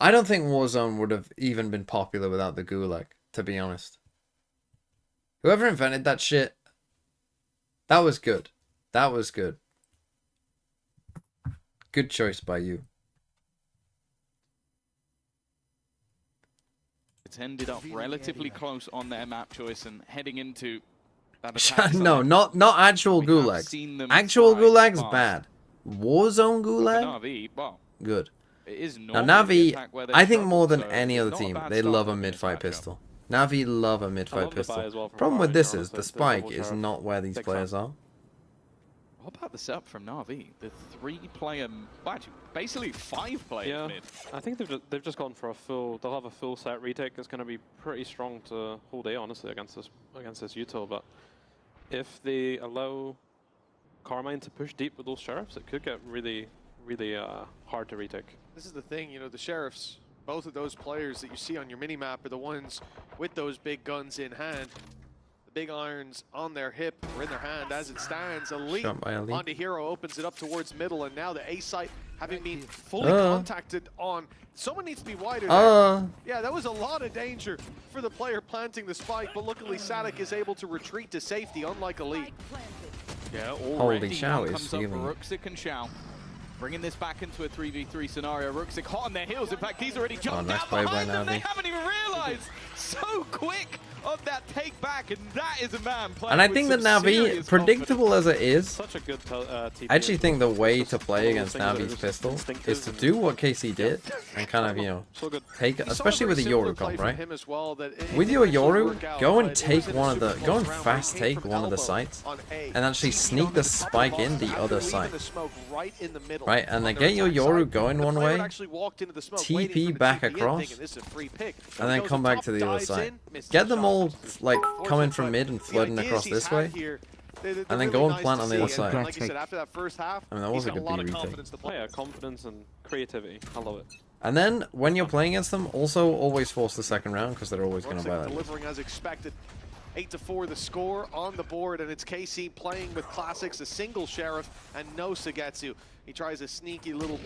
I don't think Warzone would have even been popular without the gulag, to be honest. Whoever invented that shit, that was good. That was good. Good choice by you. It's ended up relatively close on their map choice and heading into... No, not actual gulags. Actual gulags bad. Warzone gulag, good. Now Navi, I think more than any other team, they love a mid-fight pistol. Navi love a mid-fight pistol. Problem with this is the spike is not where these players are. What about the setup from Navi? The 3-player, actually, basically 5 players mid. I think they've just gone for a full. They'll have a full set retake. It's going to be pretty strong to hold A, honestly, against this util. But if they allow Carmine to push deep with those sheriffs, it could get really, really hard to retake. This is the thing, you know, the sheriffs, both of those players that you see on your minimap are the ones with those big guns in hand. The big irons on their hip or in their hand as it stands. Elite onto Hero opens it up towards middle, and now the A site having been fully contacted on. Someone needs to be wider there. Yeah, that was a lot of danger for the player planting the spike, but luckily Sadik is able to retreat to safety, unlike Elite. Yeah, Holy Shao is stealing. Ruxic and Shao bringing this back into a 3v3 scenario. Ruxic hot on their heels. In fact, he's already jumped out behind them. They haven't even realized. So quick on that take back, and that is a man playing. And I think that Navi, predictable as it is, such a good I actually think the way to play against Navi's pistol is to do what KC did and kind of, you know, take, especially with a Yoru comp, right? With your Yoru, go and take go and fast take one of the sites and actually sneak the spike in the other site. Right, and then get your Yoru going one way, TP back across, and then come back to the other side. Get them all like coming from mid and flooding across this way, and then go and plant on the other side. Like you said, after that first half, I mean, that was a good B retake. Yeah, confidence and creativity. I love it. And then when you're playing against them, also always force the second round because they're always going to buy that. Delivering as expected. 8-4 the score on the board, and it's KC playing with classics, a single sheriff and no Sagetsu. He tries a sneaky little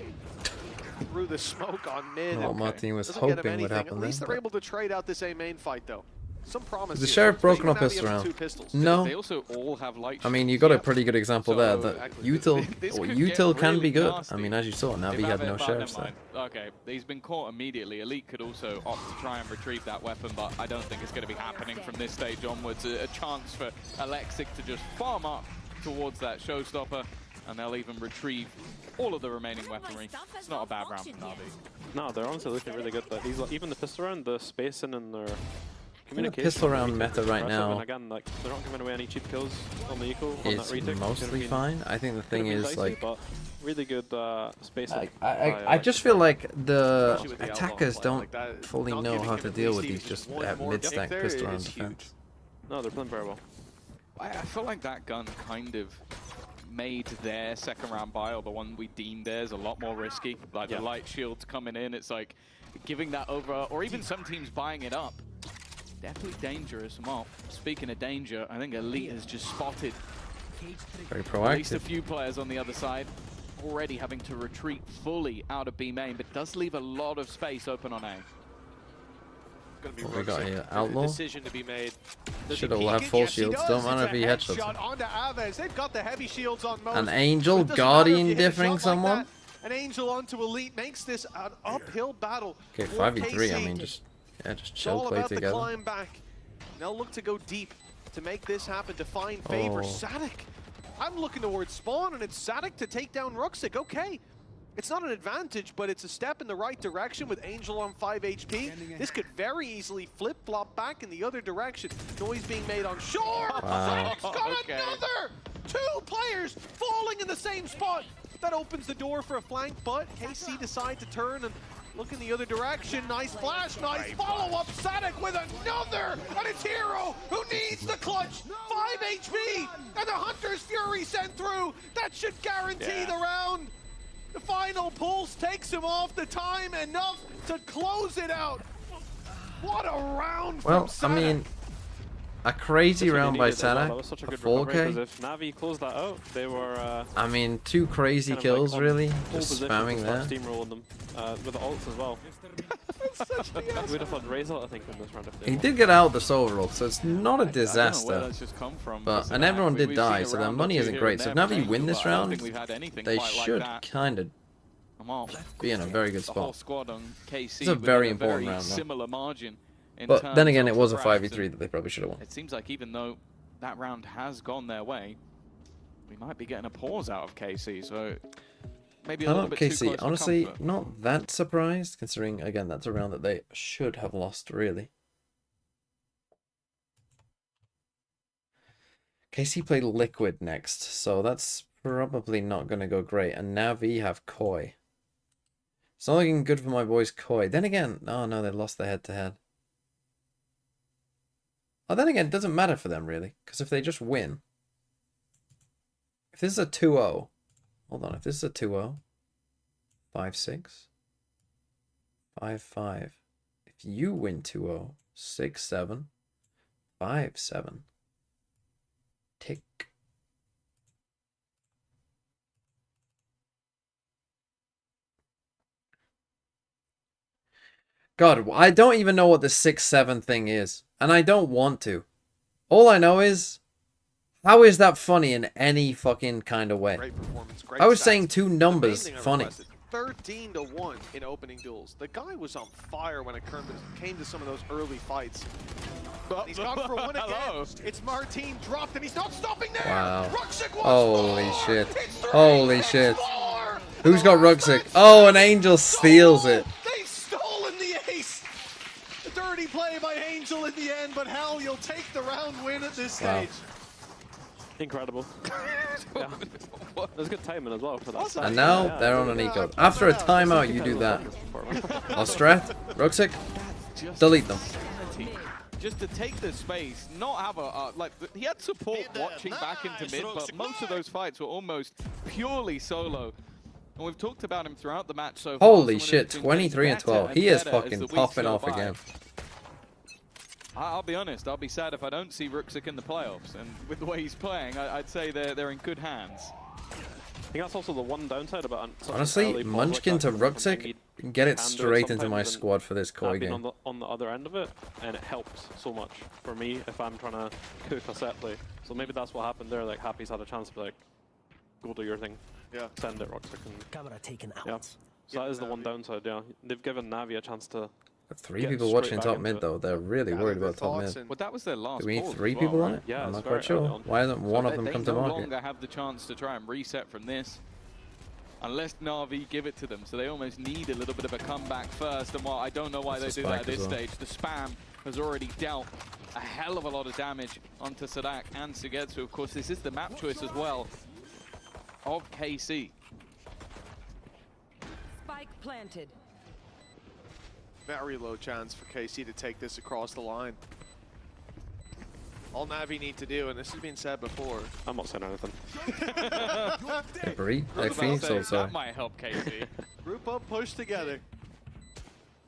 through the smoke on mid. What Martin was hoping would happen. At least they're able to trade out this A main fight though. Some promise. The sheriff broken up his round. No. They also all have light. I mean, you got a pretty good example there that util can be good. I mean, as you saw, Navi had no sheriffs there. Okay, he's been caught immediately. Elite could also opt to try and retrieve that weapon, but I don't think it's going to be happening from this stage onwards. A chance for Alexic to just farm up towards that showstopper. and they'll even retrieve all of the remaining weaponry. It's not a bad round from NAVI. No, they're honestly looking really good. But these, even the pistol round, the spacing and their communication. Pistol round really meta right impressive. now And again, like, they're not giving away any cheap kills on the eco. On that It's retake. mostly fine. I think the thing is dicey, like. But really good spacing. I just feel like the attackers don't fully know how to deal with these just mid-stack pistol round defense. No, they're playing very well. I feel like that gun kind of made their second round buy, or the one we deemed theirs, a lot more risky. Like the light shields coming in, it's like giving that over, or even some teams buying it up. Definitely dangerous. Well, speaking of danger, I think Elite has just spotted very proactive. At least a few players on the other side already having to retreat fully out of B main, but does leave a lot of space open on A. What we got here? Outlaw? Decision to be made. Should all have full shields. Don't matter if he headshots. Onto Aves. They've got the heavy shields on most. An Angel Guardian differing someone? An Angel onto Elite makes this an uphill battle. Okay, 5v3. I mean, just chill, play together. The climb back. They'll look to go deep to make this happen, to find favor. Sadik. I'm looking towards spawn, and it's Sadik to take down Ruxic. Okay. It's not an advantage, but it's a step in the right direction with Angel on 5 HP. This could very easily flip-flop back in the other direction. Noise being made on shore. Wow. Sadik's got another! 2 players falling in the same spot. That opens the door for a flank, but KC decide to turn and look in the other direction. Nice flash, nice follow-up. Sadik with another, and it's Hero who needs the clutch. 5 HP, and the Hunter's Fury sent through. That should guarantee the round. The final pulse takes him off the time enough to close it out. What a round from Sadik. I mean, a crazy round by That Sadik. was such a good 4K. because if Navi closed that out, they were. I mean, 2 crazy kind of kills like really, full just position spamming to there. start steamrolling them with the ults as well. We'd have had Razor, I think, in this round if they He won. did get out the soul roll, so it's not a I don't know where disaster. that's just come from. But Listen, everyone did we've die, seen a so their round or money two isn't here great. and So if there Navi from win Angel, this but I don't round, think we've had anything they quite should like that. kind of be in a very good The whole spot. squad on KC It's a within very important very round, though. similar margin. In But then terms again, of it was a the 5v3 rest, that they probably should have won. It seems like even though that round has gone their way, we might be getting a pause out of KC. So maybe a I little don't bit too KC, close for honestly, comfort. not that surprised, considering, again, that's a round that they should have lost, really. KC played Liquid next, so that's probably not going to go great. And Navi have Koi. It's not looking good for my boys Koi. Then again, oh no, they lost their head-to-head. Oh, then again, it doesn't matter for them, really, because if they just win... If this is a 2-0... Hold on, if this is a 2-0... 5-6... 5-5... If you win 2-0... 6-7... 5-7... Tick. God, I don't even know what the 6-7 thing is. And I don't want to. All I know is, how is that funny in any fucking kind of way? Great performance, great I was stats. saying 2 numbers The main thing I funny. requested, 13-1 in opening duels. The guy was on fire when it came to some of those early fights. He's gone for one again. It's Martin dropped, and he's not stopping there. Wow. Ruxic wants Holy more. shit. It's 3, Holy it's shit. 4. Who's got Ruxic? Oh, an Angel steals it. They've stolen the ace. A dirty play by Angel in the end, but hell, you'll take the round win at this Wow. stage. Incredible. Yeah. There's good timing as well for that. And now they're on an eco. After a timeout, you do that. Ostrat, Ruxic, delete them. Just to take the space, not have a like he had support watching back into mid, but most of those fights were almost purely solo. And we've talked about him throughout the match so far. Holy someone shit, who's been 23 and better 12. He is better as fucking the weeks popping go off by. again. I'll be honest, I'll be sad if I don't see Ruxic in the playoffs. And with the way he's playing, I'd say they're in good hands. I think that's also the one downside about such an Honestly, early pause Munchkin like to that, something Ruxic, you get it can do straight into my sometimes, and squad for this Koi I've been game. on the other end of it, and it helps so much for me if I'm trying to cook a set play. So maybe that's what happened there. Like Happy's had a chance to be like, go do your thing, send it Ruxic, and Camera taken out. yeah. So that is the one downside. Yeah, they've given Navi a chance to Three get people straight watching back top into mid it. though. They're really worried about top mid. Well, that was their last. Do we need pause 3 as well, people on right? it? Yeah, I'm it's not very quite sure. early on. Why hasn't one So of them they come to no market? longer have the chance to try and reset from this. Unless NAVI give it to them, so they almost need a little bit of a comeback first. And while I don't know why they do that at this stage, the spam has already dealt a hell of a lot of damage onto Sadak and Sugetsu. Of course, this is the map choice as well of KC. Spike planted. Very low chance for KC to take this across the line. All Navi need to do, and this has been said before. I'm not saying anything. Bree, like Phoenix also. That might help KC. Group up, push together.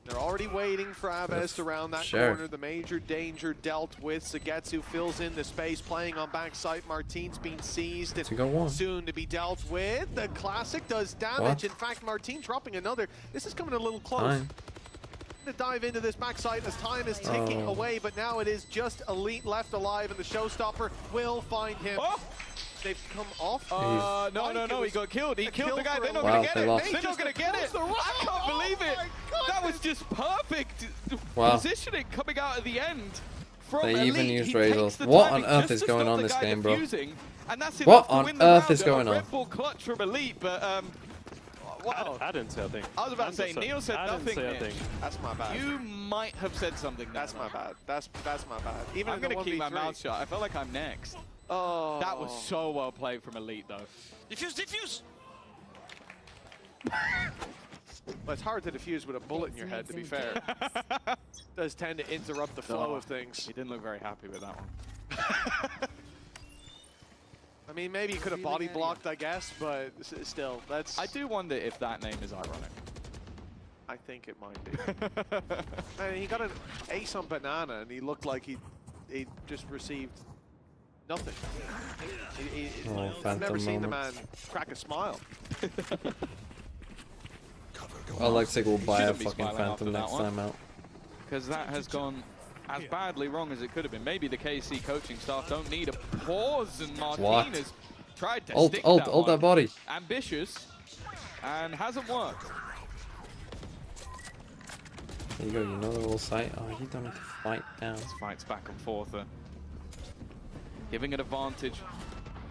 They're already waiting for Aves to round that Sure. corner. The major danger dealt with. Sugetsu fills in the space, playing on backside. Martine's been seized and To go on. soon to be dealt with. The classic does damage. What? In fact, Martine dropping another. This is coming a little close. Fine. To dive into this backside as time is ticking away, but now it is just Elite left alive, and the showstopper will find him. Oh! They've come off. No, he got killed. He killed the guy. They're not Wow, going to get they it. lost. They're not going to get it. I can't believe it. That was just perfect Wow. positioning coming out at the end. From They Elite. even used He Razor. takes the What timing on earth just is to going stop on the this guy game, bro? defusing, and that's What enough to on win the earth round. is going A on? Red Bull clutch from Elite, but wow. I didn't say a thing. I was about to say, Neil said I didn't nothing. say a Mitch. thing. That's my bad. You might have said something. That's my bad. That's my bad. Even I'm in the going to keep my 1v3. mouth shut. I felt like I'm next. Oh. That was so well played from Elite, though. Defuse! Well, it's hard to defuse with a bullet in your head, to be fair. Does tend to interrupt the flow of things. He didn't look very happy with that one. I mean, maybe you could have body blocked, I guess, but still, that's... I do wonder if that name is ironic. I think it might be. I mean, he got an ace on Banana, and he looked like he just received nothing. I've never seen the man crack a smile. Alexic will buy a Shouldn't be fucking smiling after Phantom that next one. time out. Because that has gone as badly wrong as it could have been. Maybe the KC coaching staff don't need a pause, and Martinez tried to stick Ult that body. Ambitious, and hasn't worked. There you go, you know the whole site. Oh, you don't need to fight down. This fight's back and forth. Giving it advantage.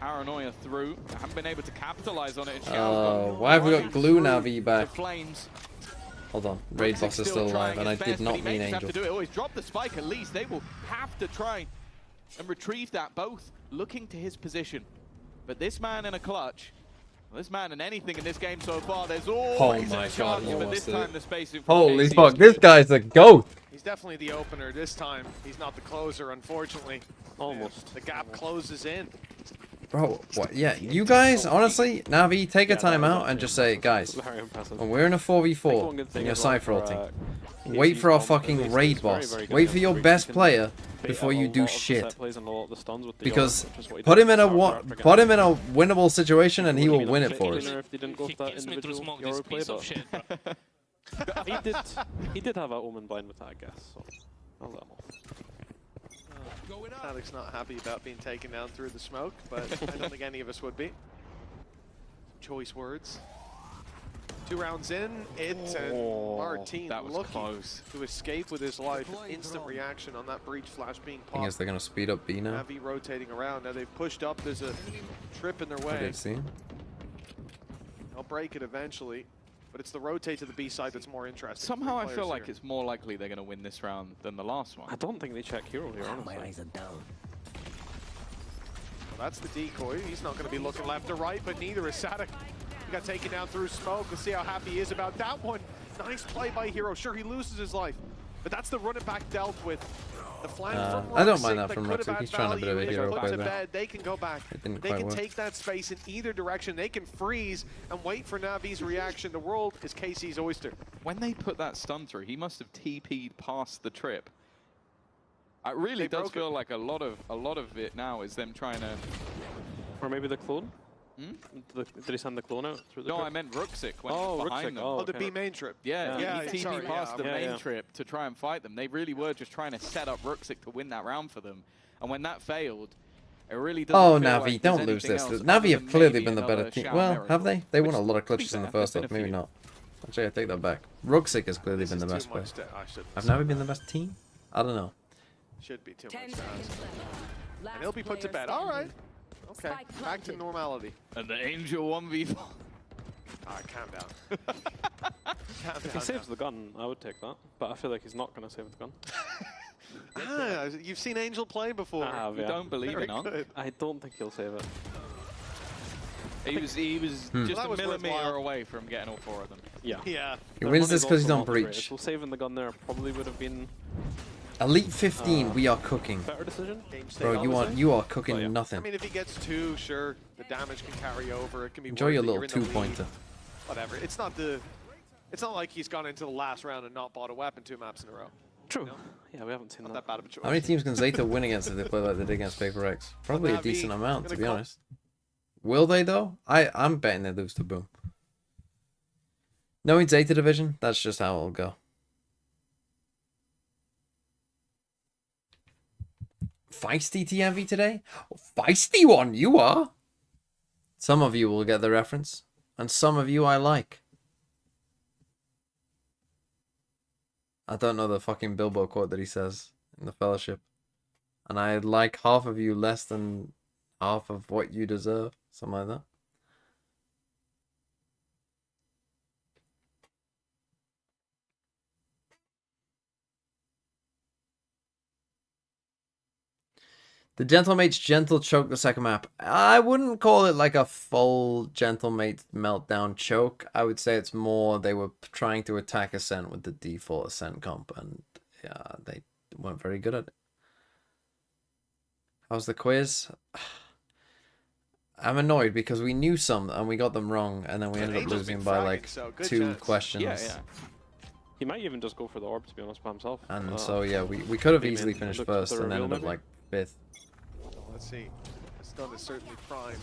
Paranoia through. Haven't been able to capitalize on it. Why have we got Glue Navi back? Flames. Hold on, Raid Boss is still alive, and I did not mean Angel. Have to do it. Always drop the spike at least. They will have to try and retrieve that. Both looking to his position, but this man in a clutch, this man in anything in this game so far, there's always a chance. But this time the spacing. Holy fuck, this guy's a goat. He's definitely the opener this time. He's not the closer, unfortunately. Almost. The gap closes in. Bro, what? Yeah, you guys, honestly, Navi, take a time out and just say, guys, Very impressive. when we're in a 4v4 and you're cypher ulting, wait for our fucking raid boss. Wait for your best player before you do shit. Because put him in a winnable situation and he will win it for us. He did have an Omen blind with that, I guess. So I'll let him off. Alex not happy about being taken down through the smoke, but I don't think any of us would be. Choice words. 2 rounds in, and Martine looking to escape with his life. Instant reaction on that breach flash being popped. I guess they're gonna speed up B now. Navi rotating around. Now they've pushed up. There's a trip in their way. I did see him. They'll break it eventually, but it's the rotate to the B side that's more interesting. Somehow I feel like it's more likely they're going to win this round than the last one. I don't think they check hero here, honestly. My eyes are down. Well, that's the decoy. He's not going to be looking left or right, but neither is Sadak. He got taken down through smoke. Let's see how happy he is about that one. Nice play by Hero. Sure, he loses his life, but that's the run it back dealt with. The flank from I don't mind that Ruxic from could have Ruxic. had He's trying a bit of a value. hero Put play to there. bed. They can go back. It didn't They quite can work. take that space in either direction. They can freeze and wait for Navi's reaction. The world is KC's oyster. When they put that stun through, he must have TP'd past the trip. It really does feel like a lot of it now is them trying to... Or maybe the clone? Did he send the clone out through the No, trip? I meant Ruxic when Oh, behind Ruxic. them. Oh, the B main trip. Yeah, he TP'd past the main yeah. trip to try and fight them. They really were just trying to set up Ruxic to win that round for them. And when that failed, it really doesn't Oh, feel Navi, like don't there's lose anything this. else Navi other have than clearly maybe been the better another team. Shao Well, miracle, have they? They won which, a lot of to be clutches in the fair, first there's half. been a Maybe few. not. Actually, I take that back. Ruxic has clearly been the best player. Have Navi been the best team? I don't know. Should be too much to ask. And he'll be put to bed. All right. Okay. Back to normality. And the Angel 1v4. Alright, calm down. If he saves the gun, I would take that. But I feel like he's not going to save the gun. You've seen Angel play before. I have, You yeah. don't believe in Unk? I don't think he'll save it. He was just That a was millimeter worthwhile. away from getting all 4 of them. Yeah. Yeah. He wins this because he's on breach. breach. So saving the gun there probably would have been Elite 15, we are cooking. better decision. Bro, you are cooking nothing. I mean, if he gets 2, sure, the damage can carry over. It can be Enjoy worth your it. little You're in the lead. 2-pointer. Whatever. It's not like he's gone into the last round and not bought a weapon 2 maps in a row. True. You know? Yeah, we haven't seen Not that. that bad of a choice. How many teams can Zeta win against if they play like they did against Paper X? Probably a decent amount, to be honest. Will they, though? I'm betting they lose to Boom. Knowing Zeta Division, that's just how it'll go. Feisty TMV today? Feisty one, you are! Some of you will get the reference, and some of you I like. I don't know the fucking Bilbo quote that he says in the Fellowship. And I like half of you less than half of what you deserve. Something like that. The Gentlemate's gentle choke the second map. I wouldn't call it like a full Gentlemate meltdown choke. I would say it's more they were trying to attack Ascent with the default Ascent comp, and yeah, they weren't very good at it. How's the quiz? I'm annoyed because we knew some and we got them wrong, and then we ended up losing by like 2 questions. Yeah. He might even just go for the orb, to be honest, by himself. And so yeah, we could have maybe easily look finished to first the and reveal, ended up maybe? like 5th. Let's see. Stun is certainly primed.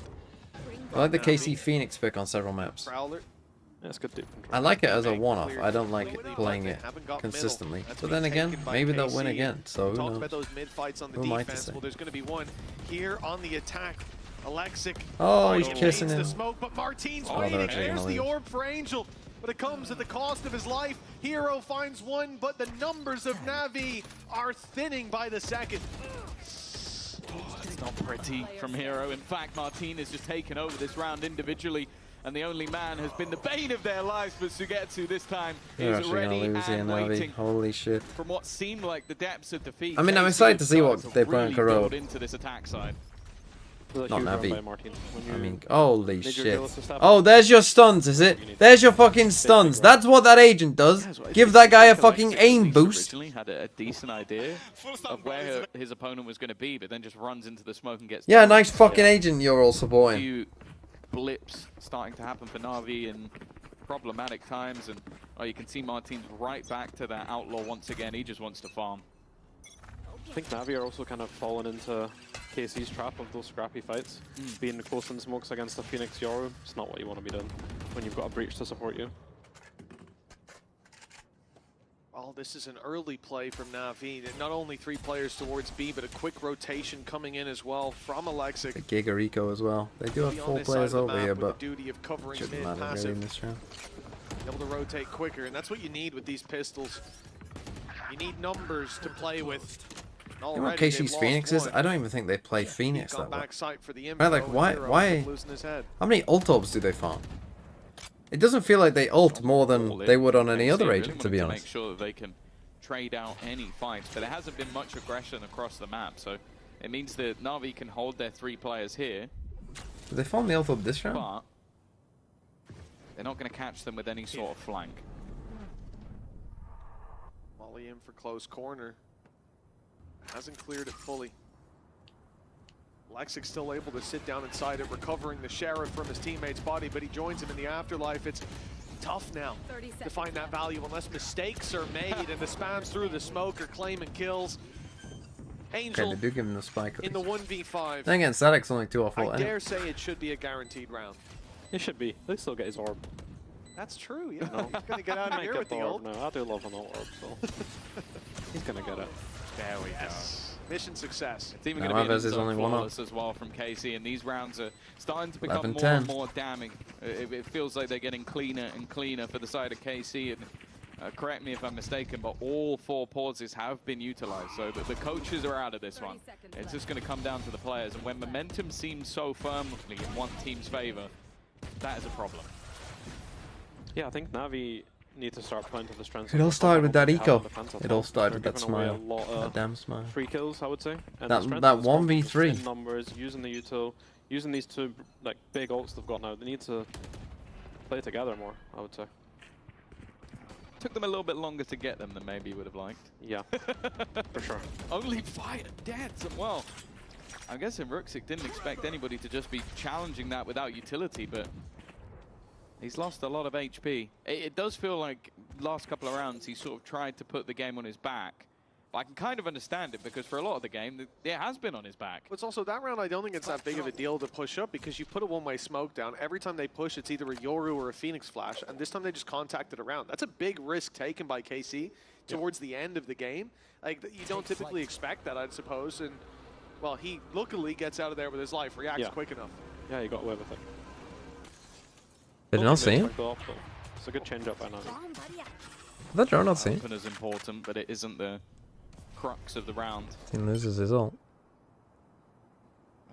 I like the KC Phoenix pick on several maps. Prowler. Yeah, it's good deep control. I like it as a one-off. I don't like playing it consistently. But then again, maybe they'll win again. So who Talked knows? about those mid fights on the Who am I to defense. say? Well, there's going to be one here on the attack. Alexic. Oh, he's evades kissing the him. smoke, but Martine's Oh, they're waiting. actually There's gonna the lose. orb for Angel, but it comes at the cost of his life. Hero finds one, but the numbers of Navi are thinning by the second. It's not pretty from Hero. In fact, Martine has just taken over this round individually, and the only man has been the bane of their lives, but Sugetsu this time They're is actually ready gonna lose here, and Navi. waiting. Holy shit. From what seemed like the depths of defeat, I mean, I'm KC excited to see what started they to put on really Corrode. build into this attack side. Not Huge run Navi. by Martin. When I you mean, holy made your shit. goal to step Oh, up. there's your stuns, is it? There's your fucking stuns. That's what that agent does. Give that guy a fucking aim boost. Originally had a decent idea of where his opponent was going to be, but then just runs into the smoke and gets Yeah, down. nice fucking agent you're all A supporting. few blips starting to happen for Navi in problematic times, and you can see Martin's right back to that outlaw once again. He just wants to farm. I think Navi are also kind of fallen into KC's trap of those scrappy fights. Being close in smokes against a Phoenix Yoru, it's not what you want to be doing when you've got a breach to support you. Well, this is an early play from Navi. Not only 3 players towards B, but a quick rotation coming in as well from Alexic. The Giga Rico as well. They do have Be on 4 this side players of the over map here, with but the duty of covering shouldn't mid matter really passive. in this round. Able to rotate quicker, and that's what you need with these pistols. You need numbers to play with. You know what Already, they've KC's lost Phoenix is? one. I don't even think they play Phoenix Gone that well. back sight for the Right, info, like, and why? Hero Why? ends up losing his head. How many ult orbs do they farm? It doesn't feel like they ult more than they would on any other agent, to be To honest. make sure that they can trade out any fights, but there hasn't been much aggression across the map, so it means that Navi can hold their 3 players here, Did they farm the ult orb this round? but they're not going to catch them with any sort of flank. Molly in for close corner. Hasn't cleared it fully. Lexic still able to sit down inside it, recovering the Sheriff from his teammate's body, but he joins him in the afterlife. It's tough now to find that value unless mistakes are made and the spams through the smoke are claiming kills. Okay, Angel they do give him the spike. in the 1v5. Then again, Static's only 2 off ult I anyway. dare say it should be a guaranteed round. It should be. They still get his orb. That's true, yeah. No. He's going to get out of Might here get with the the orb ult. now. I do love an ult orb, so he's gonna get it. There we go. Mission success. It's even No, going to be an Aves is inside only one up. flawless as well from KC, and these rounds are starting to become 11-10. more and more damning. It feels like they're getting cleaner and cleaner for the side of KC, and correct me if I'm mistaken, but all 4 pauses have been utilized, so the coaches are out of this one. It's just going to come down to the players, and when momentum seems so firmly in one team's favor, that is a problem. Yeah, I think Navi need to start playing to the strengths. It all started with that eco. It It all started with that smile. That damn smile. Free kills, I would say. And That 1v3. in numbers, using the util, using these 2 like big ults they've got now. They need to play together more, I would say. Took them a little bit longer to get them than maybe you would have liked. Yeah, for sure. Only fire deads. Well, I'm guessing Ruxic didn't expect anybody to just be challenging that without utility, but he's lost a lot of HP. It does feel like last couple of rounds he sort of tried to put the game on his back. But I can kind of understand it because for a lot of the game, it has been on his back. But it's also that round, I don't think it's that big of a deal to push up because you put a one-way smoke down. Every time they push, it's either a Yoru or a Phoenix Flash, and this time they just contacted around. That's a big risk taken by KC towards the end of the game. Like, you don't typically expect that, I suppose, and, well, he luckily gets out of there with his life, reacts quick enough. Yeah, he got away with it. Did you not see him? It's a good change up by now. I thought you were not seeing. Open is important, but it isn't the crux of the round. Team loses his ult.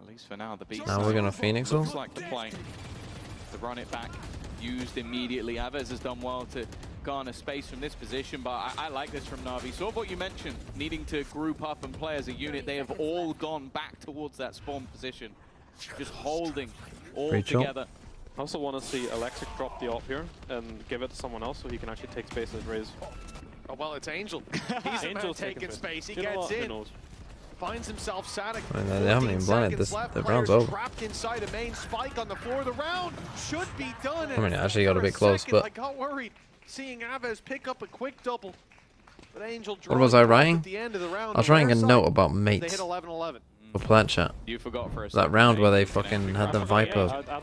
At least for now, the beat. Now we're gonna Phoenix looks ult. like the play. To run it back, used immediately. Aves has done well to garner space from this position, but I like this from Navi. Sort of what you mentioned, needing to group up and play as a unit. They have all gone back towards that spawn position, just holding all together. I also want to see Alexic drop the op here and give it to someone else so he can actually take space as Raze. Oh, well, it's Angel. He's the man taking space. He gets in. Finds himself static. I mean, they haven't even blinded this. The round's over. Trapped inside a main spike on the floor. The round should be done. I mean, it actually got a bit close, but I got worried seeing Aves pick up a quick double. But Angel what was I writing? at the end of the round. I was writing a note about They mates hit 11-11. for plant chat. You forgot for a That round where they fucking had the Viper. I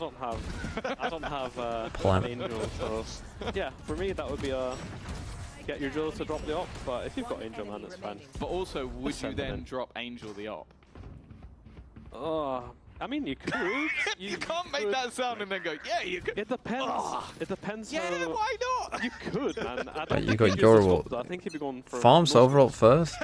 don't have Plan. Angel, so yeah, for me that would be a get your Jill to drop the op, but if you've got Angel, man, it's fine. But also, would you then drop Angel the op? I mean, you could. You can't make that sound and then go, yeah, you could. It depends. It depends. Yeah, how... why not? You could, man. I But don't you think got he'd use your the ult. swap, I think he'd be going for Farm most Silver ult first,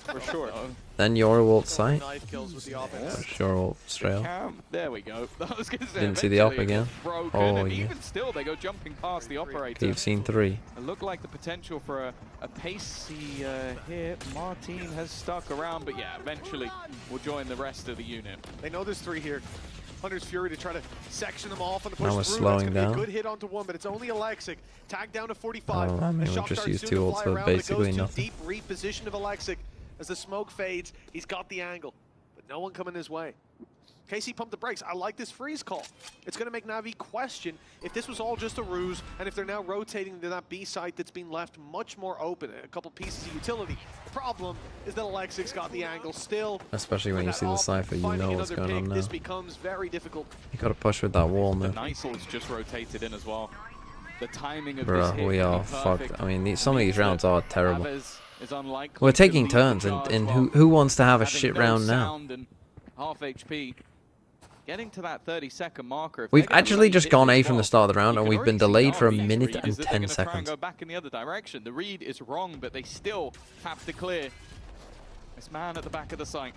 for sure. then your ult site. Knife kills with the offense. Sure ult straight up. There we go. I was gonna say, Didn't see the op eventually it again. got broken, Oh, and yeah. even still, they go jumping past the operator. You've seen 3. It looked like the potential for a pacey hit. Martin has stuck around, but yeah, eventually will join the rest of the unit. They know there's 3 here. Hunter's Fury to try to section them off on the push Now through. we're That's slowing gonna be down. a good hit onto one, but it's only Alexic. Tagged down to 45. Oh, I mean, The we'll shot just starts use soon 2 to ults fly for around, but it basically goes to nothing. deep reposition of Alexic. As the smoke fades, he's got the angle, but no one coming his way. KC pumped the brakes. I like this freeze call. It's going to make Navi question if this was all just a ruse, and if they're now rotating to that B site that's been left much more open. A couple pieces of utility. The problem is that Alexic's got the angle still. Especially when you see the Cypher, you know what's going on now. This becomes very difficult. You gotta push with that wall, The man. Nightfall's just rotated in as well. The timing of this Bruh, hit we can be are perfect. fucked. I mean, some of these rounds are terrible. Aves is unlikely We're to taking lead turns, the charge and while who wants to have a having shit no round now? sound and half HP. Getting to that 30-second marker. If We've they're gonna actually really just hit gone this A from the well, start of the round, you and can we've been already see delayed for a Navi's minute read and is that they're 10 gonna try and seconds. go back in the other direction. The read is wrong, but they still have to clear. This man at the back of the site.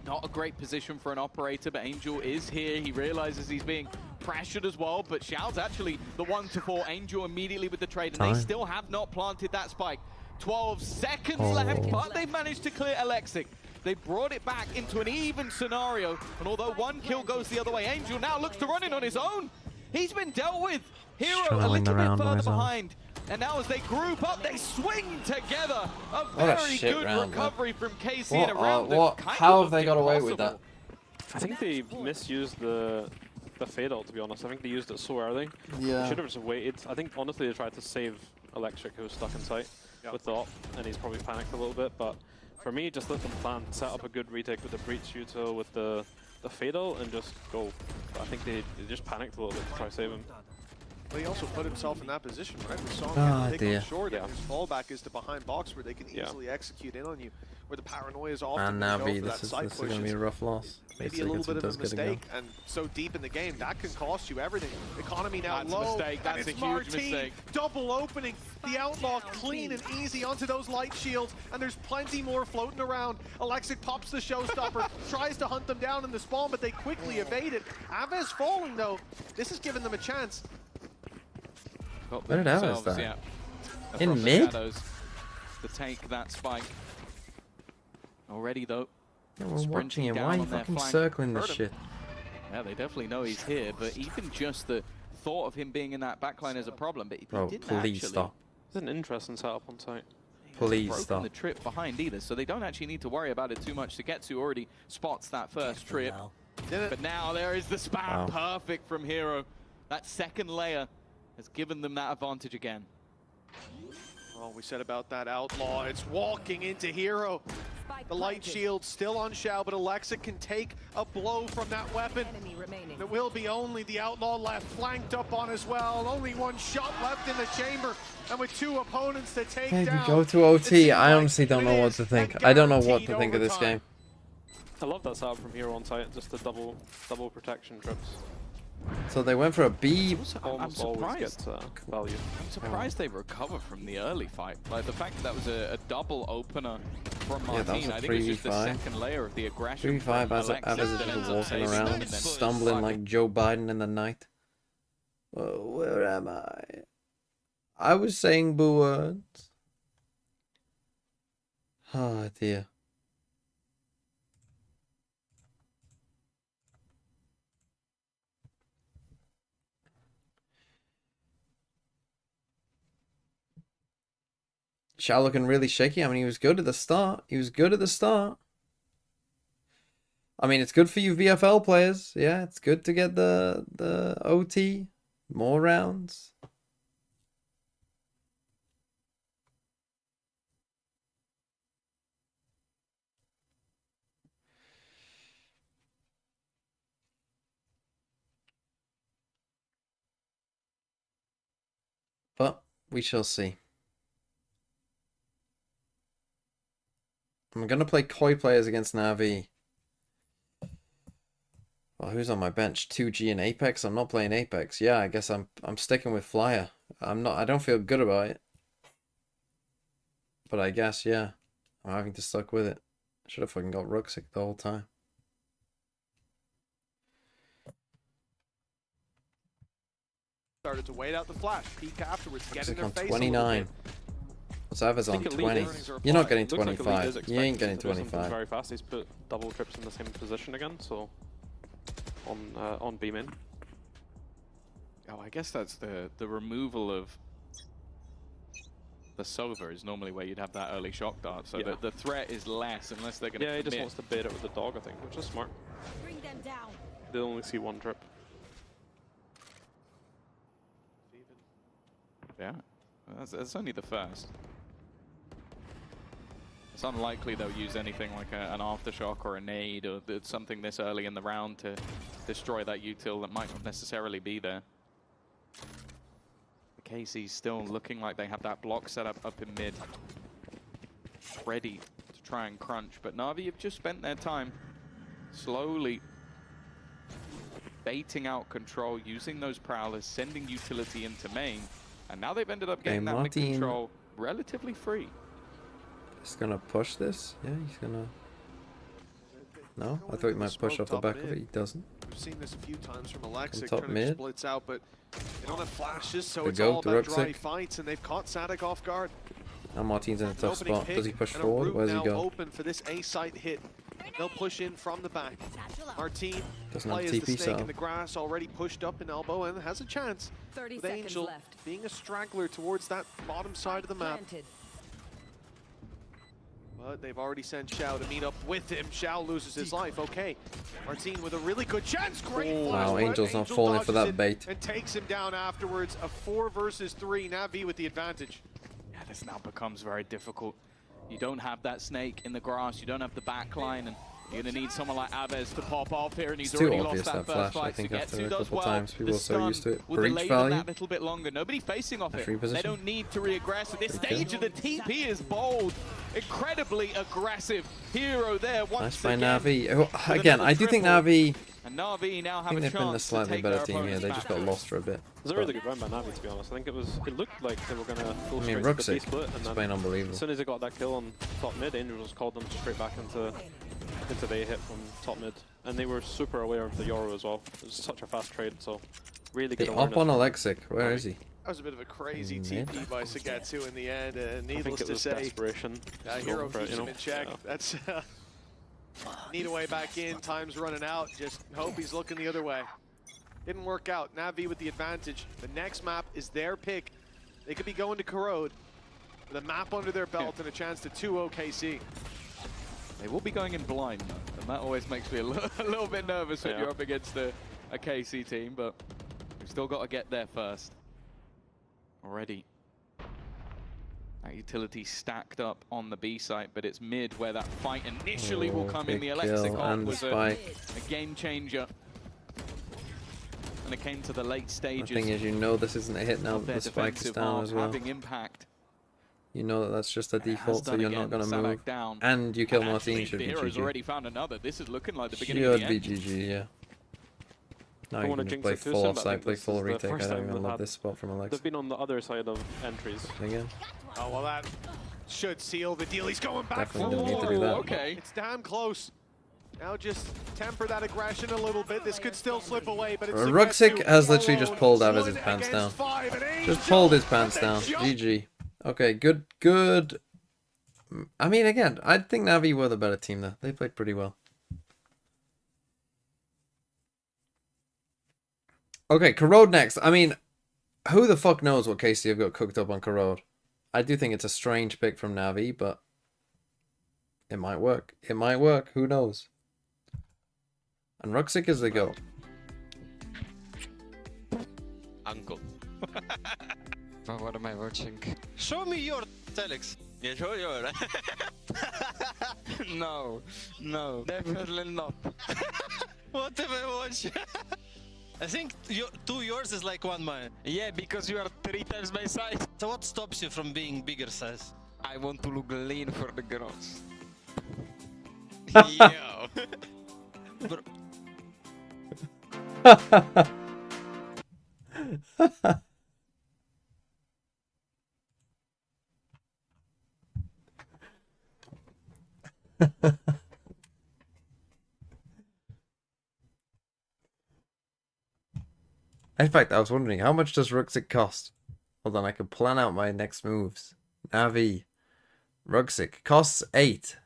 Not a great position for an operator, but Angel is here. He realizes he's being pressured as well, but Xiao's actually the one to fall. Angel immediately with the trade, and they still have not planted that spike. 12 seconds left, but they've managed to clear Alexic. They brought it back into an even scenario, and although one kill goes the other way, Angel now looks to run in on his own. He's been dealt with. Hero a little bit further behind. And now as they group up, they swing together. A very good recovery from KC in a round that kind How of have they got away with that? I think they misused the fade ult, to be honest. I think they used it so early. Yeah. They should have just waited. I think honestly they tried to save Electric, who was stuck in sight with the op, and he's probably panicked a little bit. But for me, just let them plan, set up a good retake with the breach util, with the fade ult, and just go. But I think they just panicked a little bit to try to save him. But he also put himself in that position, right? We saw him Ah, get the dear. pick on short, and his fallback is to behind box where they can easily execute in on you, where the paranoia is often And going to go NAVI, for that this side is push. going to be a rough loss. Maybe a little bit of a mistake, and so deep in the game, that can cost you everything. Economy now That's low, a mistake. That's and it's a huge Martin, mistake. double opening, the Outlaw clean and easy onto those light shields, and there's plenty more floating around. Alexic pops the showstopper, tries to hunt them down in the spawn, but they quickly evade it. Aves falling though, this has given them a chance. Where did Aves die? Yeah, In across the mid? shadows to take that spike. Already though. Yeah, we're sprinting watching him. down Why are you on their fucking flank. circling this Heard him. shit? Yeah, they definitely know he's here, but even just the thought of him being in that backline is a problem. But he Bro, didn't please actually. stop. It's an interesting setup on site. Please broken stop. the trip behind either, so they don't actually need to worry about it too much. To get to already spots that first trip. But now there is the spam. Wow. Perfect from Hero. That second layer has given them that advantage again. Oh, we said about that Outlaw. It's walking into Hero. The light shield still on Xiao, but Alexic can take a blow from that weapon. There will be only the Outlaw left, flanked up on as well. Only one shot left in the chamber, and with two opponents to take Maybe down. go to OT. I honestly don't know what to think. I don't know what to think of this game. I love that setup from here on site, just the double protection trips. So they went for a B. I'm Almost always surprised. gets value. I'm surprised they recovered from the early fight. Like the fact that that was a double opener from Yeah, that was Martin. a I think it's just the 3v5. second layer of the aggression. 3v5 from as Alexis is that ends just up walking taking them around, and then stumbling fucking- like Joe Biden in the night. Where am I? I was saying boo words. Oh dear. Xiao looking really shaky. I mean, he was good at the start. He was good at the start. I mean, it's good for you VFL players. Yeah, it's good to get the OT. More rounds. But we shall see. I'm going to play Koi players against NAVI. Well, who's on my bench? 2G and Apex? I'm not playing Apex. Yeah, I guess I'm sticking with Flyer. I don't feel good about it. But I guess, yeah. I'm having to stuck with it. Should have fucking got Ruxic the whole time. Started to wait out the flash, peek afterwards, get in Ruxic their on face 29. Savas on 20. You're not getting 25. You ain't getting 25. Very fast. He's put double trips in the same position again. So on B main. Oh, I guess that's the removal of the Sova is normally where you'd have that early shock dart, so that the threat is less unless they're going to. Yeah, he just wants to bait it with the dog, I think, which is smart. Bring them down. They only see one trip. Yeah, that's only the first. It's unlikely they'll use anything like an aftershock or a nade or something this early in the round to destroy that util that might not necessarily be there. KC's still looking like they have that block set up in mid, ready to try and crunch. But Navi have just spent their time slowly baiting out control, using those prowlers, sending utility into main. And now they've ended up getting that mid control relatively free. He's gonna push this? Yeah, he's gonna... No? I thought he might push off the back of it. He doesn't. We've seen this a few times from Alexic, top turning mid. splits out, but they don't have flashes, so The it's goat, all the about dry Ruxic. fights, and they've caught Sadek off guard. Now Martin's in a tough Opening spot. pick Does he push and a forward? route Where's he now go? open for this A site hit. They'll push in from the back. Martin Doesn't have plays the TP snake cell. in the grass, already pushed up in elbow, and has a chance. 30 With seconds Angel left. being a straggler towards that bottom side of the map. Planted. But they've already sent Xiao to meet up with him. Xiao loses his life. Okay, Martin with a really good chance. Great flash, Wow, but Angel's not Angel falling for dodges that it bait. and takes him down afterwards. A 4 versus 3. NAVI with the advantage. Yeah, this now becomes very difficult. You don't have that snake in the grass, you don't have the back line, and You're going to need someone like Aves to pop off here, and he's It's too already obvious, lost that that first flash, I fight to think, get after to. a Does couple well. times. People The are so stun used to it. will Breach delay them value. that little bit longer. Nobody facing off it. Free They position. don't need to re-aggress. At this stage of the TP is bold. Incredibly aggressive hero there once Nice by again. NAVI. Oh, again, I do think NAVI... And NAVI now I have think a they've been the chance to slightly take better their team here. opponents They back. just got lost for a bit. It was a really good round by Navi, to be honest. I think it looked like they were going to go I mean, straight to the B Ruxic, split, and it's then been unbelievable. as soon as they got that kill on top mid, Angels called them straight back into the hit from top mid, and they were super aware of the Yoru as well. It was such a fast trade, so really good Hey, awareness. up on Alexic. Where is he? That was a bit of a crazy Mid. TP by Sagetsu in the end, and I think needless it to was say, desperation. Hero for it, keeps him in check. Yeah. That's need a way back in. Time's running out. Just hope he's looking the other way. Didn't work out. Navi with the advantage. The next map is their pick. They could be going to Corrode with a map under their belt and a chance to 2-0 KC. They will be going in blind, though, and that always makes me a little bit nervous when you're up against a KC team, but we've still got to get there first. Already. That utility stacked up on the B site, but it's mid where that fight initially will come in. The Alexic ult was a game changer. And it came to the late stages. The thing is, you know this isn't a hit now that the spike is down as well. Having impact. You know that that's just a default, so you're not going to move. And you kill Martin, should be The hero's GG. already found another. This is looking like the beginning of the Should end. be GG, yeah. Now I you wanna can just jinx play it too full soon, but I offside, think play this full is the retake. I first don't time even they've love had- this spot from Alex. They've been on the other side of entries. Again. Oh, well, that should seal the deal. He's going back Definitely for didn't need to do that. Okay. It's damn close. Now just temper that aggression a little bit. This could still slip away, but it's Ruxic has literally just alone. pulled Aviz's pants Against down. 5, and Just Angel, pulled his pants and down. they jump. GG. Okay, good. I mean, again, I think Navi were the better team there. They played pretty well. Okay, Corrode next. I mean, who the fuck knows what KC have got cooked up on Corrode? I do think it's a strange pick from Navi, but it might work. It might work. Who knows? And Ruxic is the go. Uncle. What am I watching? Show me your telex. Yeah, show your. No, definitely not. What have I watched? I think yours is like one mine. Yeah, because you are 3 times my size. So what stops you from being bigger size? I want to look lean for the girls. Yo. In fact, I was wondering, how much does Ruxic cost? Hold on, I can plan out my next moves. Navi. Ruxic. Costs 8.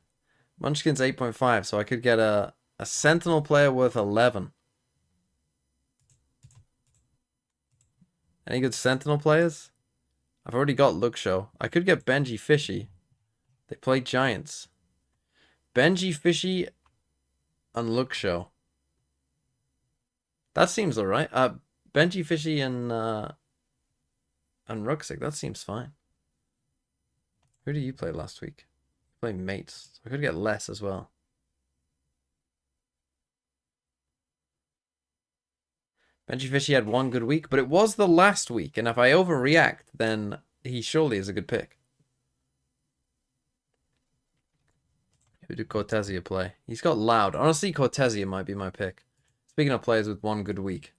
Munchkin's 8.5, so I could get a Sentinel player worth 11. Any good Sentinel players? I've already got Luxo. I could get Benji Fishy. They play Giants. Benji Fishy and Luxo. That seems alright. Benji Fishy and Ruxic, that seems fine. Who did you play last week? You played Mates. I could get less as well. Benji Fishy had one good week, but it was the last week, and if I overreact, then he surely is a good pick. Who did Cortesia play? He's got Loud. Honestly, Cortesia might be my pick. Speaking of players with one good week.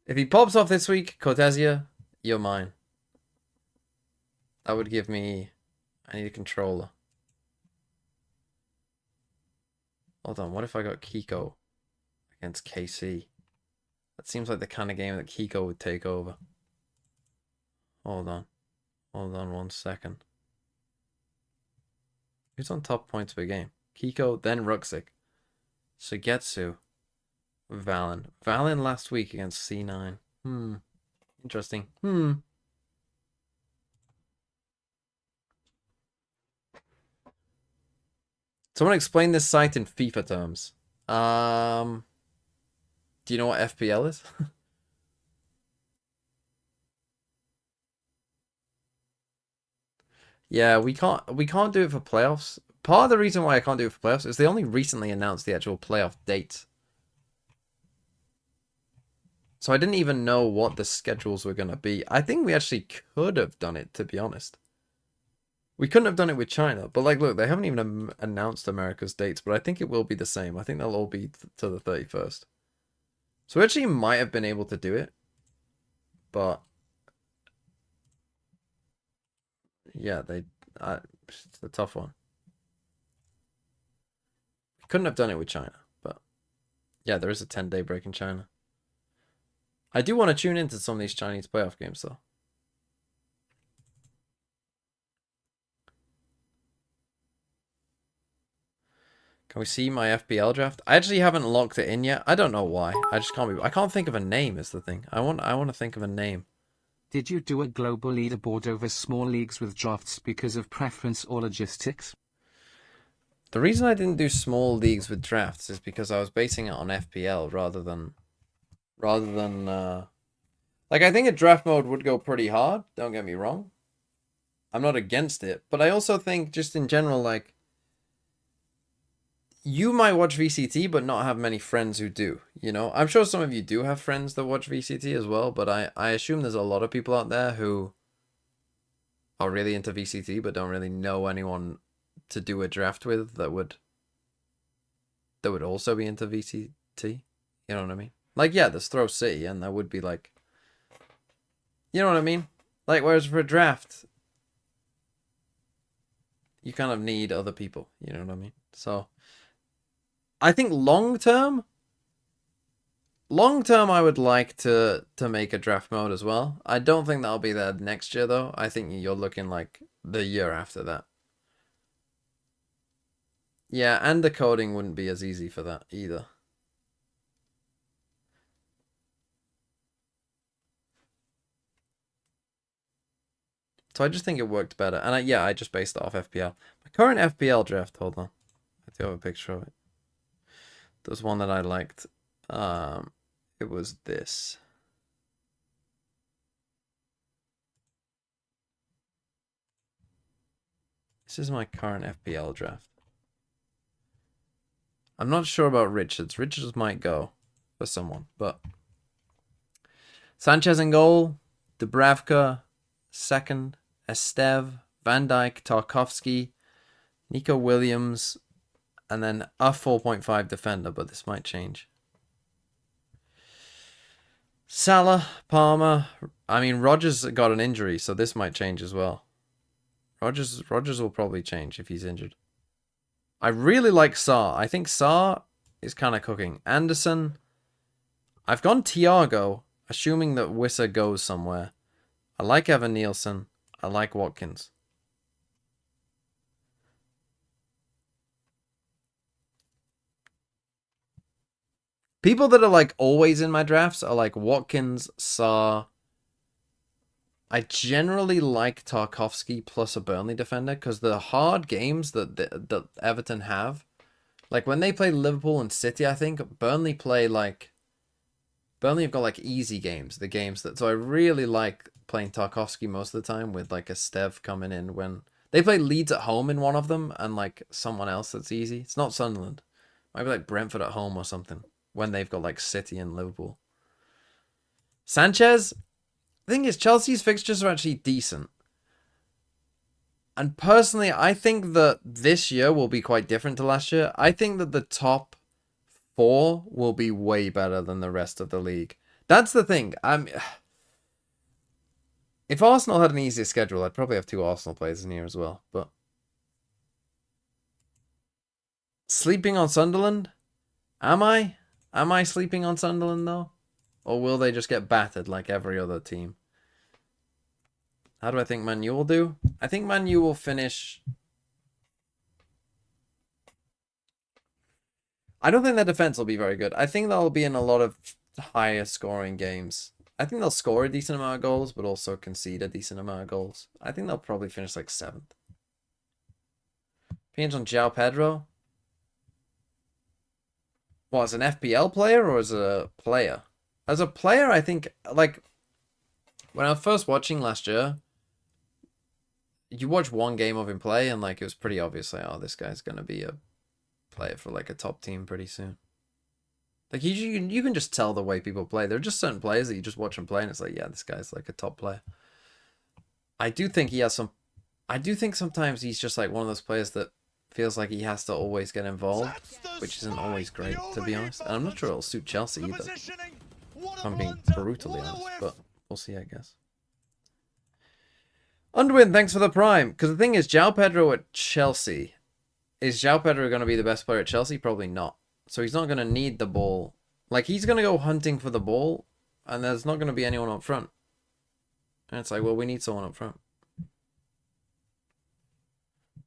If he pops off this week, Cortesia, you're mine. That would give me... I need a controller. Hold on, what if I got Kiko against KC? That seems like the kind of game that Kiko would take over. Hold on. Hold on 1 second. Who's on top points per game? Kiko, then Ruxic. Sugetsu. Valen. Valen last week against C9. Interesting. Someone explain this site in FIFA terms. Do you know what FPL is? Yeah, we can't do it for playoffs. Part of the reason why I can't do it for playoffs is they only recently announced the actual playoff date. So I didn't even know what the schedules were going to be. I think we actually could have done it, to be honest. We couldn't have done it with China. But, like, look, they haven't even announced America's dates. But I think it will be the same. I think they'll all be to the 31st. So we actually might have been able to do it. But, yeah, it's a tough one. We couldn't have done it with China. But, yeah, there is a 10-day break in China. I do want to tune into some of these Chinese playoff games, though. Can we see my FPL draft? I actually haven't locked it in yet. I don't know why. I just can't be. I can't think of a name is the thing. I want to think of a name. Did you do a global leaderboard over small leagues with drafts because of preference or logistics? The reason I didn't do small leagues with drafts is because I was basing it on FPL rather than like, I think a draft mode would go pretty hard, don't get me wrong. I'm not against it, but I also think just in general, like, you might watch VCT but not have many friends who do, you know? I'm sure some of you do have friends that watch VCT as well, but I assume there's a lot of people out there who are really into VCT but don't really know anyone to do a draft with that would also be into VCT. You know what I mean? Like, yeah, there's Throw City, and that would be like, you know what I mean? Like, whereas for a draft, you kind of need other people, you know what I mean? So, I think long term, I would like to make a draft mode as well. I don't think that'll be there next year, though. I think you're looking like the year after that. Yeah, and the coding wouldn't be as easy for that either. So I just think it worked better. And I just based it off FPL. My current FPL draft, hold on. I do have a picture of it. There's one that I liked. It was this. This is my current FPL draft. I'm not sure about Richards. Richards might go for someone, but Sanchez in goal, Dubravka second, Estev, Van Dijk, Tarkovsky, Nico Williams, and then a 4.5 defender, but this might change. Salah, Palmer. I mean, Rodgers got an injury, so this might change as well. Rodgers will probably change if he's injured. I really like Sarr. I think Sarr is kind of cooking. Anderson. I've gone Thiago, assuming that Wissa goes somewhere. I like Evan Nielsen. I like Watkins. People that are like always in my drafts are like Watkins, Sarr. I generally like Tarkovsky plus a Burnley defender because the hard games that Everton have, like when they play Liverpool and City, I think Burnley have got like easy games, the games that, so I really like playing Tarkovsky most of the time with like a Stev coming in when they play Leeds at home in one of them and like someone else that's easy. It's not Sunderland. Might be like Brentford at home or something when they've got like City and Liverpool. Sanchez, the thing is, Chelsea's fixtures are actually decent. And personally, I think that this year will be quite different to last year. I think that the top 4 will be way better than the rest of the league. That's the thing. If Arsenal had an easier schedule, I'd probably have 2 Arsenal players in here as well. But sleeping on Sunderland? Am I? Am I sleeping on Sunderland, though? Or will they just get battered like every other team? How do I think Man U will do? I think Man U will finish... I don't think their defense will be very good. I think they'll be in a lot of higher scoring games. I think they'll score a decent amount of goals, but also concede a decent amount of goals. I think they'll probably finish like 7th. Opinions on João Pedro? What, as an FPL player or as a player? As a player, I think, like, when I was first watching last year, you watch one game of him play, and like it was pretty obvious, like, oh, this guy's gonna be a player for like a top team pretty soon. Like you can just tell the way people play. There are just certain players that you just watch them play, and it's like, yeah, this guy's like a top player. I do think he has some. I do think sometimes he's just like one of those players that feels like he has to always get involved, which isn't always great, to be honest. And I'm not sure it'll suit Chelsea either, if I'm being brutally honest, but we'll see, I guess. Underwind, thanks for the prime. Because the thing is, João Pedro at Chelsea. Is João Pedro going to be the best player at Chelsea? Probably not. So he's not going to need the ball. Like, he's going to go hunting for the ball, and there's not going to be anyone up front. And it's like, well, we need someone up front.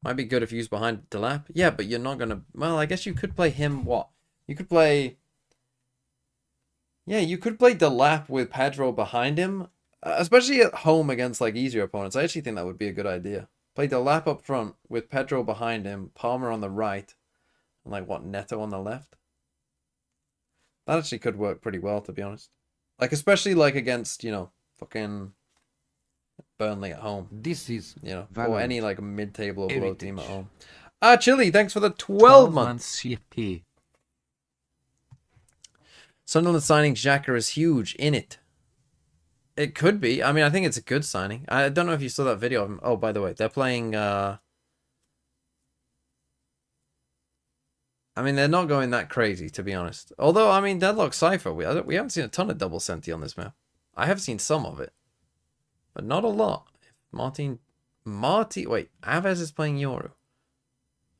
Might be good if you use behind Delap. Yeah, but you're not going to... Well, I guess you could play him what? You could play... Yeah, you could play Delap with Pedro behind him. Especially at home against like easier opponents. I actually think that would be a good idea. Play Delap up front with Pedro behind him, Palmer on the right, and like what, Neto on the left? That actually could work pretty well, to be honest. Like, especially like against, you know, fucking Burnley at home. This is, you know, Valorant. or any like mid-table or below Heritage. team at home. Ah, Chili, thanks for the 12 months. CP. Sunderland signing Xhaka is huge in it. It could be. I mean, I think it's a good signing. I don't know if you saw that video of him. Oh, by the way, they're playing... I mean, they're not going that crazy, to be honest. Although, I mean, Deadlock Cypher, we haven't seen a ton of double Senti on this map. I have seen some of it. But not a lot. Wait, Aves is playing Yoru.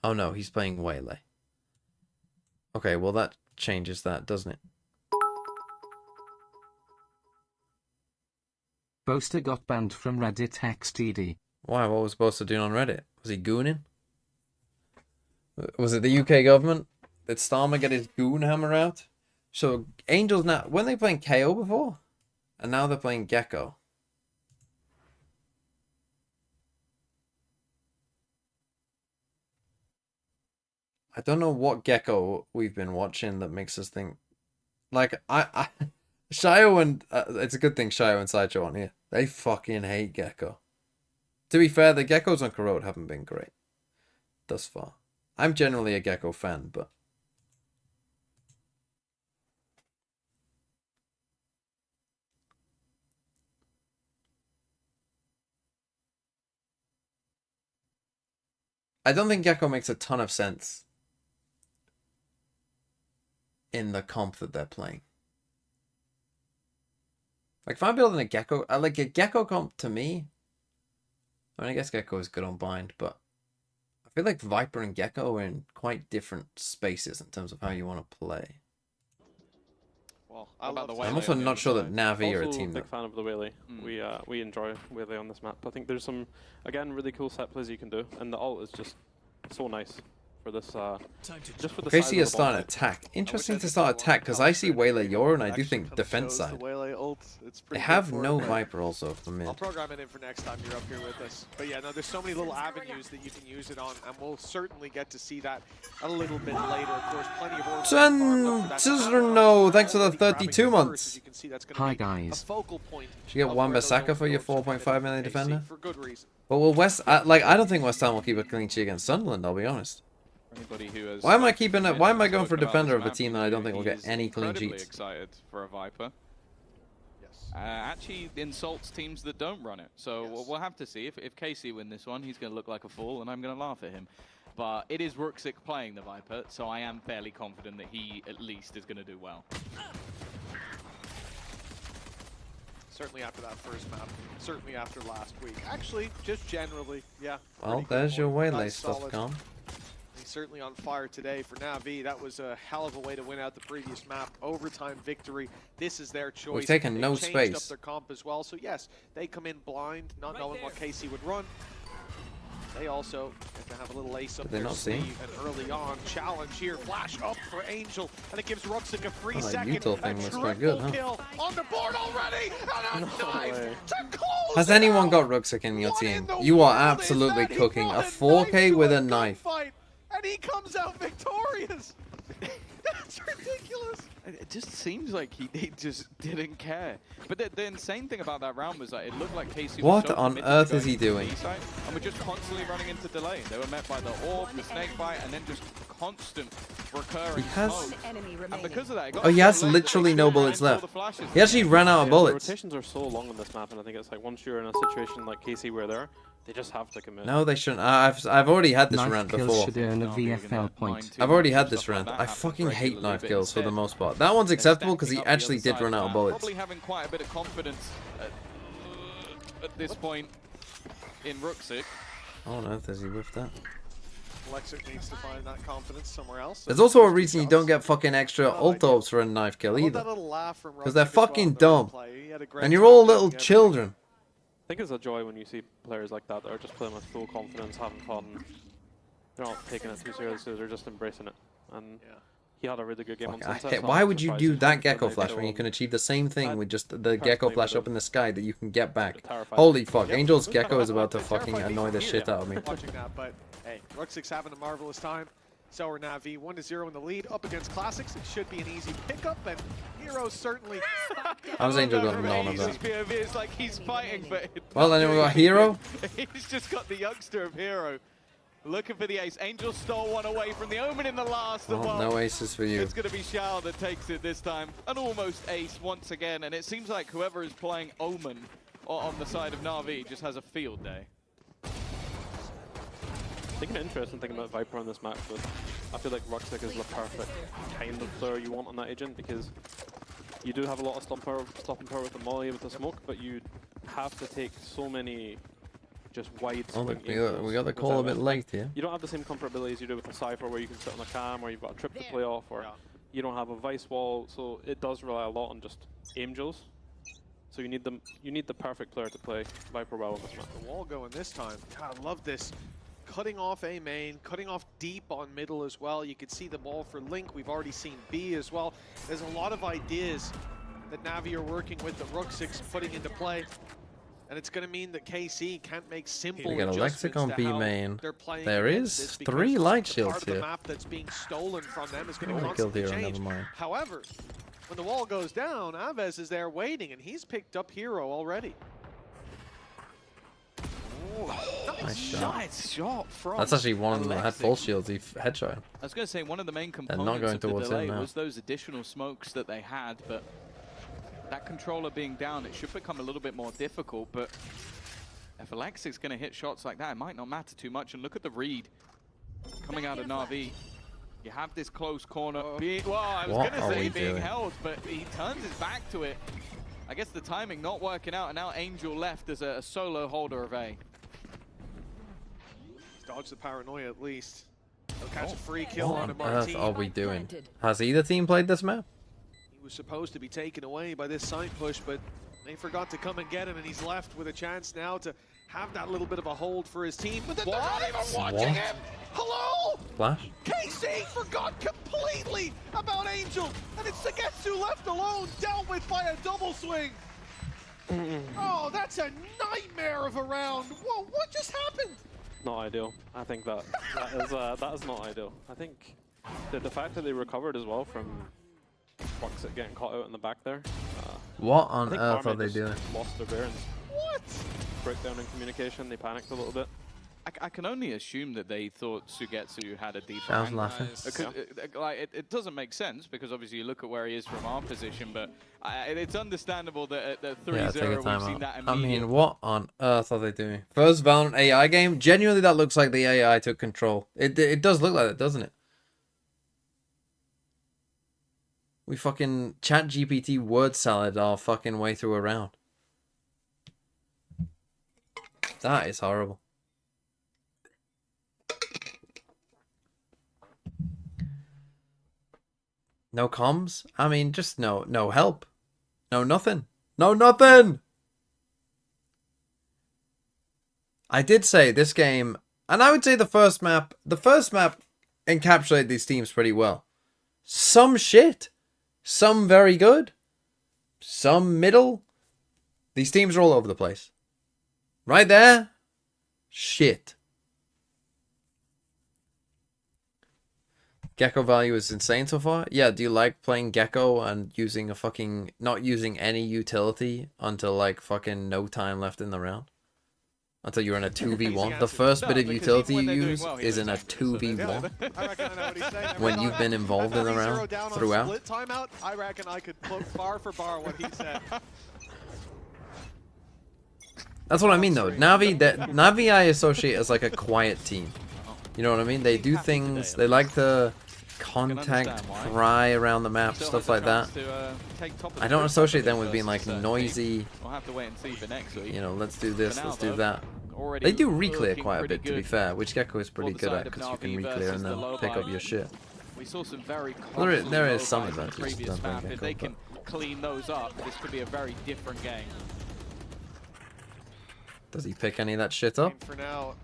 Oh no, he's playing Waylay. Okay, well that changes that, doesn't it? Boaster got banned from Reddit XTD. Why? What was Boaster doing on Reddit? Was he gooning? Was it the UK government? Did Starmer get his goon hammer out? So Angels now, weren't they playing KO before? And now they're playing Gecko. I don't know what Gecko we've been watching that makes us think. Like, Shio and... it's a good thing Shio and Sideshow aren't here. They fucking hate Gecko. To be fair, the Geckos on Corrode haven't been great. Thus far. I'm generally a Gecko fan, but... I don't think Gecko makes a ton of sense in the comp that they're playing. Like, if I'm building a Gecko... like, a Gecko comp to me... I mean, I guess Gecko is good on bind, but... I feel like Viper and Gecko are in quite different spaces in terms of how you want to play. Well, I'm also not sure that Navi are a team big that... fan of the Waylay. We enjoy Waylay on this map. I think there's some, again, really cool set plays you can do, and the ult is just so nice for this. Just for the KC is starting attack. Interesting to start attack because I see Waylay Yoru and I do think defense side. They have no Viper also for mid. I'll program it in for next time you're up here with us. But yeah, no, there's so many little avenues that you can use it on, and we'll certainly get to see that a little bit later. Of course, plenty of orbs. No, thanks for the 32 months. Hi guys. Should you get Wan-Bissaka for your 4.5 million defender? But will West... like, I don't think West Ham will keep a clean sheet against Sunderland, I'll be honest. Why am I keeping it? Why am I going for a defender of a team that I don't think will get any clean sheets? Excited for a Viper. Yes. Actually insults teams that don't run it. So we'll have to see. If KC win this one, he's going to look like a fool, and I'm going to laugh at him. But it is Rooksik playing the Viper, so I am fairly confident that he at least is going to do well. Certainly after that first map. Certainly after last week. Actually, just generally, yeah. Well, there's your Waylay stuff gone. He's certainly on fire today for NAVI. That was a hell of a way to win out the previous map. Overtime victory. This is their choice. We've taken no space. Changed up their comp as well. So yes, they come in blind, not knowing what KC would run. They also get to have a little ace up their sleeve. And early on, challenge here. Flash up for Angel. And it gives Rooksik a free second. A triple kill on the board already. And a knife to close. Has anyone got Rooksik in your team? You are absolutely cooking. A 4K with a knife. And he comes out victorious. That's ridiculous. It just seems like he just didn't care. But the insane thing about that round was that it looked like KC What was so on committed earth to is he going to the doing? B side, and we're just constantly running into delay. They were met by the orb, the snake bite, and then just constant recurring He has- smoke. And because of that, it got Oh, he so has late that literally they no ran bullets into all left. the flashes. He actually ran out of The bullets. rotations are so long on this map, and I think it's like once you're in a situation like KC where they just have to commit. No, they shouldn't. I've already had this Knife rant kills before. should earn a VFL point. I've already had this rant. I fucking hate knife kills for the most part. That one's acceptable because he actually did run out of bullets. Probably having quite a bit of confidence at this point in Ruxic. Oh, on earth has he whiffed that? Lexic needs to find that confidence somewhere else. There's also a reason you don't get fucking extra ult orbs for a knife kill either. Because they're fucking dumb. And you're all little children. I think it's a joy when you see players like that that are just playing with full confidence, having fun. They're not taking it too seriously, they're just embracing it. And he had a really good game on Sunset. Why would you do that gecko flash when you can achieve the same thing with just the gecko flash up in the sky that you can get back? Holy fuck, Angel's gecko is about to fucking annoy the shit out of me. Watching that, but hey, Ruxic's having a marvelous time. So are NAVI, 1-0 in the lead, up against Classics. It should be an easy pickup, and Heroes certainly. How's Angel got none of that? POV is like he's fighting, but Well, then we got Hero. he's just got the youngster of Hero. Looking for the ace. Angel stole one away from the Omen in the last. Well, no aces for you. It's going to be Shao that takes it this time. An almost ace once again, and it seems like whoever is playing Omen on the side of Na'Vi just has a field day. I think an interesting thing about Viper on this match was I feel like Ruxic is the perfect kind of player you want on that agent because you do have a lot of stopping power with the molly, with the smoke, but you have to take so many just wide Oh, swing we got the call a bit late here. You don't have the same comfort abilities you do with a Cypher where you can sit on a cam or you've got a trip to play off or you don't have a vice wall, so it does rely a lot on just angels. So you need the perfect player to play Viper well on this map. The wall going this time. God, I love this. Cutting off A main, cutting off deep on middle as well. You could see the ball for Link. We've already seen B as well. There's a lot of ideas that Navi are working with, that Ruxic's putting into play. And it's going to mean that KC can't make simple We got a adjustments Lexic on to B how main. they're playing There against is this, because 3 light the shields part of the here. map that's being stolen from them is going to Oh, they killed constantly Hero, change. never mind. However, when the wall goes down, Aves is there waiting, and he's picked up Hero already. Nice shot from That's actually one that had Lexic. full shields. He headshot. I was going to say one of the main not components going of the towards him delay now. was those additional smokes that they had, but that controller being down, it should become a little bit more difficult, but if Alexic's going to hit shots like that, it might not matter too much. And look at the read coming out of Na'Vi. You have this close corner. Well, I was going to say being held, but he turns his back to it. I guess the timing not working out, and now Angel left as a solo holder of A. Dodge the paranoia at least. He'll catch a free kill What on on a earth Martine. are we doing? Has either team played this map? He was supposed to be taken away by this side push, but they forgot to come and get him, and he's left with a chance now to have that little bit of a hold for his team. But then they're not even watching him! Hello? Flash? KC forgot completely about Angel, and it's Sagetsu left alone, dealt with by a double swing. Oh, that's a nightmare of a round. Whoa, what just happened? Not ideal. I think that is not ideal. I think the fact that they recovered as well from Ruxic getting caught out in the back there. What I on think earth Army are they just doing? Lost their bearings. What? Breakdown in communication. They panicked a little bit. I can only assume that they thought Sugetsu had a deep Sounds hand. laughing. Because it doesn't make sense, because obviously you look at where he is from our position, but it's understandable that at 3-0 Yeah, take a we've time seen out. that I immediate. mean, what on earth are they doing? First Valorant AI game? Genuinely, that looks like the AI took control. It does look like that, doesn't it? We fucking chat GPT word salad our fucking way through a round. That is horrible. No comms? I mean, just no help. No nothing. No nothing! I did say this game, and I would say the first map encapsulated these teams pretty well. Some shit. Some very good. Some middle. These teams are all over the place. Right there. Shit. Gecko value is insane so far. Yeah, do you like playing Gecko and using a fucking... not using any utility until like fucking no time left in the round? Until you're in a 2v1. The first bit of utility you use is in a 2v1. When you've been involved in the round throughout. Split timeout, I reckon I could quote bar for bar what he said. That's what I mean though. Navi I associate as like a quiet team. You know what I mean? They do things, they like to contact, pry around the map, stuff like that. I don't associate them with being like noisy, you know, let's do this, let's do that. They do re-clear quite a bit, to be fair, which Gecko is pretty good at, because you can re-clear and then pick up your shit. We saw some very There is some advantage to previous map. Gecko, If they can clean those up, this could be a very different game. Does he pick any of that shit up? For now,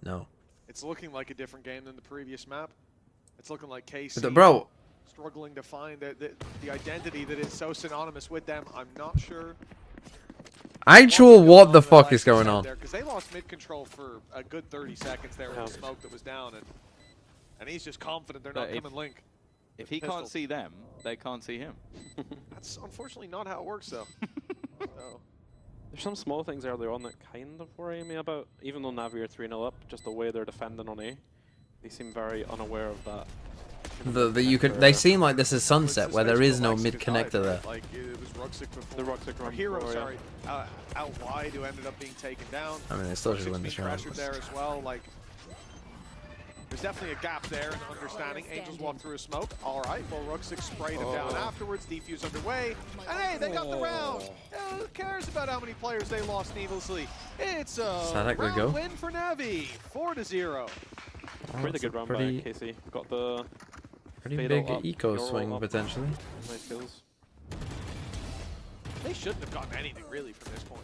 No. it's looking like a different game than the previous map. It's looking like KC But bro, struggling to find the identity that is so synonymous with them. I'm not sure. actual what the fuck is going on? Because they lost mid control for a good 30 seconds there with the smoke that was down, and he's just confident they're not coming link. If he can't see them, they can't see him. That's unfortunately not how it works, though. So. There's some small things earlier on that kind of worry me about, even though Navi are 3-0 up, just the way they're defending on A. They seem very unaware of that. They seem like this is Sunset, where there is no mid connector there. Like it was Ruxic before. The Ruxic run Hero, before, sorry, out wide, who ended up being taken down. I mean, they still should win this round. Pressured there as well. Like, there's definitely a gap there in understanding. Angels walk through a smoke. All right, well, Ruxic sprayed him down afterwards. Defuse underway, and hey, they got the round. Who cares about how many players they lost needlessly? It's a round win for Navi, 4-0. Really good run by KC. Got the pretty big eco swing potentially. Nice kills. They shouldn't have gotten anything really from this point.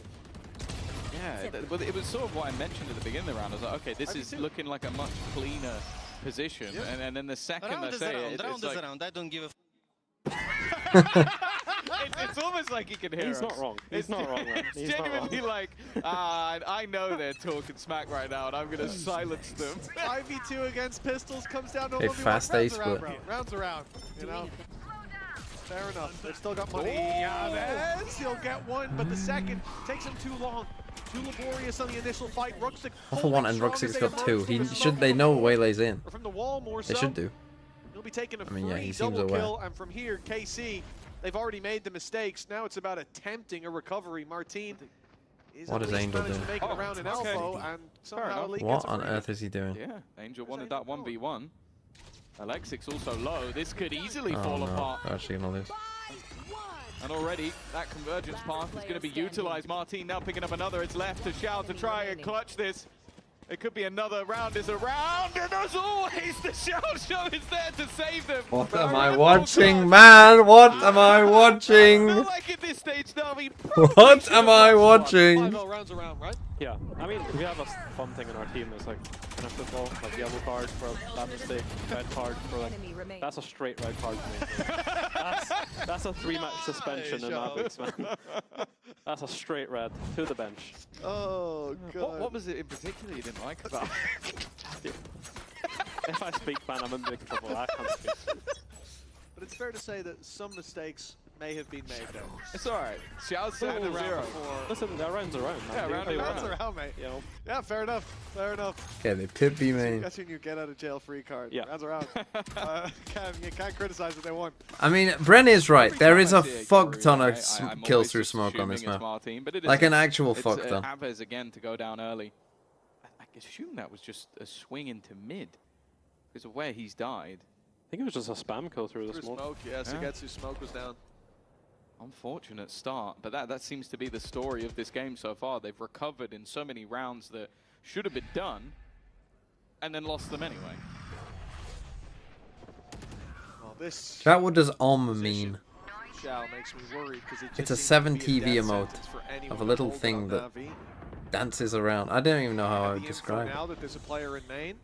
Yeah, but it was sort of what I mentioned at the beginning of the round. I was like, okay, this is looking like a much cleaner position, and then the second I say it, it's like... I don't give a it's almost like he can hear He's us. not wrong. He's not wrong, man. It's genuinely like, I know they're talking smack right now, and I'm going to silence them. 5v2 against pistols comes down to a fast A split. Rounds around, you know. Fair enough. They've still got money. Yes, he'll get one, but the second takes him too long. Too laborious on the initial fight. Ruxic for one, and Ruxic's got two. They know Waylay's in. From the wall, more they should do. He'll be taking a he seems double aware. kill, and from here, KC, they've already made the mistakes. Now it's about attempting a recovery. Martin is what is Angel doing? make it around an elbow, and somehow what on earth is he doing? Yeah, Angel wanted that 1v1. Alexic's also low. This could easily fall apart. They're actually gonna lose. And already, that convergence path is going to be utilized. Martin now picking up another. It's left to Shao to try and clutch this. It could be another round is around, and as always, the Shao show is there to save them. What am I watching, man? What am I watching? I feel like at this stage, Navi. What am I watching? 5 rounds around, right? Yeah, I mean, we have a fun thing in our team that's like in a football, like yellow card for a bad mistake, red card for like, that's a straight red card for me. that's a 3-match suspension in that week's, man. That's a straight red to the bench. Oh, God. What was it in particular you didn't like about it? If I speak, man, I'm in big trouble. I can't speak. But it's fair to say that some mistakes may have been made there. It's alright. Xiao's 7-0. Listen, that round's around, man. Yeah, rounds around, mate. You know. Yeah, fair enough. Fair enough. Okay, they pip me, man. That's when you get out of jail free card. Yeah. Rounds around. You can't criticize that they won. I mean, Bren is right. There is a fuck ton of kills through smoke on this map. Martin, but like an actual fuck ton. Aves again to go down early. I assume that was just a swing into mid because of where he's died. I think it was just a spam kill through the smoke. Yeah, Sugetsu's smoke was down. Unfortunate start, but that seems to be the story of this game so far. They've recovered in so many rounds that should have been done, and then lost them anyway. Well, this Chat, what does mean? makes me worried because it's a 7 TV emote of a little thing that dances around. I don't even know how I would describe it. Now that there's a player in main,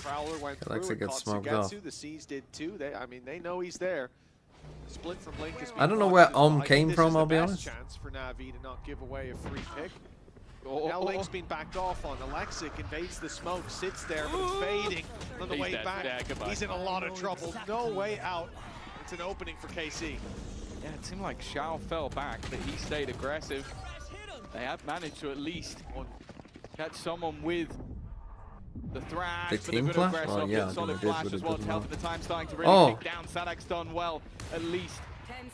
Prowler went through Alexa and gets caught smoked Sugetsu. off. The C's did too. They know he's there. Split from Link is I don't know where came from, I'll be honest. Chance for Navi to not give away a free pick. Now Link's been backed off on. Alexic invades the smoke, sits there, but it's fading on the way dead. back. Yeah, goodbye. He's in a lot of trouble. No way out. It's an opening for KC. Yeah, it seemed like Xiao fell back, but he stayed aggressive. They have managed to at least catch someone with the thrash, The but team they're flash? going to Oh, aggress yeah, off, I solid think it flash did as with well it to as help well. the time starting to really Oh. kick down. Sadak's done well, at least.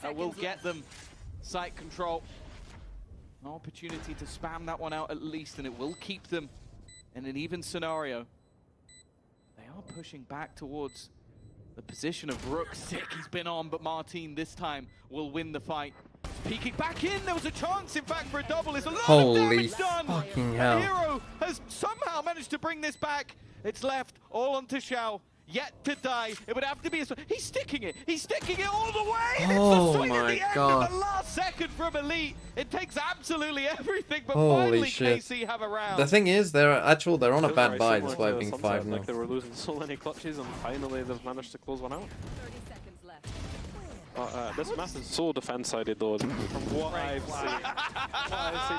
That will get them site control. An opportunity to spam that one out at least, and it will keep them in an even scenario. They are pushing back towards the position of Rook. Sick he's been on, but Martin this time will win the fight. Peeking back in, there was a chance in fact for a double. It's a lot of damage done. Fucking hell. Hero has somehow managed to bring this back. It's left all onto Xiao. Yet to die. It would have to be a swing. He's sticking it all the way. And Oh it's the swing my at the end God. of the last second from Elite. It takes absolutely everything, but Holy finally shit. KC have a round. The thing is, they're on a Feels bad very buy similar despite to being Sunset, 5 Like they were losing so many clutches, and finally they've managed to close one out. This map is so defense-sided though. From what I've seen,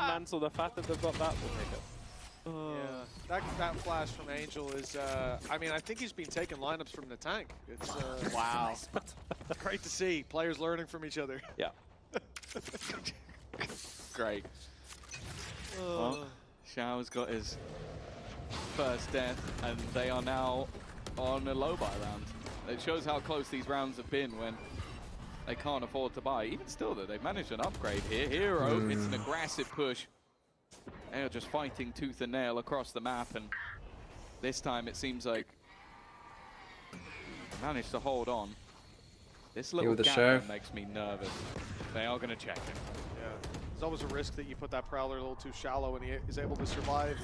man, so the fact that they've got that will take it. Yeah, that flash from Angel is, I mean, I think he's been taking lineups from the tank. It's, Wow. great to see players learning from each other. Yeah. Great. Well, Xiao's got his first death, and they are now on a low buy round. It shows how close these rounds have been when they can't afford to buy. Even still, though, they've managed an upgrade here. Hero, it's an aggressive push. They are just fighting tooth and nail across the map, and this time it seems like they managed to hold on. This little with the gap sheriff. makes me nervous. They are going to check him. Yeah, there's always a risk that you put that Prowler a little too shallow and he is able to survive.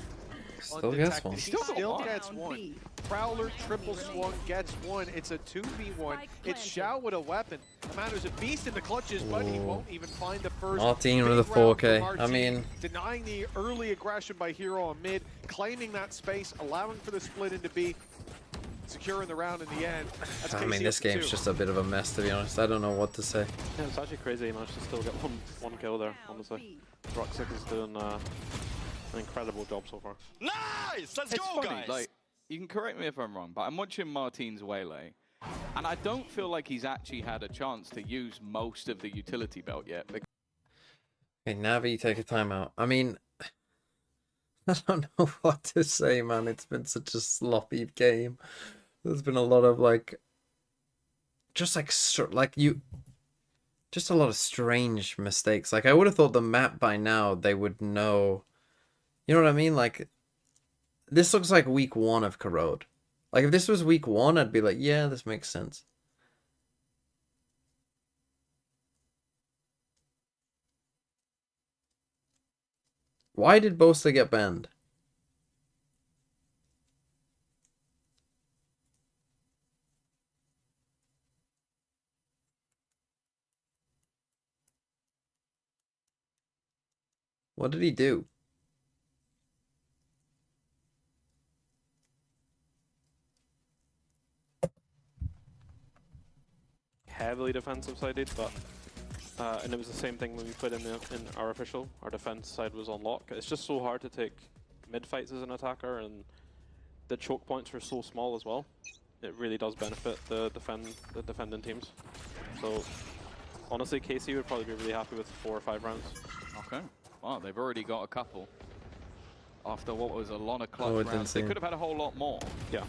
Still gets one. He still gets one. Prowler triple swung gets one. It's a 2v1. It's Xiao with a weapon. The man who's a beast in the clutches, but he won't even find the first. Martin with a big round 4K. for I Martin, mean, denying the early aggression by Hero on mid, claiming that space, allowing for the split into B, securing the round in the end. That's I KC mean, this up to game's 2. just a bit of a mess, to be honest. I don't know what to say. Yeah, it's actually crazy he managed to still get one kill there, honestly. Roxic is doing an incredible job so far. Nice! Let's It's go, funny, guys! like, you can correct me if I'm wrong, but I'm watching Martin's Waylay, and I don't feel like he's actually had a chance to use most of the utility belt yet. Okay, Navi, take a timeout. I mean, I don't know what to say, man. It's been such a sloppy game. There's been a lot of just a lot of strange mistakes. Like, I would have thought the map by now they would know. You know what I mean? Like, this looks like week 1 of Corrode. Like, if this was week 1, I'd be like, yeah, this makes sense. Why did Bosta get banned? What did he do? Heavily defensive sided, but and it was the same thing when we put in our official. Our defense side was on lock. It's just so hard to take mid fights as an attacker, and the choke points are so small as well. It really does benefit the defending teams. So honestly, KC would probably be really happy with 4 or 5 rounds. Okay. Wow, they've already got a couple. After what was a lot of clutch rounds, they could have had a whole lot more. Yeah.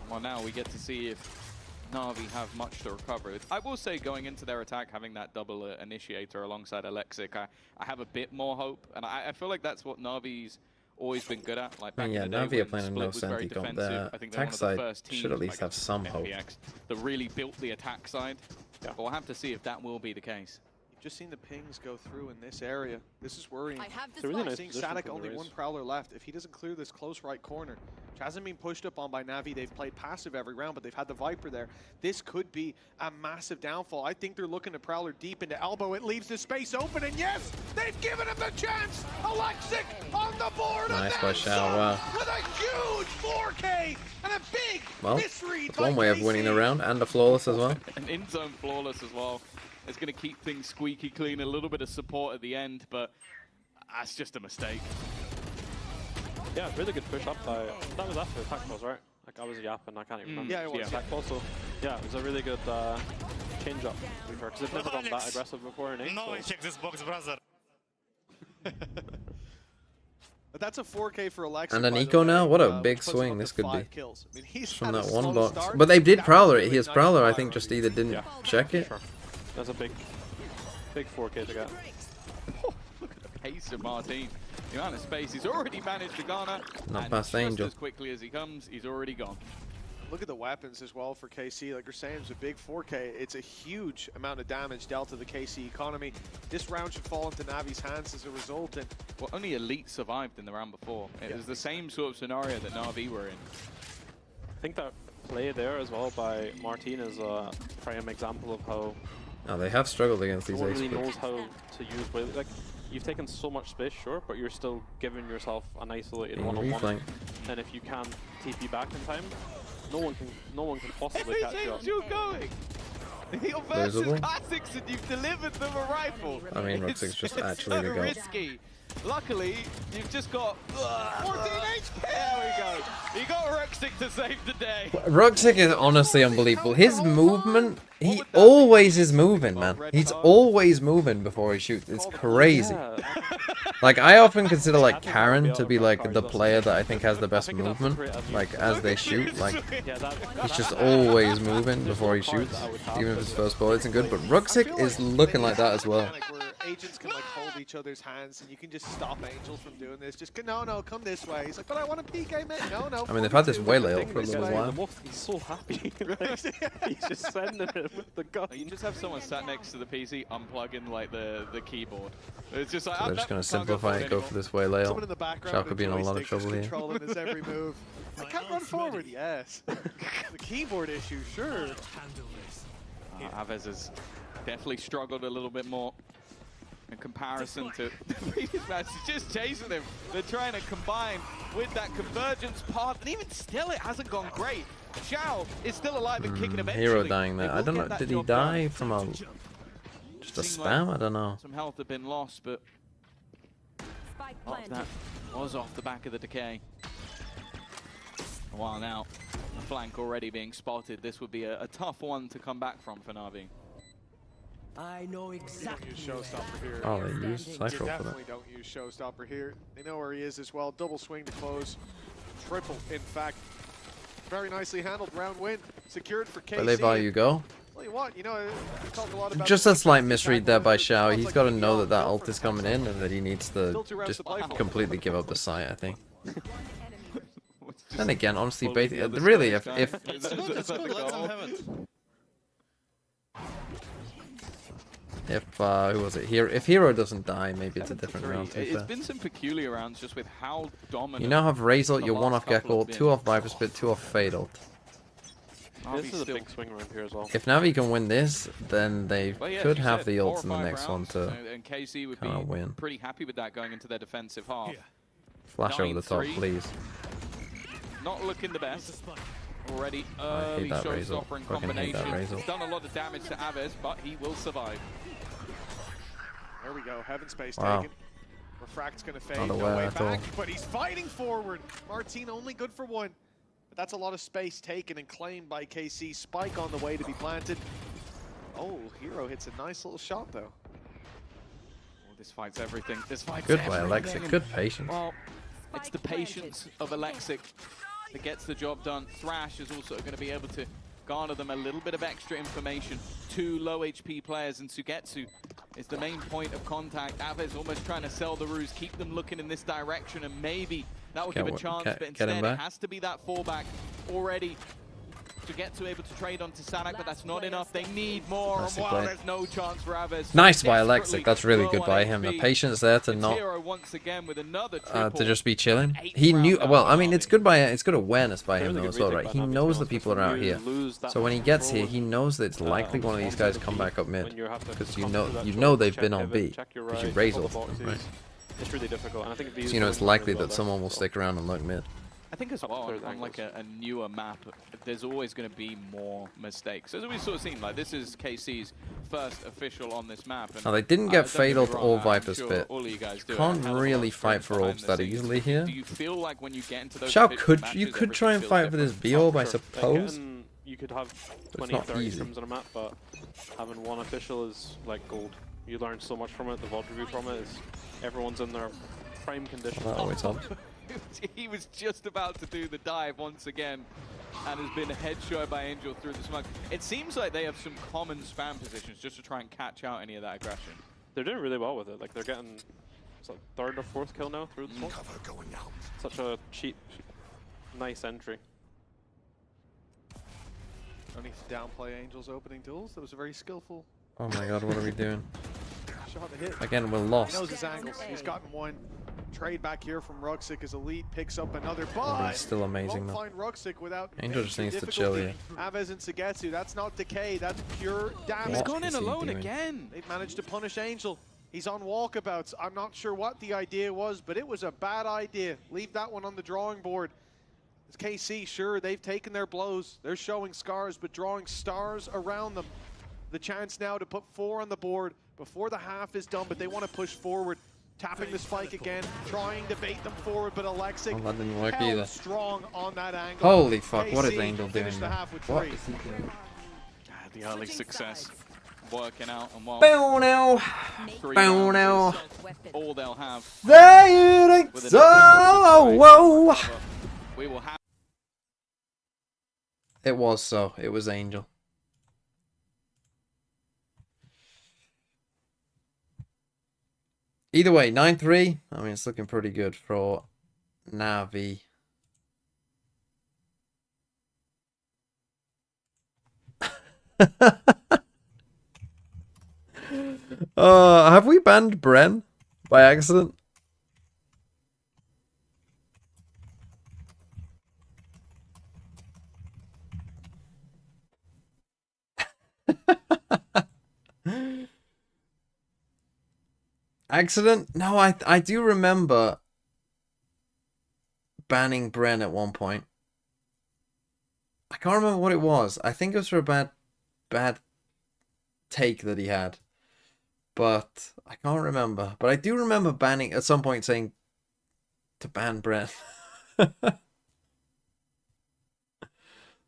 Well, now we get to see if NAVI have much to recover. I will say, going into their attack, having that double initiator alongside Alexic, I have a bit more hope, and I feel like that's what NAVI's always been good at. Like back in the Navi day are playing no Senti comp. Their I think they're one attack of the side first teams, should at least have some hope. NPX, that really built the attack side. Yeah. But we'll have to see if that will be the case. You've just seen the pings go through in this area. This is worrying. It's a really nice Seeing position Sadak from the only raise. 1 Prowler left. If he doesn't clear this close right corner, which hasn't been pushed up on by Navi, they've played passive every round, but they've had the Viper there. This could be a massive downfall. I think they're looking to Prowler deep into elbow. It leaves the space open, and yes, they've given him the chance. Alexic on the board. Nice by Xiao, wow. With a huge 4K and a big misread. It's one way of winning the round, and a flawless as well. An in-zone flawless as well. It's going to keep things squeaky clean, a little bit of support at the end, but that's just a mistake. Yeah, really good push up. That was after attack pause, right? Like I was yapping, I can't even remember. Yeah, it was. Attack pause, so yeah, it was a really good change up, to be fair, because they've never gone that aggressive before in 8. No, check this box, brother. But that's a 4K for Alexa. And an eco now? What a big puts him swing up this to could 5 be. kills. I mean, he's From had a that one slow box. start. But they did That Prowler was it. really His nice Prowler, I fire think, on just him. either didn't check it. Sure. That's a big 4K to get. Look at the pace of Martin. The amount of space he's already managed to garner. Not and past just Angel. as quickly as he comes, he's already gone. Look at the weapons as well for KC. Like you're saying, it's a big 4K. It's a huge amount of damage dealt to the KC economy. This round should fall into Navi's hands as a result. And Well, only Elite survived in the round before. It was the same sort of scenario that NAVI were in. I think that play there as well by Martin is a prime example of how No, they have struggled against these no one ace really picks. knows how to use Whale. Like, you've taken so much space, sure, but you're still giving yourself an isolated Being one-on-one. reflank. And if you can TP back in time, no one can possibly catch you up. You're going. Your versus Losable. classics and you've delivered them a rifle. I mean, Ruxic's just It's actually the so goat. risky. Luckily, you've just got 14 HP. There we go. You got Ruxic to save the day. Ruxic is honestly unbelievable. His movement, he always is moving, man. He's always moving before he shoots. It's crazy. Like, I often consider, like, Karen to be, like, the player that I think has the best movement. Like, as they shoot, like, he's just always moving before he shoots. Even if his first bullet isn't good. But Ruxic is looking like that as well. where agents can like hold each other's hands and you can just stop Angel from doing this. Just no, come this way. He's like, but I want a PK, mate. No. I mean, they've had this come Waylay to for a this little way. while. He's so happy. He's just sending it with the gun. You just have someone sat next to the PC unplugging like the keyboard. It's just like So they're just going to simplify it, go for this Waylay. Someone in the background Shao could be in a lot of joystick trouble just here. controlling his every move. I can't run forward. Yes. The keyboard issue, sure. Aves has definitely struggled a little bit more in comparison to the previous match. He's just chasing him. They're trying to combine with that convergence path, and even still, it hasn't gone great. Xiao is still alive and kicking eventually. Hero dying there. They I will don't get know. that Did he job die done. from a just a Seemed spam? like I don't know. Some health had been lost, but that was off the back of the decay. A while now, a flank already being spotted. This would be a tough one to come back from for Navi. I know exactly. Use Showstopper here. Oh, they used You Cypher for that. definitely don't use Showstopper here. They know where he is as well. Double swing to close. Triple, in fact. Very nicely handled. Round win. Secured for KC. Where they value go? Tell you what, you know, we talked a lot about Just a slight misread there by Xiao. He's got to know that that ult is coming in and that he needs to just completely give up the site, I think. Then again, honestly, really, if It's good, let them have it. who was it? Here, if Hero doesn't die, maybe it's a different round. To be It's fair. been some peculiar rounds just with how dominant. You now have Raze ult, the your 1 last off couple Gecko, have been. 2 off Viper Spit, 2 off Fade ult. This is a big swing round here as well. If Navi can win this, then they Well, yeah, could as you have said, the 4 ults or in the 5 next one rounds, to and KC would be kinda win. pretty happy with that going into their defensive half. flash over the top, 9-3. please. Not looking the best. Already I early hate that Raze ult. showstopper in Fucking hate that combination. Raze ult. It's done a lot of damage to Aves, but he will survive. There we go. Heaven space Wow. taken. Refract's going to fade. Not No aware way at all. back, but he's fighting forward. Martin only good for 1. But that's a lot of space taken and claimed by KC. Spike on the way to be planted. Oh, Hero hits a nice little shot, though. Oh, this fights everything. This fights Good by everything. Alexic, good patience. Well, it's the patience of Alexic that gets the job done. Thrash is also going to be able to garner them a little bit of extra information. 2 low HP players, and Sugetsu is the main point of contact. Aves almost trying to sell the ruse, keep them looking in this direction, and maybe that will give a chance, but Get him instead it back. has to be that fallback already. Sugetsu able to trade onto Sanak, but that's not enough. They need more, Nicely and while played. there's no chance for Aves. Nice by desperately Alexic, that's really low good on by him. The HP. patience there to It's not Hero once again with another to triple. just be chilling. He knew. Well, I mean, it's good awareness by him though as well, right? He knows the people are out here, so when he gets here, he knows that it's likely one of these guys come back up mid, because you know they've been on B, because you raise ult them, right? It's really difficult, and I think So you know it's likely that someone will stick around and look mid. I think as well, on like a newer map, there's always going to be more mistakes. As we've sort of seen, like this is KC's first official on this map. And, Now they didn't get don't Fatal me wrong, or I'm Viper's sure Pit. all of you guys do Can't a hell of a lot really of fight experience for behind orbs the that scenes. easily here. Do you feel like when you get into those Shao pitched could matches, you could try and everything fight feels for this different? B orb, I Sure. suppose. You could have But 20, not 30 easy. scrims on a map, but having one official is like gold. You learn so much from it. The VOD review from it is everyone's in their prime condition. Oh, it's on. He was just about to do the dive once again and has been headshot by Angel through the smoke. It seems like they have some common spam positions just to try and catch out any of that aggression. They're doing really well with it. Like they're getting third or fourth kill now through the smoke. Such a cheap, nice entry. No need to downplay Angel's opening duels. That was a very skillful Oh my god, what are we doing? shot to hit. Again, we're He lost. knows his angles. He's gotten one. Trade back here from Ruxic as Elite picks up another, Oh, but he's still amazing won't though. find Ruxic without Angel just needs to chill here. Aves and Sugetsu, that's not decay, that's pure damage. He's gone in alone again. They've managed to punish Angel. He's on walkabouts. I'm not sure what the idea was, but it was a bad idea. Leave that one on the drawing board. It's KC, sure, they've taken their blows. They're showing scars, but drawing stars around them. The chance now to put 4 on the board before the half is done, but they want to push forward. Tapping the spike again, trying to bait them forward, but Alexic Oh, that didn't work held either. strong on that angle. Holy fuck, what is KC Angel doing finished the there? half with What 3. is he doing? The early success working out, and while Bow now. 3 Bow rounds now. is all they'll have. Sideshow. Whoa. We will have. It was so. It was Angel. Either way, 9-3. I mean, it's looking pretty good for NAVI. Have we banned Bren by accident? Accident? No, I do remember banning Bren at one point. I can't remember what it was. I think it was for a bad take that he had. But I can't remember. But I do remember banning at some point saying to ban Bren.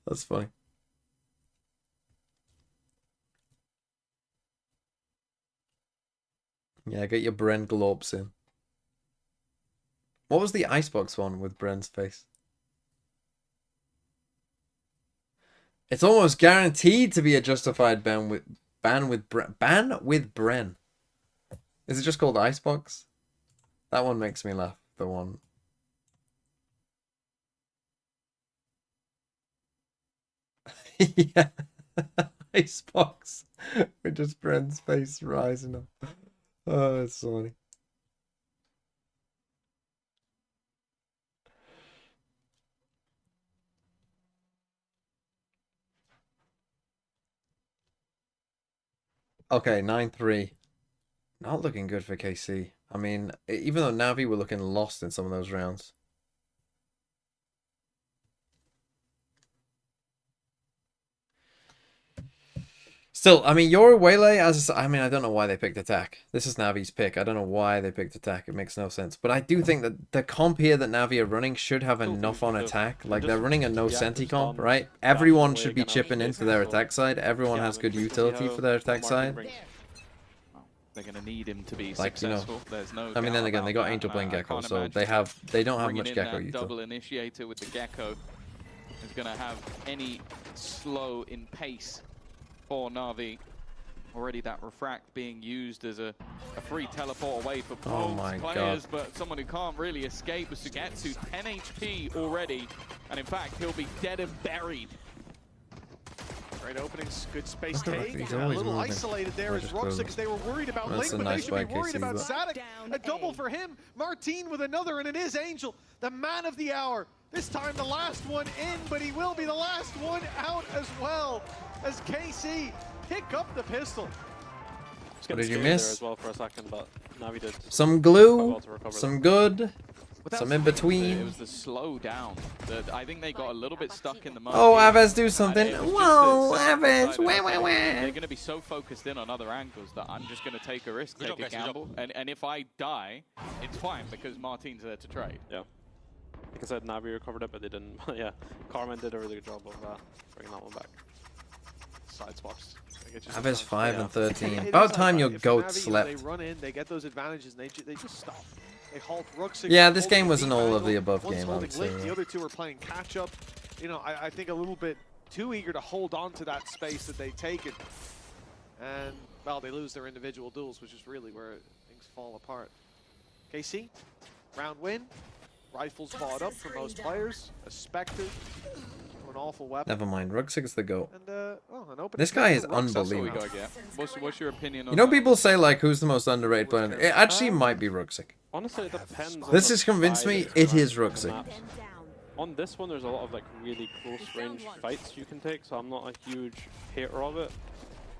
That's funny. Yeah, get your Bren globes in. What was the Icebox one with Bren's face? It's almost guaranteed to be a justified ban with Bren. Is it just called Icebox? That one makes me laugh. The one. Yeah. Icebox. With just Bren's face rising up. Oh, it's funny. Okay, 9-3. Not looking good for KC. I mean, even though NAVI were looking lost in some of those rounds. Still, I mean, your Waylay, I mean, I don't know why they picked attack. This is Navi's pick. I don't know why they picked attack. It makes no sense. But I do think that the comp here that Navi are running should have enough on attack. Like, they're running a no senti comp, right? Everyone should be chipping into their attack side. Everyone has good utility for their attack side. They're going to need him to be Like, you know, successful. There's no I mean, then doubt again, they about got that, Angel playing I Gecko, can't so imagine they don't have bringing much in Gecko that util. double initiator with the Gecko is going to have any slow in pace for Na'Vi. Already that refract being used as a free teleport away for both players, but someone who can't really escape with Sugetsu. 10 HP already, and in fact, he'll be dead and buried. Great openings, good space Okay, take. he's A always little moving. isolated there Or as just Ruxic, close. because they were worried about That's Link, a but nice they should be buy, worried KC, about but- Sadek. A double for him. Martine with another, and it is Angel, the man of the hour. This time the last one in, but he will be the last one out as well, as KC pick up the pistol. What did you There miss? as well for a second, but Navi did Some quite glue, well to recover some that. good. some in between. It was the slow down. I think they got a little bit stuck in the mud. Oh, Aves, do something. Whoa, Aves, they're going to be so focused in on other angles that I'm just going to take a risk, take a gamble. And if I die, it's fine because Martin's there to trade. Yeah. Like I said, Navi recovered it, but they didn't. Yeah, Carmen did a really good job of bringing that one back. Side swaps. Aves 5 and 13. About time your goat slept. They run in, they get those advantages, and they just stop. They halt Rooks. Yeah, this game was an all of the above game, I would say. The other two are playing catch up. You know, I think a little bit too eager to hold on to that space that they've taken. And, well, they lose their individual duels, which is really where things fall apart. KC, round win. Rifles bought up for most players. A Spectre. An awful weapon. Never mind, Rugsig's the GOAT. And, this guy is unbelievable. What's your opinion on You know, people say, like, who's the most underrated player? It actually might be Rugsig. Honestly, it depends. This has convinced me it is Rugsig. On this one, there's a lot of like really close range fights you can take, so I'm not a huge hater of it.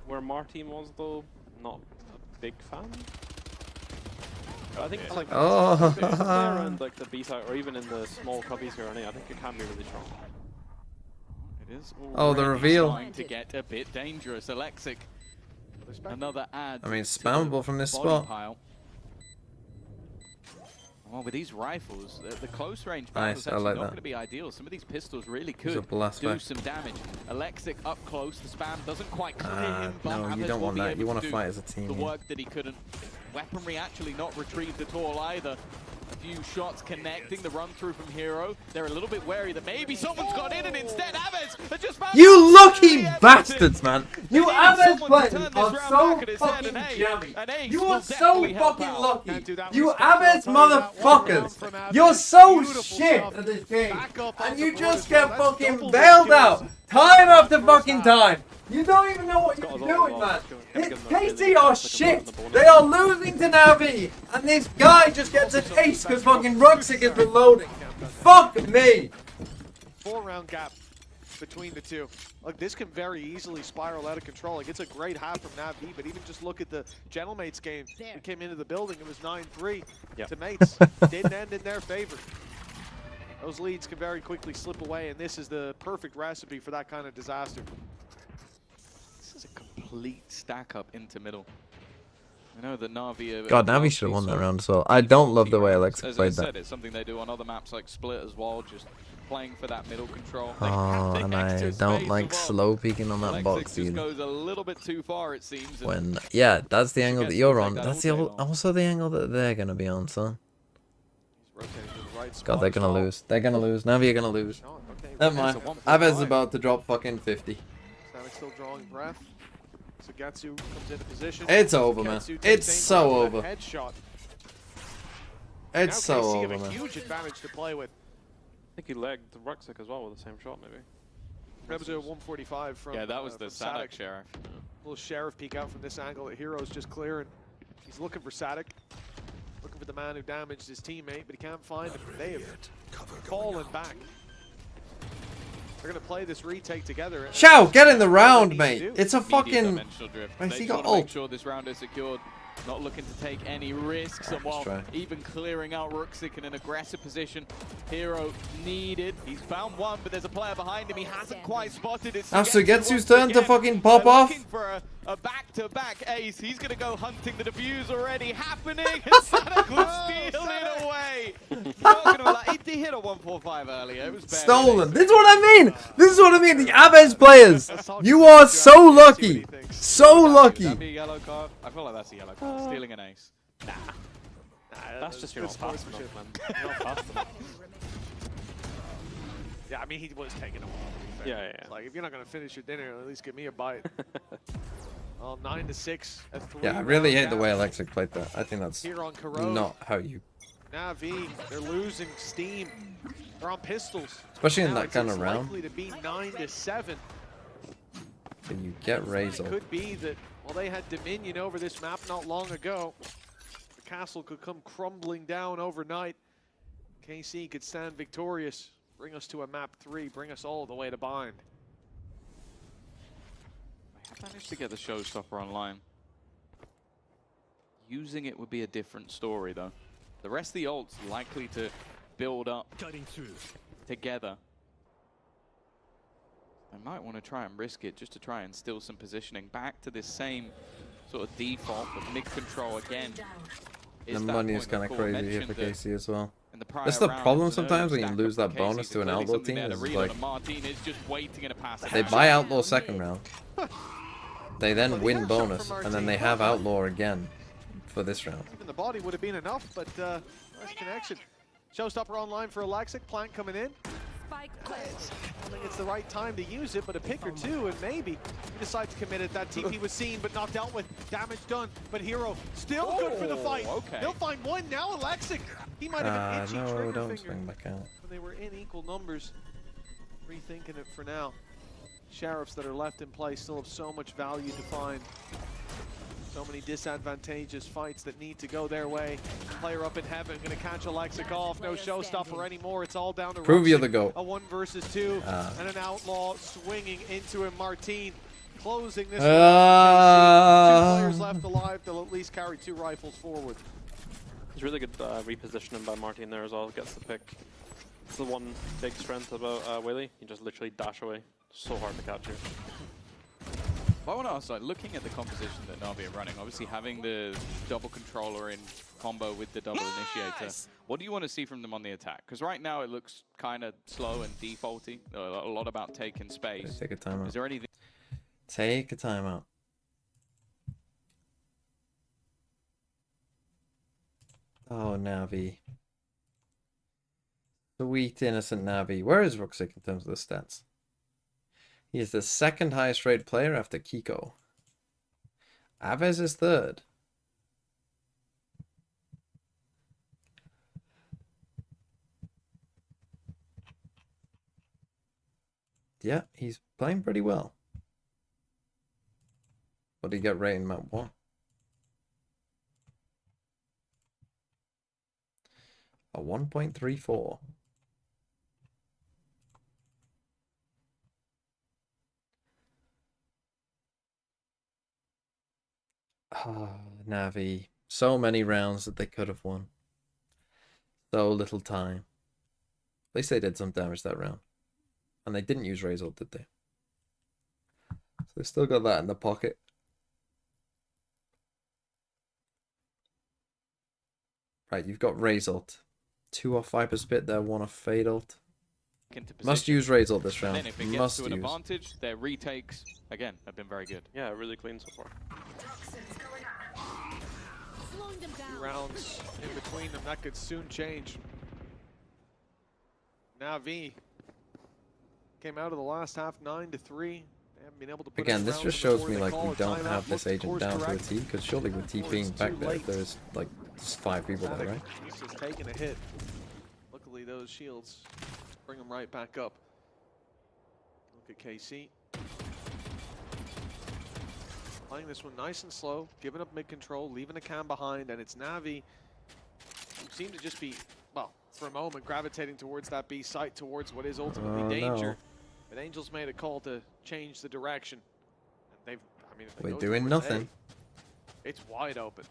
Where Martin was, though, not a big fan. But I think like around like the beta or even in the small cubbies here, I think it can be really strong. It is. Oh, the reveal. Trying to get a bit dangerous. Alexic. Another ad. I mean, spammable from this spot. Pile. Well, with these rifles, the close range battles Nice, actually like not that. going to be ideal. Some of these pistols really could blast do back. some damage. Alexic up close, the spam doesn't quite clear him, but no, you Aves don't will want be that. able You want to to do fight as a team. the here. work that he couldn't. Weaponry actually not retrieved at all either. A few shots connecting the run through from Hero. They're a little bit wary that maybe someone's got in, and instead Aves has just found You lucky bastards, man! You Aves players are so fucking jammy. You are so fucking lucky. You Aves motherfuckers. You're so shit at this game, and you just get fucking bailed out time after fucking time. You don't even know what you're doing, man. KC are shit. They are losing to Navi, and this guy just gets an ace because fucking Rugsig is reloading. Fuck me. 4-round gap between the two. Look, this can very easily spiral out of control. Like, it's a great half from NAVI, but even just look at the GM8's game. It came into the building, it was 9-3 to mates. Didn't end in their favor. Those leads can very quickly slip away, and this is the perfect recipe for that kind of disaster. This is a complete stack up into middle. I know that Navi. God, Navi should have won that round as well. I don't love the way Alexa played As I said, that. it's something they do on other maps like Split as well, just playing for that middle control. Oh, and I don't like slow peeking on that box just either. goes a little bit too far, it seems. When, yeah, that's the angle that you're on. That's the also the angle that they're gonna be on, son. God, they're gonna lose. They're gonna lose. Navi are gonna lose. Never mind. Aves is about to drop fucking 50. Static still drawing breath. Sugetsu comes into position. It's over, man. It's so over. Headshot. It's so over, man. man. Huge advantage to play with. I think he legged the Rucksack as well with the same shot, maybe. That was a 145 from. Yeah, that was the Sadek. Sheriff. Little Sheriff peek out from this angle. The Hero's just clearing. He's looking for Sadek. Looking for the man who damaged his teammate, but he can't find him. They have fallen back. They're gonna play this retake together. Shao, get in the round, mate. It's a fucking. They He got make ult. sure this round is secured. Not looking to take any risks, and while try. even clearing out Rucksack in an aggressive position, Hero needed. He's found one, but there's a player behind him. He hasn't quite spotted it. Now Sugetsu's turn to fucking pop off. Looking for a back-to-back ace. He's gonna go hunting. The defuse already happening, and Sadek will steal it away. Not gonna lie, he hit a 145 earlier. It was barely Stolen. This is what I mean. This is what I mean. The Aves players. You are so lucky. So lucky. That'd be a yellow card. I feel like that's a yellow card. Stealing an ace. Nah. That's just you're not fast enough, man. You're not fast enough. Yeah, I mean, he was taking a while. To be fair. Yeah. It's like, if you're not going to finish your dinner, at least give me a bite. 9-6 at 3. Yeah, I really hate the way Alexa played that. I think that's Here on Corrode. not how you. NAVI, they're losing steam. They're on pistols. Especially in Now that kind of it's round. likely to be 9-7. Can you get raised It up? could be that, well, they had dominion over this map not long ago. The castle could come crumbling down overnight. KC could stand victorious. Bring us to a map 3. Bring us all the way to bind. I managed to get the showstopper online. Using it would be a different story, though. The rest of the ult's likely to build up together. I might want to try and risk it just to try and steal some positioning back to this same sort of default, but mid control again. The money is kind of crazy here for KC as well. That's the problem sometimes when you lose that bonus to an outlaw team. Is like they buy outlaw second round, they then win bonus, and then they have outlaw again for this round. Even the body would have been enough, but nice connection. Showstopper online for Alexic. Plant coming in. I think it's the right time to use it, but a pick or two, and maybe he decides to commit it. That TP was seen, but not dealt with. Damage done, but Hero still good for the fight. Okay. He'll find one now. Alexic, he might have an itchy No, trigger don't finger swing back out. when they were in equal numbers. Rethinking it for now. Sheriffs that are left in play still have so much value to find. So many disadvantageous fights that need to go their way. Player up in heaven, gonna catch Alexic off. No showstopper anymore. It's all down to Prove Russian. you're the GOAT. A 1 versus 2, and an outlaw swinging into him. Martin closing this. 2 players left alive. They'll at least carry 2 rifles forward. It's really good repositioning by Martin there as well. Gets the pick. It's the one big strength about Willie. You just literally dash away. So hard to catch you. I want to ask, like, looking at the composition that Navi are running, obviously having the double controller in combo with the double initiator, what do you want to see from them on the attack? Because right now it looks kind of slow and defaulty, a lot about taking space. Take a timeout. Is there anything? Take a timeout. Oh, Navi. Sweet, innocent Navi. Where is Ruxic in terms of the stats? He is the 2nd highest rated player after Kiko. Aves is 3rd. Yeah, he's playing pretty well. What did he get rated in map 1? A 1.34. Navi. So many rounds that they could have won. So little time. At least they did some damage that round. And they didn't use Razor, did they? So they still got that in the pocket. Right, you've got Razor. 2 off Viper's Spit there, 1 off Fade Ult. Must use Razor this round. Then if it gets to an advantage, their retakes, again, have been very good. Yeah, really clean so far. 2 rounds in between them, that could soon change. Navi came out of the last half 9-3. They haven't been able to put Again, this just shows me like we don't have this agent down to a T, because surely with T being back there, there's like 5 people there, right? He's just taking a hit. Luckily, those shields bring him right back up. Look at KC. Playing this one nice and slow, giving up mid-control, leaving a cam behind, and it's Navi who seem to just be, well, for a moment, gravitating towards that B site, towards what is ultimately danger. No. But Angels made a call to change the direction. And they've, I mean, if they We're go doing towards nothing. A, it's wide open.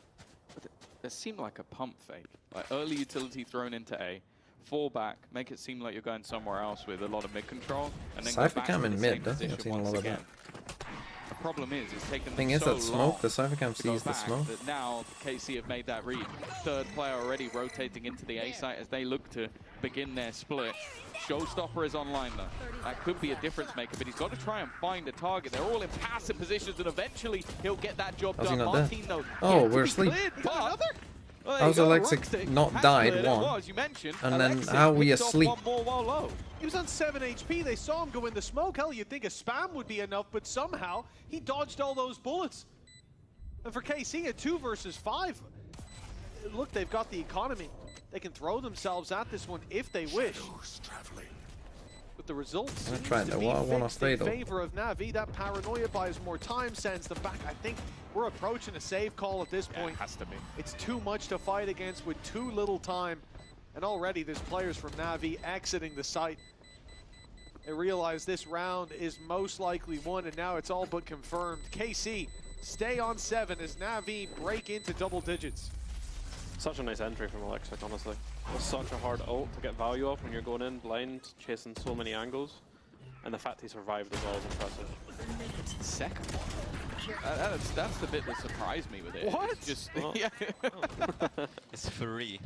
But it seemed like a pump fake. Like early utility thrown into A, fall back, make it seem like you're going somewhere else with a lot of mid control, and then Cypher go back cam to in the mid, same doesn't it? I've position seen a once lot of again. that. The problem is, it's taken them Thing is so that smoke, long the Cypher cam to go sees the back smoke. that now KC have made that read. 3rd player already rotating into the A site as they look to begin their split. Showstopper is online though. That could be a difference maker, but he's got to try and find a target. They're all in passive positions, and eventually he'll get that job How's he done. not there? Martin, though, Oh, yet to we're be asleep. cleared, but- Well, How's there you go, Alexic Ruxic not has died cleared it, one? well, as you mentioned, And then Alexic how are we picked off asleep? one more while low. He was on 7 HP. They saw him go in the smoke. Hell, you'd think a spam would be enough, but somehow he dodged all those bullets. And for KC, a 2 versus 5. Look, they've got the economy. They can throw themselves at this one if they wish. But the results I'm seem trying to to be one off fixed in Fatal. favor of Navi. That paranoia buys more time, sends them back. I think we're approaching a save call at this point. It has to be. It's too much to fight against with too little time. And already there's players from Navi exiting the site. They realize this round is most likely won, and now it's all but confirmed. KC stay on 7 as Navi break into double digits. Such a nice entry from Alexic, honestly. It's such a hard ult to get value off when you're going in blind, chasing so many angles. And the fact he survived as well is impressive. It's the second one. That's the bit that surprised me with it. What? It's just, Oh. yeah. It's free.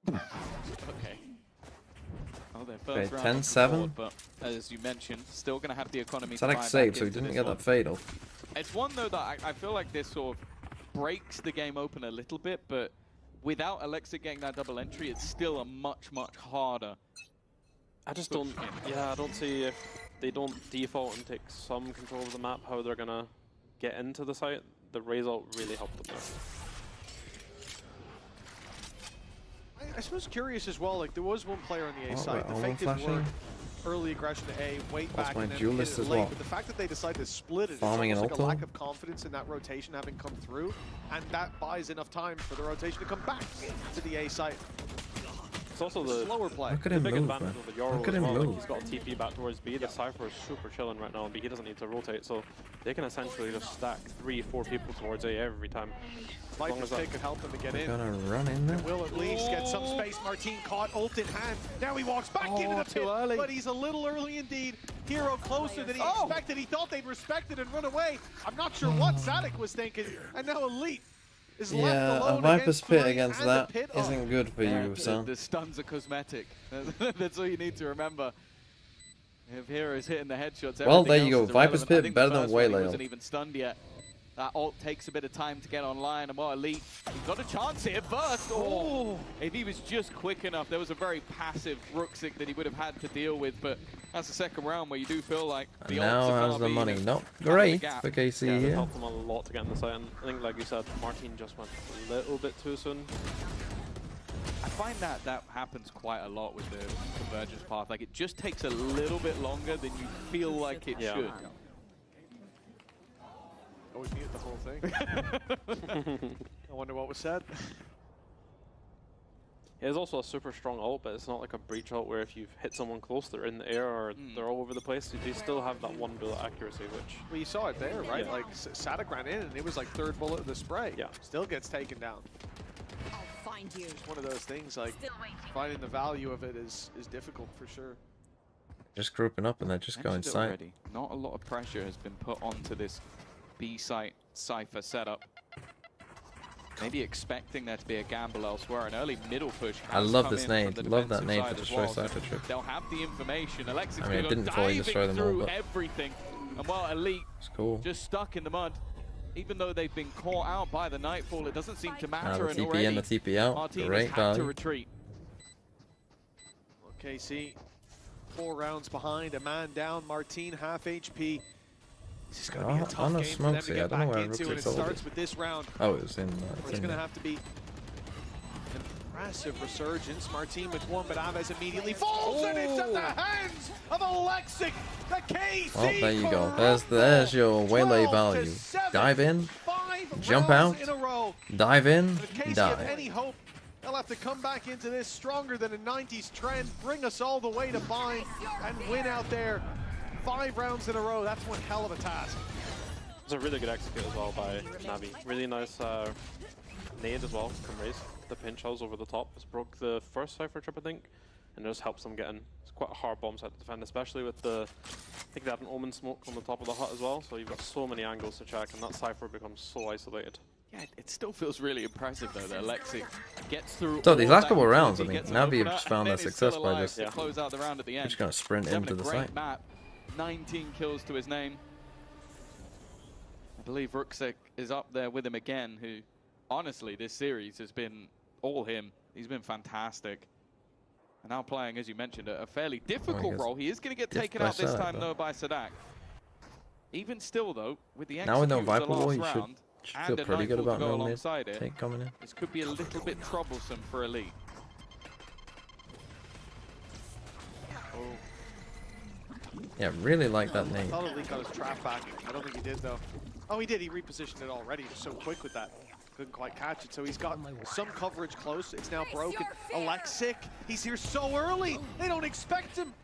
Okay. Oh, their Okay, first round on the 10-7. board, but as you mentioned, still going to have the economy to Sadek buy back saved, so he into didn't this get one. that fatal. It's one, though, that I feel like this sort of breaks the game open a little bit, but without Alexic getting that double entry, it's still a much, much harder. I just don't, yeah, I don't see if they don't default and take some control of the map, how they're going to get into the site. The Raze ult really helped them there. I suppose curious as well, like there was one player on the A Oh, side. wait, The fake didn't work. flashing. Early aggression to A, wait What's back, my and then duelist hit it as late. well? But the fact that they decided to split it, it's Farming almost an like a ult lack though? of confidence in that rotation having come through, and that buys enough time for the rotation to come back to the A site. It's also the slower play. Look at the him big move, advantage man. of the Euro Look at as him well. move. He's got a TP back towards B. The Cypher is super chilling right now, and he doesn't need to rotate, so they can essentially just stack 3-4 people towards A every time. As long Viper's as that- pick could help them to get They're in. gonna run in there. And will at least get some space. Martin caught, ult in hand. Now he walks back into the pit, early. but he's a little early indeed. Hero closer than he expected. He thought they'd respect it and run away. I'm not sure what Sadek was thinking. And now Elite is left Yeah, alone a Viper's against pit Flurry against and the that pit isn't good for Yeah, you, son. The stuns are cosmetic. That's all you need to remember. If Hero's hitting the headshots, Well, everything there you else go. is Viper's irrelevant. I pit think better the than first one, he Waylay wasn't ult. even stunned yet. That ult takes a bit of time to get online, and while Elite, he's got a chance here. Burst! Oh! If he was just quick enough, there was a very passive Rooksik that he would have had to deal with, but that's the second round where you do feel like the And ults now are has gonna the be money. in Not the great gap. for KC Yeah, it here. helped them a lot to get in the site, and I think, like you said, Martin just went a little bit too soon. I find that happens quite a lot with the convergence path. Like, it just takes a little bit longer than you feel like it should. Always mute the whole thing. I wonder what was said. It is also a super strong ult, but it's not like a breach ult where if you've hit someone close, they're in the air or they're all over the place. They still have that one bullet accuracy, which... Well, you saw it there, right? Yeah. Like, Sadek ran in, and it was like third bullet of the spray. Yeah. Still gets taken down. I'll find you. It's one of those things, like, finding the value of it is difficult for sure. Just grouping up and they're just going Mentioned it side. already. Not a lot of pressure has been put onto this B site Cypher setup. Maybe expecting there to be a gamble elsewhere. An early middle push I has love come this in nade. from the Love that defensive nade side to as destroy well, so Cypher trip. they'll have the information. Alexis I mean, it Kudo didn't fully destroy them all, through but everything. And while Elite it's cool. just stuck in the mud, even though they've been caught out by the Nightfall, it doesn't seem to Now matter. the And TP already in, the TP out. Martinez Great had to value. retreat. Okay, see, 4 rounds behind, a man down. Martin, half HP. This is going to be a tough on a game for them smoke, to see, I get don't know back where into, and it Rooksik's starts over. with this round. Oh, it was in. It's It's in going to there. have to be an impressive resurgence. Martin with one, but Aves immediately falls, and it's at the hands of Alexic, the KC. Well, there you go. There's your Waylay value. Dive in, 5 jump rounds out, in a row. dive in, In case you have dive. any hope, they'll have to come back into this stronger than a 90s trend, bring us all the way to bind, and win out there. 5 rounds in a row, that's one hell of a task. It's a really good execute as well by Navi. Really nice nade as well from Raze. The pinch house over the top. It's broke the first Cypher trip, I think, and it just helps them get in. It's quite a hard bomb site to defend, especially with the... I think they have an Omen smoke on the top of the hut as well, so you've got so many angles to check, and that Cypher becomes so isolated. Yeah, it still feels really impressive though that Alexic gets through. So all these of last that couple of rounds, I utility, mean, gets an Navi have opener, just found and their then is success still by alive just to close out the round at the end. just gonna sprint He's having into the a great site. map. 19 kills to his name. I believe Rooksik is up there with him again, who honestly this series has been all him. He's been fantastic. And now playing, as you mentioned, a fairly difficult role. He is going to get taken out this time though by Sadek. Even still though, with the Now with no execute of Viper the wall, last you should round, feel and a pretty good Nightfall about to go no mid alongside it, take coming in. this could be a little bit troublesome for Elite. Yeah, really like that I nade. thought Elite got his trap back. I don't think he did though. Oh, he did. He repositioned it already. He was so quick with that. Couldn't quite catch it. So he's got some coverage close. It's now broken. Alexic, he's here so early. They don't expect him.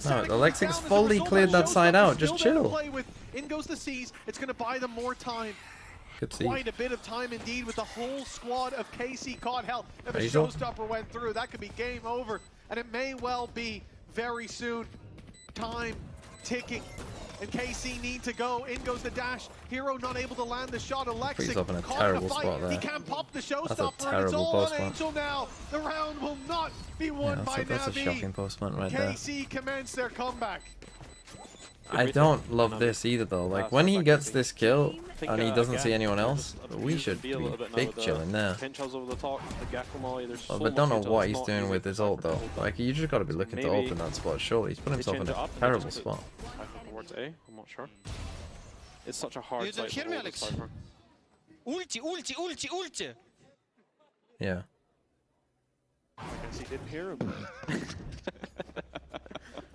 No, Alexic's fully cleared that side out. Just chill. Play with. In goes the C's. It's going to buy them more time. Good see. Quite a bit of time indeed with the whole squad of KC caught. Hell, if a Hazel. showstopper went through, that could be game over. And it may well be very soon. Time ticking. And KC need to go. In goes the dash. Hero not able to land the shot. He's Alexic up in a caught terrible in a fight. spot there. He can't pop the That's a showstopper, and it's terrible all on post plant. Angel now. The round will not be Yeah, won by that's a NAVI. shocking post plant right there. KC commence their comeback. I don't love this either though. Like when he gets this kill and he doesn't see anyone else, we should be big chilling there. Over the top, the Gecko Molly, there's Well, so but don't know much what intel, he's it's doing not with easy his for ult though. Cypher to hold Like you just got to be looking to ult in that spot. Surely he's put himself in a terrible spot. Cypher towards A, I'm not sure. It's such a hard You don't site hear to me, hold with Alex? Cypher. Ulti. Yeah. I guess he didn't hear him.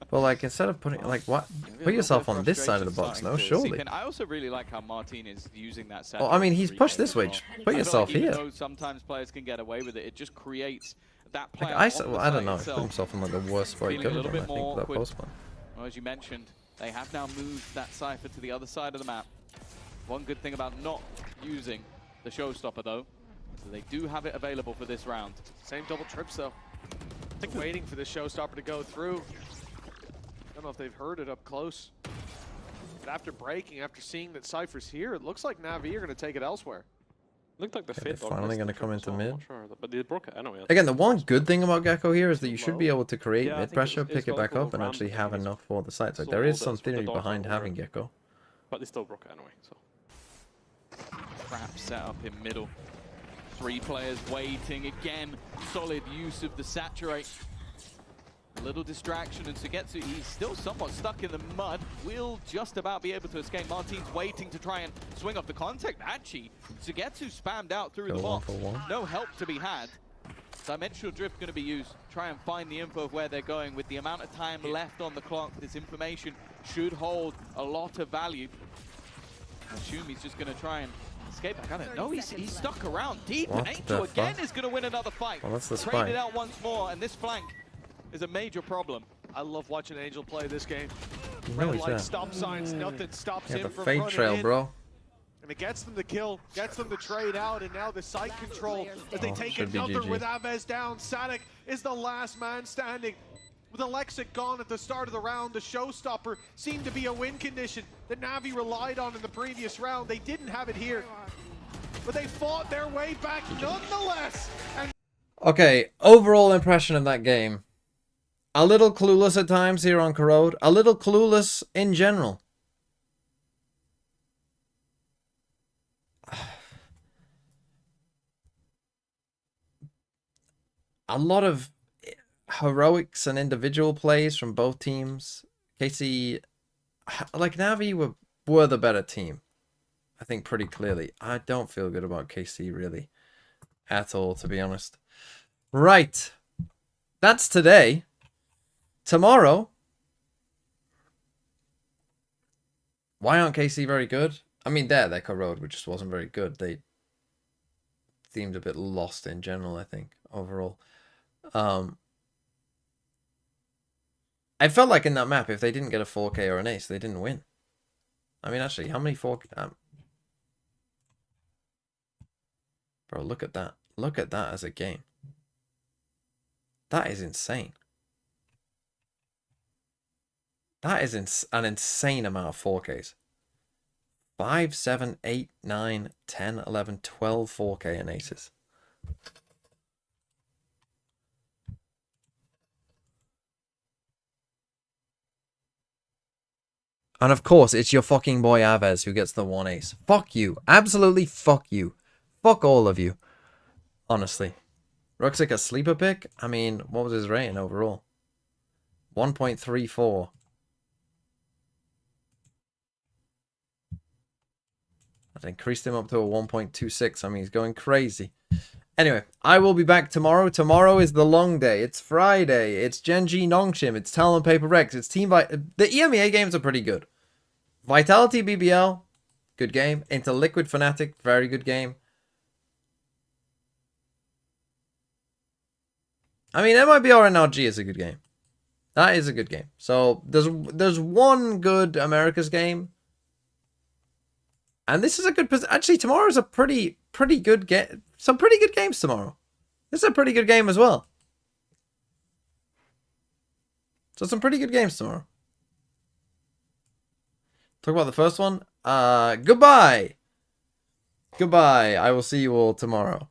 But like instead of putting like what, put yourself on this side of the box. No, surely. I also really like how Martin is using that. Well, I mean he's pushed this way. Put yourself even here. though sometimes players can get away with it, it just creates that player. Like, on the I don't site know. He put itself himself in like the worst spot he feeling could a have little done. I bit think more for that awkward. post plant. Well, as you mentioned, they have now moved that Cypher to the other side of the map. One good thing about not using the showstopper though, so they do have it available for this round. Same double trips though. I think waiting for the showstopper to go through. I don't know if they've heard it up close. But after breaking, after seeing that Cypher's here, it looks like NAVI are going to take it elsewhere. Looked like the They're Fate Dog finally missed going to the come trip, into so I'm mid. not sure, but they broke it anyway. Again, the one good thing about Gecko here is that you should be Low. able to create Yeah, I mid think pressure, it's pick it back vocal up, and ramp, actually I have think it's enough for the sides. Like so there low is that some it's with the theory dog behind over having it. Gecko. But they still broke it anyway, so. Trap set up in middle. 3 players waiting again. Solid use of the saturate. A little distraction, and Sugetsu, he's still somewhat stuck in the mud. Will just about be able to escape. Martin's waiting to try and swing off the contact. Actually, Sugetsu spammed out through the box. No help to be had. Dimensional Drift going to be used. Try and find the info of where they're going. With the amount of time left on the clock, this information should hold a lot of value. I assume he's just going to try and escape. I don't know. He's stuck around deep. What Angel the again fuck? is going to win another fight. Well, that's the Trade spike. it out once more, and this flank is a major problem. I love watching Angel play this game. No, Red he's light, there. stop signs, nothing stops Yeah, him the from fade running trail, in. bro. And it gets them to kill, gets them to trade out, and now the side control as they take should be another GG. with Aves down. Sadek is the last man standing. With Alexic gone at the start of the round, the showstopper seemed to be a win condition that NAVI relied on in the previous round. They didn't have it here, but they fought their way back nonetheless. And Okay, overall impression of that game. A little clueless at times here on Corrode. A little clueless in general. A lot of heroics and individual plays from both teams. KC, like NAVI were the better team. I think pretty clearly. I don't feel good about KC really at all, to be honest. Right. That's today. Tomorrow. Why aren't KC very good? I mean, their Corrode just wasn't very good. They seemed a bit lost in general, I think, overall. I felt like in that map, if they didn't get a 4K or an ace, they didn't win. I mean, actually, how many 4K... bro, look at that. Look at that as a game. That is insane. That is an insane amount of 4Ks. 5, 7, 8, 9, 10, 11, 12 4K and aces. And of course, it's your fucking boy Aves who gets the 1 ace. Fuck you. Absolutely fuck you. Fuck all of you. Honestly. Ruxic a sleeper pick? I mean, what was his rating overall? 1.34. That increased him up to a 1.26. I mean, he's going crazy. Anyway, I will be back tomorrow. Tomorrow is the long day. It's Friday. It's Genji Nongshim. It's Talon Paper Rex. It's Team the EMEA games are pretty good. Vitality BBL, good game. Into Liquid Fnatic, very good game. I mean, MIBR and RG is a good game. That is a good game. So there's one good America's game. And this is a good position. Actually, tomorrow's a pretty good game. Some pretty good games tomorrow. This is a pretty good game as well. So some pretty good games tomorrow. Talk about the first one. Goodbye. Goodbye. I will see you all tomorrow.